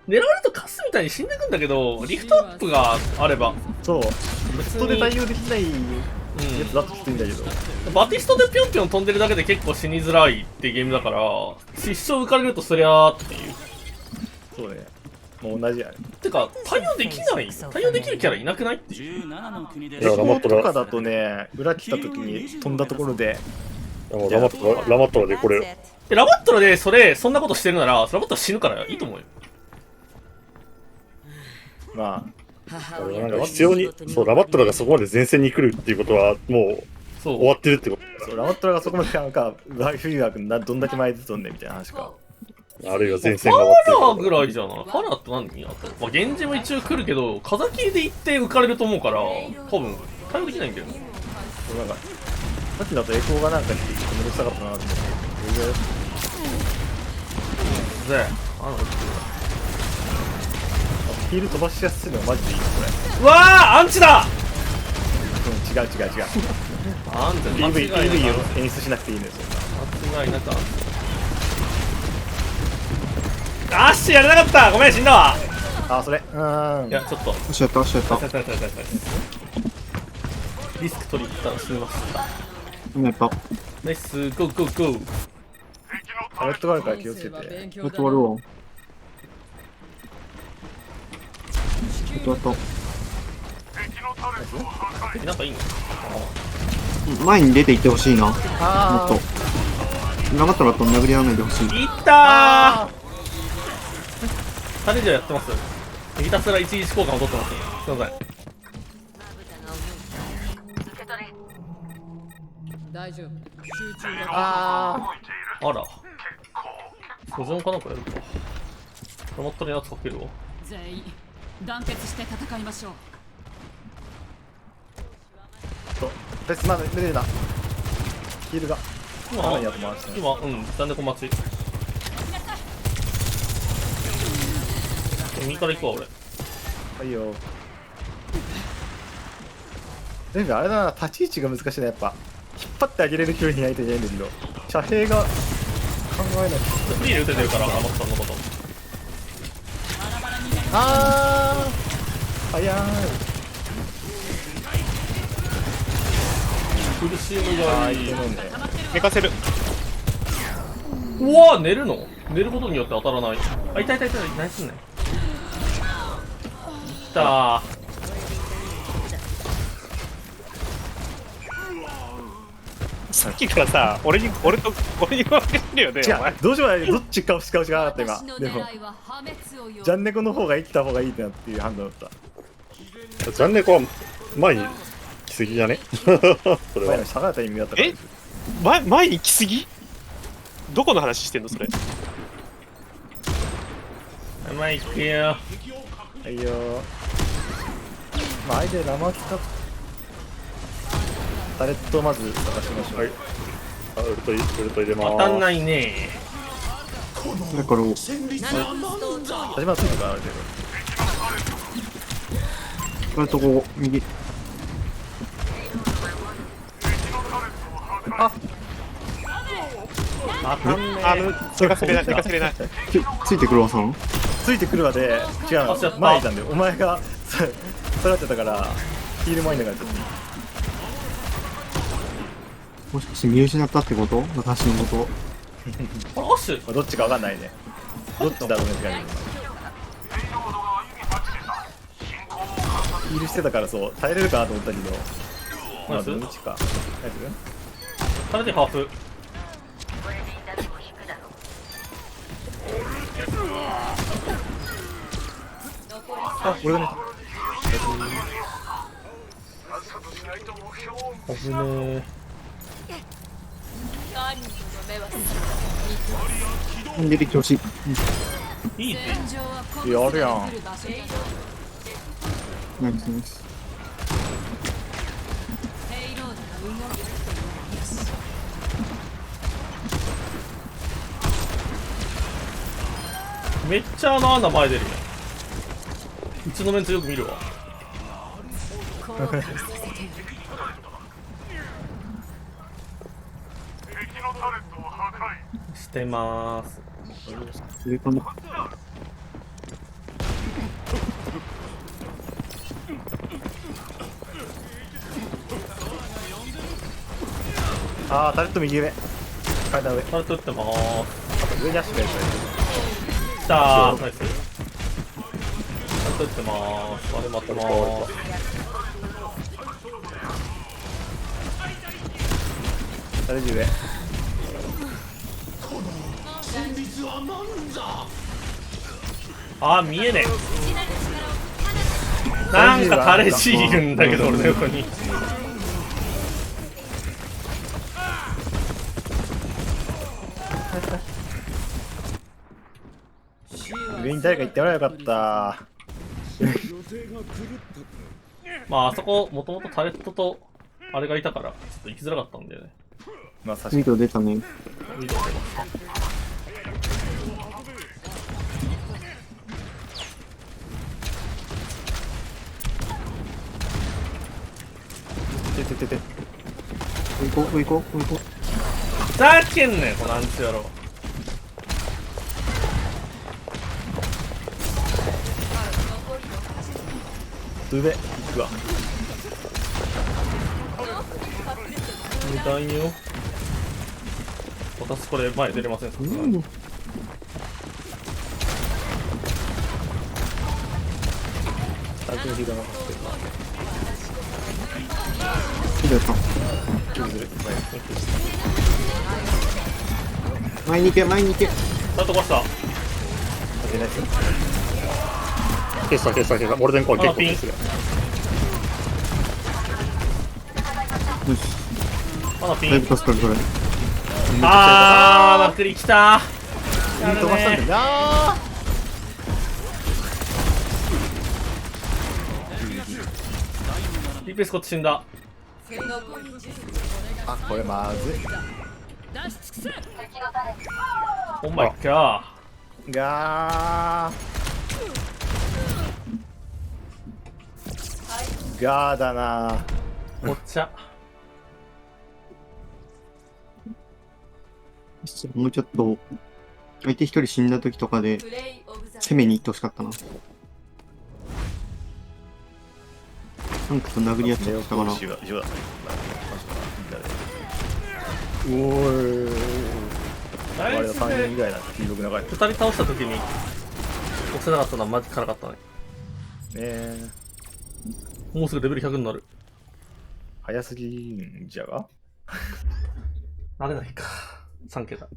Speaker 2: 狙われるとカスみたいに死んでいくんだけど、リフトアップがあれば。
Speaker 10: そう。バティストで対応できないやつだときついんだけど。
Speaker 2: バティストでぴょんぴょん飛んでるだけで結構死にづらいってゲームだから、失笑浮かれるとそりゃーっていう。
Speaker 10: そうね。もう同じやね。
Speaker 2: てか、対応できない対応できるキャラいなくないっていう。
Speaker 10: エコーとかだとね、裏来た時に飛んだところで。
Speaker 13: ラマットラでこれ。
Speaker 2: ラマットラでそんなことしてるなら、ラマットラ死ぬからいいと思うよ。
Speaker 10: ま
Speaker 13: あ、なんか必要に、そう、ラマットラがそこまで前線に来るっていうことは、もう、終わってるってこと。
Speaker 10: そう、ラマットラがそこまでなんか、フィーバー君どんだけ前出とんねんみたいな話か。
Speaker 13: あるいは前線が終わってる。
Speaker 2: ファラぐらいじゃない。ファラって何？まあ、源氏も一応来るけど、風切りで一定浮かれると思うから、多分、対応できないんだよね。
Speaker 10: なんか、さっきだとエコーがなんかして、めんどくさかったなって思って。ヒール飛ばしやすいのがマジでいいこれ。
Speaker 2: うわー、アンチだ。
Speaker 10: 違う。
Speaker 2: アンチ
Speaker 10: PV を演出しなくていいのよ、そんな。
Speaker 2: 間違いなくアッシュやれなかった。ごめん、死んだわ。
Speaker 10: あ、それ。い
Speaker 2: や、ちょっと。
Speaker 12: 押しやった。
Speaker 2: リスク取りに行ったら死にました。
Speaker 12: やった。
Speaker 2: ナイス、ゴーゴーゴー。
Speaker 10: タレットがあるから気をつけて。
Speaker 12: やっと終わるわ。
Speaker 2: なんかいいの？
Speaker 12: 前に出ていってほしいな。もっと。なかったらと殴り合わないでほしい。
Speaker 2: いったー。タレジャーやってます。ひたすら一時交換を取ってます。すいません。
Speaker 7: 大丈夫。集中
Speaker 2: あら。保存かなんかやるか。止まったやつかけるわ。
Speaker 7: 全員団結して戦いましょう。
Speaker 10: ベスまで出てるな。ヒールが。
Speaker 2: 今、なんでこ待ち。右から行くわ、俺。
Speaker 10: はいよ。全部あれだな、立ち位置が難しいな、やっぱ。引っ張ってあげれる距離にないといけないんだけど、遮蔽が考えない。
Speaker 2: フリーで打ててるから、天草さんのこと。
Speaker 10: 早い。
Speaker 2: 苦しむがいい。
Speaker 11: 寝かせる。
Speaker 2: うわー、寝るの？寝ることによって当たらない。あ、痛い。何すんねん。来たー。
Speaker 11: さっきからさ、俺に負けてるよね。
Speaker 10: 違う、どうしようもない。どっちかしかなかった今。でも、ジャンネコの方が生きた方がいいってなっていう判断だった。
Speaker 13: ジャンネコは前に来すぎじゃね？それは。
Speaker 10: 前に下がった意味だったからです。
Speaker 11: 前に来すぎ？どこの話してんのそれ？
Speaker 2: 前行くよ。
Speaker 10: はいよ。まあ、相手ラマ使っタレットをまず探しましょう。はい。
Speaker 13: ウルト入れます。
Speaker 2: 当たんないね
Speaker 12: ー。だから、
Speaker 10: 始まってるのかな、ある
Speaker 12: これとこ右。
Speaker 11: 寝かせれない。
Speaker 12: ついてくるわさん。
Speaker 10: ついてくるわで、違う、前いたんだよ。お前が下がっちゃったから、ヒール前になっちゃった。
Speaker 12: もしかして見失ったってこと？私のこと。
Speaker 10: どっちかわかんないね。どっちだろうねって感じ。ヒールしてたからそう、耐えれるかなと思ったけど。まあ、
Speaker 2: ナイス
Speaker 10: どっちか。ナイス
Speaker 2: タレでハーフ。
Speaker 10: あ、俺がね。
Speaker 2: 危ねえ。
Speaker 12: 出てきてほしい。
Speaker 2: いいね。
Speaker 10: やるやん。
Speaker 12: ナイスナイス。
Speaker 2: めっちゃ穴前出るよ。うちのメンツよく見るわ。してまーす。
Speaker 12: 上かな。
Speaker 10: あー、タレット右上。階段上。
Speaker 2: タレット打ってまーす。
Speaker 10: あと上に足がいる。
Speaker 2: 来たー。ナイス。タレット打ってまーす。あれ待ってまーす。
Speaker 10: タレット上。
Speaker 2: あー、見えねえ。なんかタレシいるんだけど、俺の横に。
Speaker 10: 上に誰か行ってもらえばよかった。
Speaker 2: まあ、あそこ、もともとタレットと、あれがいたから、ちょっと行きづらかったんだよね。
Speaker 10: まあ、確か
Speaker 12: ミド出たね。
Speaker 2: ミド出ました。
Speaker 10: てててて。
Speaker 12: 行こう行こう行こう。
Speaker 2: ふざけんねん、このアンチ野郎。
Speaker 10: 上行くわ。
Speaker 2: 無断よ。私これ前出れません。
Speaker 10: タクの火がなかったけどな。
Speaker 12: 出た。前に行け前に行け。
Speaker 2: ちゃんと壊した。
Speaker 13: 消した消した消した。俺でんこい結構消する。
Speaker 12: よし。
Speaker 2: まだピン。
Speaker 12: だいぶ助かるこれ。
Speaker 2: あー、まくりきたー。やる
Speaker 10: 飛ばしたんだよ
Speaker 2: ね
Speaker 10: な。
Speaker 2: リペスこっち死んだ。
Speaker 10: あ、これまずい。
Speaker 2: オーマイガ
Speaker 10: ガーだな。
Speaker 2: ー。お茶。
Speaker 12: もうちょっと相手一人死んだ時とかで攻めに行ってほしかったな。タンクと殴り合っちゃったから。
Speaker 10: おーい。
Speaker 2: ナイス
Speaker 10: 3人以
Speaker 2: で
Speaker 10: 外なんて黄色く長い。
Speaker 2: 2人倒した時に押せなかったのはマジ辛かったね。もうすぐレベル100になる。
Speaker 10: 早すぎんじゃが
Speaker 2: なれないか。3桁。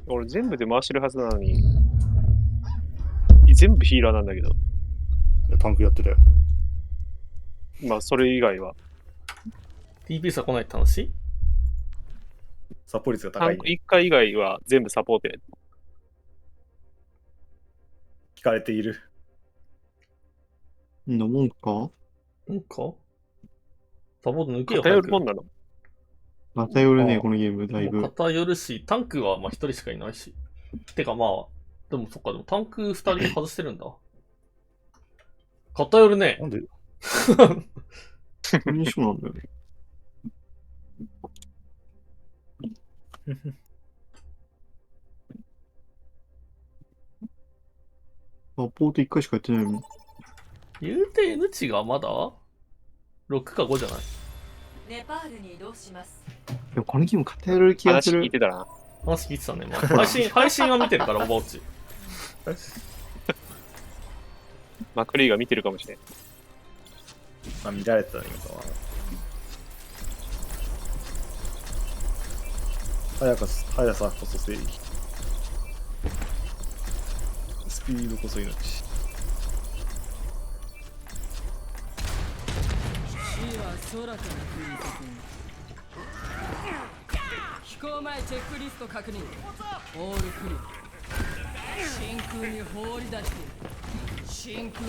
Speaker 11: 俺全部で回してるはずなのに、全部ヒーラーなんだけど。
Speaker 13: タンクやってたよ。
Speaker 11: まあ、それ以外は。
Speaker 2: TPS が来ないって話？
Speaker 10: サポ率が高い、
Speaker 11: タンク1回以外は全部サポートや。
Speaker 10: 聞かれている。
Speaker 12: んなもんか？
Speaker 2: なんかサポート抜けよ。
Speaker 11: 偏るもんなの？
Speaker 12: 偏るね、このゲーム、だいぶ。
Speaker 2: 偏るし、タンクはまあ1人しかいないし。てかまあ、でもそっか、でもタンク2人外してるんだ。偏るね。
Speaker 13: なんで
Speaker 12: 何しなんだよね。サポート1回しかやってないもん。
Speaker 2: 言うて N 値がまだ6か5じゃない？
Speaker 14: ネパールに移動します。
Speaker 12: もこのゲーム勝てる気がする。
Speaker 11: 話聞いてたな。
Speaker 2: 話聞いてたね。まあ、配信は見てるから、オーバーウォッチ。
Speaker 11: マクリーが見てるかもしれん。
Speaker 10: あ、見られてたね、今は。速さこそ正義。スピードこそ命。
Speaker 17: 死は空から降り注ぐ。飛行前チェックリスト確認。オールクリア。真空に放り出して真空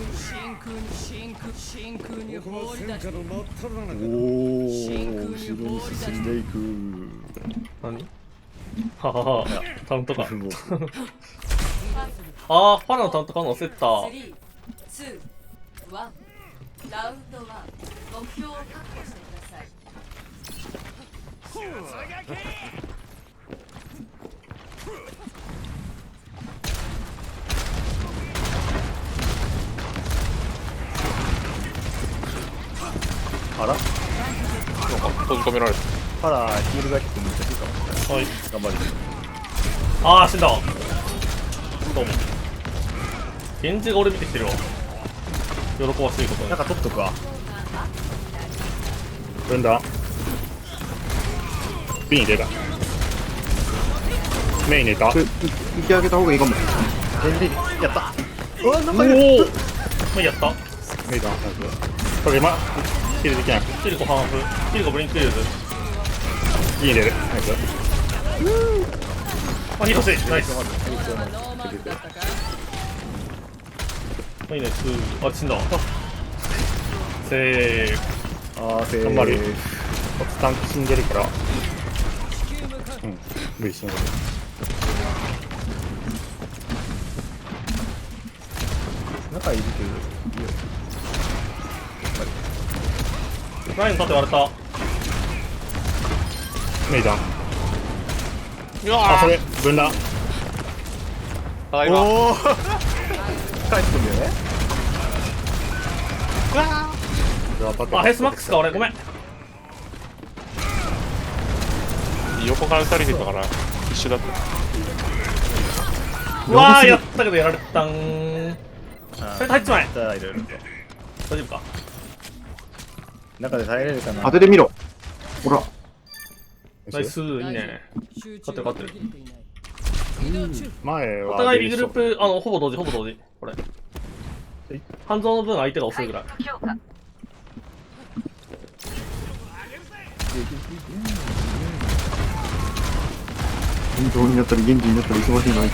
Speaker 17: に放り出して
Speaker 10: おー、後ろに進んでいく。
Speaker 2: 何ははは、タウントか。あー、ファラのタウント買うの忘れてた。
Speaker 14: 3、2、1、ラウンド1、目標を確保してください。
Speaker 10: あら、
Speaker 11: 閉じ込められた。
Speaker 10: パラヒールが結構難しいかも。
Speaker 2: はい、
Speaker 10: 頑張る。
Speaker 2: あー、死んだわ。どうも。源氏が俺見てきてるわ。喜ばしいことに。
Speaker 10: なんか取っとくわ。
Speaker 13: 分断。ピン入れた。メイン入れた。
Speaker 12: 引き上げた方がいいかも。
Speaker 10: やった。
Speaker 2: おお、まあ、やった。
Speaker 13: メインだ。これ今、キルできない。
Speaker 2: キルコハーフ。キルコブリンクユーズ。
Speaker 13: ピン入れる。ナイス。
Speaker 2: あ、ヒートセーフ。ナイス。いいね、あ、死んだ。セーフ。
Speaker 10: あー、セーフ。
Speaker 13: 頑張る。タンク死んでるから。うん、無理しない。
Speaker 10: 中いるけど、いいよ。
Speaker 2: ライン立て割れた。
Speaker 13: メイダン。
Speaker 2: うわー、
Speaker 13: あ、それ、分断。
Speaker 11: ただいま。
Speaker 10: おー帰ってくんだよね。
Speaker 2: うわー、あ、ヘスマックスか、俺、ごめん。
Speaker 11: 横から撃たれてたから一緒だった。
Speaker 2: うわー、やったけどやられたん。それと入っちまえ。
Speaker 10: いろいろ
Speaker 2: 大丈夫か。
Speaker 10: 中で耐えれるかな。
Speaker 12: 当ててみろ。ほら。
Speaker 2: ナイス、いいね。勝ってる勝ってる。
Speaker 13: 前は
Speaker 2: お互い B グループ、ほぼ同時、ほぼ同時。これ。半蔵の分相手が遅いぐらい。
Speaker 12: 本当になったり元気になったり忙しいの相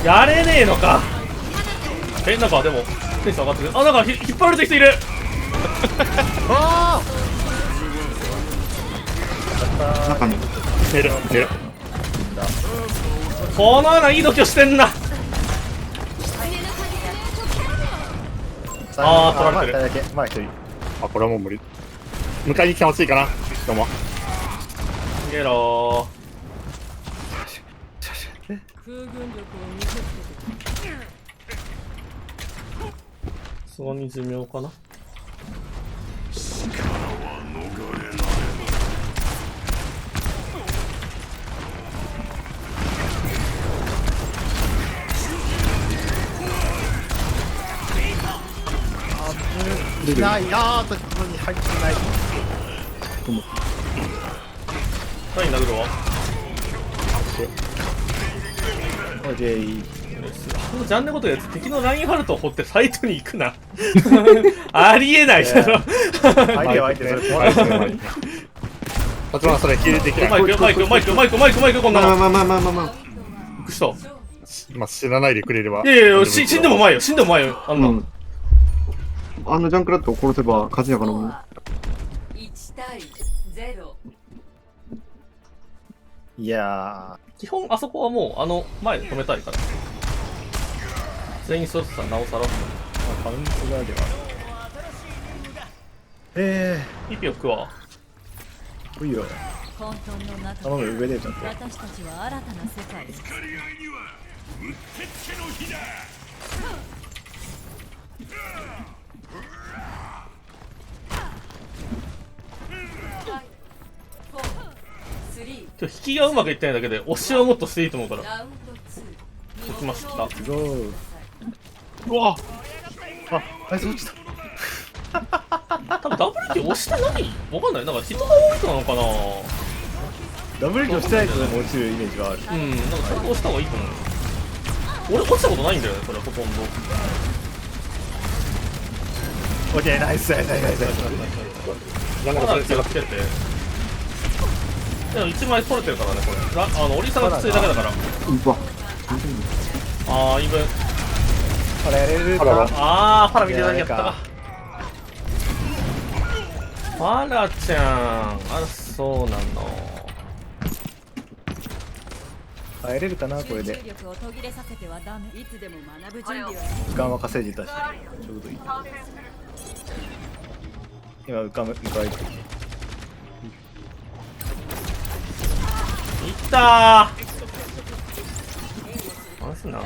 Speaker 12: 手。
Speaker 2: やれねえのか。なんかでもテンション上がってる。あ、なんか引っ張られてる人いる。
Speaker 10: あ
Speaker 12: あ。中に。
Speaker 13: 寝る。
Speaker 2: このようないい度胸してんな。あー、取られてる。
Speaker 10: 前一人。
Speaker 13: あ、これはもう無理。迎えに来てほしいかな。どうも。
Speaker 2: 逃げろ
Speaker 17: 空軍力を見せつけて
Speaker 2: そこに寿命かな。
Speaker 10: ないなーとここに入ってない。
Speaker 2: 何殴るわ。
Speaker 10: オッケー。
Speaker 2: ジャンネことやつ敵のラインハルトを掘ってサイトに行くな。ありえないだろ。
Speaker 10: 相手それ壊れてる。
Speaker 13: こっちもそれ切れてきない。
Speaker 2: マイクこんなの。
Speaker 12: まあ。
Speaker 2: びっくりした。
Speaker 13: まあ、死なないでくれれば。
Speaker 2: いやいや、死んでも前よ。あんな。
Speaker 12: あのジャンクラットを殺せば勝ちだからもう。
Speaker 14: 1対0。
Speaker 10: いや
Speaker 2: ー、基本あそこはもう前で止めたいから。全員そろってたらなおさら。
Speaker 10: カウントがあれば。
Speaker 2: ピピを食わ。
Speaker 10: いいよ。
Speaker 7: 混沌の中
Speaker 10: 頼む上でちゃんと。
Speaker 7: 私たちは新たな世界を作る。
Speaker 15: うってつけの日だ。
Speaker 2: 今日引きがうまくいってないだけで、押しはもっとしていいと思うから。できました。
Speaker 10: うわあ、あいつ落ちた。
Speaker 2: 多分ダブルキー押してないわかんない。なんか人が多いからなのかな。
Speaker 10: ダブルキー押してないとでも落ちるイメージがある。
Speaker 2: うん、なんかちゃんと押した方がいいと思う。俺落ちたことないんだよね、それほとんど。
Speaker 10: オッケー、ナイスナイスナイスナイス。
Speaker 2: まだ手がつけて。でも1枚取れてるからね、これ。オリさんがきついだけだから。
Speaker 12: うわ。
Speaker 2: あー、イーブン。
Speaker 10: パラやれるか。
Speaker 2: あー、パラ見てなきゃったか。パラちゃん。あら、そうなの。
Speaker 10: 入れるかな、これで。時間は稼いでたし、ちょうどいい。今、浮かいてきて。
Speaker 2: いったー。回すな。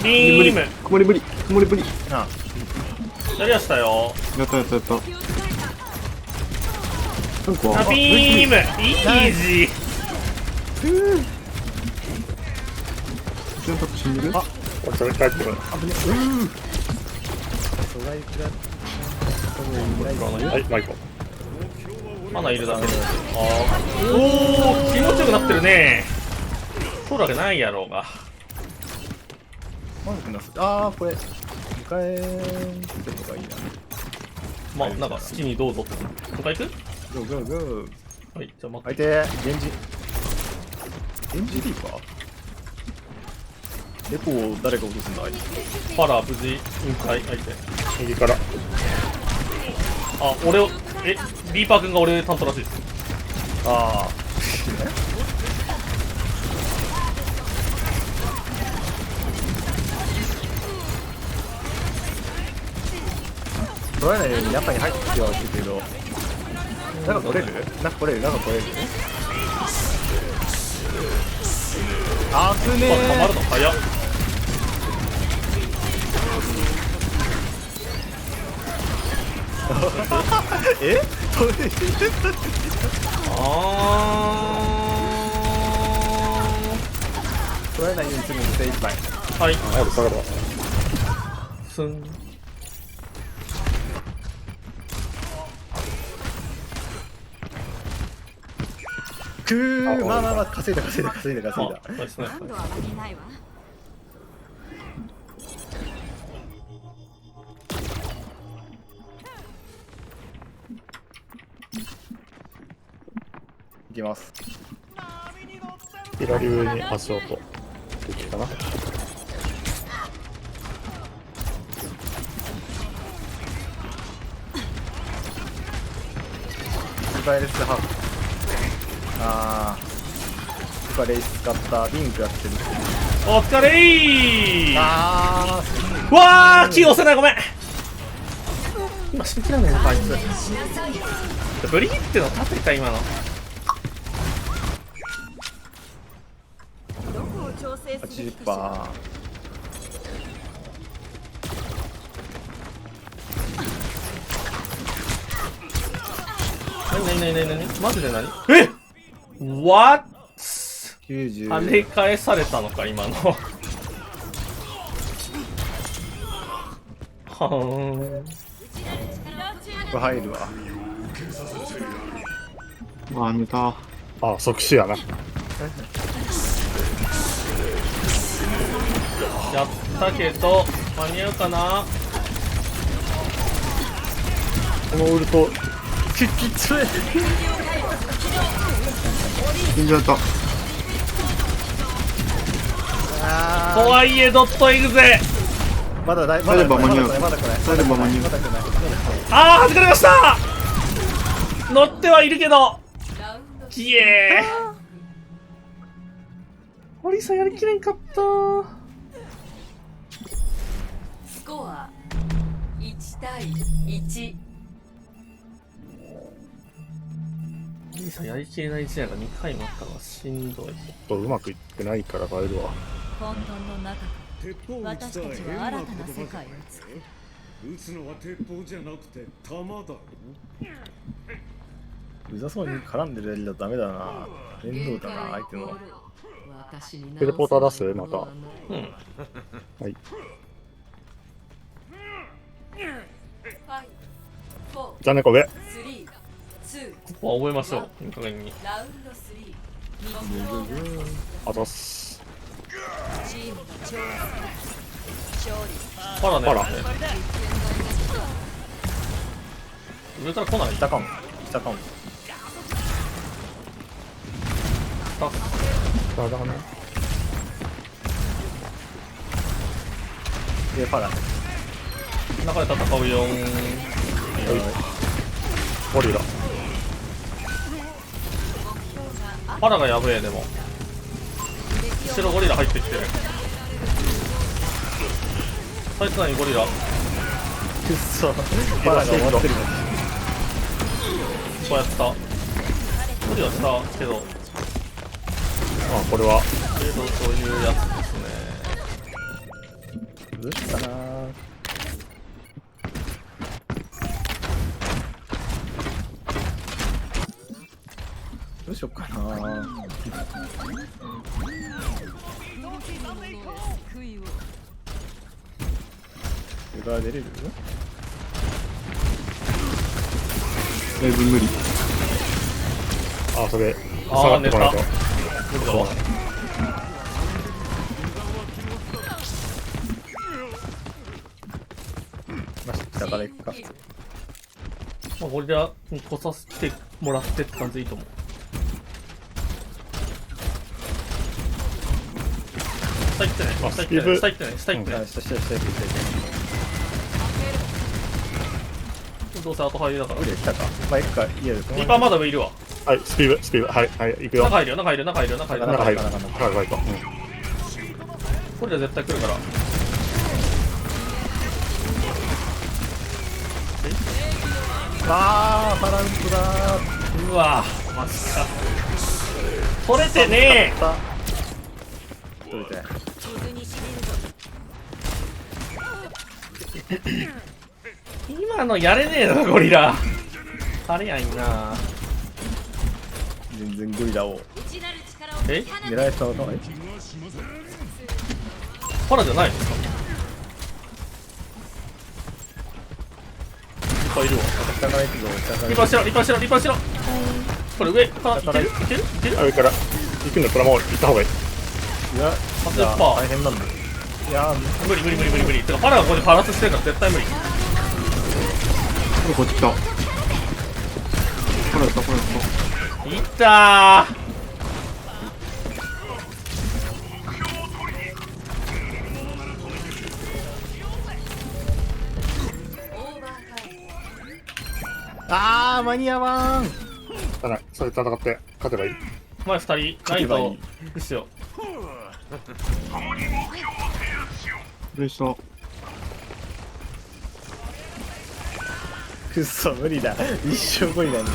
Speaker 2: ビーム。
Speaker 12: 曇り無理。曇り無理。
Speaker 2: やりましたよ。
Speaker 12: やったやったやった。
Speaker 2: ビーム。イージー。
Speaker 12: 選択死んでる？
Speaker 13: あ、それ帰ってくる。
Speaker 10: はい、マイコ。
Speaker 2: 花いるだけで。おー、気持ちよくなってるね。取るわけないやろうが。
Speaker 10: あー、これ、迎えてるのがいいな。
Speaker 2: まあ、なんか好きにどうぞって。迎え行く？
Speaker 10: ゴーゴーゴー。
Speaker 2: はい、じゃあ待
Speaker 10: って。相手、ゲンジリーか？レポを誰が落とすんだ、あいつ。
Speaker 2: パラ、無事、引退、相手。
Speaker 13: 右から。
Speaker 2: あ、俺を、リーパー君が俺担当らしいです。
Speaker 10: ああ。取られないように中に入ってきてはほしいけど。中取れる？中取れる？あぶねー。
Speaker 2: たまるの早っ。
Speaker 10: え？取れる？取られないようにするので精一杯。
Speaker 2: はい。
Speaker 13: 下がるわ。
Speaker 2: すん。
Speaker 10: まあ、稼いだ。
Speaker 2: ナイスナイス。
Speaker 10: いきます。
Speaker 13: 左上に足音。敵かな。
Speaker 10: スパイレスハーフ。あー、スパレイス使ったリンクやってる。
Speaker 2: お疲れー。
Speaker 10: あ
Speaker 2: ー、わー、キー押せない、ごめん。今死んきらんねんな、あいつ。ブリっての立てた、今の。
Speaker 10: 80%。
Speaker 2: 何マジで何？え？ What？
Speaker 10: 90。
Speaker 2: 跳ね返されたのか、今の。はーん。
Speaker 10: これ入るわ。
Speaker 12: あ、寝た。
Speaker 13: あ、即死やな。
Speaker 2: やったけど、間に合うかな？
Speaker 13: このウルト、
Speaker 10: きつい。
Speaker 12: 死んじゃった。
Speaker 2: とはいえ、ドットいくぜ。
Speaker 10: まだ
Speaker 12: 間に合う。間に合う。
Speaker 2: あー、弾かれました。乗ってはいるけど。きえー。堀さんやりきれんかったー。
Speaker 14: スコア1対1。
Speaker 2: 堀さんやりきれない試合が2回もあったのはしんどい。
Speaker 13: ちょっとうまくいってないから帰るわ。
Speaker 7: 混沌の中私たちは新たな世界を作る。
Speaker 18: 撃つのは鉄砲じゃなくて弾だろ。
Speaker 10: うざそうに絡んでるやりだとダメだな。面倒だな、相手の。
Speaker 13: テレポーター出すまた。はい。じゃあねこ上。
Speaker 2: ここは覚えましょう。いい加減に。
Speaker 13: あざっす。
Speaker 2: パラね。
Speaker 13: パラ。
Speaker 2: 上から来ない。
Speaker 10: 下かも。下かも。
Speaker 13: 下だね。
Speaker 10: で、パラ。
Speaker 2: 中で戦うよん。
Speaker 13: ゴリラ。
Speaker 2: パラがやべえ、でも。後ろゴリラ入ってきてる。サイツ内にゴリラ。
Speaker 10: くっそ。パラが終わってるの。
Speaker 2: こうやった。ゴリラしたけど。
Speaker 13: あ、これは。
Speaker 2: そういうやつですね。
Speaker 10: どうしたなー。どうしよっかなー。上が出れる？
Speaker 12: だいぶ無理。
Speaker 13: あ、それ下がってこないと。
Speaker 10: まあ、下から行くか。
Speaker 2: まあ、ゴリラに来させてもらってって感じでいいと思う。下行ってね。下行ってね。下行ってね。下行ってね。どうせ後入りだから。
Speaker 10: 来たか。まあ、行くか。いや、
Speaker 2: リーパーまだ上いるわ。
Speaker 13: はい、スピーブ、はい、はい、行くよ。
Speaker 2: 中入るよ、中入るよ、中入るよ、中入るよ。
Speaker 13: 中入る。中入る。
Speaker 2: これで絶対来るから。
Speaker 10: あー、パランプだ
Speaker 2: ー。うわー、マジか。取れてね
Speaker 10: え。取れて。
Speaker 2: 今のやれねえな、ゴリラ。あれやいな。
Speaker 10: 全然ゴリラを。
Speaker 2: え？
Speaker 10: 狙えたのかな？
Speaker 2: パラじゃないんですか？いっぱいいるわ。リパーしろ、リパーしろ、リパーしろ。これ上からいける？いける？いける？
Speaker 13: 上から行くんだったらもう行った方がいい。
Speaker 10: いや、大変なんだ。いや
Speaker 2: 無理無理無理無理無理。てかパラがここでパラスしてるから絶対無理。
Speaker 12: こっち来た。これやった、これやった。
Speaker 2: いったー。
Speaker 10: あー、間に合わん。
Speaker 13: ただ、それ戦って勝てばいい。
Speaker 2: 前2人、ラインとグッシュよ。
Speaker 12: でした。
Speaker 10: くっそ、無理だ。一生ゴリラに。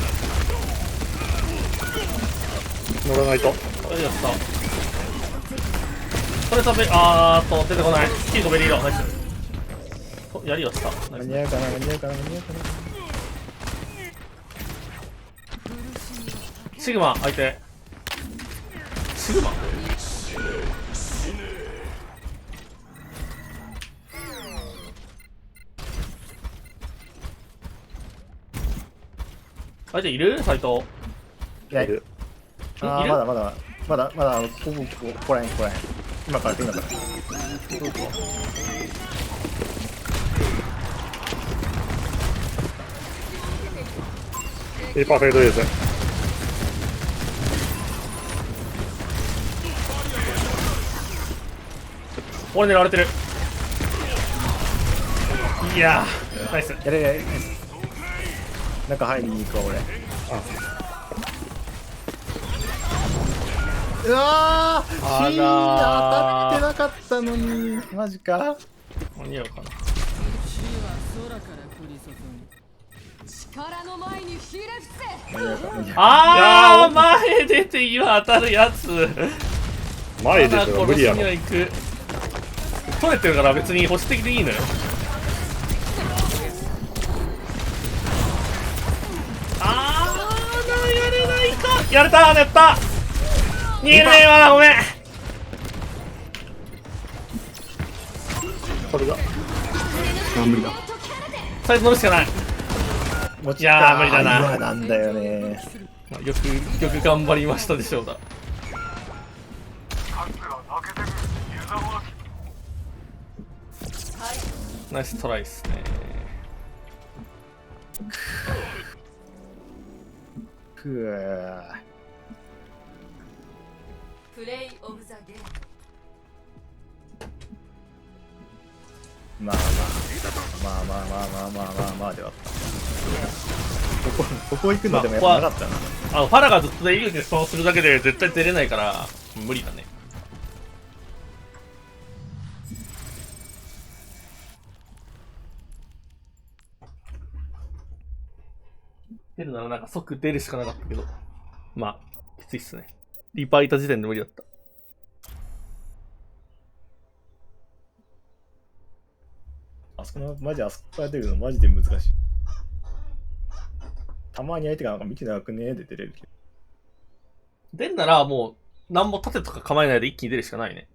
Speaker 13: 乗らないと。
Speaker 2: これやった。これ食べ、出てこない。キーとベリーだ。ナイス。やりをした。
Speaker 10: 間に合うかな、間に合うかな、間に合うかな。
Speaker 2: シグマ、相手。シグマ相手いる？斉藤。
Speaker 10: いや、いる。あー、まだ、ここらへん。今から、今から。
Speaker 13: リーパーフェードです。
Speaker 2: 俺狙われてる。いやー、ナイス。
Speaker 10: やれ。中入りに行くわ、俺。うわー、当たってなかったのに。マジか。
Speaker 2: 間に合うかな。
Speaker 17: 力の前にひれ伏せ。
Speaker 2: 前出て今当たるやつ。
Speaker 13: 前出ても無理やろ。
Speaker 2: 取れてるから別に保守的でいいのよ。やれたやった逃げれねえわごめん。
Speaker 13: これだ。
Speaker 12: 無理だ。
Speaker 2: サイズ乗るしかない。いやー無理だな。
Speaker 10: 今なんだよね。
Speaker 2: よく頑張りましたでしょうだ。ナイストライっすね。
Speaker 10: くぅ。
Speaker 14: プレイオブザゲーム。
Speaker 10: まあではあった。ここ行くのでもやっぱなかったな。
Speaker 2: ファラがずっと出入り口にスパンするだけで絶対出れないから無理だね。出るならなんか即出るしかなかったけど、まあきついっすね。リーパーいた時点で無理だった。
Speaker 10: あそこのマジあそこから出るのマジで難しい。たまに相手がなんか見てなくねーで出れるけど。
Speaker 2: 出んならもう何も盾とか構えないで一気に出るしかないね。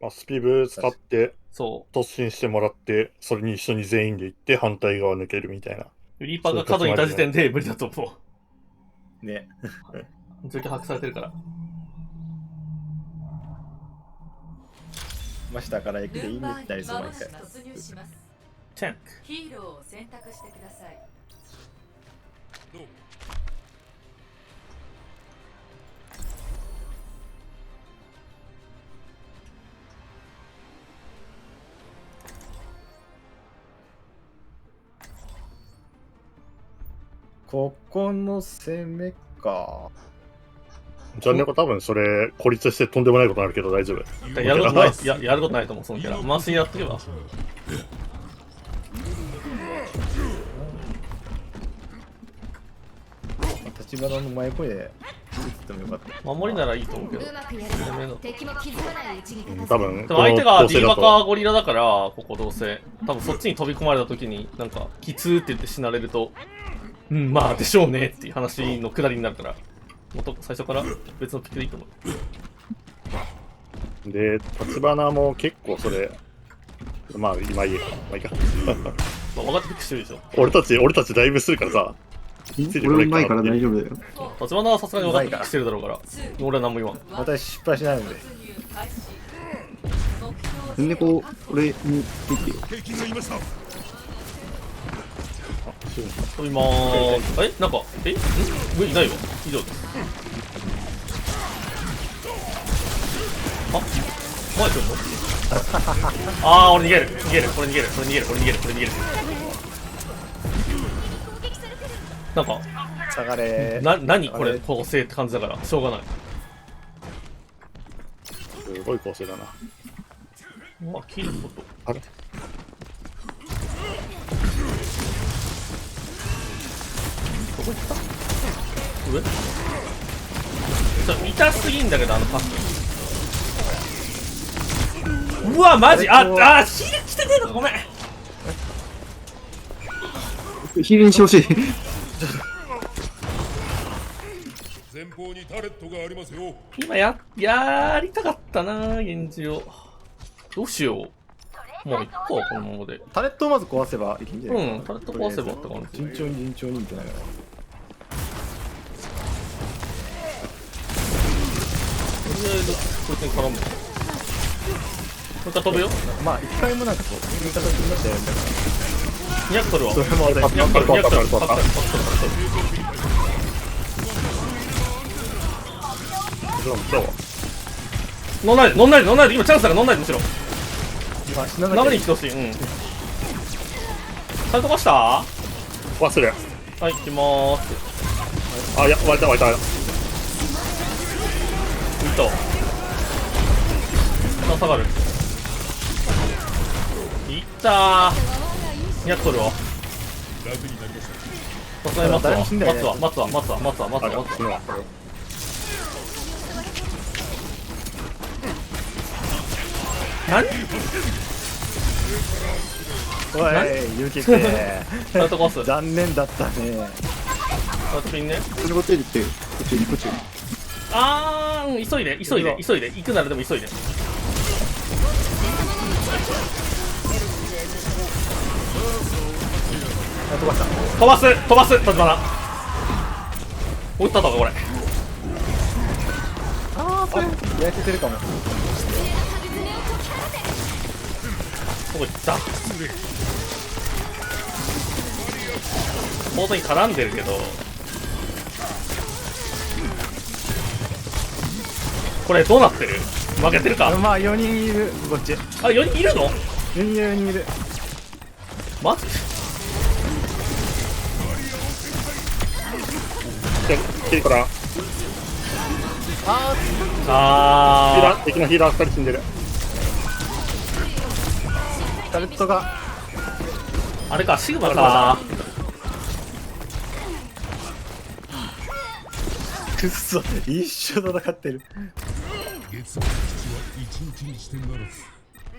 Speaker 13: まあ、スピブ使って
Speaker 2: そう
Speaker 13: 突進してもらって、それに一緒に全員で行って反対側抜けるみたいな。
Speaker 2: リーパーが角にいた時点で無理だと思
Speaker 10: う。ね。
Speaker 2: 状況把握されてるから。
Speaker 10: 真下から行くでいいねってなりそう毎回。
Speaker 2: チェンク。
Speaker 14: ヒーローを選択してください。
Speaker 10: ここの攻めか。
Speaker 13: じゃあね、多分それ孤立してとんでもないことになるけど大丈夫。
Speaker 2: やることない、やることないと思う、そのキャラ。回しやってけば。
Speaker 10: 立花の前声で打ってもよかった。
Speaker 2: 守りならいいと思うけど。
Speaker 13: 多分
Speaker 2: でも相手がディーバカゴリラだから、ここどうせ。多分そっちに飛び込まれた時に、なんか、きつーって言って死なれると、うん、まあでしょうねっていう話のくだりになるから、もっと最初から別のピックでいいと思
Speaker 13: う。で、立花も結構それ、まあ今いいか。まあいいか。
Speaker 2: まあ分かってピックしてるでしょ。
Speaker 13: 俺たちだいぶするからさ。
Speaker 12: 俺も前から大丈夫だよ。
Speaker 2: 立花はさすがに分かってピックしてるだろうから、俺は何も言わん。
Speaker 10: 私失敗しないので。
Speaker 12: 全然こう、俺に見てよ。
Speaker 2: 飛びまーす。なんか、無理ないわ。以上です。あ、前来るのあー、俺逃げる。これ逃げる。なんか、
Speaker 10: 下がれ
Speaker 2: ー。何これ、構成って感じだから、しょうがない。
Speaker 13: すごい構成だな。
Speaker 2: うわ、切ること。
Speaker 13: あれ
Speaker 2: どこ行った上痛すぎんだけど、あのパス。うわ、マジヒール来てねえのか、ごめん。
Speaker 12: ヒールにしてほしい。
Speaker 16: 前方にタレットがありますよ。
Speaker 2: 今やりたかったな、現状を。どうしよう。もういっか、このままで。
Speaker 10: タレットをまず壊せばいいんじゃない
Speaker 2: かな。タレット壊せばって感じ。
Speaker 10: 順調にってながら。
Speaker 2: とりあえず、こいつに絡む。もう一回飛ぶよ。
Speaker 10: まあ、一回もなんかこう、踏み形になってやるんだから。
Speaker 2: 200取るわ。
Speaker 10: それもあれだ。
Speaker 2: 200取る。乗んないで、今チャンスだから乗んないで、むしろ。流れに来てほしい。うん。タレ飛ばした
Speaker 13: 忘れ。
Speaker 2: はい、行きまーす。
Speaker 13: あ、いや、割れた。
Speaker 2: 浮いた。下がる。いったー。200取るわ。さすがに待つわ。何
Speaker 10: おい、ゆうきくん。残念だったね。
Speaker 2: 私ね。
Speaker 12: こっち行って、こっち。
Speaker 2: 急いで。行くならでも急いで。飛ばす、立花。追ったとかこれ。
Speaker 10: 焼けてるかも。
Speaker 2: ここ行った。ボードに絡んでるけど。これどうなってる？負けてるか？
Speaker 10: まあ4人いる、こっち。
Speaker 2: あ、4人いるの
Speaker 10: ？4人いる。
Speaker 2: マジ？
Speaker 13: キリコだ。敵のヒーラー2人死んでる。
Speaker 10: タレットが
Speaker 2: あれか、シグマか。
Speaker 10: くっそ、一緒戦ってる。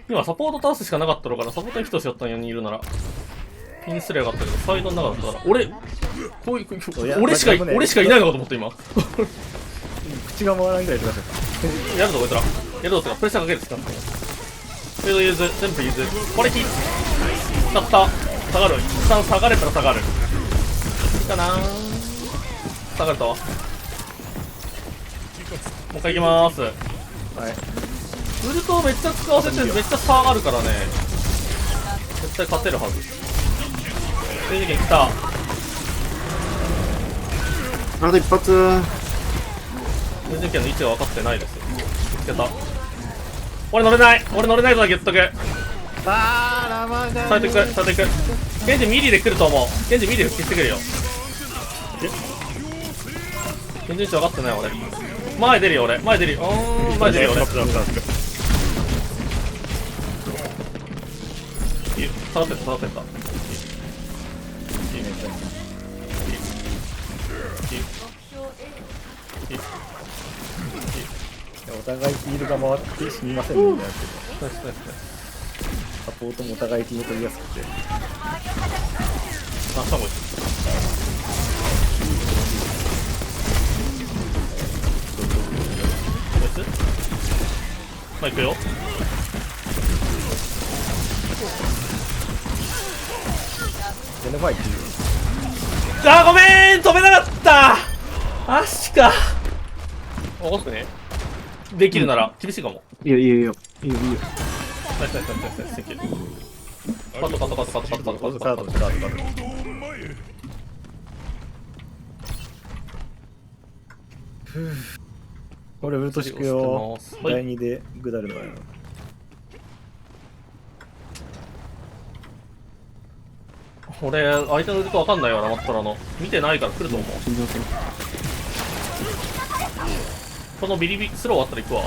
Speaker 2: 今サポート倒すしかなかったのかな。サポートに1人やったん4人いるならピンすればよかったけど、サイドの中だったから俺しかいないのかと思った今。
Speaker 10: 口が回らんぐらいとか
Speaker 2: やるぞこいつら。やるぞってかプレッシャーかけるしか。フェードユーズ、全部ユーズ。これヒッたった下がる。一旦下がれたら下がる。いいかな。下がれたわ。もう一回いきまーす。はい。ウルトをめっちゃ使わせてめっちゃ下がるからね。絶対勝てるはず。正直に来た。
Speaker 12: あと一発。
Speaker 2: 全然剣の位置が分かってないですよ。見つけた。俺乗れないぞだけ言っとく。されていく。ゲンジミリで来ると思う。ゲンジミリで復帰してくるよ。ゲンジ位置分かってない俺。前出るよ俺。前出るよ俺。下がってった。
Speaker 10: お互いヒールが回って死にませんみたいなやつ。サポートもお互い気に取りやすくて。
Speaker 2: あ、サボイ。まあ、行くよ。あー、ごめん、飛べなかった。足か。起こすね。できるなら厳しいかも。
Speaker 12: いいよ。
Speaker 2: ナイス。センキュー。カット。
Speaker 10: 俺ウルト敷くよ。第2でグダルのよ。
Speaker 2: 俺相手のウルトわかんないわな。マットラの見てないから来ると思う。このビリビリスローあったら行くわ。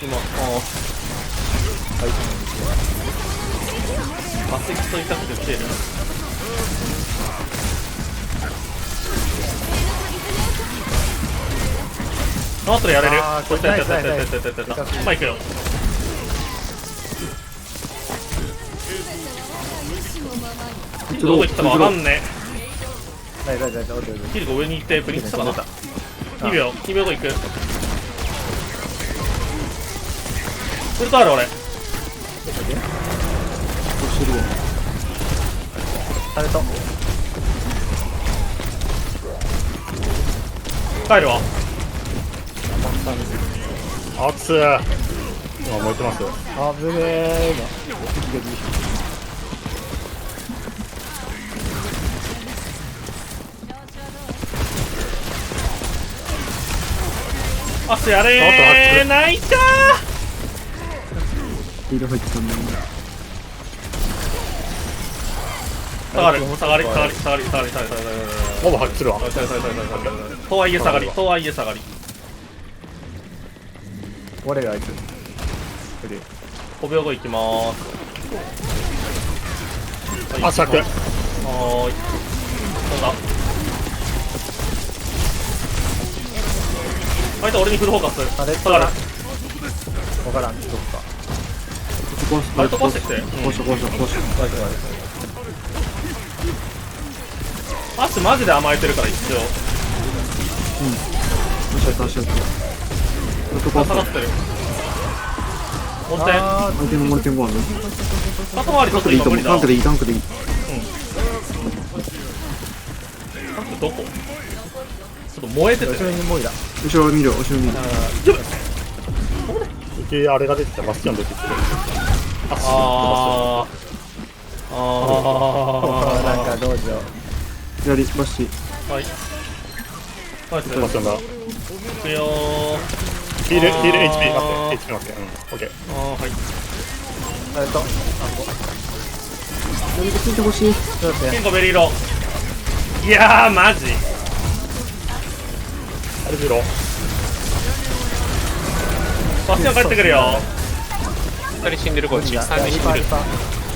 Speaker 2: 今マスキと痛くて来てる。マットラやれる。こいつやった。まあ行くよ。どこ行ったかわかんねえ。キルが上に行ってプリントしたかな。2秒後行く。ウルトある俺。
Speaker 10: タレット
Speaker 2: 帰るわ。
Speaker 13: 熱い。今燃えてますよ。
Speaker 10: 危ねえ。
Speaker 2: あっやれー。泣いた
Speaker 12: ヒール入ってたんだよ。
Speaker 2: 下がり。
Speaker 13: ほぼ発揮するわ。
Speaker 2: とはいえ下がり。
Speaker 10: 俺があいつ。
Speaker 2: 5秒後行きまーす。
Speaker 13: あ、尺。
Speaker 2: はーい。そうだ。あいつ俺にフルフォーカス。下がる。
Speaker 10: わからん。どっか。
Speaker 2: あれ飛ばしてきて。アッシュマジで甘えてるから一応。
Speaker 12: 足やった足やった。
Speaker 2: 下がってる。持って
Speaker 12: 相手の森天5ある。
Speaker 2: 肩回りちょっと
Speaker 12: タンクでいいと思う。
Speaker 2: 今無理だ。
Speaker 12: タンクでいいタンクでいい。
Speaker 2: タンクどこ？ちょっと燃えてて。
Speaker 10: 後ろにもういだ。
Speaker 12: 後ろ見る後ろ見る。
Speaker 13: あれが出てきた。バスティオン出てきてる。
Speaker 2: あ
Speaker 10: なんかどうぞ。
Speaker 12: 左バシ。
Speaker 2: はい。
Speaker 13: バスティオンだ。
Speaker 2: いくよー。
Speaker 13: ヒール HP 待って HP 待って。オッケー。
Speaker 2: はい。
Speaker 12: 何か聞いてほしい。
Speaker 2: ケンコベリーロ。いやーマジ。
Speaker 13: あれゼロ。
Speaker 2: バスティオン帰ってくるよ。
Speaker 11: 2人死んでるこっち。3人死んでる。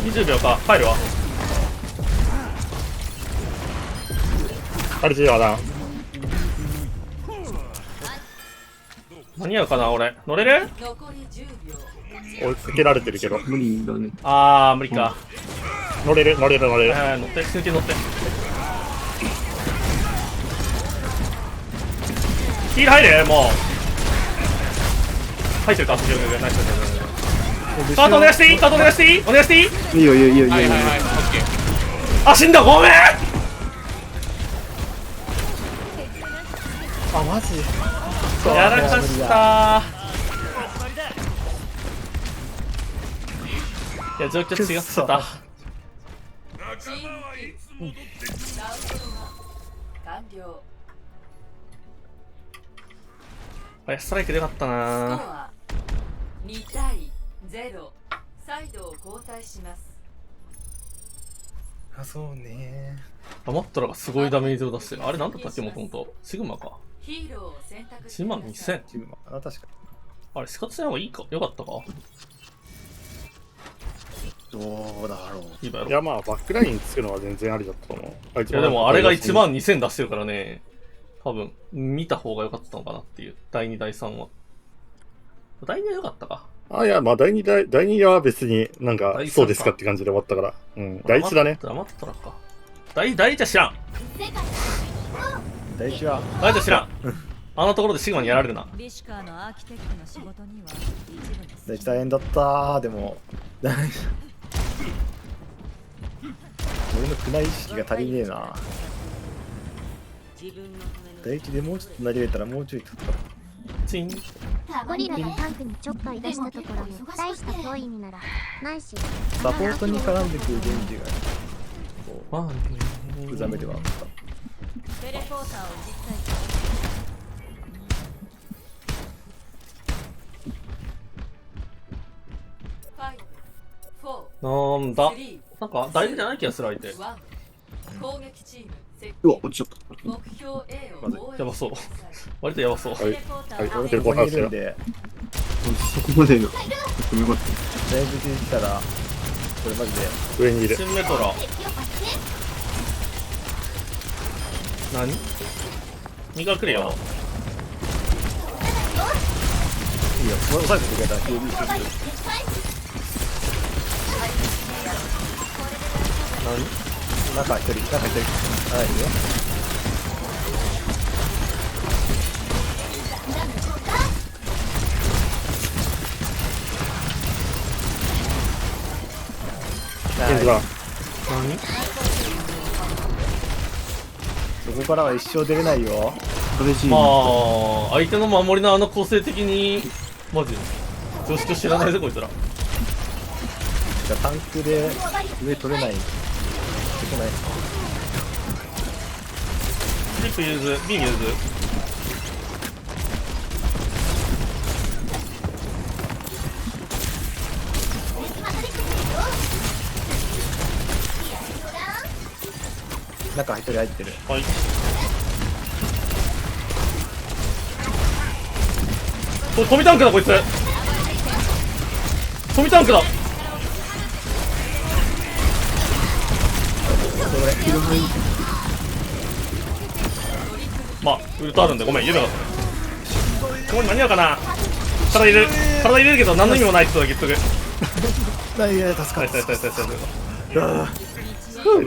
Speaker 2: 20秒か。帰るわ。
Speaker 13: あれゼロだな。
Speaker 2: 間に合うかな俺。乗れる？
Speaker 13: 追いつけられてるけど。
Speaker 12: 無理だね。
Speaker 2: あー無理か。
Speaker 13: 乗れる。
Speaker 2: 乗って、続け乗って。ヒール入れもう。入ってるか。ナイス。カートお願いしていい？カートお願いしていい？お願いしていい？
Speaker 12: いいよいいよいいよいいよ。
Speaker 11: はいはいはい、オッケー。
Speaker 2: あ、死んだ、ごめん。
Speaker 10: あ、マジ
Speaker 2: やらかしたー。いや、状況違ってた。ストライクでよかったなー。
Speaker 14: 2対0、サイドを交代します。
Speaker 10: あ、そうね。
Speaker 2: アマットラがすごいダメージを出してる。あれなんだったっけ、もともと。シグマか。
Speaker 14: ヒーローを選択
Speaker 2: 1万2000。
Speaker 10: あ、確かに。
Speaker 2: あれ、死活しない方がいいか、よかったか。
Speaker 10: どうだろう。
Speaker 2: いいばよ。
Speaker 13: いや、まあ、バックラインつくのは全然ありだったと思う。
Speaker 2: いや、でもあれが1万2000出してるからね。多分、見た方が良かったのかなっていう。第2、第3は。第2は良かったか。
Speaker 13: あ、いや、まあ、第2は別になんか、そうですかって感じで終わったから。うん、第1だね。
Speaker 2: アマットラか。第1は知らん。
Speaker 10: 第1は
Speaker 2: 知らん。あんなところでシグマにやられるな。
Speaker 7: ビシカーのアーキテクトの仕事には一部です。
Speaker 10: 第1大変だったー。でも俺の国内意識が足りねえな。第1でもうちょっと投げれたらもうちょい取った。
Speaker 2: チン。
Speaker 1: ゴリラがタンクにちょっとい出したところも大した遠い意味ならないし。
Speaker 10: サポートに絡んでくるゲンジがこうふざめではあった。
Speaker 7: テレポーターを実際
Speaker 2: なんだ。なんか大事じゃない気がする相手。
Speaker 12: うわ、落ちちゃった。
Speaker 2: やばそう。割とやばそう。
Speaker 13: はい、テレポーターしてるんで。
Speaker 12: そこまでの。よかった。
Speaker 10: だいぶ出てきたら、これマジで。
Speaker 13: 上にいる。
Speaker 2: シンメトラ。何？右から来るよ。
Speaker 10: いいよ、もう押さえてくれたら、
Speaker 2: 何？
Speaker 10: 中一人。はい、いいよ。そこからは一生出れないよ。
Speaker 2: まあ、相手の守りの構成的に、マジ、常識を知らないぜ、こいつら。
Speaker 10: タンクで上取れない。
Speaker 2: リップユーズ、ビンユーズ。
Speaker 10: 中一人入ってる。
Speaker 2: はい。これ、飛びタンクだ、こいつ。飛びタンクだ。まあ、ウルトあるんで、ごめん、夢が。ここに間に合うかな。体入れるけど、何の意味もないって言っとく。
Speaker 10: いや、助かる。
Speaker 2: あ、ほう。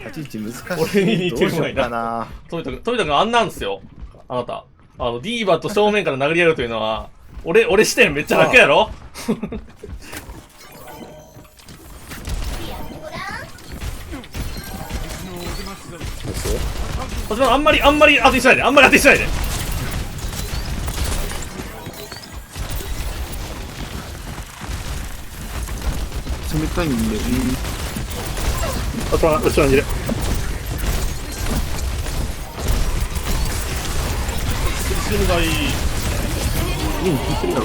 Speaker 10: 立ち位置難しい。
Speaker 2: 俺に似てる
Speaker 10: どうしようかな。
Speaker 2: トミタ君あんなんですよ。あなた。ディーバと正面から殴り合うというのは、俺視点めっちゃ楽やろ？あんまり当てしないで。あんまり当てしないで。
Speaker 12: 冷たいんでね。
Speaker 13: あとは後ろにいる。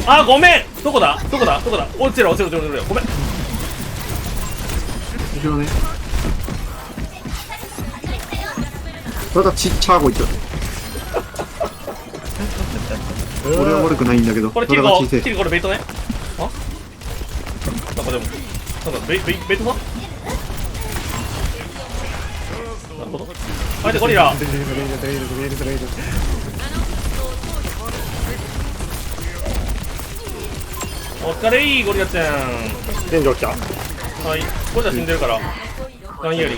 Speaker 2: あ、ごめん。どこだ落ちる。ごめん。
Speaker 12: 後ろね。体ちっちゃーこいつ。俺は悪くないんだけど。
Speaker 2: これキリコこれベイトね。あ？なんかでもベイトだ？なるほど。はいでゴリラ。お疲れーゴリラちゃん。
Speaker 13: 天井来た。
Speaker 2: はい。ゴリラ死んでるから。ガンより。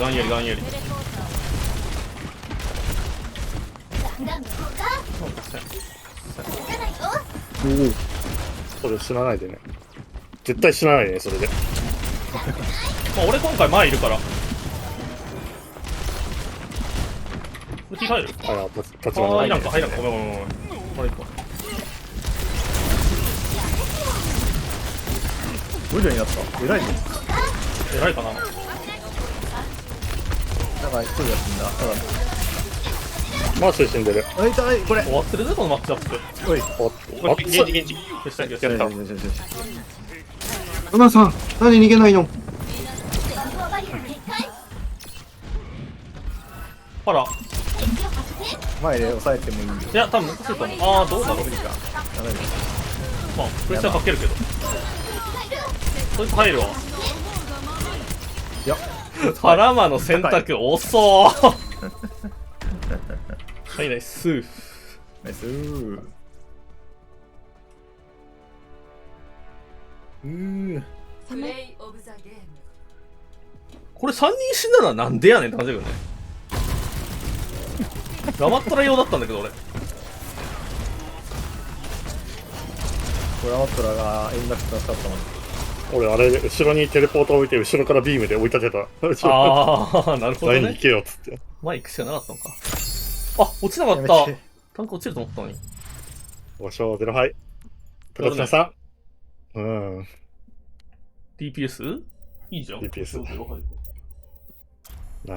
Speaker 13: それ死なないでね。絶対死なないね、それで。
Speaker 2: まあ俺今回前いるから。うち入る？
Speaker 13: 立ち回らない。
Speaker 2: いらんか。ごめん。これ行こう。
Speaker 10: 無理になった。偉いね。
Speaker 2: 偉いかな。
Speaker 10: なんか一人が死んだ。
Speaker 13: マーシー死んでる。
Speaker 10: 痛い、これ。
Speaker 2: 終わってるぜ、このマッチアップ。
Speaker 10: おい、
Speaker 11: 現地。
Speaker 2: よし。
Speaker 10: やった。
Speaker 12: ルナさん、何逃げないの？
Speaker 2: ほら。
Speaker 10: 前で押さえてもいいんで。
Speaker 2: いや、多分残せると思う。あー、どうだろう。まあ、プレッシャーかけるけど。そいつ入るわ。
Speaker 10: いや、
Speaker 2: パラマの選択遅ー。はい、ナイス。これ3人死んだのはなんでやねんって感じだけどね。ラマットラ用だったんだけど俺。
Speaker 10: ラマットラが円楽使ったもん。
Speaker 13: 俺あれ後ろにテレポート置いて後ろからビームで追い立てた。
Speaker 2: ああ、なるほどね。
Speaker 13: 前に行けよっつって。
Speaker 2: 前行くしかなかったのか。あ、落ちなかった。タンク落ちると思ったのに。
Speaker 13: 5勝0敗。プラチナさん。
Speaker 2: DPS？ いいじゃん。
Speaker 13: DPS。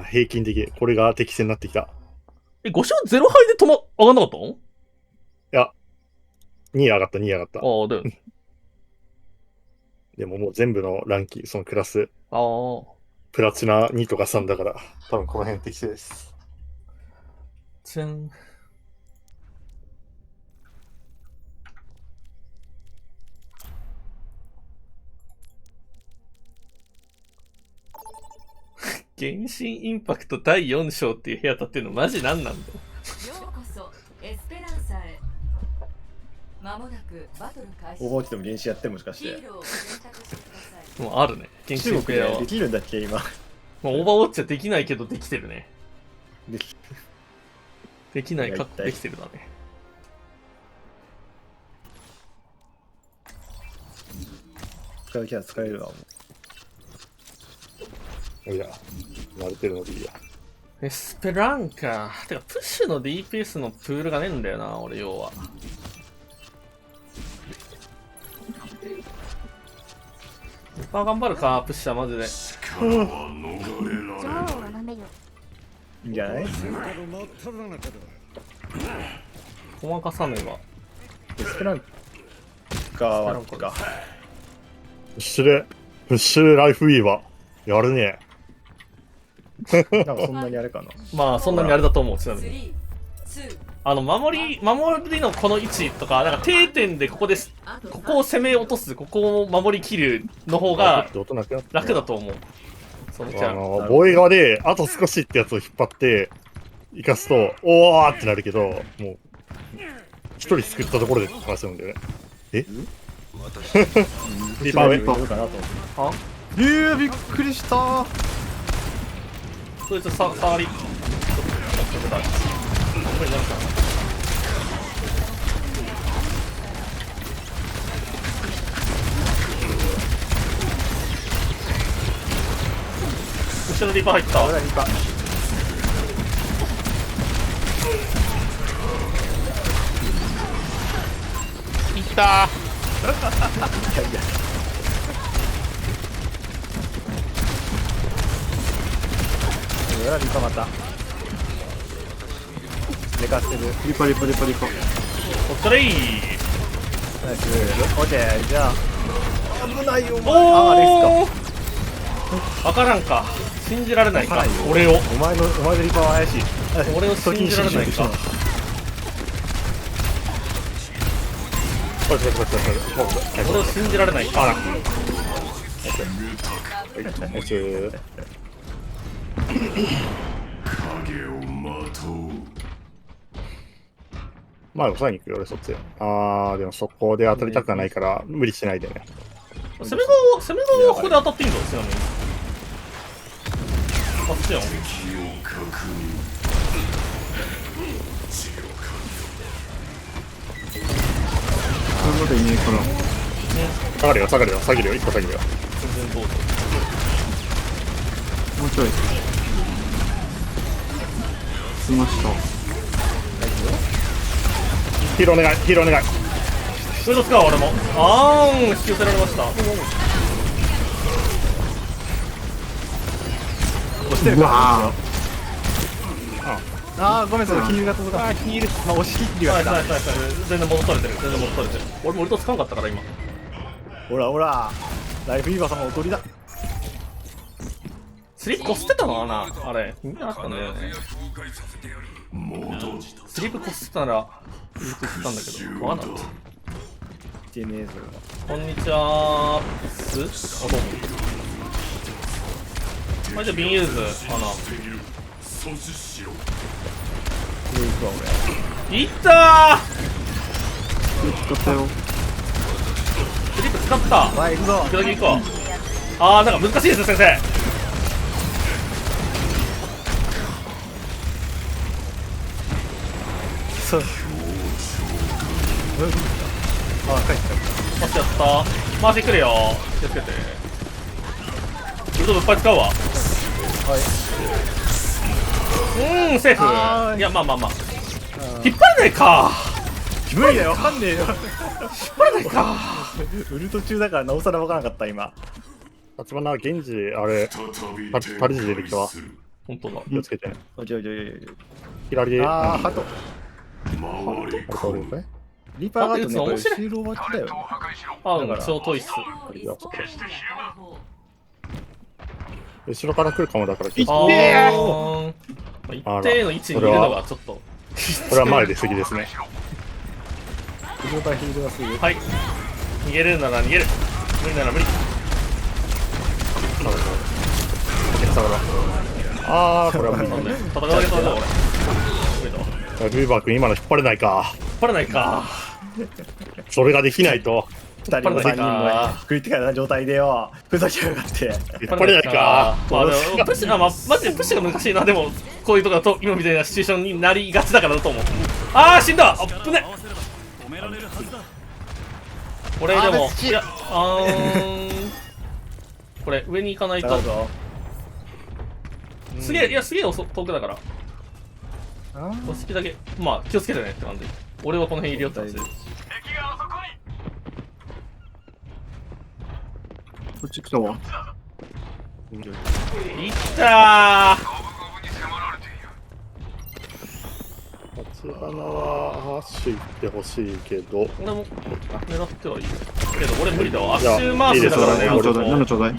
Speaker 13: 平均的。これが適正になってきた。
Speaker 2: 5勝0敗で上がんなかったの？
Speaker 13: いや、2位上がった。ああ、
Speaker 2: だよね。
Speaker 13: でももう全部のランキング、そのクラス、
Speaker 2: プ
Speaker 13: ラチナ2とか3だから、多分この辺適正です。
Speaker 2: じゃん。原神インパクト第4章っていう部屋立ってるのマジなんなんだよ。
Speaker 14: ようこそエスペランサへ。間もなくバトル開始。
Speaker 10: オーバーウォッチでも原神やってもしかして。
Speaker 2: もうあるね。原神ペアは。
Speaker 10: できるんだっけ今。
Speaker 2: オーバーウォッチはできないけどできてるね。できないかできてるだね。
Speaker 10: 使うキャラ使えるわも
Speaker 13: う。いや、慣れてるのでいいや。
Speaker 2: エスペランか。てかプッシュの DPS のプールがねえんだよな、俺要は。頑張るか、プッシュはマジで。
Speaker 10: いいんじゃない？
Speaker 2: ごまかさねば。
Speaker 10: エスペランカはか。
Speaker 13: プッシュでライフウィーバー。やるね。
Speaker 10: なんかそんなにあれかな。
Speaker 2: まあそんなにあれだと思う、ちなみに。守りのこの位置とか、なんか定点でここを攻め落とす、ここを守りきるの方が楽だと思う。そのキャラ。
Speaker 13: 防衛側であと少しってやつを引っ張って生かすと、おーってなるけど、もう一人救ったところで話なんだよね。え？
Speaker 10: リバウンドかなと思って。
Speaker 2: あ？
Speaker 10: びっくりした。
Speaker 2: そいつ触りちょっと食べたい。これになるかな。後ろリーパー入った。
Speaker 10: 俺らリーパー
Speaker 11: いった
Speaker 10: いやいや俺らリーパーまた寝かしてる。
Speaker 12: リパリパリパリパ。
Speaker 2: お疲れー。
Speaker 10: ナイス。オッケー。じゃあ危ないよ。
Speaker 2: おー、レースか。わからんか。信じられないか。俺を。
Speaker 10: お前のリーパーは怪しい。
Speaker 2: 俺を信じられないか。俺を信じられないか。
Speaker 13: ナイス。まあ抑えに行くよ俺そっち。でもそこで当たりたくはないから無理しないでね。
Speaker 2: 攻め側はここで当たっていいんだちなみに。あっちやん。
Speaker 12: それまでいねえから。
Speaker 13: 下がるよ1個下げるよ。
Speaker 2: 全然どうぞ。
Speaker 12: もうちょい。済ました。
Speaker 13: ヒールお願い。
Speaker 2: フード使う俺も。引き寄せられました。
Speaker 12: うわ
Speaker 10: ごめん、そのヒールが届かない。ヒール、押し切りが来た。
Speaker 2: 全然戻されてる。俺もウルト使わんかったから今。
Speaker 10: ほらライフイーバー様おとりだ。
Speaker 2: スリープこすってたのかなあれ。意味なかったんだよね。スリープこすってたならウルト言ったんだけど、わかんなかった。こんにちはー。どうも。じゃあビンユーズかな。いったー。
Speaker 12: 使ったよ。
Speaker 2: スリープ使った。
Speaker 10: 行くぞ。
Speaker 2: 行くだけ行こう。なんか難しいですね先生。
Speaker 10: そう。帰った。
Speaker 2: マジやった。回してくれよ。気をつけて。ウルトいっぱい使うわ。セーフ。いやまあ引っ張れないか。
Speaker 10: 無理だよ、わかんねえよ。
Speaker 2: 引っ張れないか。
Speaker 10: ウルト中だからなおさらわからなかった今。
Speaker 13: 立花源氏あれパリジ出てきたわ。
Speaker 2: 本当だ。
Speaker 13: 気をつけてね。
Speaker 10: 左
Speaker 13: で。
Speaker 10: ハト。リーパーがあとね、これシール終わったよ。
Speaker 2: 超遠いっす。
Speaker 13: 後ろから来るかもだから。
Speaker 2: 一定の位置にいるのがちょっと。
Speaker 13: これは前で過ぎですね。
Speaker 10: 後ろからヒールがすぐ。
Speaker 2: はい。逃げるなら逃げる。無理なら無理。
Speaker 13: これは無理。
Speaker 2: 戦われたんだ俺。
Speaker 13: ルーバー君今の引っ張れないか。それができないと。
Speaker 10: 2人も3人もクリティカルな状態でよ。ふざけやがって。
Speaker 13: 引っ張れないか。
Speaker 2: マジでプッシュが難しいな。でもこういうとこだと今みたいなシチュエーションになりがちだからだと思う。死んだ。あっぶね。俺でもいやこれ上に行かないと。すげえ遠くだから。お好きだけ気をつけてねって感じ。俺はこの辺いるよって感じ。
Speaker 12: こっち来たわ。
Speaker 2: いったー。
Speaker 13: 立花はハッシュ行ってほしいけど。
Speaker 2: 俺も狙ってはいいけど俺無理だわ。アッシュマーシーだからね。
Speaker 12: 何ちょうだい。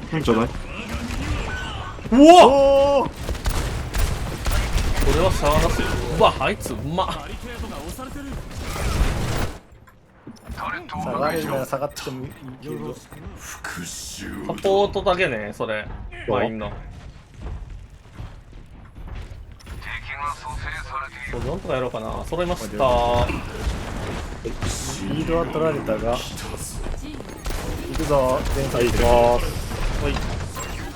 Speaker 2: うわっ。これはしゃあなしよ。うわあいつうまっ。
Speaker 10: 下がれるなら下がってもいいけど。
Speaker 2: サポートだけねそれ。いいんだ。なんとかやろうかな。揃いました。
Speaker 10: リードは取られたが。行くぞ。前回
Speaker 13: 行きます。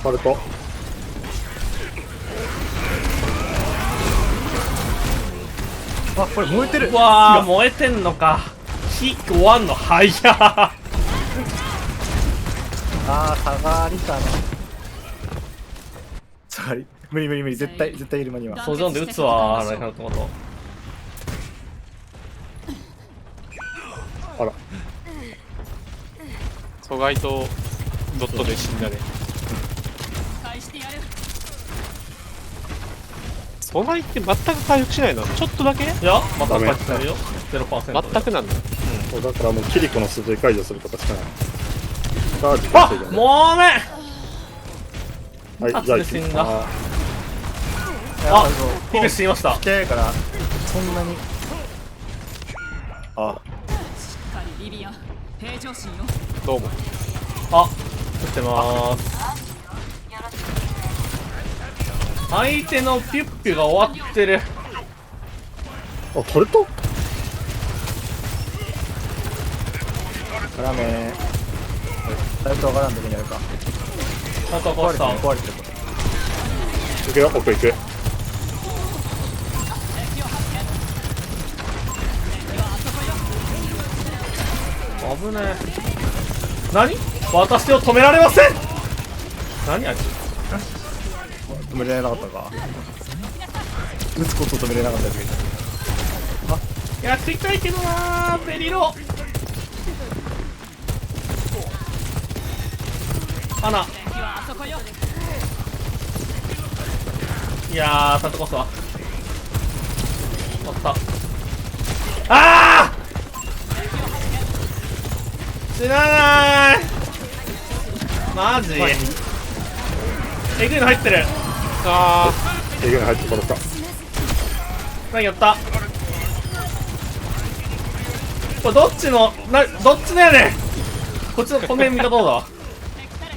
Speaker 13: バルト。
Speaker 10: あ、これ燃えてる。
Speaker 2: うわー、燃えてんのか。火終わんの早っ。
Speaker 10: あー、下がりかな。下がり。無理無理無理、絶対いる間には。
Speaker 2: ソジョンで撃つわー、ライハルトマト。
Speaker 13: あら。
Speaker 11: 阻害とドットで死んだね。阻害って全く回復しないの？ちょっとだけ？い
Speaker 2: や、また回復するよ。0%。
Speaker 11: 全くなんだ。
Speaker 13: そうだからもうキリコの筋解除するとかしかない。
Speaker 2: あ、もうね。
Speaker 13: はい、じゃあ
Speaker 2: 死んだ。あ、ヒグ死にました。
Speaker 10: 近いからそんなに。あ。
Speaker 11: どうも。
Speaker 2: あ、撃ってまーす。相手のピュッピュが終わってる。
Speaker 13: あ、取れた？
Speaker 10: ラメだいぶわからん時にやるか。
Speaker 2: あと壊れてる。
Speaker 10: 壊れてる。
Speaker 13: 行くよ、奥行く。
Speaker 2: 危ねえ。何？私を止められません。何あいつ。
Speaker 10: 止められなかったか。撃つこと止められなかったやつがいた。
Speaker 2: あ、いや食いたいけどなー、ベリロ。花。いやー、タットコスは。終わった。あー！死なない。マジ？えぐいの入ってる。
Speaker 11: あ
Speaker 13: ー、えぐいの入ってこれか。
Speaker 2: 何やった。これどっちのどっちのやねん。こっちのこの辺味方どうだ。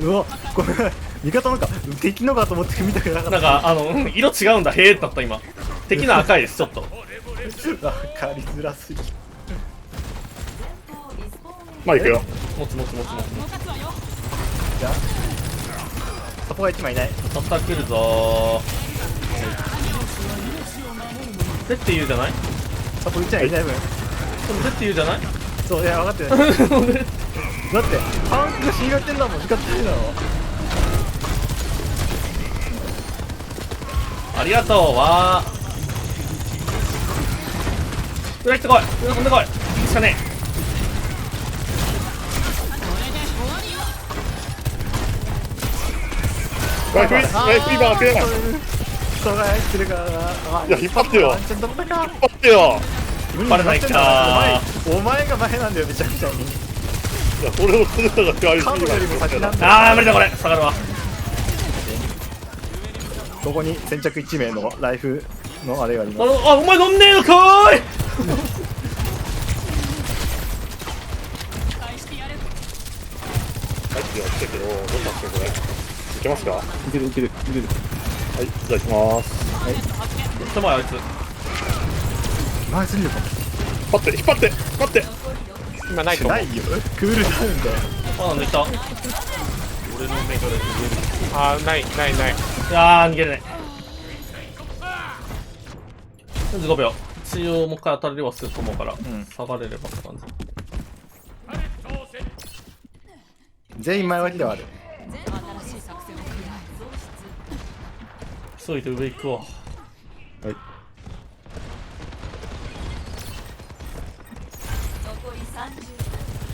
Speaker 10: うわ、これ味方のか敵のかと思って見たくなかった。
Speaker 2: なんか色違うんだ。へえってなった今。敵の赤いですちょっと。
Speaker 10: わかりづらすぎ。
Speaker 13: まあ行くよ。
Speaker 2: 持つ。
Speaker 10: じゃあサポが1枚いない。
Speaker 2: また来るぞー。でって言うじゃない。
Speaker 10: サポ1枚いない分。
Speaker 2: でもでって言うじゃない。
Speaker 10: そう、いや分かってない。だってパンクが死にがってんだもん。光ってるだろ。
Speaker 2: ありがとうわー。裏行ってこい。裏飛んでこい。いいしかねえ。
Speaker 13: フィーバー開けない。
Speaker 10: 人が入ってるからな。
Speaker 13: いや、引っ張ってよ。
Speaker 10: 引っ張
Speaker 13: ってよ。
Speaker 2: 引っ張れないか
Speaker 10: ー。お前が前なんだよ、めちゃくちゃに。い
Speaker 13: や、俺を釣れたが代わり
Speaker 10: 彼女よりも先なんだよ。
Speaker 2: あー、無理だこれ。下がるわ。
Speaker 10: ここに先着1名のライフのあれがあります。
Speaker 2: あ、お前飲んねえのかーい。
Speaker 13: 入ってやったけど、どうしたっけこれ。いけますか？
Speaker 12: いける。
Speaker 13: はい、じゃあ行きます。
Speaker 10: はい。
Speaker 2: ちょ前あいつ。
Speaker 10: 回すんのか。
Speaker 13: 引っ張って待って。
Speaker 11: 今ないと思う。
Speaker 10: ないよ。クールダウンだよ。
Speaker 2: あ、抜いた。俺の目から逃げる。
Speaker 11: あー、ない。
Speaker 2: いやー、逃げれない。45秒。一応もう一回当たれればすると思うから、下がれればって感じ。
Speaker 10: 全員前脇ではある。
Speaker 2: 急いで上行くわ。はい。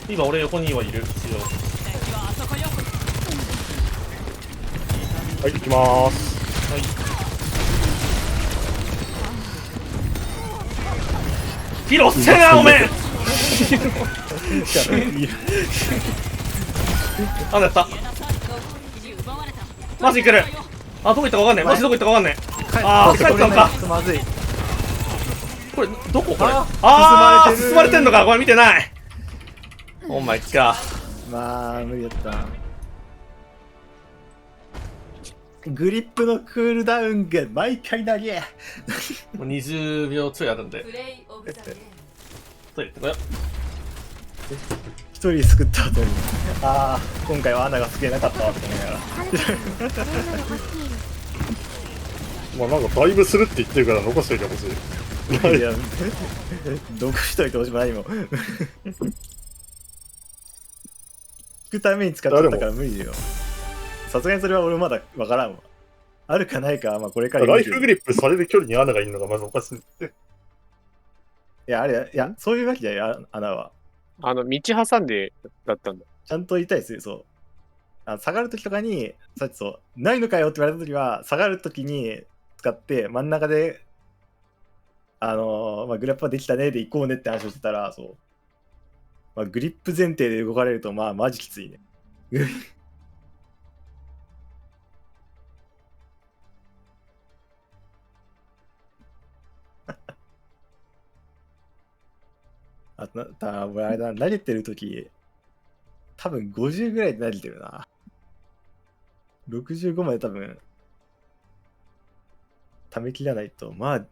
Speaker 2: 今俺横にはいる。一応。
Speaker 13: はい、行きまーす。
Speaker 2: はい。ヒロせなおめん。あ、やった。マジ来る。あ、どこ行ったかわかんねえ。マジどこ行ったかわかんねえ。あー、帰ったのか。
Speaker 10: まずい。
Speaker 2: これどここれ。あー、進まれてんのか。これ見てない。オーマイガー。
Speaker 10: まあ無理だった。グリップのクールダウンが毎回投げ。
Speaker 2: もう20秒ちょいあるんで。トイレ行ってこよう。
Speaker 10: 一人救った後に、ああ今回は穴が救えなかったわって思いながら。
Speaker 13: まあなんかだいぶするって言ってるから残しておいてほしい。
Speaker 10: いや、読しといてほしくないもん。聞くために使っちゃったから無理よ。さすがにそれは俺まだわからんわ。あるかないかは、まあこれから
Speaker 13: ライフグリップされる距離に穴がいるのがまずおかしいって。
Speaker 10: いや、あれ、いや、そういうわけじゃない穴は。
Speaker 11: 道挟んでだったんだ。
Speaker 10: ちゃんと言いたいですよ、そう。下がるときとかに、さっきそう、ないのかよって言われたときは、下がるときに使って、真ん中で、まあ、グラップはできたねで行こうねって話をしてたら、そう。まあ、グリップ前提で動かれると、まあ、マジきついね。あと俺あれだ、投げてるとき、多分50ぐらいで投げてるな。65まで多分、溜め切らないと、まあ、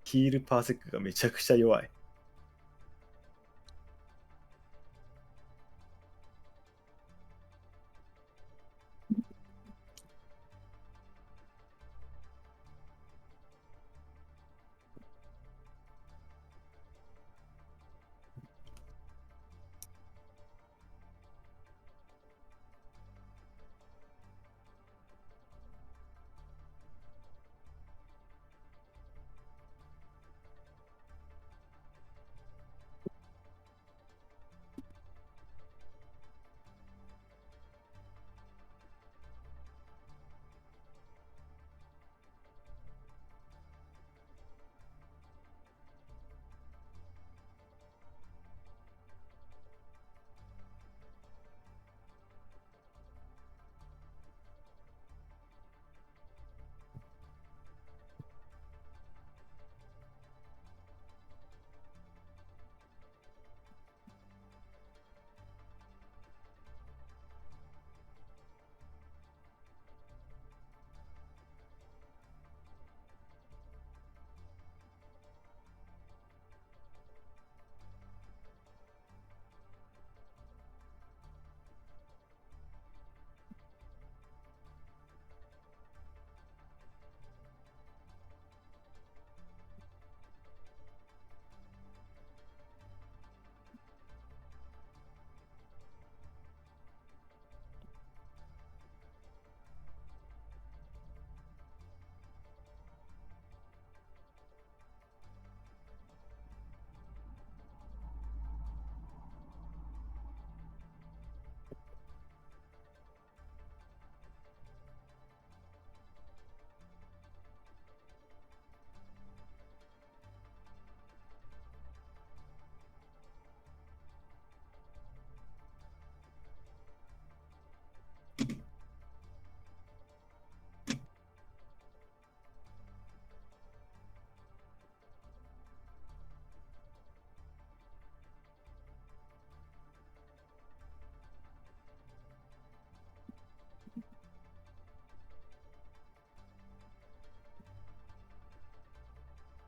Speaker 10: ヒールパーセックがめちゃくちゃ弱い。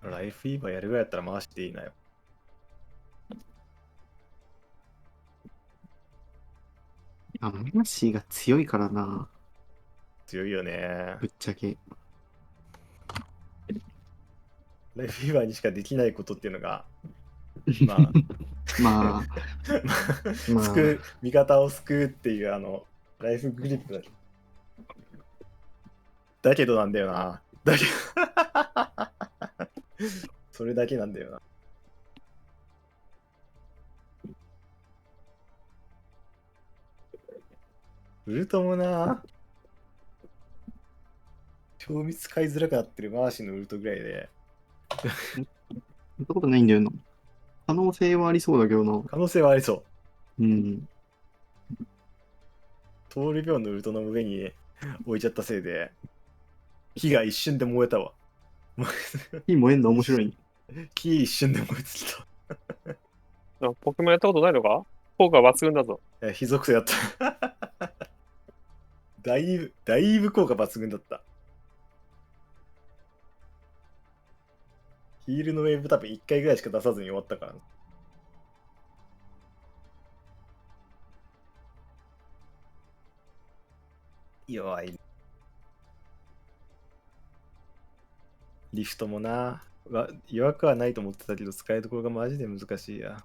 Speaker 10: ライフイーバーやるぐらいやったら回していいなよ。
Speaker 12: マーシーが強いからな。
Speaker 10: 強いよね。
Speaker 12: ぶっちゃけ。
Speaker 10: ライフイーバーにしかできないことっていうのが、まあ、
Speaker 12: まあ、
Speaker 10: 救う、味方を救うっていうライフグリップだけどなんだよな。だけどそれだけなんだよな。ウルトもな、超密使いづらくなってるマーシーのウルトぐらいで。
Speaker 12: やったことないんだよな。可能性はありそうだけどな。
Speaker 10: 可能性はありそう。
Speaker 12: うん。
Speaker 10: トール病のウルトの上に置いちゃったせいで、火が一瞬で燃えたわ。
Speaker 12: 火燃えんの面白い。
Speaker 10: 木一瞬で燃え尽きた。
Speaker 11: ポケモンやったことないのか？効果抜群だぞ。
Speaker 10: いや、非属性やった。だいぶ効果抜群だった。ヒールのウェーブ多分1回ぐらいしか出さずに終わったから。弱い。リフトもな、弱くはないと思ってたけど、使いどころがマジで難しいや。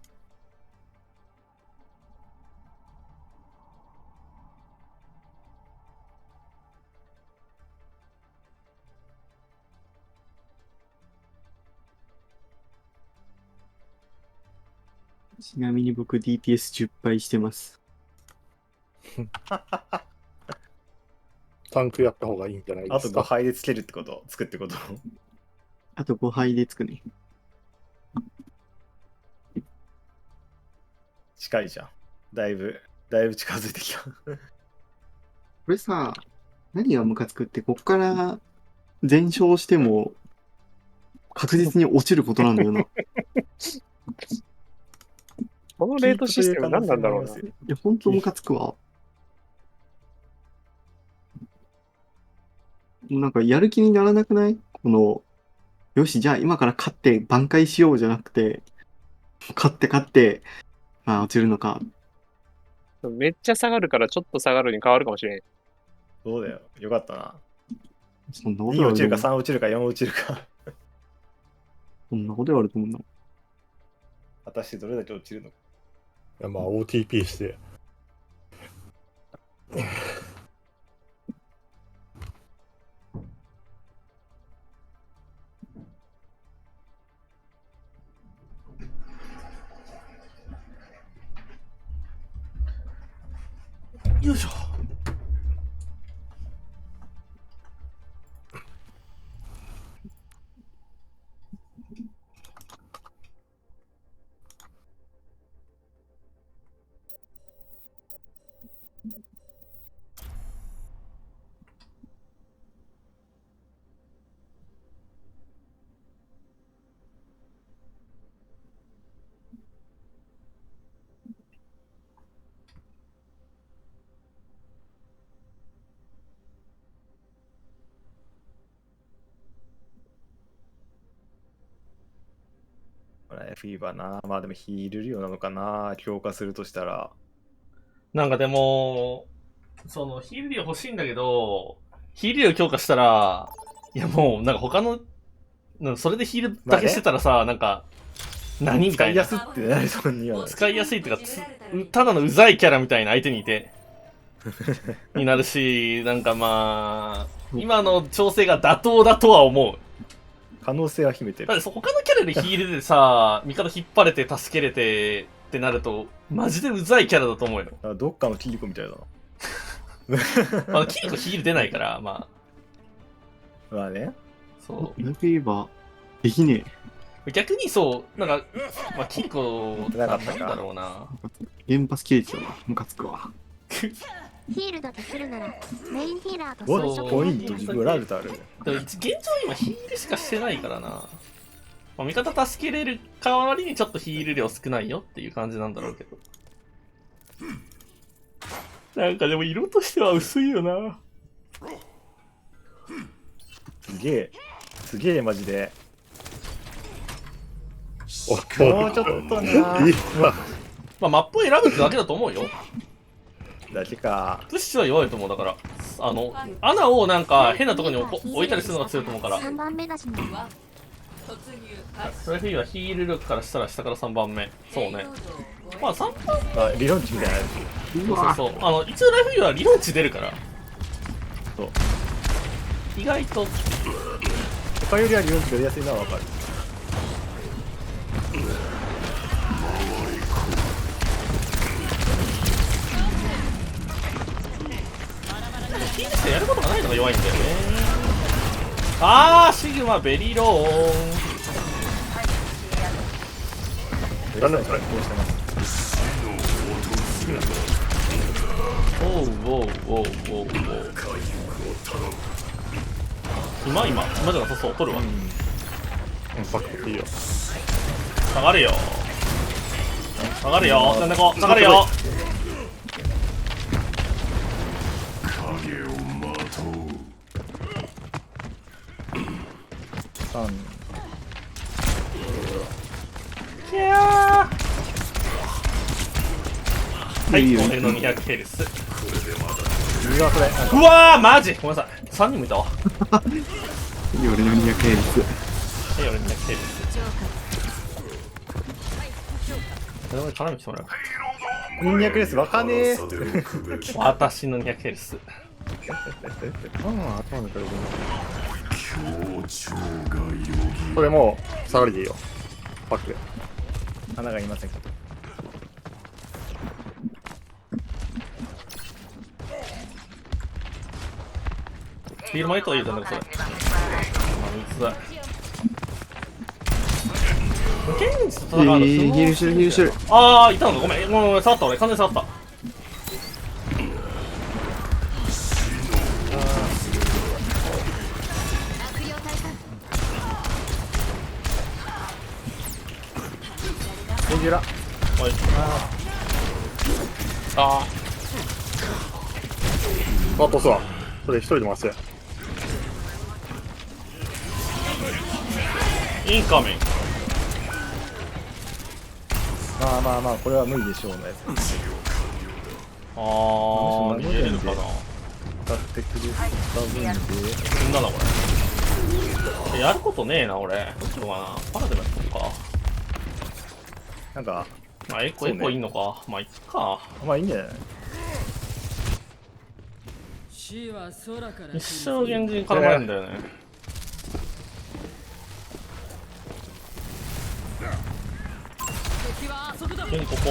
Speaker 12: ちなみに僕 DPS10 倍してます。
Speaker 13: タンクやった方がいいんじゃないですか。
Speaker 10: あと5杯でつけるってこと、つくってこと。
Speaker 12: あと5杯でつくね。
Speaker 10: 近いじゃん。だいぶ近づいてきた。
Speaker 12: これさ、何がムカつくって、こっから全勝しても確実に落ちることなんだよな。
Speaker 11: このレートシステム何なんだろうな。
Speaker 12: いや、ほんとムカつくわ。なんかやる気にならなくない？この、よし、じゃあ今から勝って挽回しようじゃなくて、勝って、ああ、落ちるのか。
Speaker 11: めっちゃ下がるからちょっと下がるに変わるかもしれん。
Speaker 10: そうだよ。よかったな。
Speaker 12: そんなこと
Speaker 10: 2落ちるか3落ちるか4落ちるか。
Speaker 12: そんなことあると思うんだ。
Speaker 10: 果たしてどれだけ落ちるのか。
Speaker 13: いやまあ OTP して。
Speaker 2: よいしょ。
Speaker 10: フィーバーな。まあでもヒール量なのかな。強化するとしたら。
Speaker 2: なんかでも、そのヒール量欲しいんだけど、ヒール量強化したら、いやもうなんか他の、それでヒールだけしてたらさ、なんか、何みたいな。
Speaker 10: 使いやすってなりそうには。
Speaker 2: 使いやすいっていうか、ただのうざいキャラみたいな相手にいて、になるし、なんかまあ、今の調整が妥当だとは思う。
Speaker 10: 可能性は秘めてる。
Speaker 2: だって他のキャラでヒールでさ、味方引っ張れて助けれてってなると、マジでうざいキャラだと思うよ。
Speaker 10: どっかのキリコみたいだ
Speaker 2: な。キリコヒール出ないから、ま
Speaker 10: あ。まあね。
Speaker 2: そう。
Speaker 12: フィーバー、できね
Speaker 2: え。逆にそう、なんか、まあ、キリコ、なんだろうな。
Speaker 12: 原発切れちゃうな、ムカつくわ。
Speaker 1: ヒールだとするなら、メインヒーラーと
Speaker 10: 装飾ポイント自分ラルトある。
Speaker 2: 現状今ヒールしかしてないからな。まあ、味方助けれる代わりにちょっとヒール量少ないよっていう感じなんだろうけど。なんかでも色としては薄いよな。
Speaker 10: すげえマジで。
Speaker 2: もうちょっとな。まあマップを選ぶってだけだと思うよ。
Speaker 10: だけか。
Speaker 2: プッシュは弱いと思う。だから穴をなんか変なところに置いたりするのが強いと思うから。
Speaker 1: 3番目だしね。
Speaker 2: それフィーはヒール力からしたら下から3番目。そうね。まあ3番
Speaker 10: 理論値みたいなや
Speaker 2: つ。そう。一応ライフィーは理論値出るから。
Speaker 10: そう。
Speaker 2: 意外と。
Speaker 10: 他よりは理論値が出やすいのはわかる。
Speaker 2: ヒールしてやることがないのが弱いんだよね。あー、シグマベリローン。
Speaker 10: なんだそれ。
Speaker 2: おうおうおうおうおう。今じゃなさそう。取るわ。
Speaker 13: パクっていいよ。
Speaker 2: 下がるよ。下がるよ。なんだこ下がるよ。キャー。はい、俺の200ヘルス。うわー、マジごめんなさい。3人もいたわ。
Speaker 12: 俺の200ヘルス。
Speaker 2: 俺200セールス。俺絡み来てもらう。
Speaker 10: 200レースわかねえ。
Speaker 2: 私の200セールス。
Speaker 13: 頭にくるこれもう下がりでいいよ。パックで。
Speaker 10: 穴がいませんか。
Speaker 2: スピード前と言うたんだけど、それ。ケンジと戦うの
Speaker 12: ヒールしてるヒールしてる。
Speaker 2: ああ、いたのか、ごめん、もう触った俺、完全に触った。
Speaker 10: レギュラ。
Speaker 2: おい。
Speaker 13: あとさ、それ一人で回して。
Speaker 2: インカミング。
Speaker 10: まあまあまあ、これは無理でしょうのやつ。
Speaker 2: あー、見えるのかな。
Speaker 10: 使ってくれた分で。
Speaker 2: 死んだな、これ。やることねえな、俺。どうしようかな。パラでもやっとくか。
Speaker 10: なんか、
Speaker 2: まあ、エコいんのか。まあ、いっか。
Speaker 10: まあいいんじゃない。
Speaker 17: 死は空から
Speaker 2: 一生現実に絡まれるんだよね。現ここ。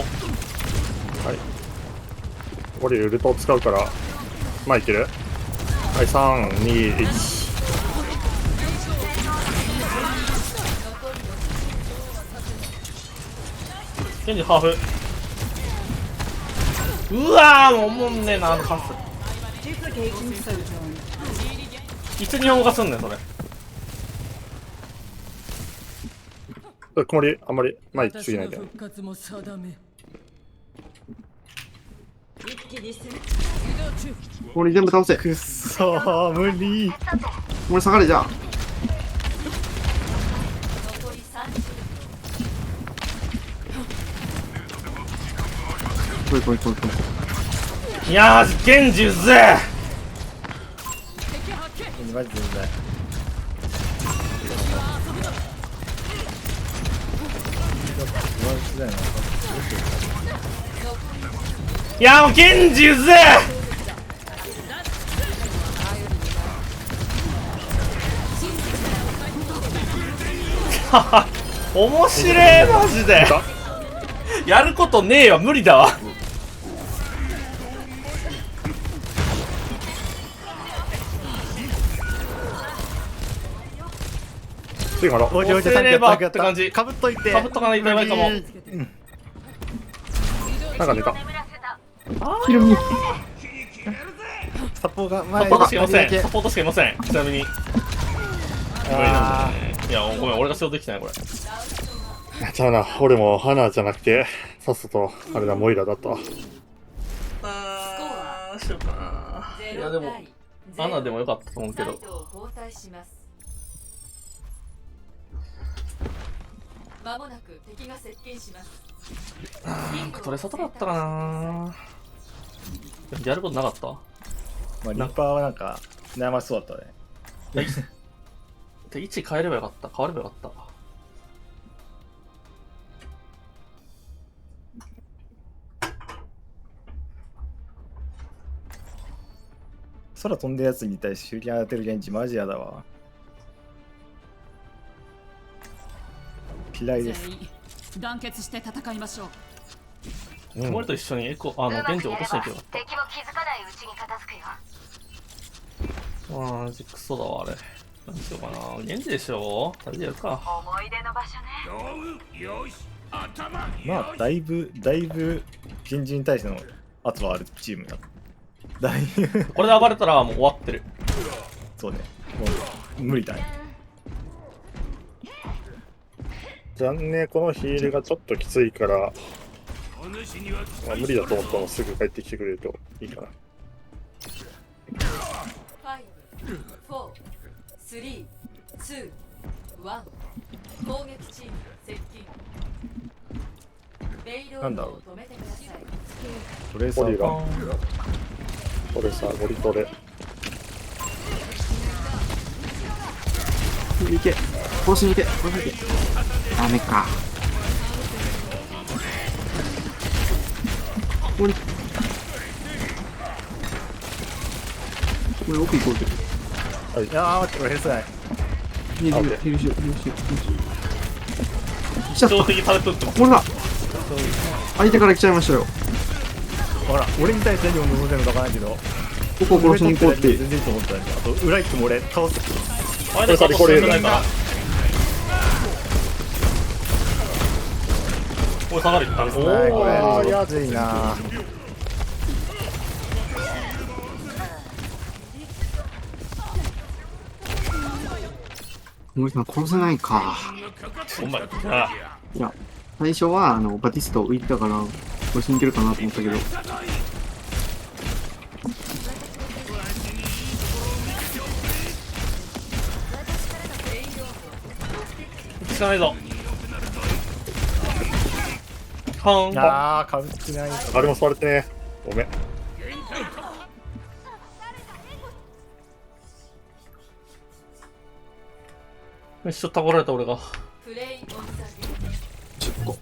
Speaker 13: はい。ここでウルトを使うから、まあいける？はい、3、2、1。
Speaker 2: ケンジハーフ。うわー、もうおもんねえな、あのカス。いつ日本語化すんねん、それ。
Speaker 13: 曇り、あんまり前行きすぎないで。
Speaker 12: 氷全部倒せ。
Speaker 10: くっそー、無理。
Speaker 12: 俺下がれじゃあ。来い来い来い来い。
Speaker 2: いやー、ケンジうぜえ。
Speaker 10: マジでうざい。
Speaker 2: いやもうケンジうぜえ面白えマジでやることねえわ無理だわ
Speaker 10: 押せればって感じ。かぶっといて。
Speaker 2: かぶっとかないとやばいかも。
Speaker 13: なんか寝た。
Speaker 12: ヒロミ。
Speaker 10: サポが
Speaker 2: 前。サポートしかいません。サポートしかいません。ちなみに。無理なんだね。いやごめん俺が仕事できてないこれ。
Speaker 13: ちゃうな。俺も花じゃなくてさっさとあれだモイラだったわ。
Speaker 2: しようかな。いやでもアナでもよかったと思うけど。
Speaker 14: まもなく敵が接近します。
Speaker 2: なんかトレサトだったかな。やることなかった？
Speaker 10: まあリッパーはなんか悩ましそうだったね。
Speaker 2: 位置変えればよかった。変わればよかった。
Speaker 10: 空飛んでるやつに対して手裏剣当てる現地マジやだわ。嫌いです。
Speaker 7: 団結して戦いましょう。
Speaker 2: 曇りと一緒にエコ現地を落としていけばよかった。
Speaker 1: 敵も気づかないうちに片付くよ。
Speaker 2: マジクソだわあれ。何しようかな。現地でしょ。2人でやるか。
Speaker 1: 思い出の場所ね。
Speaker 15: よし、頭。
Speaker 10: まあだいぶ現地に対しての圧はあるチームだ。だいぶ
Speaker 2: これで暴れたらもう終わってる。
Speaker 10: そうね。もう無理だね。
Speaker 13: 残念このヒールがちょっときついから、まあ、無理だと思ったらすぐ帰ってきてくれるといいかな。
Speaker 14: 5、4、3、2、1攻撃チーム接近。ベイロードを止めてください。
Speaker 10: トレーサーが
Speaker 13: トレーサーゴリトレ
Speaker 12: いけ。殺しに行け、殺しに行け。ダメか。これ奥行こうぜ。
Speaker 10: いやー待って、これヘルスない。
Speaker 12: ヒールしよう、ヒールしよう、ヒールしよう。来ちゃった。
Speaker 2: 標的されとっても
Speaker 12: これだ。相手から来ちゃいましたよ。
Speaker 10: ほら、俺に対して何を望んでるのかわからないけど、
Speaker 12: ここを殺しに行こうって。
Speaker 10: 全然いいと思ったんだよ。あと、裏行っても俺、倒す。
Speaker 2: あれでこれないかな。これ下がるいったんですね。
Speaker 10: これ、やついな。
Speaker 12: 森さん殺せないか。
Speaker 2: お前
Speaker 12: いや、最初はバティスト浮いてたから殺しに行けるかなと思ったけど。
Speaker 2: 聞かないぞ。はん。
Speaker 10: あー、かぶってない。
Speaker 13: あれも座れてね。ごめん。
Speaker 2: 一緒倒られた俺が。
Speaker 12: ちょっと。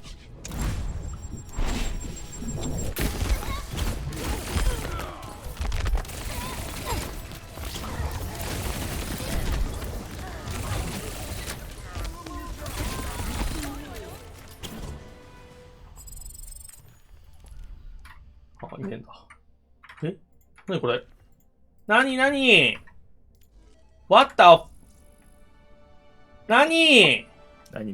Speaker 2: あ、いねえんだ。え？なにこれ？なに What the？ 何？
Speaker 10: あ、
Speaker 2: あれ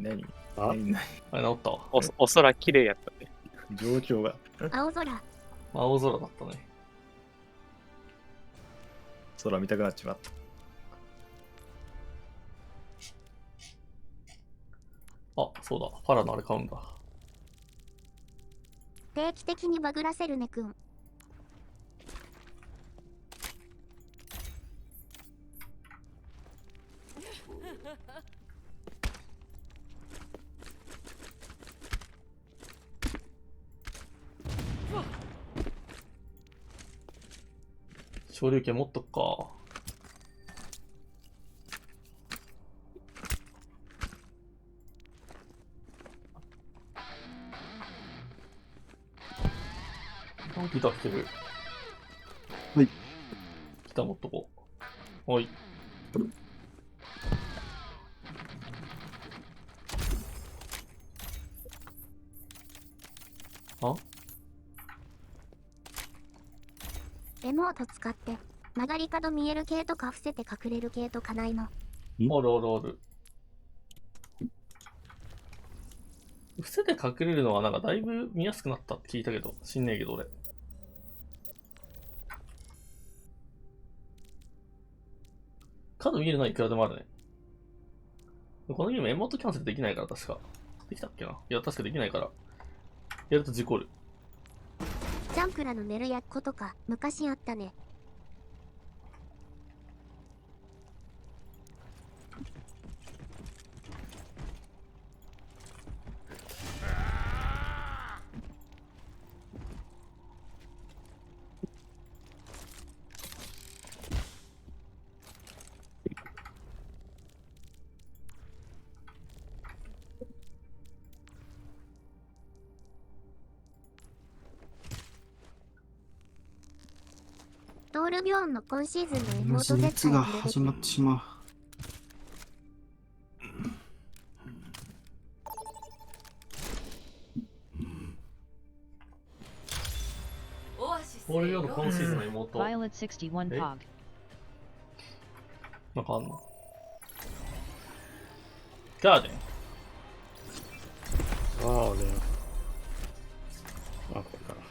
Speaker 2: 治ったわ。
Speaker 11: お空綺麗やったね。
Speaker 10: 状況が。
Speaker 1: 青空。
Speaker 2: 青空だったね。
Speaker 10: 空見たくなっちまった。
Speaker 2: あ、そうだ。パラのあれ買うんだ。
Speaker 1: 定期的にバグらせるねくん。
Speaker 2: 昇竜拳持っとくか。ギター来てる。
Speaker 12: はい。
Speaker 2: ギター持っとこう。はい。あ？
Speaker 1: レモート使って曲がり角見える系とか伏せて隠れる系とかないの。
Speaker 2: あるあるある。伏せて隠れるのはなんかだいぶ見やすくなったって聞いたけど、知んねえけど俺。角見えるのはいくらでもあるね。このゲームエモートキャンセルできないから確か。できたっけな？いや確かできないから。やると事故る。
Speaker 1: ジャンプラの寝るやっことか昔あったね。トールビョーンの今シーズンのエモート
Speaker 12: 熱が始まってしまう。
Speaker 2: トールビョーンの今シーズンの妹。なんかあんの？ガーデン。
Speaker 13: あ、これかな。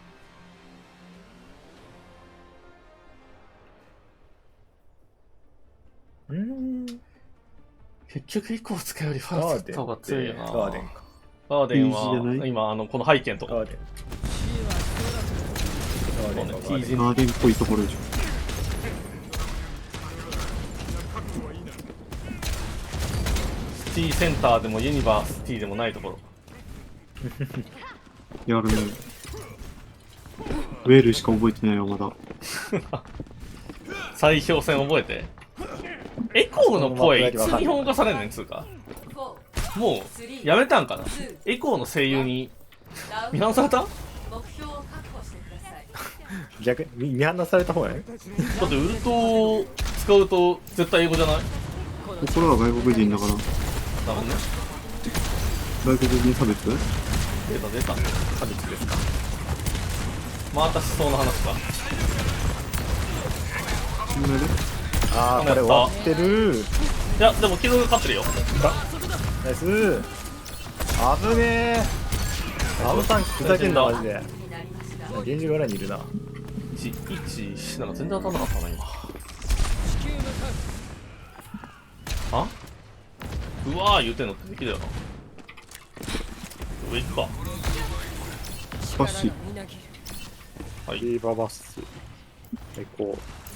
Speaker 2: 結局1個使うよりファーストが強いよな。
Speaker 10: ガーデンか。
Speaker 2: ガーデンは今この背景のところ。
Speaker 10: ガーデン。
Speaker 12: ガーデンっぽいところでしょ。
Speaker 2: シティセンターでもユニバーシティでもないところ。
Speaker 12: やるね。ウェールしか覚えてないよまだ。
Speaker 2: 砕氷戦覚えて。エコーの声いつ日本語化されんねんつうか。もうやめたんかな。エコーの声優に見放された。
Speaker 10: 逆に見放された方やね。
Speaker 2: だってウルトを使うと絶対英語じゃない。
Speaker 12: これは外国人だから。
Speaker 2: だもんね。
Speaker 12: 外国人差別？
Speaker 2: 出た差別ですか。またしそうな話か。
Speaker 10: ああ、これ終わってる。
Speaker 2: いやでもキル勝ってるよ。
Speaker 10: ナイス。危ねえ。アブさんふざけんなマジで。源氏が裏にいるな。
Speaker 2: 1なんか全然当たんなかったな今。あ？うわー言うてんのって敵だよな。上行くか。
Speaker 12: しかし。
Speaker 2: はい。
Speaker 13: リーバーバス。エコ
Speaker 2: ー。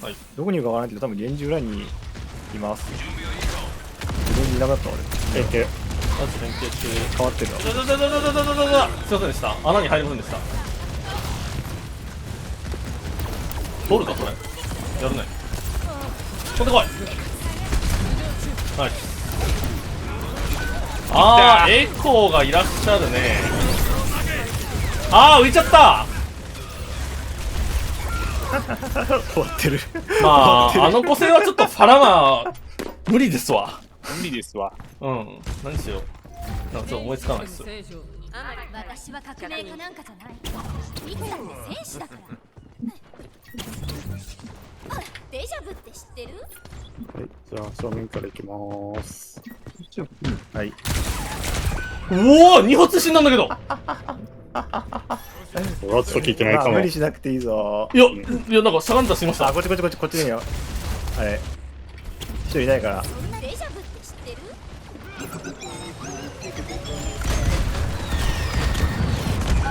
Speaker 2: はい。
Speaker 10: どこにいるかわからないけど多分源氏裏にいます。自分にいなかった俺。
Speaker 2: 変形。まず変形中。
Speaker 10: 変わってるわ。
Speaker 2: すいませんでした。穴に入りませんでした。通るかそれ。やるね。飛んでこい。はい。ああ、エコーがいらっしゃるね。ああ、浮いちゃった。
Speaker 10: 終わってる。
Speaker 2: まあ、あの個性はちょっとファラマー無理ですわ。
Speaker 11: 無理ですわ。
Speaker 2: うん。何しよう。なんかちょっと思いつかないっす。
Speaker 14: 私は革命家なんかじゃない。いつだって戦士だから。デジャブって知ってる？
Speaker 13: はい、じゃあ正面からいきまーす。
Speaker 10: はい。
Speaker 2: おお、2発死んだんだけど。
Speaker 13: 俺はちょっと聞いてないかも。
Speaker 10: 無理しなくていいぞ。
Speaker 2: いやなんかしゃがんだしました。
Speaker 10: あ、こっちによ。あれ。一人いないから。
Speaker 14: デジャブって知って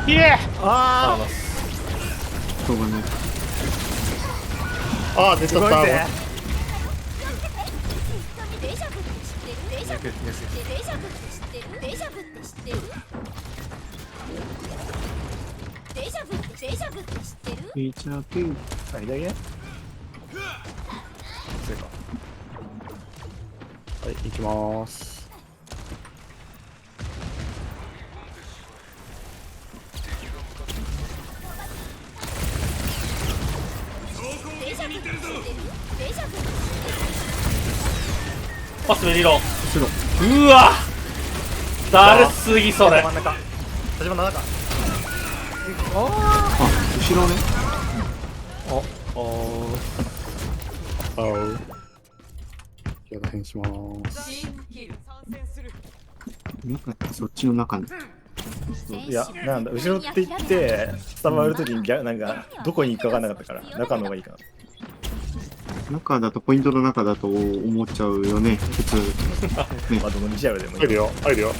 Speaker 14: る？
Speaker 11: いえ。
Speaker 10: ああ。
Speaker 12: しょうがない。
Speaker 13: ああ、出ちゃった。
Speaker 14: デジャブって知ってる？デジャブって知ってる？デジャブって知ってる？デジャブって知ってる？
Speaker 12: ピーチャーピー。
Speaker 10: あ、左ね。そうか。
Speaker 13: はい、行きまーす。
Speaker 2: パスメリロ。うわだるすぎそれ。
Speaker 10: 真ん中。立場の中。
Speaker 12: あ、後ろね。
Speaker 13: あう。やだ変しまーす。
Speaker 12: 中ってそっちの中ね。
Speaker 10: いや、なんだ、後ろって言って伝わるときになんかどこに行くか分かんなかったから中の方がいいかな。
Speaker 12: 中だとポイントの中だと思っちゃうよね、普通。
Speaker 10: ね、まあどのビジュアルでもいい。
Speaker 13: 入るよ。はい、入りま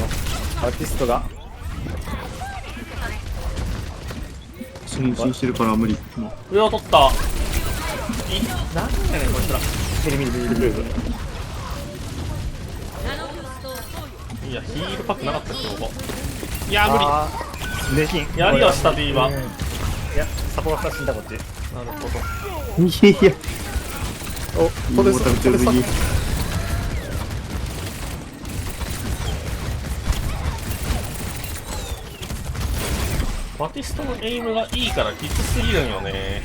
Speaker 13: す。
Speaker 10: アーティストが
Speaker 12: 変身してるから無理。
Speaker 2: 上を取った。なんやねんこいつら。
Speaker 10: 見る。
Speaker 2: いやヒールパックなかったっけここ。いや無理。やりはしたディーバ。
Speaker 10: いやサポが2つ死んだこっち。
Speaker 2: なるほど。
Speaker 12: いや。
Speaker 10: お、これさ。
Speaker 2: バティストのエイムがいいからきつすぎるんよね。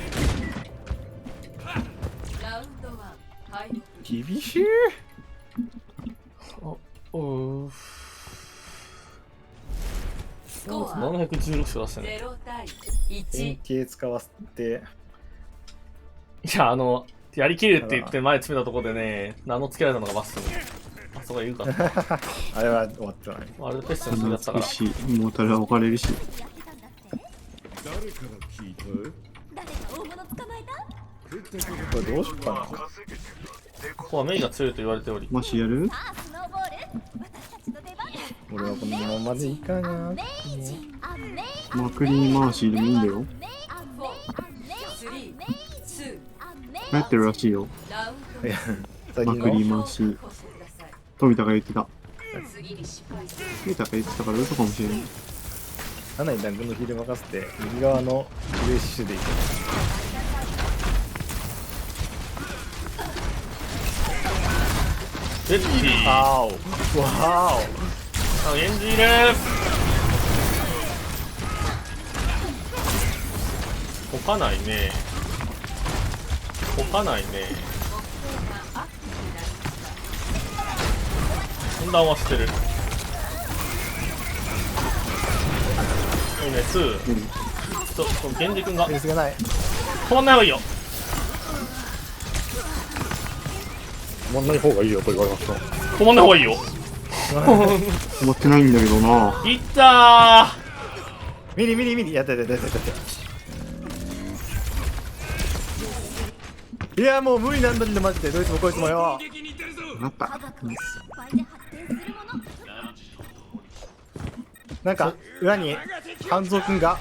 Speaker 10: 厳しい。
Speaker 2: 716しか出してね。
Speaker 10: 変形使わせて。
Speaker 2: いややりきるって言って前詰めたところでね、名の付けられたのがバストに。あそこが言うか
Speaker 10: あれは終わってない。
Speaker 2: あれでペストの好きだったから。
Speaker 12: し、モータルは置かれるし。
Speaker 18: 誰から聞いた？
Speaker 14: 誰が大物捕まえた？
Speaker 10: これどうしようかな。
Speaker 2: ここはメイが強いと言われており。
Speaker 12: マシやる？
Speaker 10: 俺はこのままでいいかな。
Speaker 12: マクリーマーシーでもいいんだよ。流行ってるらしいよ。マクリーマーシー。富田が言ってた。富田が言ってたから嘘かもしれない。
Speaker 10: 7にランクのヒール任せて右側の上シュでいく。
Speaker 2: ゼッティ
Speaker 10: わーお。わー
Speaker 2: ゲンジいる。置かないね。置かないね。分断はしてる。いいね、2。ゲンジ君が。
Speaker 10: お。がない。
Speaker 2: 止まんない方がいいよ。
Speaker 13: 止まんない方がいいよと言われました。
Speaker 2: 止まんない方がいいよ。
Speaker 12: 持ってないんだけどな。
Speaker 2: いった
Speaker 10: ー。ミリ。やって。いやもう無理なんだけどマジでどいつもこいつもよ。
Speaker 12: なった。
Speaker 10: なんか裏に半蔵くんが。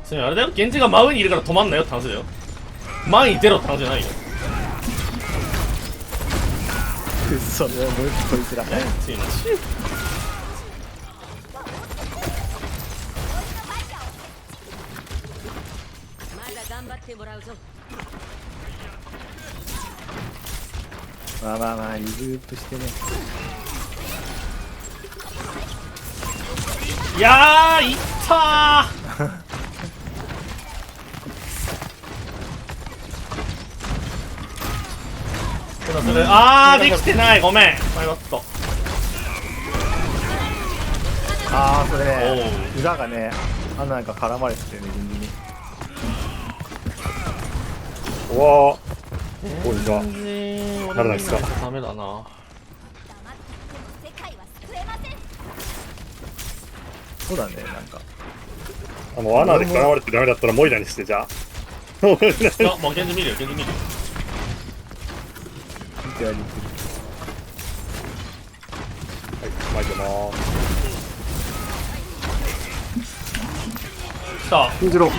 Speaker 2: それあれだよ。ゲンジが真上にいるから止まんなよって話だよ。前に出ろって話じゃないよ。
Speaker 10: それはもうこいつら。
Speaker 2: ついな。
Speaker 7: 頑張ってもらうぞ。
Speaker 10: まあリズープしてね。
Speaker 2: いやーいったーできてない。ごめん。迷った。
Speaker 10: それね、裏がね、なんか絡まれててね、順次に。
Speaker 13: うわー、これじゃならないですか。
Speaker 2: ダメだな。
Speaker 10: そうだね、なんか。
Speaker 13: 罠で絡まれてダメだったらモイラにして、じゃあ。
Speaker 2: いや、もうゲンジ見るよ、ゲンジ見るよ。
Speaker 13: はい、巻いてまー
Speaker 2: す。来た。
Speaker 12: 信じろ。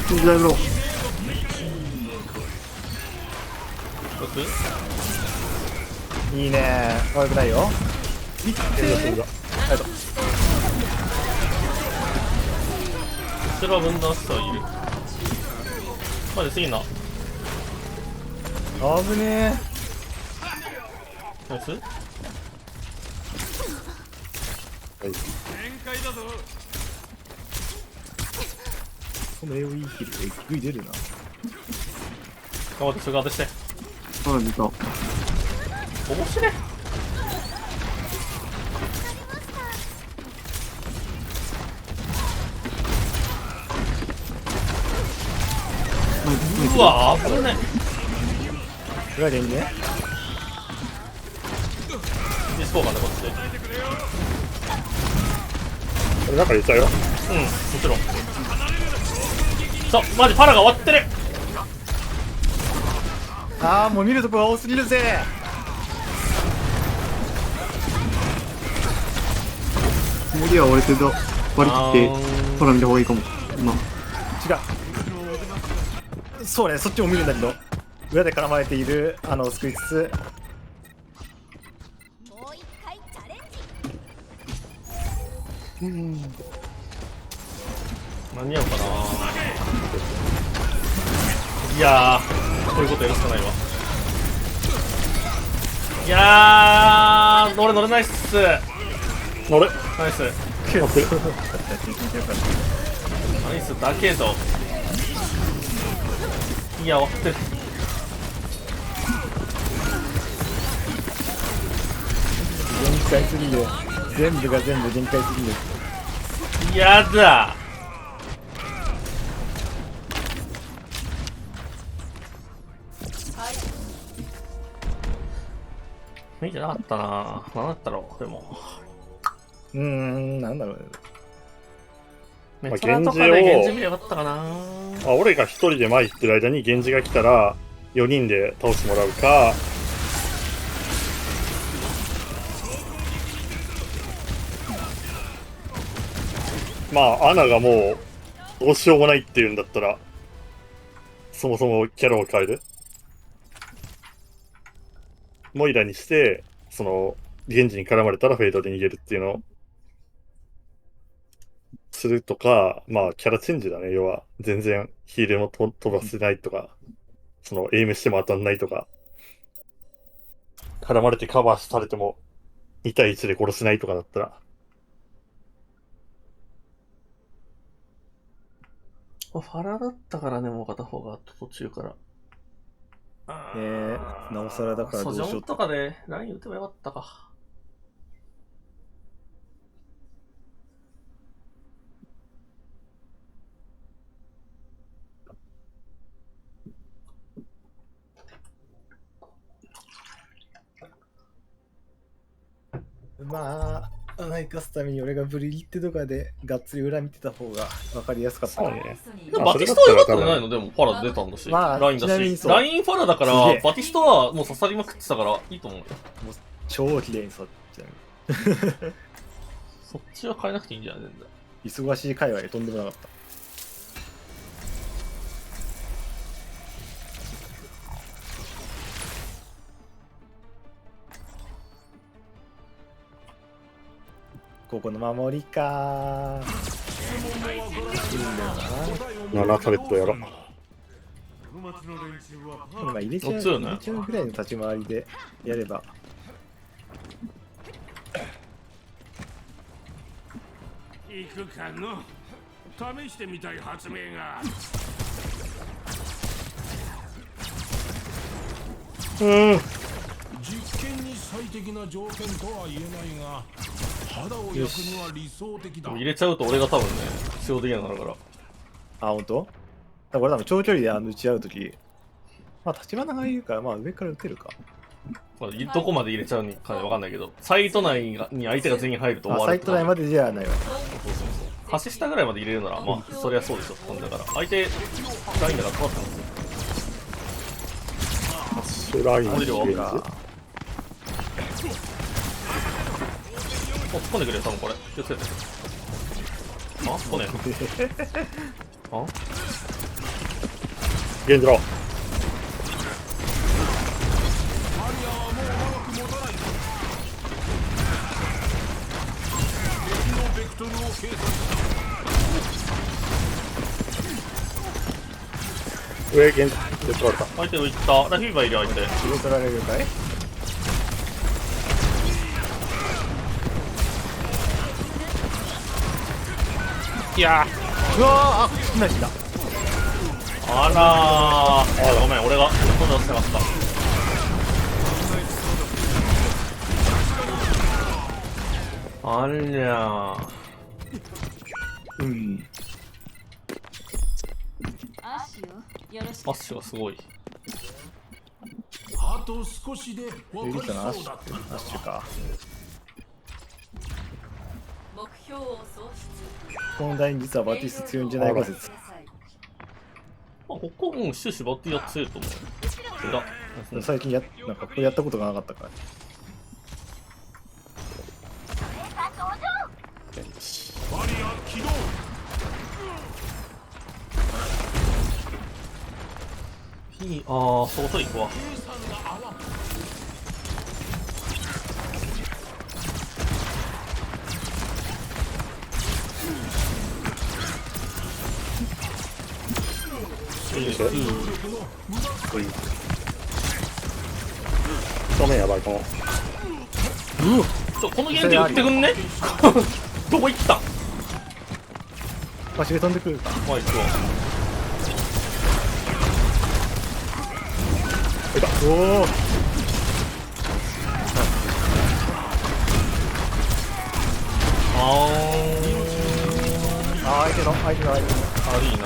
Speaker 12: 信じられろ。
Speaker 10: いいね、悪くないよ。いって
Speaker 2: 後ろは分断してはいる。まで次な。
Speaker 10: 危ねえ。
Speaker 2: ナイス。はい。
Speaker 16: 限界だぞ。
Speaker 10: この AOE キル、グイ出るな。
Speaker 2: 頑張って、それガードして。
Speaker 12: 出た。
Speaker 2: 面白い。うわー、危ない。
Speaker 10: 裏でいいね。
Speaker 2: ディスポーカーでこっちで。
Speaker 13: これなんか言っちゃうよ。
Speaker 2: もちろん。マジパラが終わってる。
Speaker 10: もう見るとこが多すぎるぜ。
Speaker 12: 森は折れてた。割り切ってパラ見た方がいいかも。今。
Speaker 10: 違う。そうね、そっちも見るんだけど、裏で絡まれている救いつつ。
Speaker 2: 間に合うかな。いやー、こういうことやるしかないわ。いやー、乗れないっす。
Speaker 13: 乗れ。
Speaker 2: ナイス。ナイスだけど。いや、終わってる。
Speaker 10: 限界すぎる。全部が全部限界すぎる。
Speaker 2: やだ。見てなかったな。何だったろう、でも。
Speaker 10: なんだろうね。
Speaker 2: メトラとかで源氏見ればよかったかな。
Speaker 13: 俺が一人で前行ってる間に源氏が来たら4人で倒してもらうか、アナがもうどうしようもないっていうんだったらそもそもキャラを変える。モイラにして源氏に絡まれたらフェードで逃げるっていうのをするとか、キャラチェンジだね。要は全然ヒールも飛ばせないとか、エイムしても当たんないとか、絡まれてカバーされても2対1で殺せないとかだったら。
Speaker 2: ファラだったからね、もう片方が途中から。
Speaker 10: なおさらだからどうしよう
Speaker 2: ソジョンとかでライン打てばよかったか。
Speaker 10: まあ、ナイカスために俺がブリリってとかでがっつり裏見てた方が分かりやすかったね。
Speaker 2: バティスタは良かったんじゃないの？でもファラ出たんだし、
Speaker 10: まあ、
Speaker 2: ラインだし、ラインファラだからバティスタはもう刺さりまくってたからいいと思うよ。
Speaker 10: もう超綺麗にそっちゃう。
Speaker 2: そっちは変えなくていいんじゃない？全
Speaker 10: 然。忙しい界隈でとんでもなかった。ここの守りか
Speaker 13: ー。7タレットやろ。
Speaker 10: 今入れちゃうぐらいの立ち回りでやれば。
Speaker 15: 行くかの。試してみたい発明が。実験に最適な条件とは言えないが、肌を焼くには理想的だ。
Speaker 2: 入れちゃうと俺が多分ね、使用できなくなるから。
Speaker 10: あ、ほんと？これ多分長距離で打ち合うとき、まあ立花がいるから、まあ上から撃てるか。
Speaker 2: どこまで入れちゃうかわかんないけど、サイト内に相手が全員入ると終わる。
Speaker 10: サイト内までじゃないわ。
Speaker 2: 橋下ぐらいまで入れるなら、まあ、そりゃそうでしょ。だから、相手、ラインだから変わってますよ。
Speaker 13: ライン
Speaker 2: 降りるわ。突っ込んでくれよ、多分これ。気をつけて。あ、来ねえ。あ
Speaker 13: ゲンジロー。上ゲンジで取られた。
Speaker 2: 相手をいった。ラフィーバーいる相手。
Speaker 10: 上取られるかい？
Speaker 11: いや
Speaker 10: ー、うわー、ナイスだ。
Speaker 2: あらー、ごめん、俺が飛んで落ちたかった。ありゃー。
Speaker 10: うん。
Speaker 2: アッシュがすごい。
Speaker 15: あと少しで分かりそうだった。
Speaker 10: アッシュか。
Speaker 14: 目標を喪失。
Speaker 10: このライン実はバティス強いんじゃないか説。
Speaker 2: ここもう終始バッティやってると思う。
Speaker 10: 最近なんかこれやったことがなかったから。
Speaker 15: バリア起動。
Speaker 2: そこ取り行くわ。
Speaker 13: 正面やばい、この。
Speaker 2: このゲームで打ってくんね。どこ行ったん？
Speaker 10: 足が飛んでくるか。
Speaker 2: まあ行くわ。
Speaker 10: おお。相手の。
Speaker 2: あ、いいな。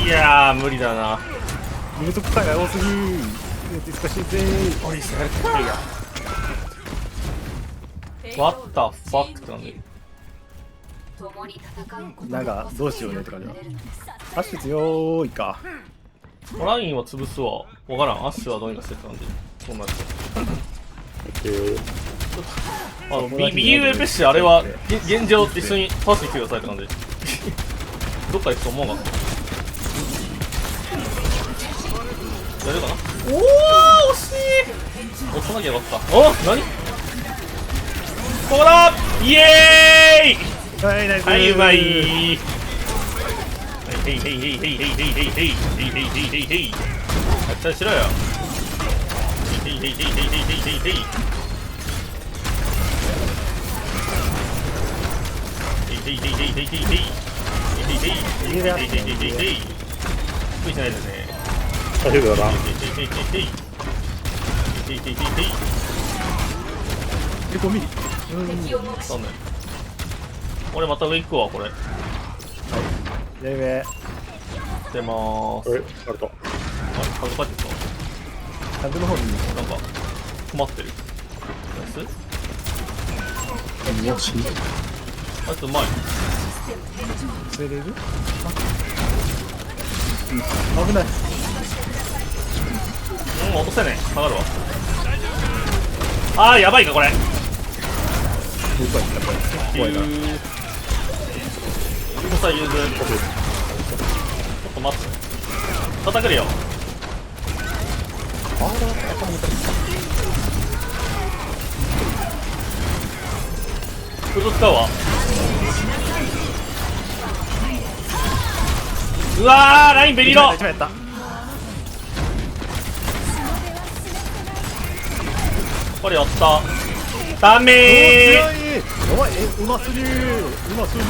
Speaker 2: いやー無理だな。
Speaker 10: 見るとこが多すぎー。難しいぜー。
Speaker 2: おいしゃれたいや。What the fuck ってなんで。
Speaker 10: なんかどうしようねって感じだ。アッシュ強いか。
Speaker 2: ラインは潰すわ。わからん。アッシュはどうにかしてって感じ。そうなって。右上ペッシあれは現状一緒に倒してきてくださいって感じ。どっか行くと思うかった。やるかな。おお、惜しい。押さなきゃよかった。お、何ここだ。イエーイ。はい、うまい。はい、へいへいへいへいへいへいへいへいへいへいへい。やったりしろよ。へいへいへいへいへいへいへいへい。へいへいへいへいへいへいへい。へいへいへいへいへいへいへいへい。無理しないですね。
Speaker 13: 大丈夫だな。
Speaker 10: 5ミリ。
Speaker 2: そうね。俺また上行くわ、これ。
Speaker 10: 上上。
Speaker 2: 出まーす。
Speaker 13: あると。
Speaker 2: あ、カグパチッと。
Speaker 10: タグの方に
Speaker 2: なんか、困ってる。ナイス？
Speaker 12: よし。
Speaker 2: あいつうまい。
Speaker 10: 釣れる？危ない。
Speaker 2: 落とせねえ。下がるわ。あー、やばいか、これ。
Speaker 10: 怖いな。
Speaker 2: さ融通。ちょっと待って。叩けるよ。フード使うわ。うわー、ラインベリーロー。これやった。ダメー。
Speaker 10: お前、うますぎー。うますぎー。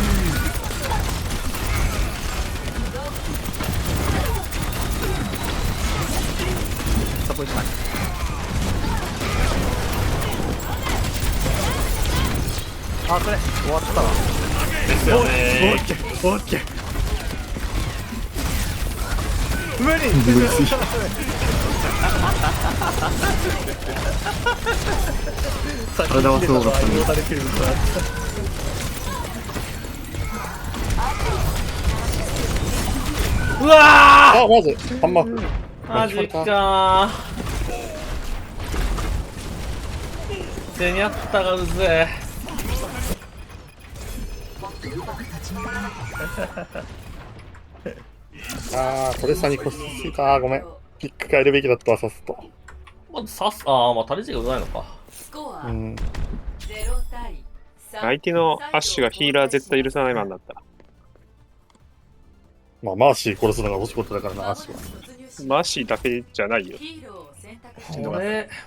Speaker 10: サポートない。あ、それ終わったわ。
Speaker 2: ですよね。
Speaker 10: オッケー、オッケー。無理。
Speaker 12: 体はそうだったね。
Speaker 2: うわー。
Speaker 13: あ、まずハンマーク。
Speaker 2: マジかー。手にあったがうぜ。
Speaker 13: あー、これさに腰ついた。ごめん。ピック変えるべきだったわ、さすと。
Speaker 2: まず刺す。あー、まあタレジがうざいのか。
Speaker 13: うん。
Speaker 11: 相手のアッシュがヒーラー絶対許さないマンだった。
Speaker 13: まあ、マーシー殺すのが欲しいことだからな、アッシュは。
Speaker 11: マーシーだけじゃないよ。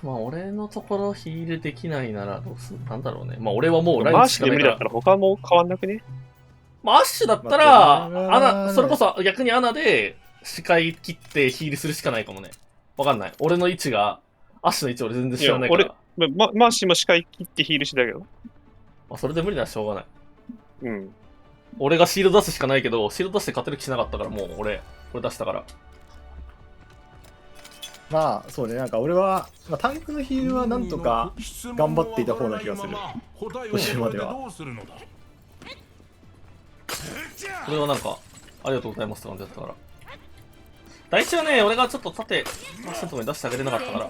Speaker 2: 俺のところヒールできないならどうするなんだろうね。まあ俺はもうライ
Speaker 11: マー
Speaker 2: ンしかないから。
Speaker 11: シーで無理だったら他も変わんなくね。
Speaker 2: まあアッシュだったら、それこそ逆にアナで視界切ってヒールするしかないかもね。わかんない。俺の位置が、アッシュの位置俺全然知らないから。
Speaker 11: マーシーも視界切ってヒールしてたけど。
Speaker 2: まあそれで無理ならしょうがない。
Speaker 11: うん。
Speaker 2: 俺がシールド出すしかないけど、シールド出して勝てる気しなかったから、もう俺、これ出したから。
Speaker 10: まあ、そうね、なんか俺は、まあ、タンクのヒールはなんとか頑張っていた方な気がする。途中までは。
Speaker 2: これはなんか、ありがとうございますって感じだったから。第一はね、俺がちょっと縦、アクセントに出してあげれなかったから。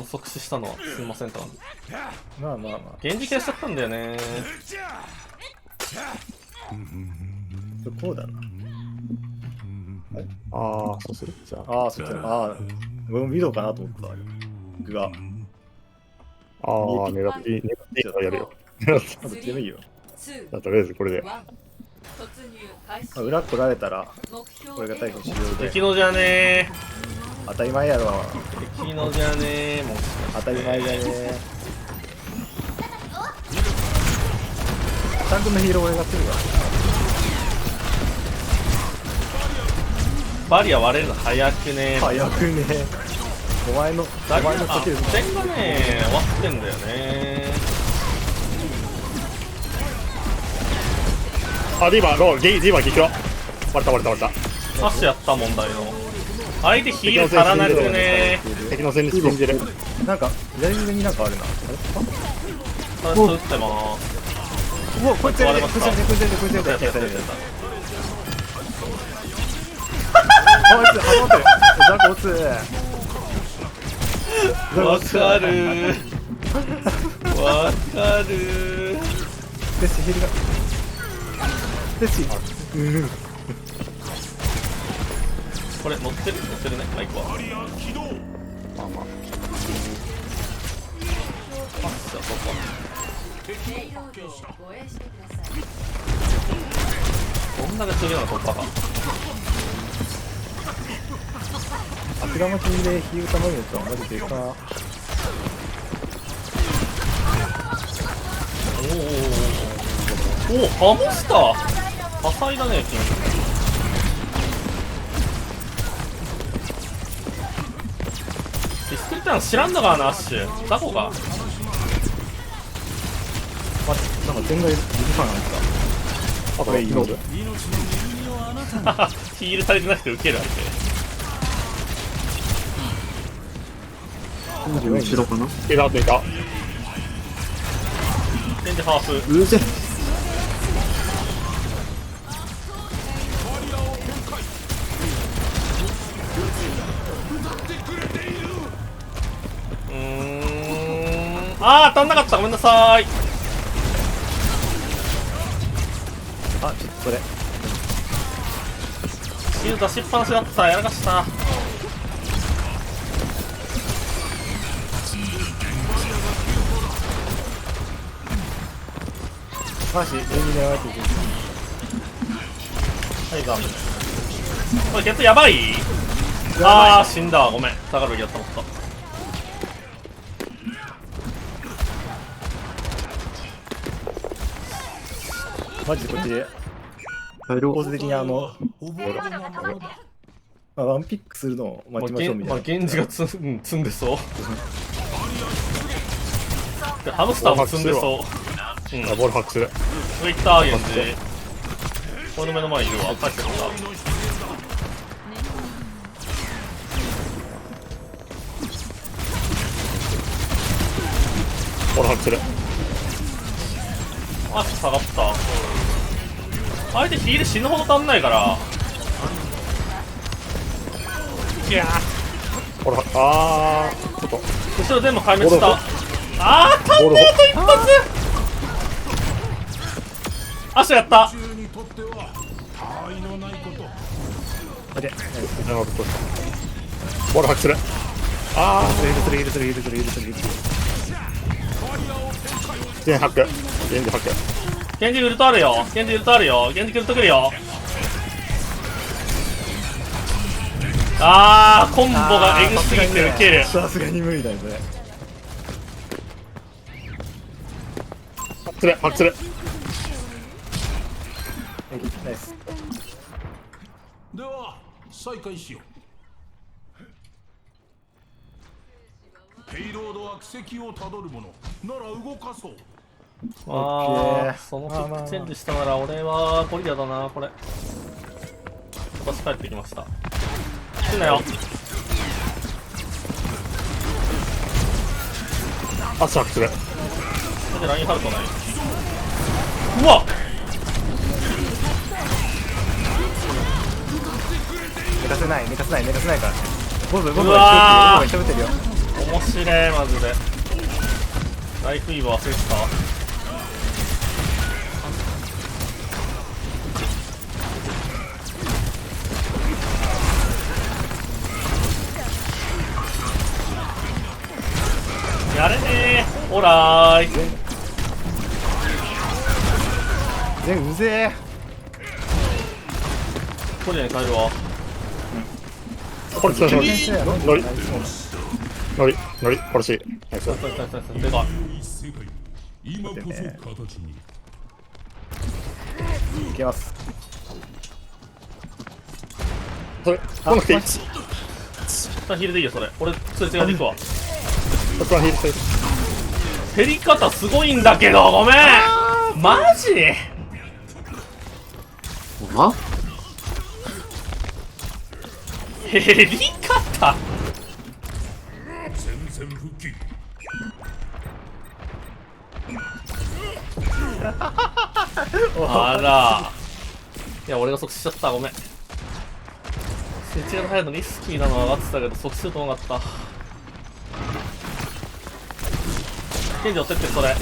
Speaker 2: 即死したのはすみませんって感じ。
Speaker 10: まあまあまあ。
Speaker 2: 現実化しちゃったんだよね。
Speaker 10: こうだな。
Speaker 13: ああ、そうする。じゃあ。
Speaker 10: ああ、そっちだ。ああ、俺もビデオかなと思った。僕が。
Speaker 13: ああ、狙っていいのやるよ。
Speaker 10: どっちでもいいよ。
Speaker 13: とりあえずこれで。
Speaker 10: 裏来られたら、これが逮捕しようで。
Speaker 2: 敵のじゃね
Speaker 10: 当たり前やろ。
Speaker 2: 敵のじゃねもう
Speaker 10: 当たり前だね。タンクのヒーロー俺がするわ。
Speaker 2: バリア割れるの早くね。
Speaker 10: 早くね。お前のスキル
Speaker 2: 点がね終わってんだよね。
Speaker 13: あ、ディーバー、ディーバー激ロ。割れた。
Speaker 2: アッシュやった問題の。相手ヒール足らなくね。
Speaker 13: 敵の戦術信じる。
Speaker 10: なんか、左上になんかあるな。
Speaker 2: あれ打ってまーす。
Speaker 10: うわ、こいつやるね。こいつやるね。あいつ、挟まってる。ザコ打つ。
Speaker 2: わかる。
Speaker 10: デッシヒールが。デッシ。
Speaker 2: これ乗ってるね、マイクは。
Speaker 15: バリア起動。
Speaker 13: まあまあ。
Speaker 2: あ、じゃあ、そうか。こんなが強いような突破か。
Speaker 10: 頭持ちでヒール頼むやつはマジでか。
Speaker 2: おお、ハムスター多彩だね、君。ディスクリっての知らんのかな、アッシュ。ザコか。
Speaker 10: なんか全外指さなんですか。あ、これいいので。
Speaker 2: ヒールされてなくてウケる相手。
Speaker 12: 後ろかな。
Speaker 13: いたいた。
Speaker 2: 全然ハーフ。
Speaker 12: うぜ。
Speaker 2: あー、当たんなかった。ごめんなさい。
Speaker 10: あ、ちょっとそれ。
Speaker 2: シール出しっぱなしだった。やらかした。
Speaker 10: マジ、上に狙われてる。
Speaker 2: はい、ダメ。これゲットやばい。あー、死んだわ。ごめん。下がるべきだった。もっと。
Speaker 10: マジでこっちで構図的にワンピックするのを待ちましょうみたいな。
Speaker 2: まあ、ゲンジが積んでそう。ハムスターも積んでそう。
Speaker 13: うん、ボールハックする。
Speaker 2: 上行ったゲンジ。この目の前にいるわ。帰ってこんだ。
Speaker 13: ボールハックする。
Speaker 2: あ、下がった。相手ヒール死ぬほど足んないから。いやー。
Speaker 13: ほら、あー、ちょっと。
Speaker 2: 後ろ全部壊滅した。あー、足んねえと一発。アシュやった。
Speaker 10: あれ、
Speaker 13: ボールハックする。あー、
Speaker 10: ヒールする。
Speaker 13: 全ハック。全ハック。
Speaker 2: ゲンジウルトあるよ。ゲンジウルト来るよ。あー、コンボがエグすぎてウケる。
Speaker 10: さすがに無理だよね。
Speaker 13: ハックする。
Speaker 10: ナイス。
Speaker 15: では再開しよう。ペイロードは軌跡をたどるものなら動かそう。
Speaker 2: あー、そのキックチェンジしたなら俺はゴリラだな、これ。私帰ってきました。来んなよ。
Speaker 13: あ、シャックする。
Speaker 2: それでラインハルトない。うわっ、
Speaker 10: 寝かせないから。ボブ
Speaker 2: うわー、
Speaker 10: 喋ってるよ。
Speaker 2: 面白い、マジで。ライフイーブ忘れてた。やれねー。オラーい。
Speaker 10: うぜえ。
Speaker 2: トリアに帰るわ。
Speaker 13: これ、ノリ、殺し。ナイス。
Speaker 2: でかい。
Speaker 15: 今こそ形に。
Speaker 10: いけます。
Speaker 13: それ、来なくていい。
Speaker 2: ヒールでいいよ、それ。俺、それ違うでいくわ。減り方すごいんだけど、ごめん。マジ？
Speaker 12: あ？
Speaker 2: 減り方？
Speaker 15: 全然復帰。
Speaker 2: あら。いや、俺が即死しちゃった。ごめん。設置が入るのリスキーなのは分かってたけど、即死すると思わなかった。ケンジ追ってって、それ。
Speaker 10: 刺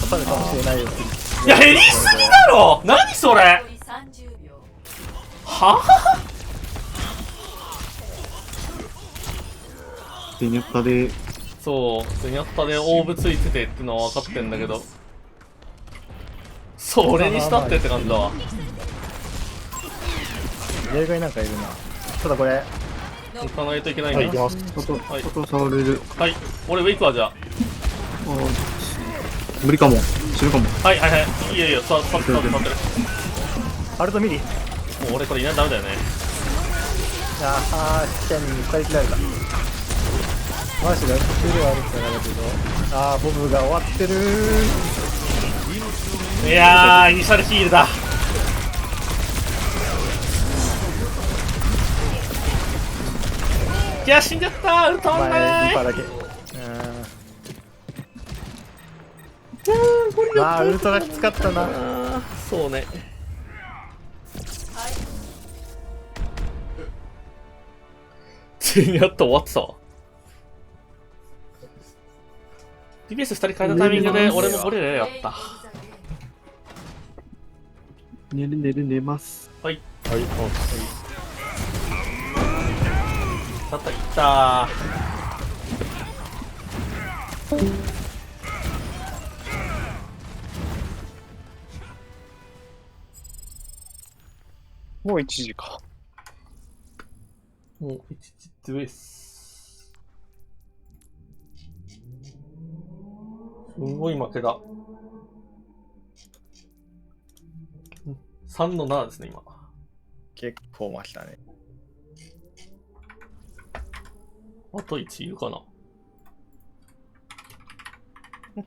Speaker 10: さるかもしれないよ。
Speaker 2: いや、減りすぎだろ。何それ。はぁ
Speaker 12: ゼニャッタで、
Speaker 2: そう、ゼニャッタでオーブついててってのは分かってんだけど、それにしたってって感じだわ。
Speaker 10: 例外なんかいるな。ただこれ
Speaker 2: 行かないといけないんだ。
Speaker 13: はい、行きます。
Speaker 2: はい、
Speaker 12: 外触れる。
Speaker 2: はい、俺ウェイクはじゃあ。
Speaker 12: 無理かも。死ぬかも。
Speaker 2: はいはいはい。いやいや、触ってる。
Speaker 10: アルトミリ。
Speaker 2: もう俺これいないとダメだよね。
Speaker 10: あー、下に2回切られた。マジでスキルはあるってなるけど、あー、ボブが終わってる
Speaker 2: いやー、イニシャルヒールだ。いや、死んじゃったー。ウルトンない。
Speaker 10: リパだけ。まあ、ウルトラきつかったな。
Speaker 2: そうね。ついにやっと終わってたわ。DPS2 人変えたタイミングで俺もゴリラやった。
Speaker 12: 寝ます。
Speaker 2: はい。
Speaker 13: はい、
Speaker 2: たったいった
Speaker 11: もう1時か。
Speaker 2: もう1時です。すんごい負けだ。3の7ですね、今。
Speaker 10: 結構負けたね。
Speaker 2: あと1いるかな。い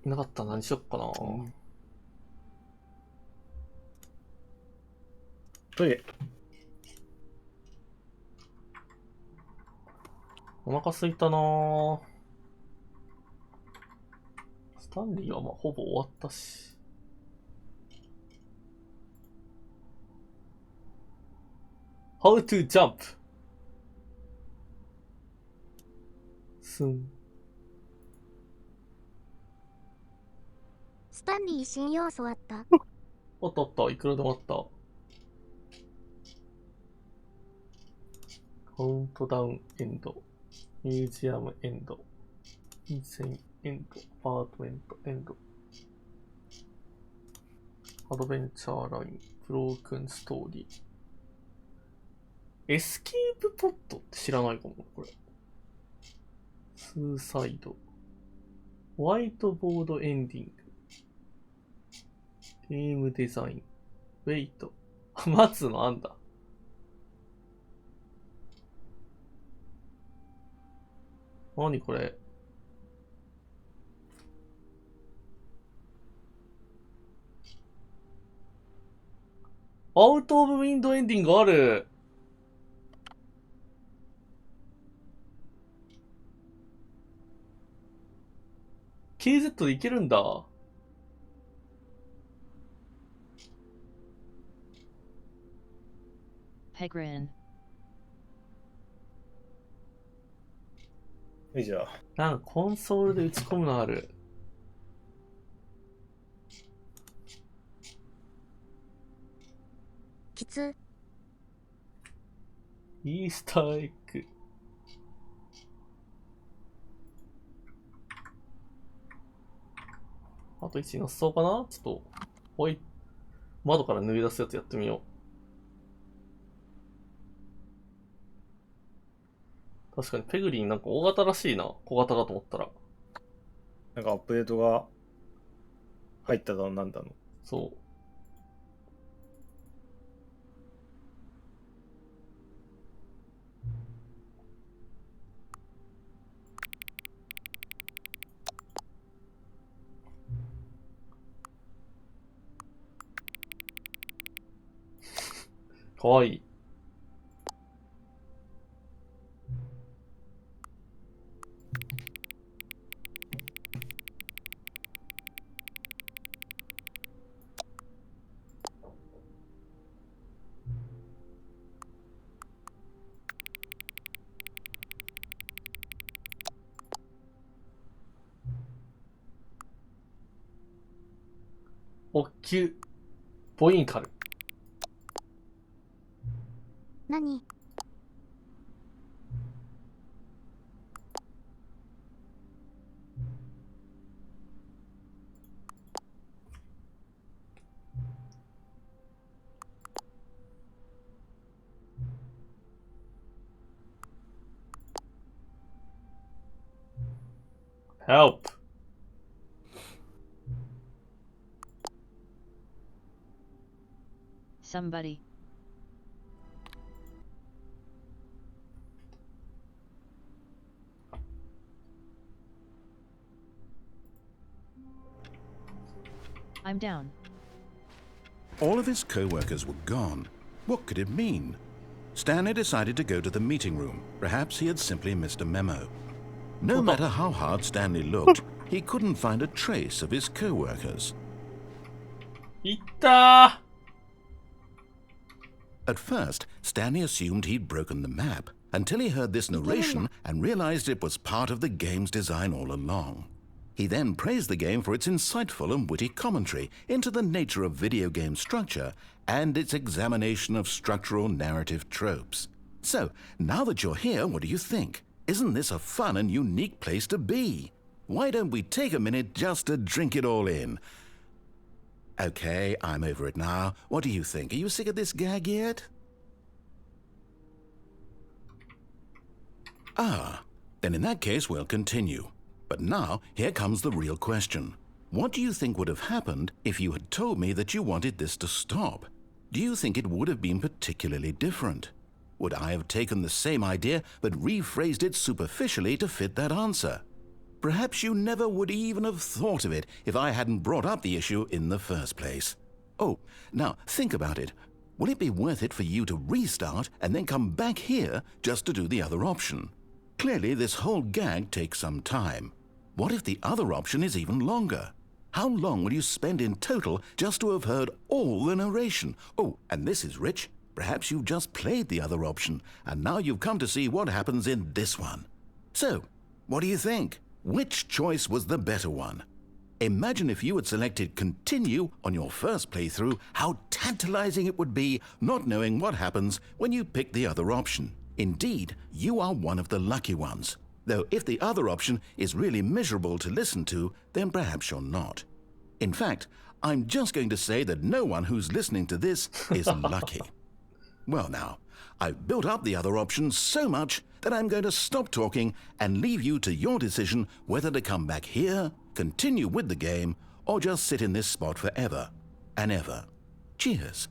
Speaker 2: なかったら何しよっかな。
Speaker 10: トイレ。
Speaker 2: お腹すいたなぁ。スタンリーはまあほぼ終わったし。How to jump? すん。
Speaker 1: スタンリー新要素あった？
Speaker 2: あったあった、いくらでもあった。カウントダウンエンド、ミュージアムエンド、インセンエンド、アパートメントエンド、アドベンチャーライン、ブロークンストーリー。エスケープポットって知らないかも、これ。スーサイド。ホワイトボードエンディング。ゲームデザイン。ウェイト。待つのあんだ。何これ。アウトオブウィンドエンディングある。KZ でいけるんだ。
Speaker 7: Pegrin。
Speaker 10: 以上。
Speaker 2: なんかコンソールで打ち込むのある。
Speaker 1: きつ。
Speaker 2: イースターエッグ。あと1なさそうかな。ちょっと、おい、窓から脱ぎ出すやつやってみよう。確かにペグリンなんか大型らしいな。小型だと思ったら。
Speaker 10: なんかアップデートが入っただなんだの。
Speaker 2: そう。かわいい。おっきゅポインカル。
Speaker 1: 何？
Speaker 2: Help.
Speaker 19: Somebody. I'm down.
Speaker 3: All of his co-workers were gone. What could it mean? Stanley decided to go to the meeting room. Perhaps he had simply missed a memo. No matter how hard Stanley looked, he couldn't find a trace of his co-workers.
Speaker 2: Itta!
Speaker 3: At first, Stanley assumed he'd broken the map until he heard this narration and realized it was part of the game's design all along. He then praised the game for its insightful and witty commentary into the nature of video game structure and its examination of structural narrative tropes. So, now that you're here, what do you think? Isn't this a fun and unique place to be? Why don't we take a minute just to drink it all in? Okay, I'm over it now. What do you think? Are you sick of this gag yet? Ah, then in that case we'll continue. But now, here comes the real question. What do you think would have happened if you had told me that you wanted this to stop? Do you think it would have been particularly different? Would I have taken the same idea but rephrased it superficially to fit that answer? Perhaps you never would even have thought of it if I hadn't brought up the issue in the first place. Oh, now think about it. Will it be worth it for you to restart and then come back here just to do the other option? Clearly, this whole gag takes some time. What if the other option is even longer? How long will you spend in total just to have heard all the narration? Oh, and this is rich. Perhaps you've just played the other option, and now you've come to see what happens in this one. So, what do you think? Which choice was the better one? Imagine if you had selected continue on your first playthrough, how tantalizing it would be not knowing what happens when you pick the other option. Indeed, you are one of the lucky ones. Though if the other option is really miserable to listen to, then perhaps you're not. In fact, I'm just going to say that no one who's listening to this is lucky. Well now, I've built up the other option so much that I'm going to stop talking and leave you to your decision whether to come back here, continue with the game, or just sit in this spot forever and ever. Cheers.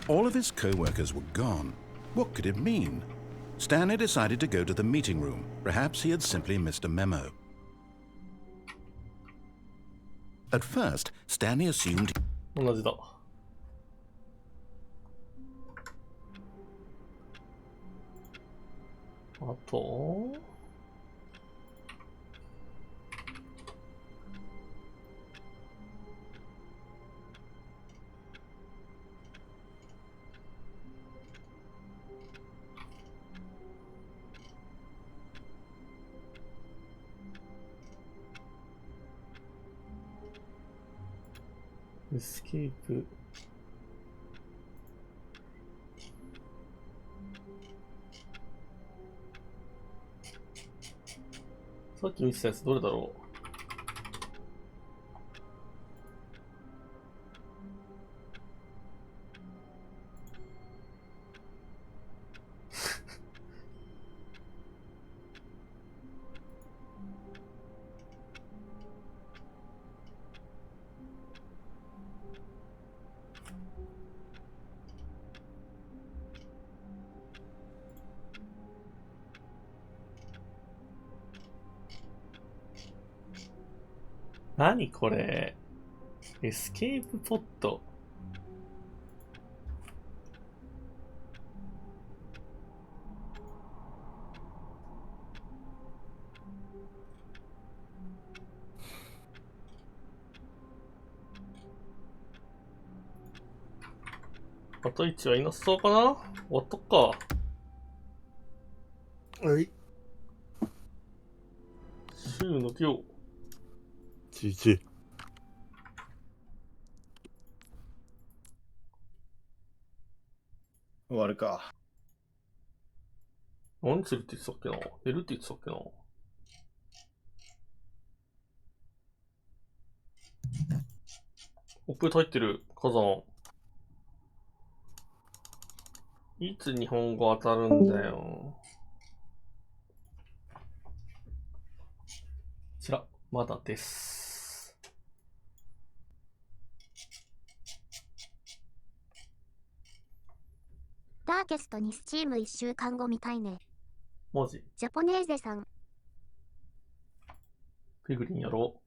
Speaker 3: All of his co-workers were gone. What could it mean? Stanley decided to go to the meeting room. Perhaps he had simply missed a memo. At first, Stanley assumed...
Speaker 2: 同じだ。あとエスケープ。さっき見てたやつどれだろう。何これ？エスケープポット。あと1はいなそうかな？終わっとくか。
Speaker 13: はい。
Speaker 2: 週の今日。
Speaker 13: GG。
Speaker 10: 終わるか。
Speaker 2: 何するって言ってたっけな。減るって言ってたっけな。オップ入ってる、火山。いつ日本語当たるんだよ。こちら、まだです。
Speaker 1: ダーケストにスチーム1週間後みたいね。
Speaker 2: マジ
Speaker 1: ジャポネーゼさん。
Speaker 2: ピグリンやろ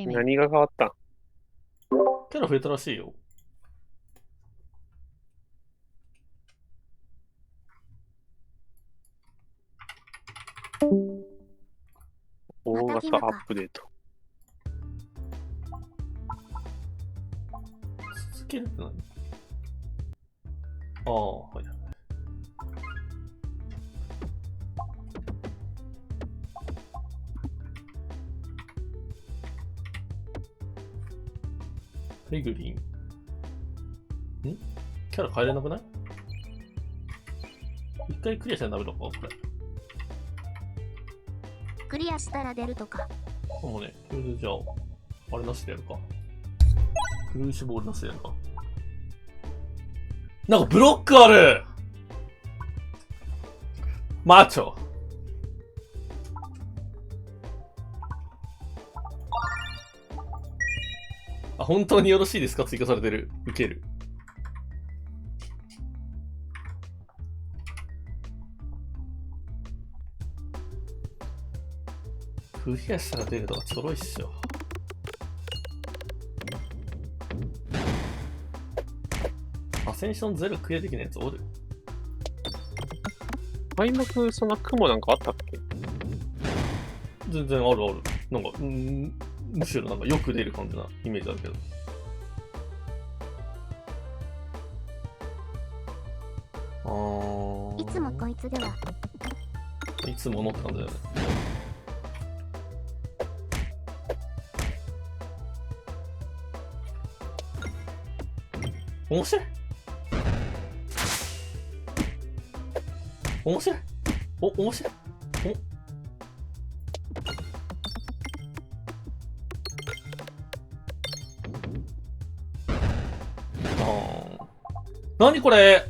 Speaker 11: 何が変わったん？
Speaker 2: キャラ増えたらしいよ。
Speaker 11: 大型アップデート。
Speaker 2: 続けるって何？ああ、はいはい。ペグリン。キャラ変えれなくない？一回クリアしたらダメだかこれ。
Speaker 1: クリアしたら出るとか。
Speaker 2: もうね、それでじゃあ、あれなしでやるか。クルーシュボールなしでやるか。なんかブロックある！マッチョ。あ、本当によろしいですか？追加されてる。受ける。クリアしたら出るとかちょろいっしょ。アセンションゼロクリアできないやつおる？
Speaker 11: 開幕そんな雲なんかあったっけ？
Speaker 2: 全然あるある。なんか、むしろなんかよく出る感じなイメージあるけど。
Speaker 1: いつもこいつでは。
Speaker 2: いつものって感じだよね。面白い。面白い。面白い。何これ？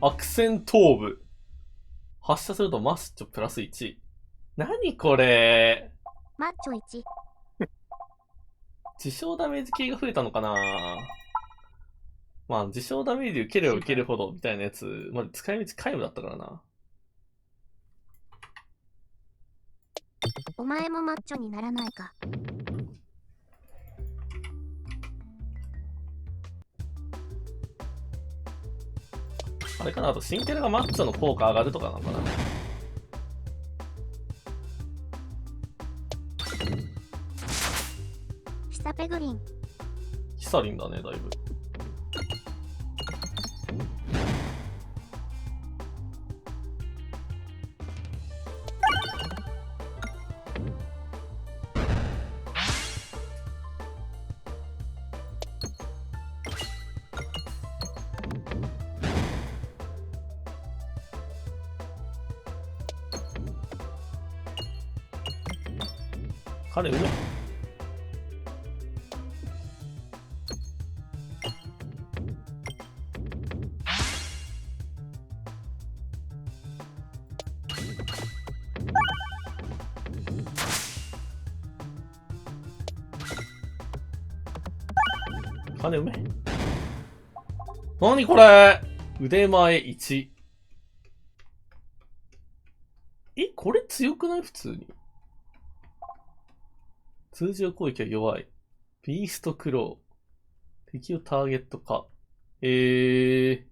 Speaker 2: アクセントーブ。発射するとマッチョプラス1。何これ？
Speaker 1: マッチョ1。
Speaker 2: 自傷ダメージ系が増えたのかな？まあ、自傷ダメージ受ければ受けるほどみたいなやつ、まあ、使い道皆無だったからな。
Speaker 1: お前もマッチョにならないか。
Speaker 2: あれかな、あと新キャラがマッチョの効果上がるとかなのかな。
Speaker 1: ヒサペグリン。
Speaker 2: ヒサリンだね、だいぶ。彼うめ。金うめ。何これ？腕前1。これ強くない？普通に。通常攻撃は弱い。ビーストクロー。敵をターゲット化。とりあえ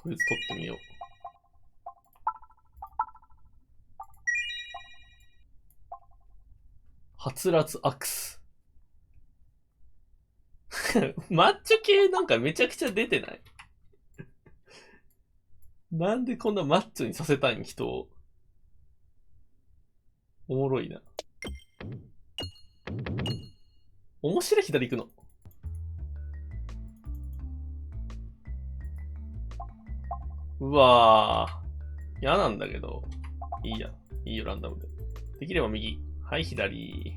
Speaker 2: ず取ってみよう。はつらつアクス。マッチョ系なんかめちゃくちゃ出てない？なんでこんなマッチョにさせたいん？人を。おもろいな。面白い。左行くの。うわー。嫌なんだけど。いいや。いいよ、ランダムで。できれば右。はい、左。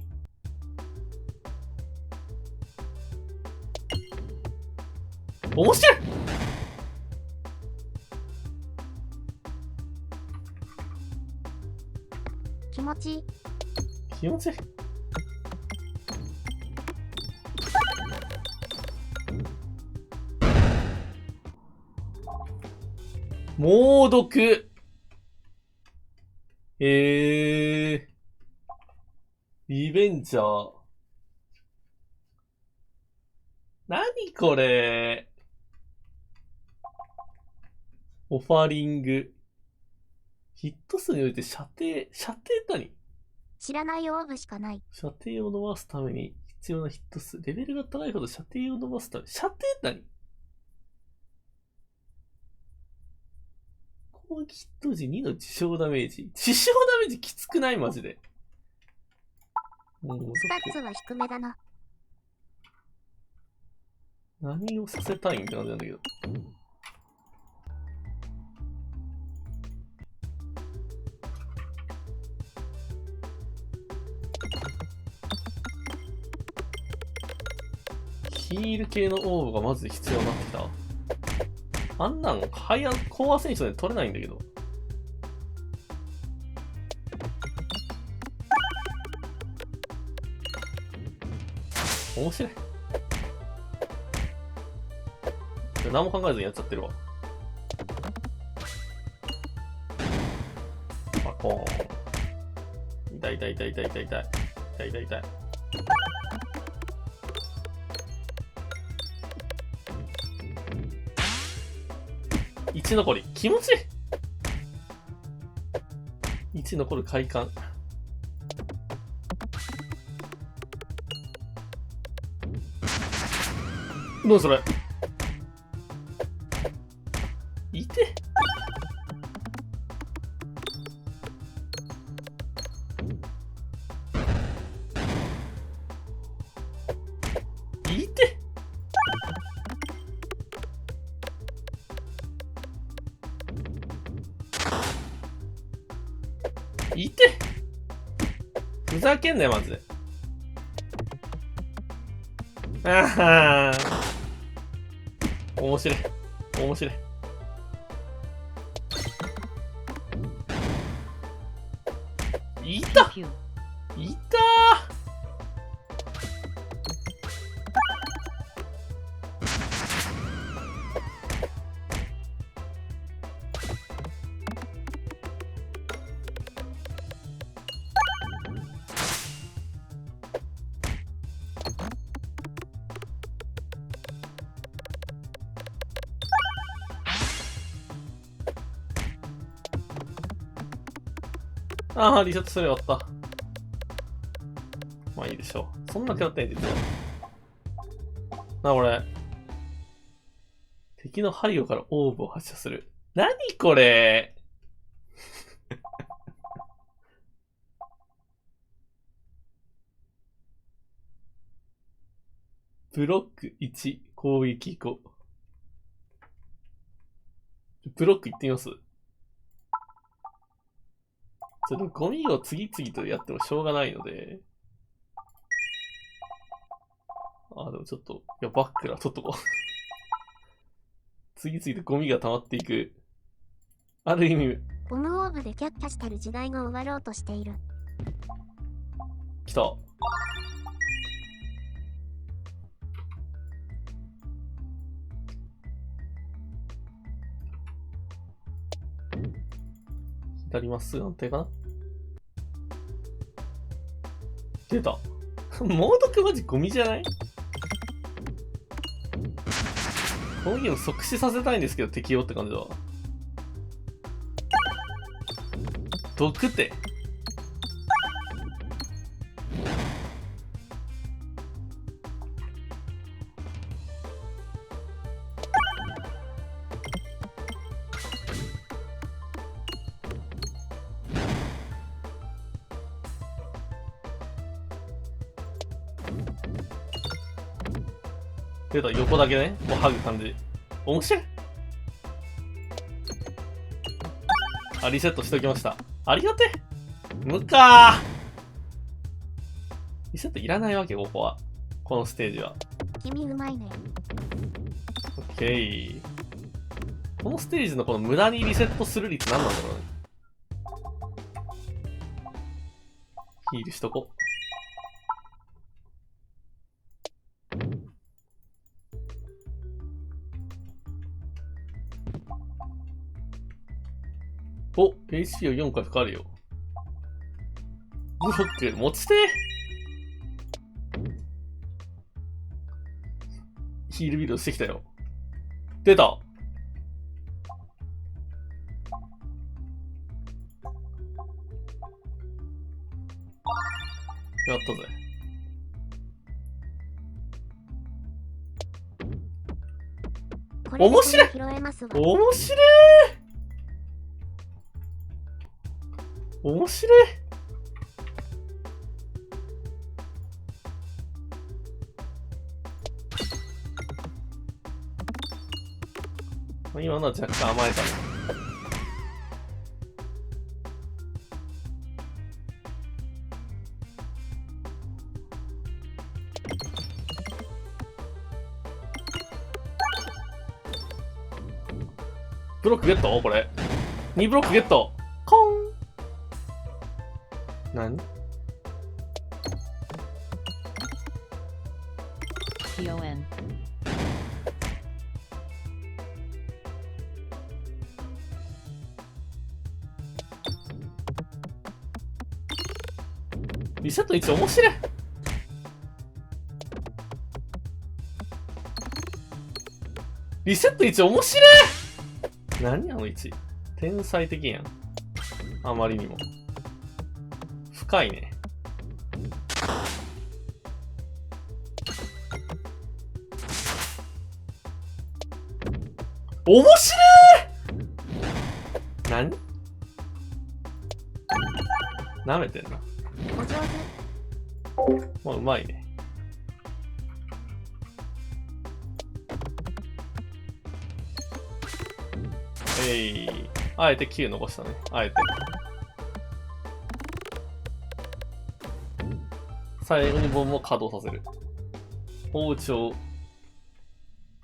Speaker 2: 面白い。
Speaker 1: 気持ちいい。
Speaker 2: 気持ちいい。猛毒。リベンジャー。何これ。オファリング。ヒット数において射程何？
Speaker 1: 知らないオーブしかない。
Speaker 2: 射程を伸ばすために必要なヒット数。レベルが高いほど射程を伸ばすため。射程何？攻撃ヒット時2の自傷ダメージ。自傷ダメージきつくない？マジで。
Speaker 1: スタッツは低めだな。
Speaker 2: 何をさせたいんって感じなんだけど。ヒール系のオーブがまず必要になってきた。あんなん高圧選手で取れないんだけど。面白い。何も考えずにやっちゃってるわ。パコーン。痛い痛い痛い痛い痛い痛い。痛い痛い痛い。1残り。気持ちいい。1残る快感。どうそれ。いて。いて。いて。ふざけんなよマジで。ああ。面白い。面白い。いた。いた。ああ、リセットすればよかった。まあいいでしょう。そんなくなってないんですよ。俺。敵の背後からオーブを発射する。何これブロック1、攻撃5。ブロックいってみます？ちょっとゴミを次々とやってもしょうがないので。でもちょっと、いや、バックラ取っとこう。次々とゴミが溜まっていく。ある意味。
Speaker 1: ゴムオーブでキャッキャしてる時代が終わろうとしている。
Speaker 2: 来た。左まっすぐ安定かな。出た。猛毒マジゴミじゃない？このゲーム即死させたいんですけど敵をって感じだわ。毒って。出た、横だけね。もう剥ぐ感じ。面白い。あ、リセットしときました。ありがて無かリセットいらないわけ、ここは。このステージは。
Speaker 1: 君うまいね。
Speaker 2: オッケー。このステージのこの無駄にリセットする率何なんだろうね。ヒールしとこ。お、HP を4回かかるよ。ブロック、持ちてヒールビルドしてきたよ。出た。やったぜ。面白い。面白い。面白い。今のは若干甘えたね。ブロックゲットこれ。2ブロックゲット。コン。何
Speaker 19: PON。
Speaker 2: リセット1面白い。リセット1面白い。何あの1。天才的やん。あまりにも。深いね。面白い。何舐めてんな。
Speaker 1: お上手。
Speaker 2: まあ、うまいね。あえて9残したね。あえて。最後にボムを稼働させる。包丁。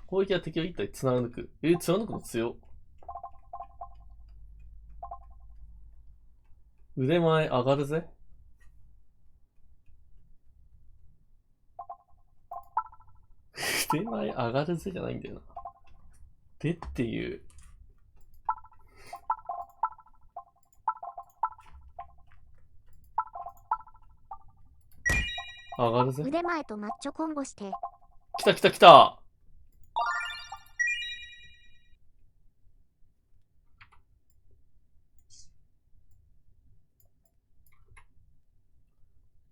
Speaker 2: 攻撃は敵を一体貫く。貫くの強っ。腕前上がるぜ。腕前上がるぜじゃないんだよな。でっていう。上がるぜ。
Speaker 1: 腕前とマッチョコンボして。
Speaker 2: 来た来た来た。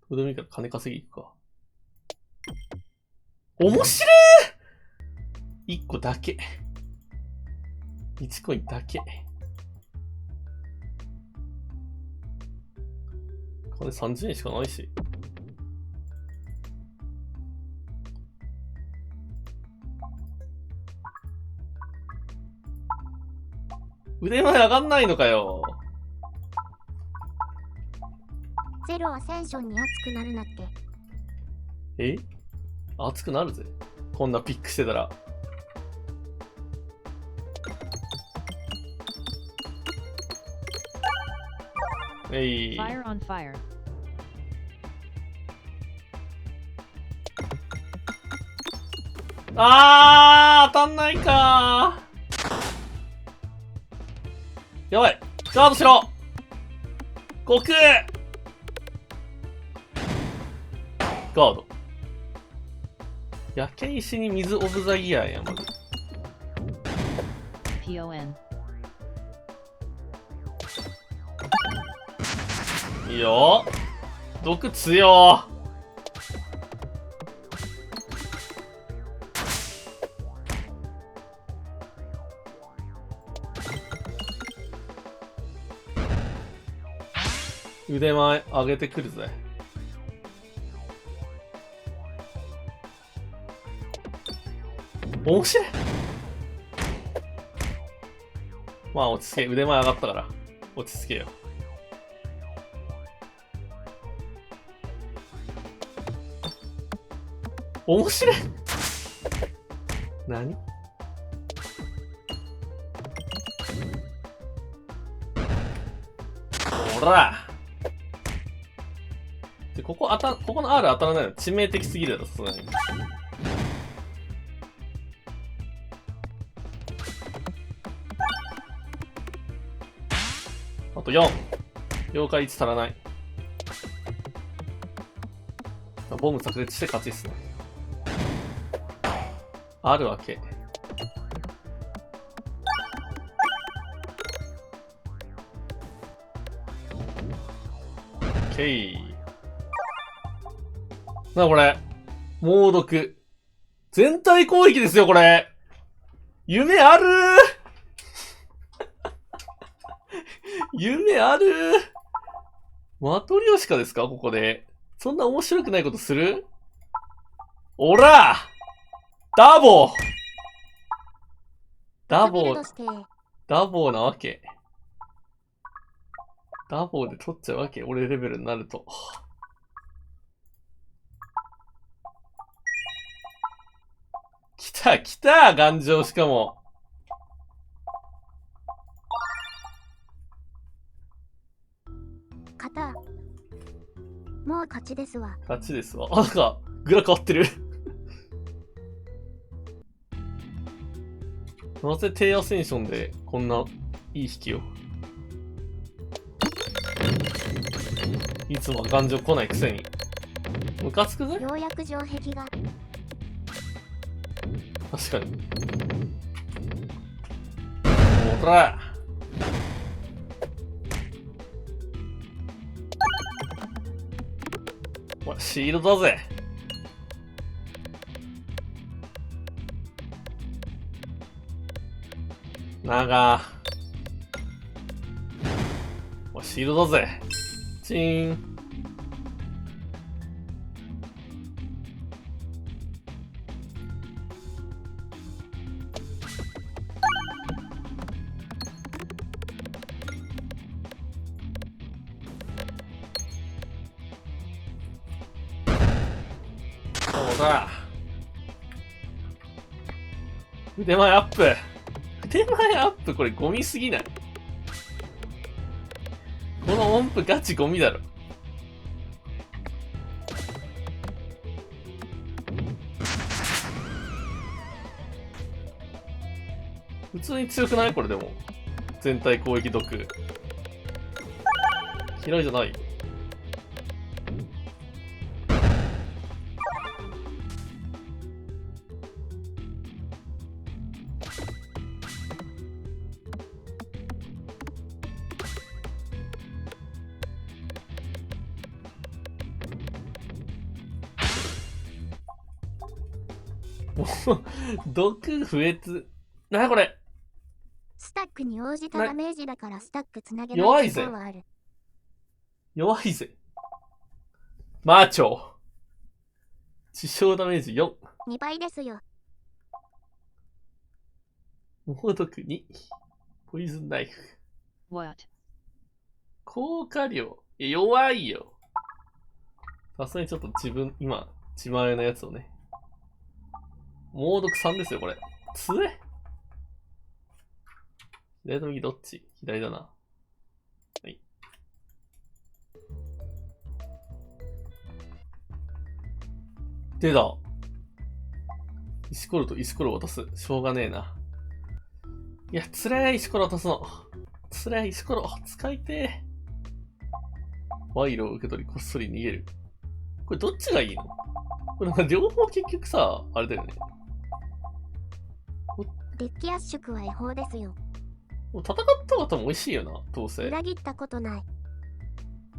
Speaker 2: どうでもいいから金稼ぎいくか。面白い !1 個だけ。1コインだけ。金30円しかないし。腕前上がんないのかよ。
Speaker 1: ゼロアセンションに熱くなるなって。
Speaker 2: え？熱くなるぜ。こんなピックしてたら。
Speaker 19: Fire on fire。
Speaker 2: 当たんないかー。やばい。ガードしろ。悟空。ガード。焼け石に水オブザイヤーやまず。
Speaker 19: PON。
Speaker 2: いいよ。毒強ー。腕前上げてくるぜ。面白い。まあ落ち着け、腕前上がったから。落ち着けよ。面白い。何？ほら。ここの R 当たらないの致命的すぎるだろ、さすがに。あと4。妖怪1足らない。ボム炸裂して勝ちっすね。あるわけ。オッケー。な、これ。猛毒。全体攻撃ですよ、これ。夢ある夢あるマトリョシカですかここで。そんな面白くないことする？おらダボダボダボなわけ。ダボで取っちゃうわけ。俺レベルになると。来た来た頑丈しかも。
Speaker 1: 肩。もう勝ちですわ。
Speaker 2: 勝ちですわ。あ、なんか、グラ変わってる。なぜ低アセンションでこんないい引きを。いつもは頑丈来ないくせに。ムカつくぜ。
Speaker 1: ようやく城壁が。
Speaker 2: 確かに。ほら。ほら、シールドだぜ。長ほら、シールドだぜ。チーン。腕前アップ。腕前アップ、これゴミすぎない？この音符ガチゴミだろ。普通に強くないこれでも。全体攻撃毒。嫌いじゃないよ。毒増えつ。なにこれ？
Speaker 1: スタックに応じたダメージだからスタックつなげ
Speaker 2: ない手段はある。弱いぜ。マーチョ。致傷ダメージ4。
Speaker 1: 2倍ですよ。
Speaker 2: 猛毒2。ポイズンナイフ。
Speaker 19: What?
Speaker 2: 効果量。弱いよ。さすがにちょっと今、自前のやつをね。猛毒3ですよ、これ。強え。左と右どっち？左だな。はい。出た。石ころと石ころを渡す。しょうがねえな。いや、つらい石ころ渡すの。つらい石ころ。使いてー。賄賂を受け取りこっそり逃げる。これどっちがいいの？これなんか両方結局さ、あれだよね。
Speaker 1: デッキ圧縮は違法ですよ。
Speaker 2: もう戦った方が多分美味しいよな、どうせ。
Speaker 1: 裏切ったことない。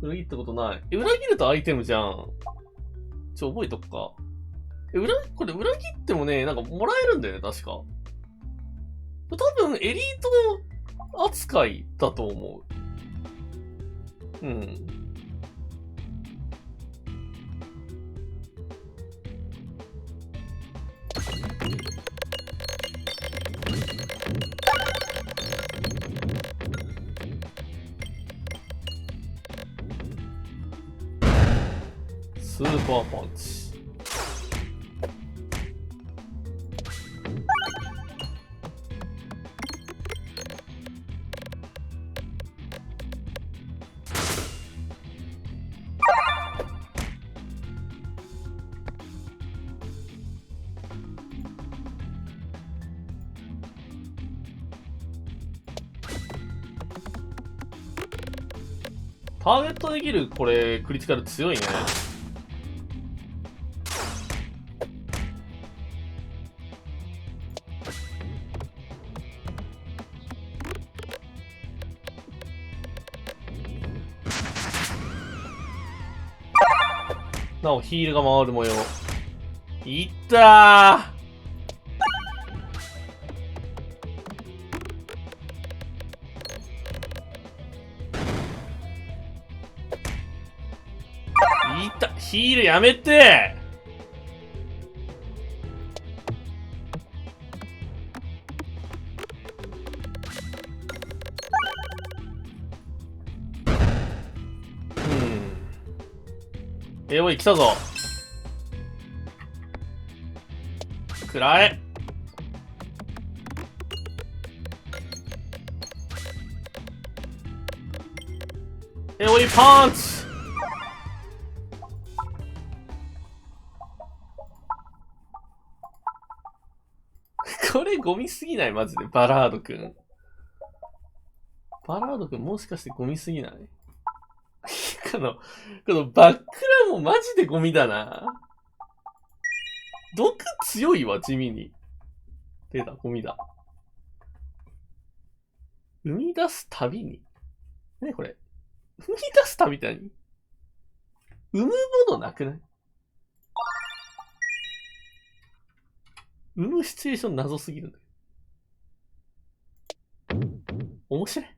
Speaker 2: 裏切ったことない。裏切るとアイテムじゃん。覚えとくか。これ裏切ってもね、なんかもらえるんだよね、確か。多分エリート扱いだと思う。うん。ーパーパンチ。ターゲットできる、これ、クリティカル強いね。なお、ヒールが回る模様。いったー。ヒールやめて。おい、来たぞ。くらえ。おい、パンチ。これゴミすぎないマジで、バラードくん。バラードくんもしかしてゴミすぎないこのバックラもマジでゴミだな。毒強いわ、地味に。出た、ゴミだ。生み出すたびに。何これ。生み出すたびって何？生むものなくない？生むシチュエーション謎すぎるんだけど。面白い。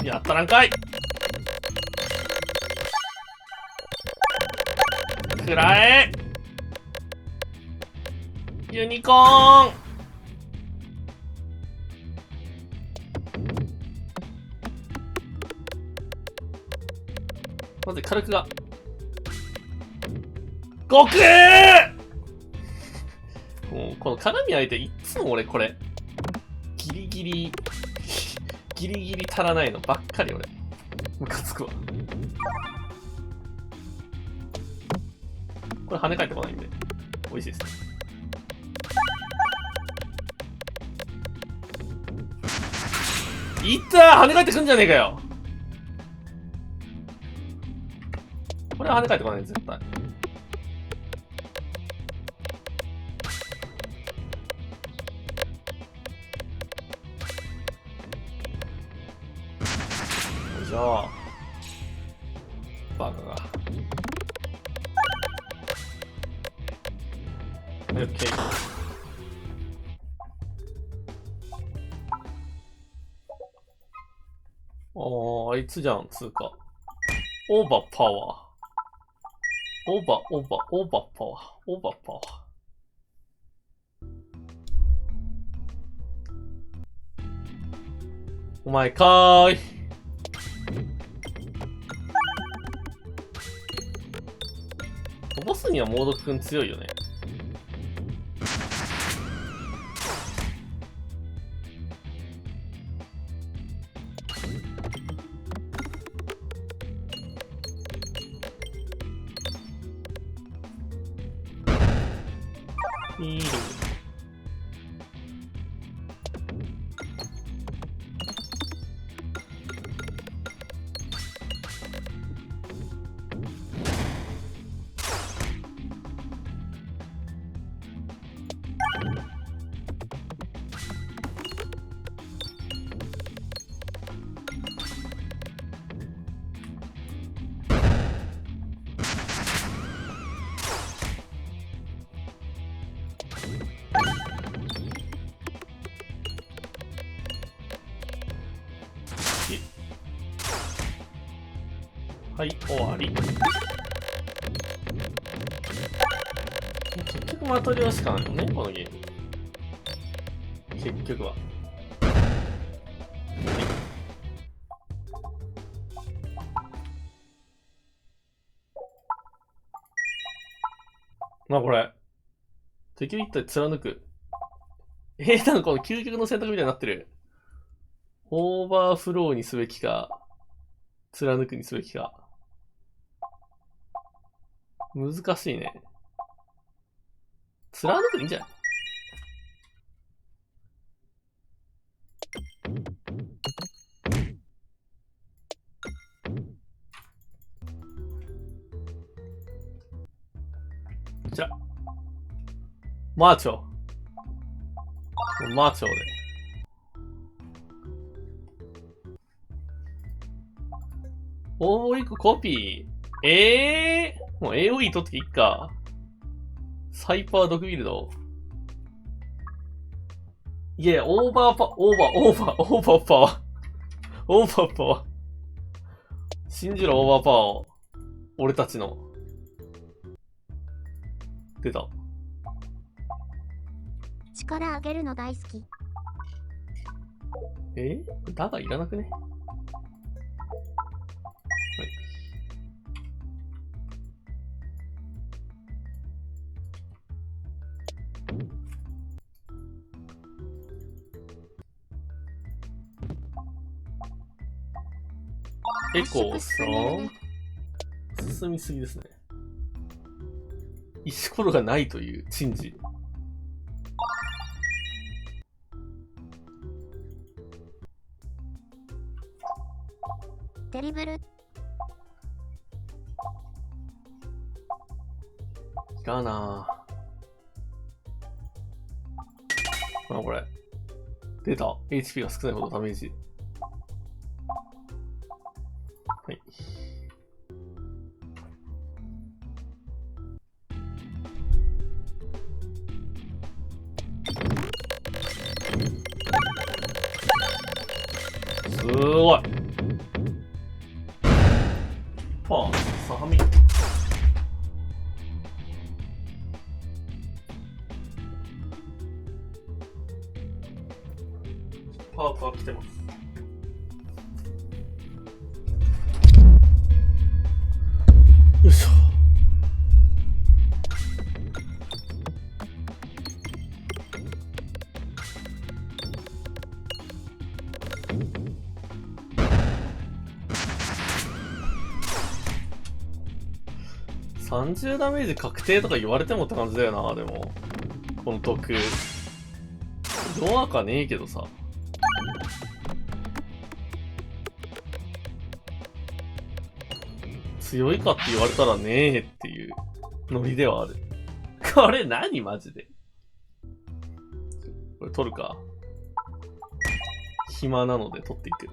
Speaker 2: やったらんかい。くらえ。ユニコーン。まず火力が悟空。もうこの鏡相手いっつも俺これギリギリ足らないのばっかり俺ムカつくわ。これ跳ね返ってこないんで美味しいですね。いったー、跳ね返ってくんじゃねえかよ。これは跳ね返ってこない絶対。じゃあバカがオッケー。あいつじゃん、つうかオーバーパワー、オーバーパワー、オーバーパワー。お前かーい。ボスには猛毒くん強いよね。いいね。はい、終わり。結局マトリオしかないよね、このゲーム。結局は。な、これ。敵を一体貫く。なんかこの究極の選択みたいになってる。オーバーフローにすべきか、貫くにすべきか。難しいね。貫くでいいんじゃない？じゃあ、マーチョ。マーチョで。応募1個コピー。もう AOE 取っていっか。サイパー毒ビルド。いや、オーバーパワー。信じろ、オーバーパワーを。俺たちの。出た。
Speaker 1: 力上げるの大好き。
Speaker 2: だがいらなくね？はい。エコーさん。進みすぎですね。石ころがないという珍事。
Speaker 1: テリブル。
Speaker 2: いかなぁ。これ。出た。HP が少ないほどダメージ。はい。すごい。パー、サハミ。パークは来てます。よいしょ。30ダメージ確定とか言われてもって感じだよな、でも。この毒。ドアかねえけどさ。強いかって言われたらねえっていうノリではある。これ何マジで。これ取るか。暇なので取っていく。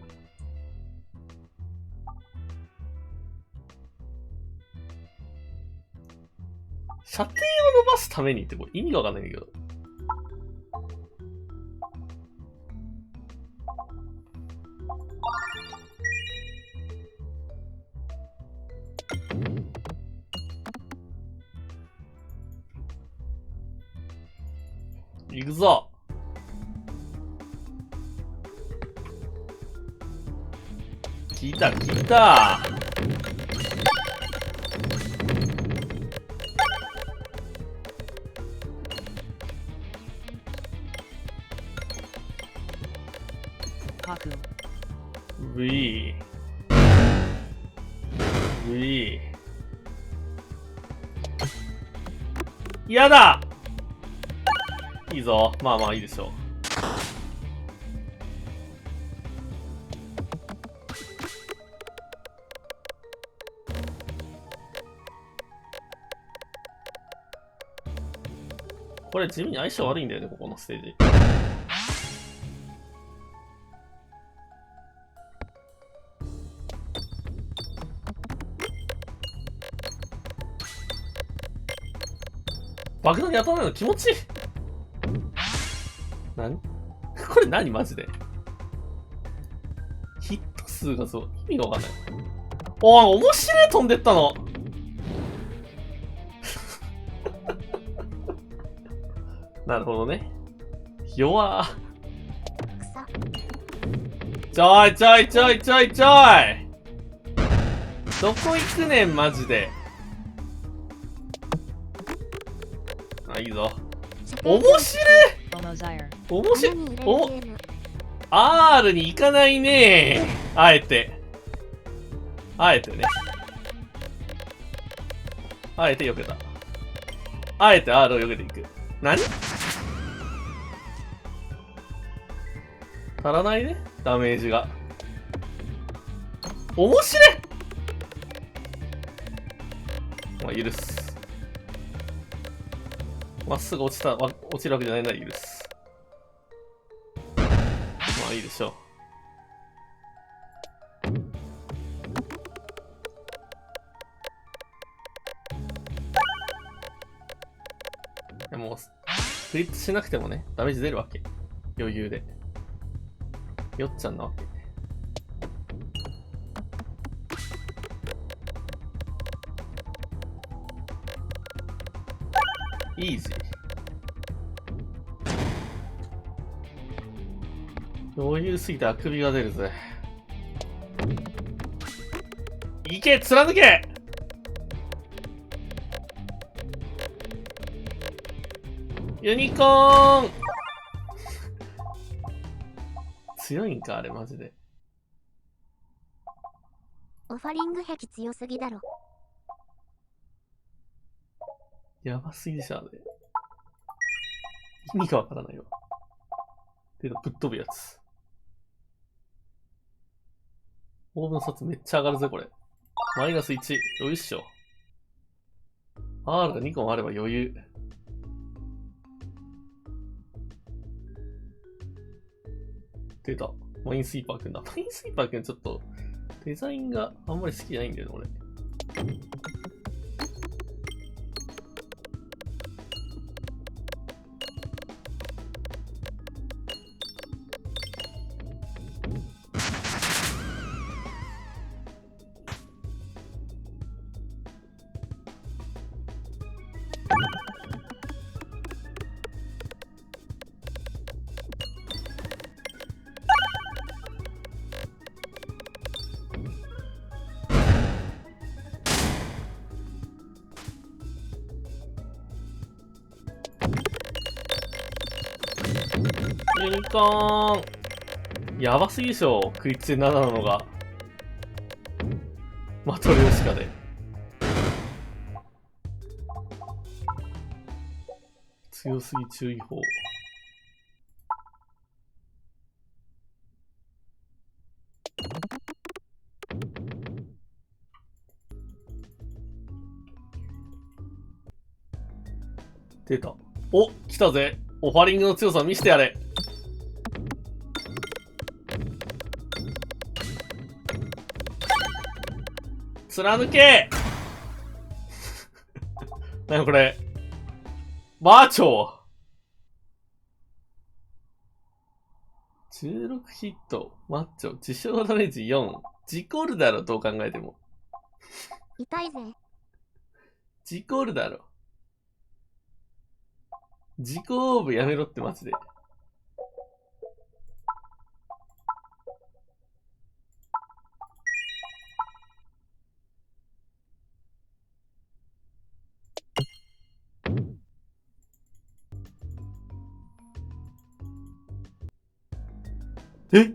Speaker 2: 射程を伸ばすためにってこれ意味がわかんないんだけど。行くぞ。来た来た。ウィー。やだ。いいぞ。まあまあいいでしょう。これ地味に相性悪いんだよね、ここのステージ。爆弾に当たらないの気持ちいい。何これ何マジで。ヒット数がそう、意味がわかんない。おー、面白い飛んでったの。なるほどね。弱ー。ちょい。どこ行くねん、マジで。いいぞ。面白い。面白い。お R に行かないね。あえて。あえてね。あえて避けた。あえて R を避けていく。何？足らないね、ダメージが。面白い。まあ、許す。まっすぐ落ちるわけじゃないなら許す。まあいいでしょう。もう、クリップしなくてもね、ダメージ出るわけ。余裕で。よっちゃんなわけ。イージー。余裕すぎてあくびが出るぜ。いけ、貫け。ユニコーン強いんかあれマジで。
Speaker 1: オファリング壁強すぎだろ。
Speaker 2: やばすぎでしょあれ。意味がわからないわ。で、ぶっ飛ぶやつ。オーブン札めっちゃ上がるぜこれ。マイナス1。余裕っしょ。R が2個もあれば余裕。出た。マインスイーパーくんだ。マインスイーパーくんちょっとデザインがあんまり好きじゃないんだよね、俺。ユニコーンやばすぎでしょ、クイッチで7なのが。マトリョーシカで。強すぎ注意報。出た。お、来たぜ。オファリングの強さ見せてやれ。貫けなにこれ。バーチョー16ヒット。マッチョ。自傷ダメージ4。事故るだろ、どう考えても。
Speaker 1: 痛いぜ。
Speaker 2: 事故るだろ。自己オーブやめろってマジで。え？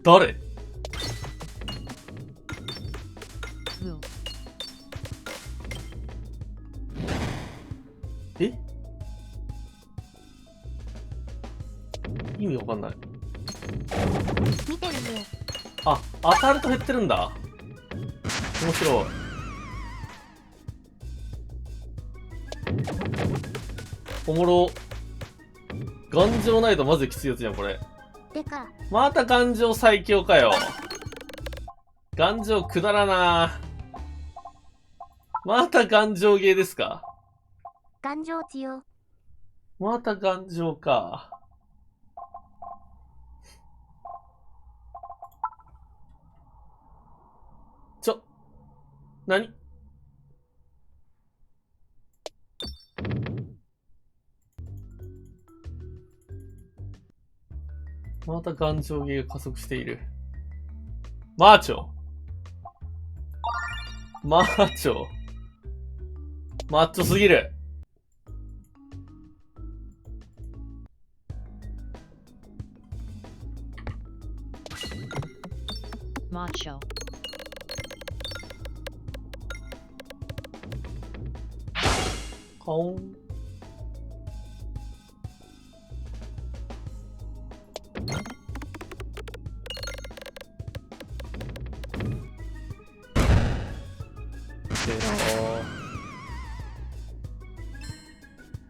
Speaker 2: 誰？え？意味わかんない。
Speaker 1: 見てるぜ。
Speaker 2: あ、当たると減ってるんだ。面白い。おもろ。頑丈ないとマジできついやつじゃん、これ。
Speaker 1: でか。
Speaker 2: また頑丈最強かよ。頑丈くだらな。また頑丈ゲーですか。
Speaker 1: 頑丈強。
Speaker 2: また頑丈か。何？また頑丈ゲーが加速している。マーチョ。マーチョ。マッチョすぎる。
Speaker 19: Macho.
Speaker 2: 顔。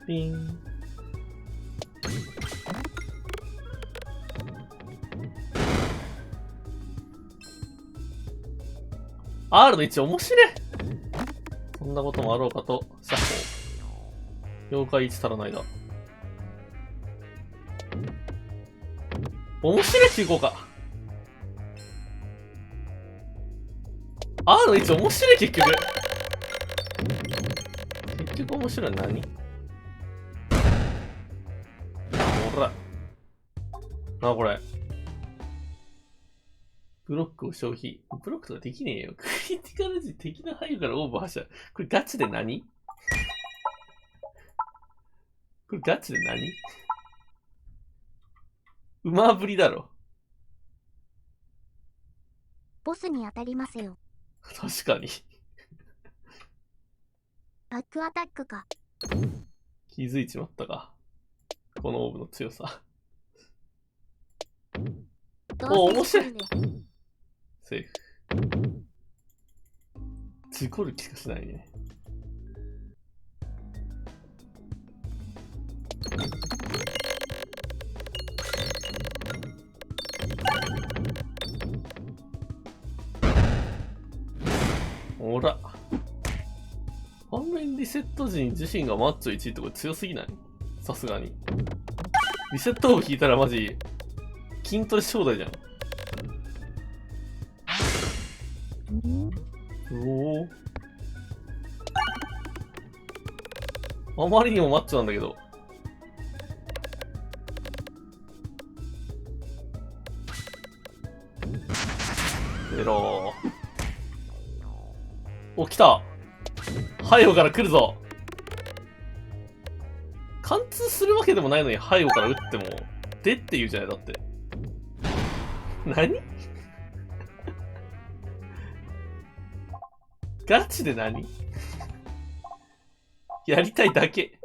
Speaker 2: ピン。R の位置面白い。そんなこともあろうかと、作法。妖怪1足らないだ。面白いっていこうか。R の位置面白い結局。結局面白い何？ほら。なこれ。ブロックを消費。ブロックとかできねえよ。クリティカル時敵の背後からオーバー発射。これガチで何？これガチで何？馬ぶりだろ。
Speaker 1: ボスに当たりますよ。
Speaker 2: 確かに。
Speaker 1: バックアタックか。
Speaker 2: 気づいちまったか。このオーブの強さ。お、面白い。セーフ。事故る気がしないね。ほら。盤面リセット時に自身がマッチョ1位とか強すぎない？さすがに。リセットを引いたらマジ、筋トレ正代じゃん。おお。あまりにもマッチョなんだけど。エロー。お、来た。背後から来るぞ。貫通するわけでもないのに背後から撃っても、でって言うじゃない、だって。何ガチで何やりたいだけ。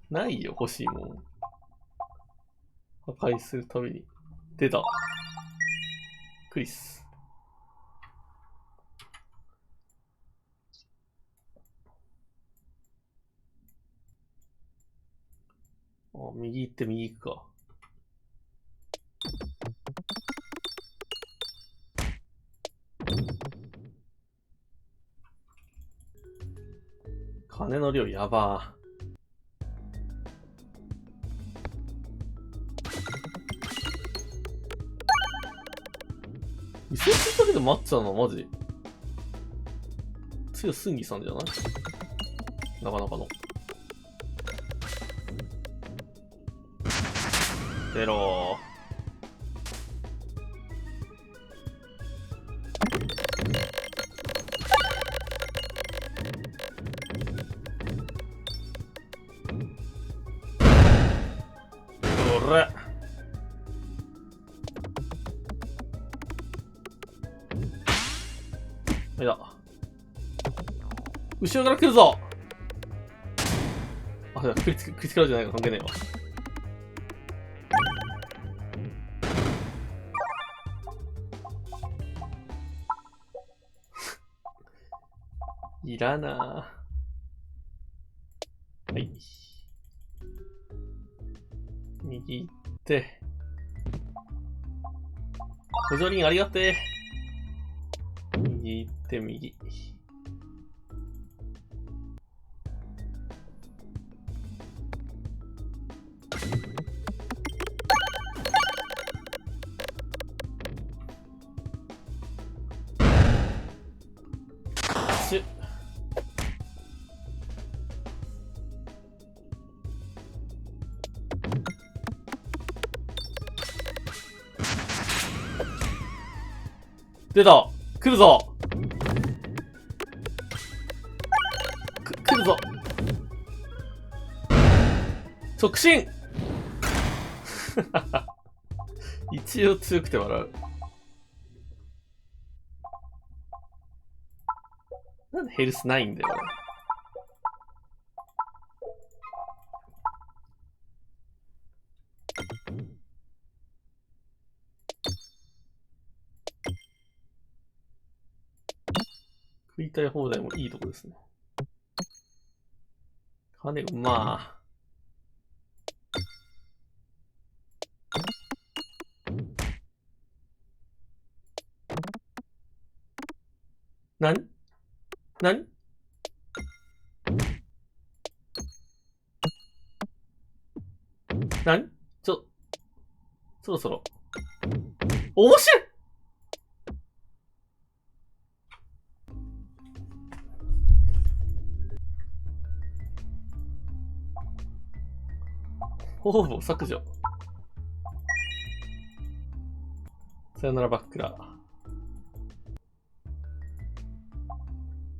Speaker 2: ないよ、欲しいもん。破壊するたびに。出た。クリス。あ、右行って右行くか。金の量やばー。リセットだけでマッチなのマジ次はスンギさんじゃない？なかなかの。ゼロー。それ。あいや。後ろから来るぞ。あ、クリティカルじゃないか関係ねえわ。いらなぁ。はい。右行って。補助輪ありがてえ。右行って右。シュッ。出た。来るぞ。来るぞ。直進一応強くて笑う。なんでヘルスないんだよ。食いたい放題もいいとこですね。金うまあ。なになになにそろそろ。面白いほぼ削除。さよならバックラ。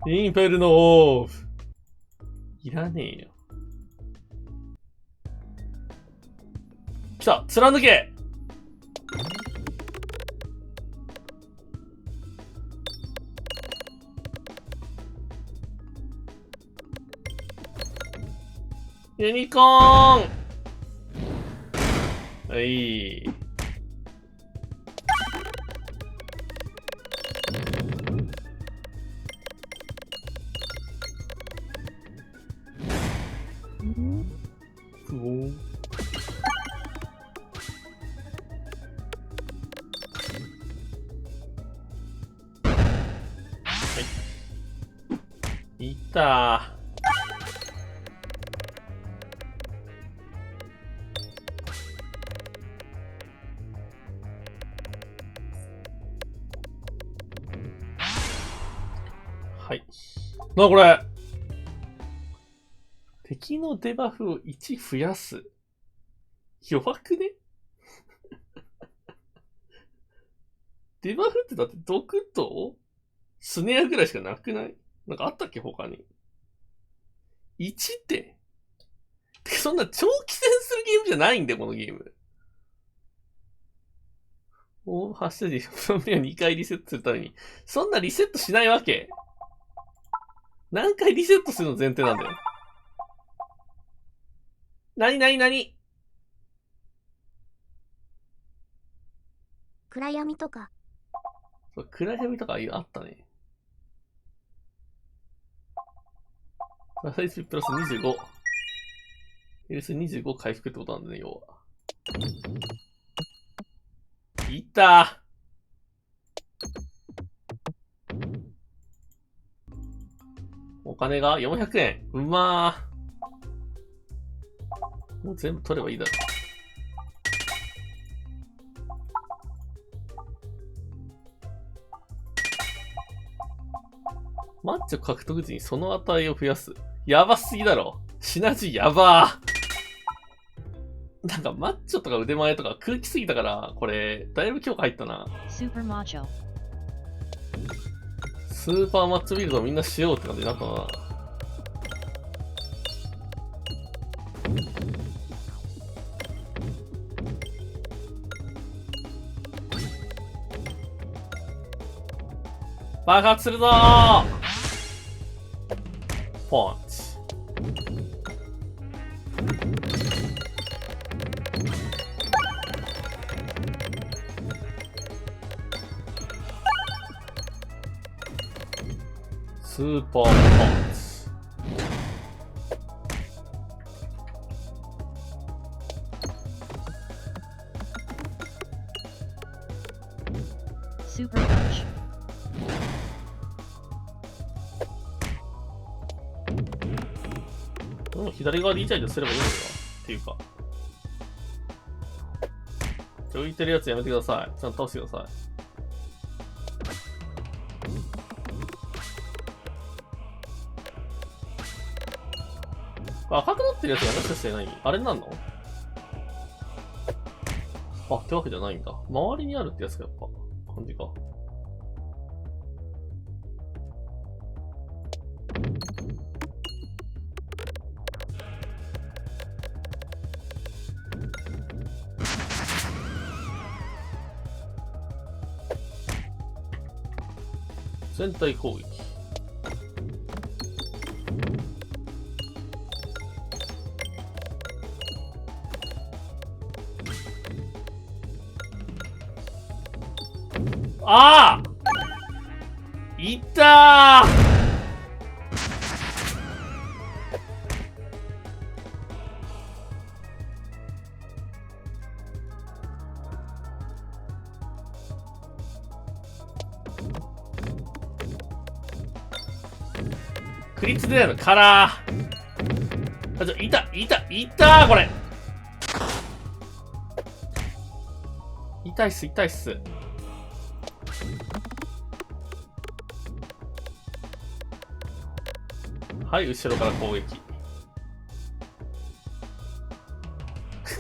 Speaker 2: インペルのオフ。いらねえよ。来た貫けユニコーンはい。いったー。はい。な、これ。敵のデバフを1増やす。弱くねデバフってだって毒とスネアぐらいしかなくない？なんかあったっけ他に。1って。そんな長期戦するゲームじゃないんだよ、このゲーム。オーバー発射時、プロメを2回リセットするために。そんなリセットしないわけ。何回リセットするの前提なんだよ。なに
Speaker 1: 暗闇とか。
Speaker 2: そう、暗闇とかあったね。HP プラス25。ヘルス25回復ってことなんだね、要は。いったー。お金が400円。うまー。もう全部取ればいいだろ。マッチョ獲得時にその値を増やす。やばすぎだろ。シナジーやばー。なんかマッチョとか腕前とか空気すぎたから、これ、だいぶ強化入ったな。
Speaker 19: スーパーマッチョ。
Speaker 2: スーパーマッチョビルドをみんなしようって感じになったな。爆発するぞー。ポンチ。スーパーポンチ。
Speaker 19: スーパーパンチ。
Speaker 2: 左側でイチャイチャすればいいのかっていうか。浮いてるやつやめてください。ちゃんと倒してください。赤くなってるやつがもしかして何あれなんの？あ、ってわけじゃないんだ。周りにあるってやつがやっぱ、感じか。全体攻撃。ああいったー。クリッツデーのカラー。あ、いたーこれ。痛いっす。はい、後ろから攻撃。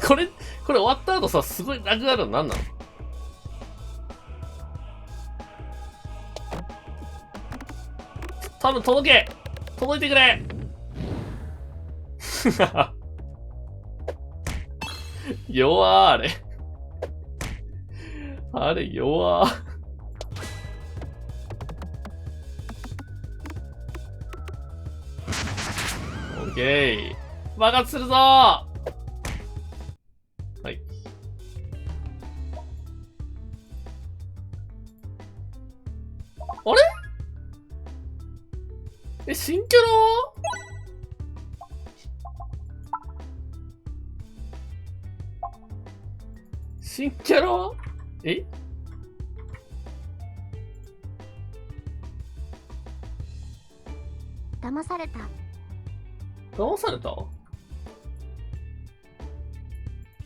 Speaker 2: これ終わった後さ、すごいラグあるの何なの？多分届いてくれ弱あれ。あれ弱オッケー。爆発するぞー。はい。あれ？新キャラ？新キャラ？
Speaker 1: 騙された。
Speaker 2: 騙された？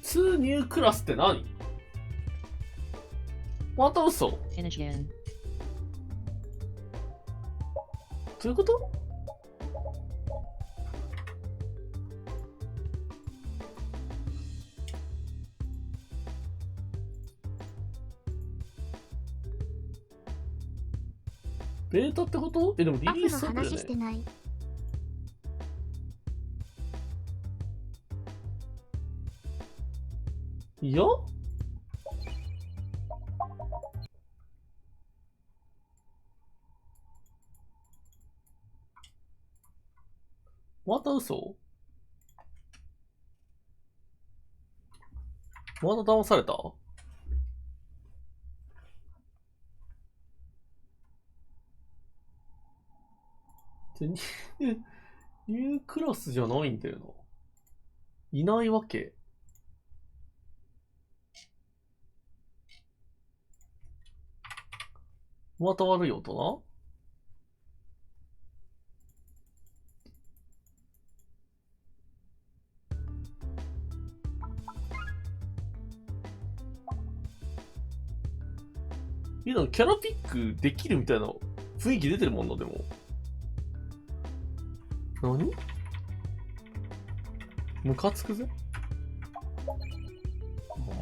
Speaker 2: 2 ニュークラスって何？また嘘？どういうこと？ベータってこと？でもリリースされたよね。
Speaker 1: 話してない。
Speaker 2: いや？また嘘？まだ騙された？ニュークラスじゃないんだよな。いないわけ。また悪い音な。いやでもキャラピックできるみたいな雰囲気出てるもんな、でも。何？ムカつくぜ。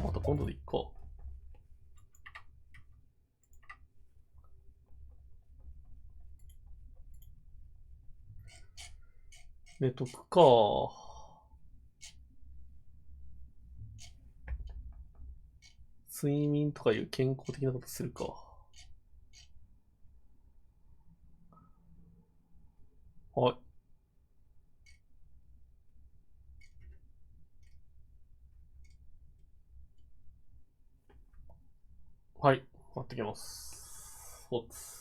Speaker 2: また今度でいっか。寝とくか。睡眠とかいう健康的なことするか。はい。はい。待ってきます。おつ。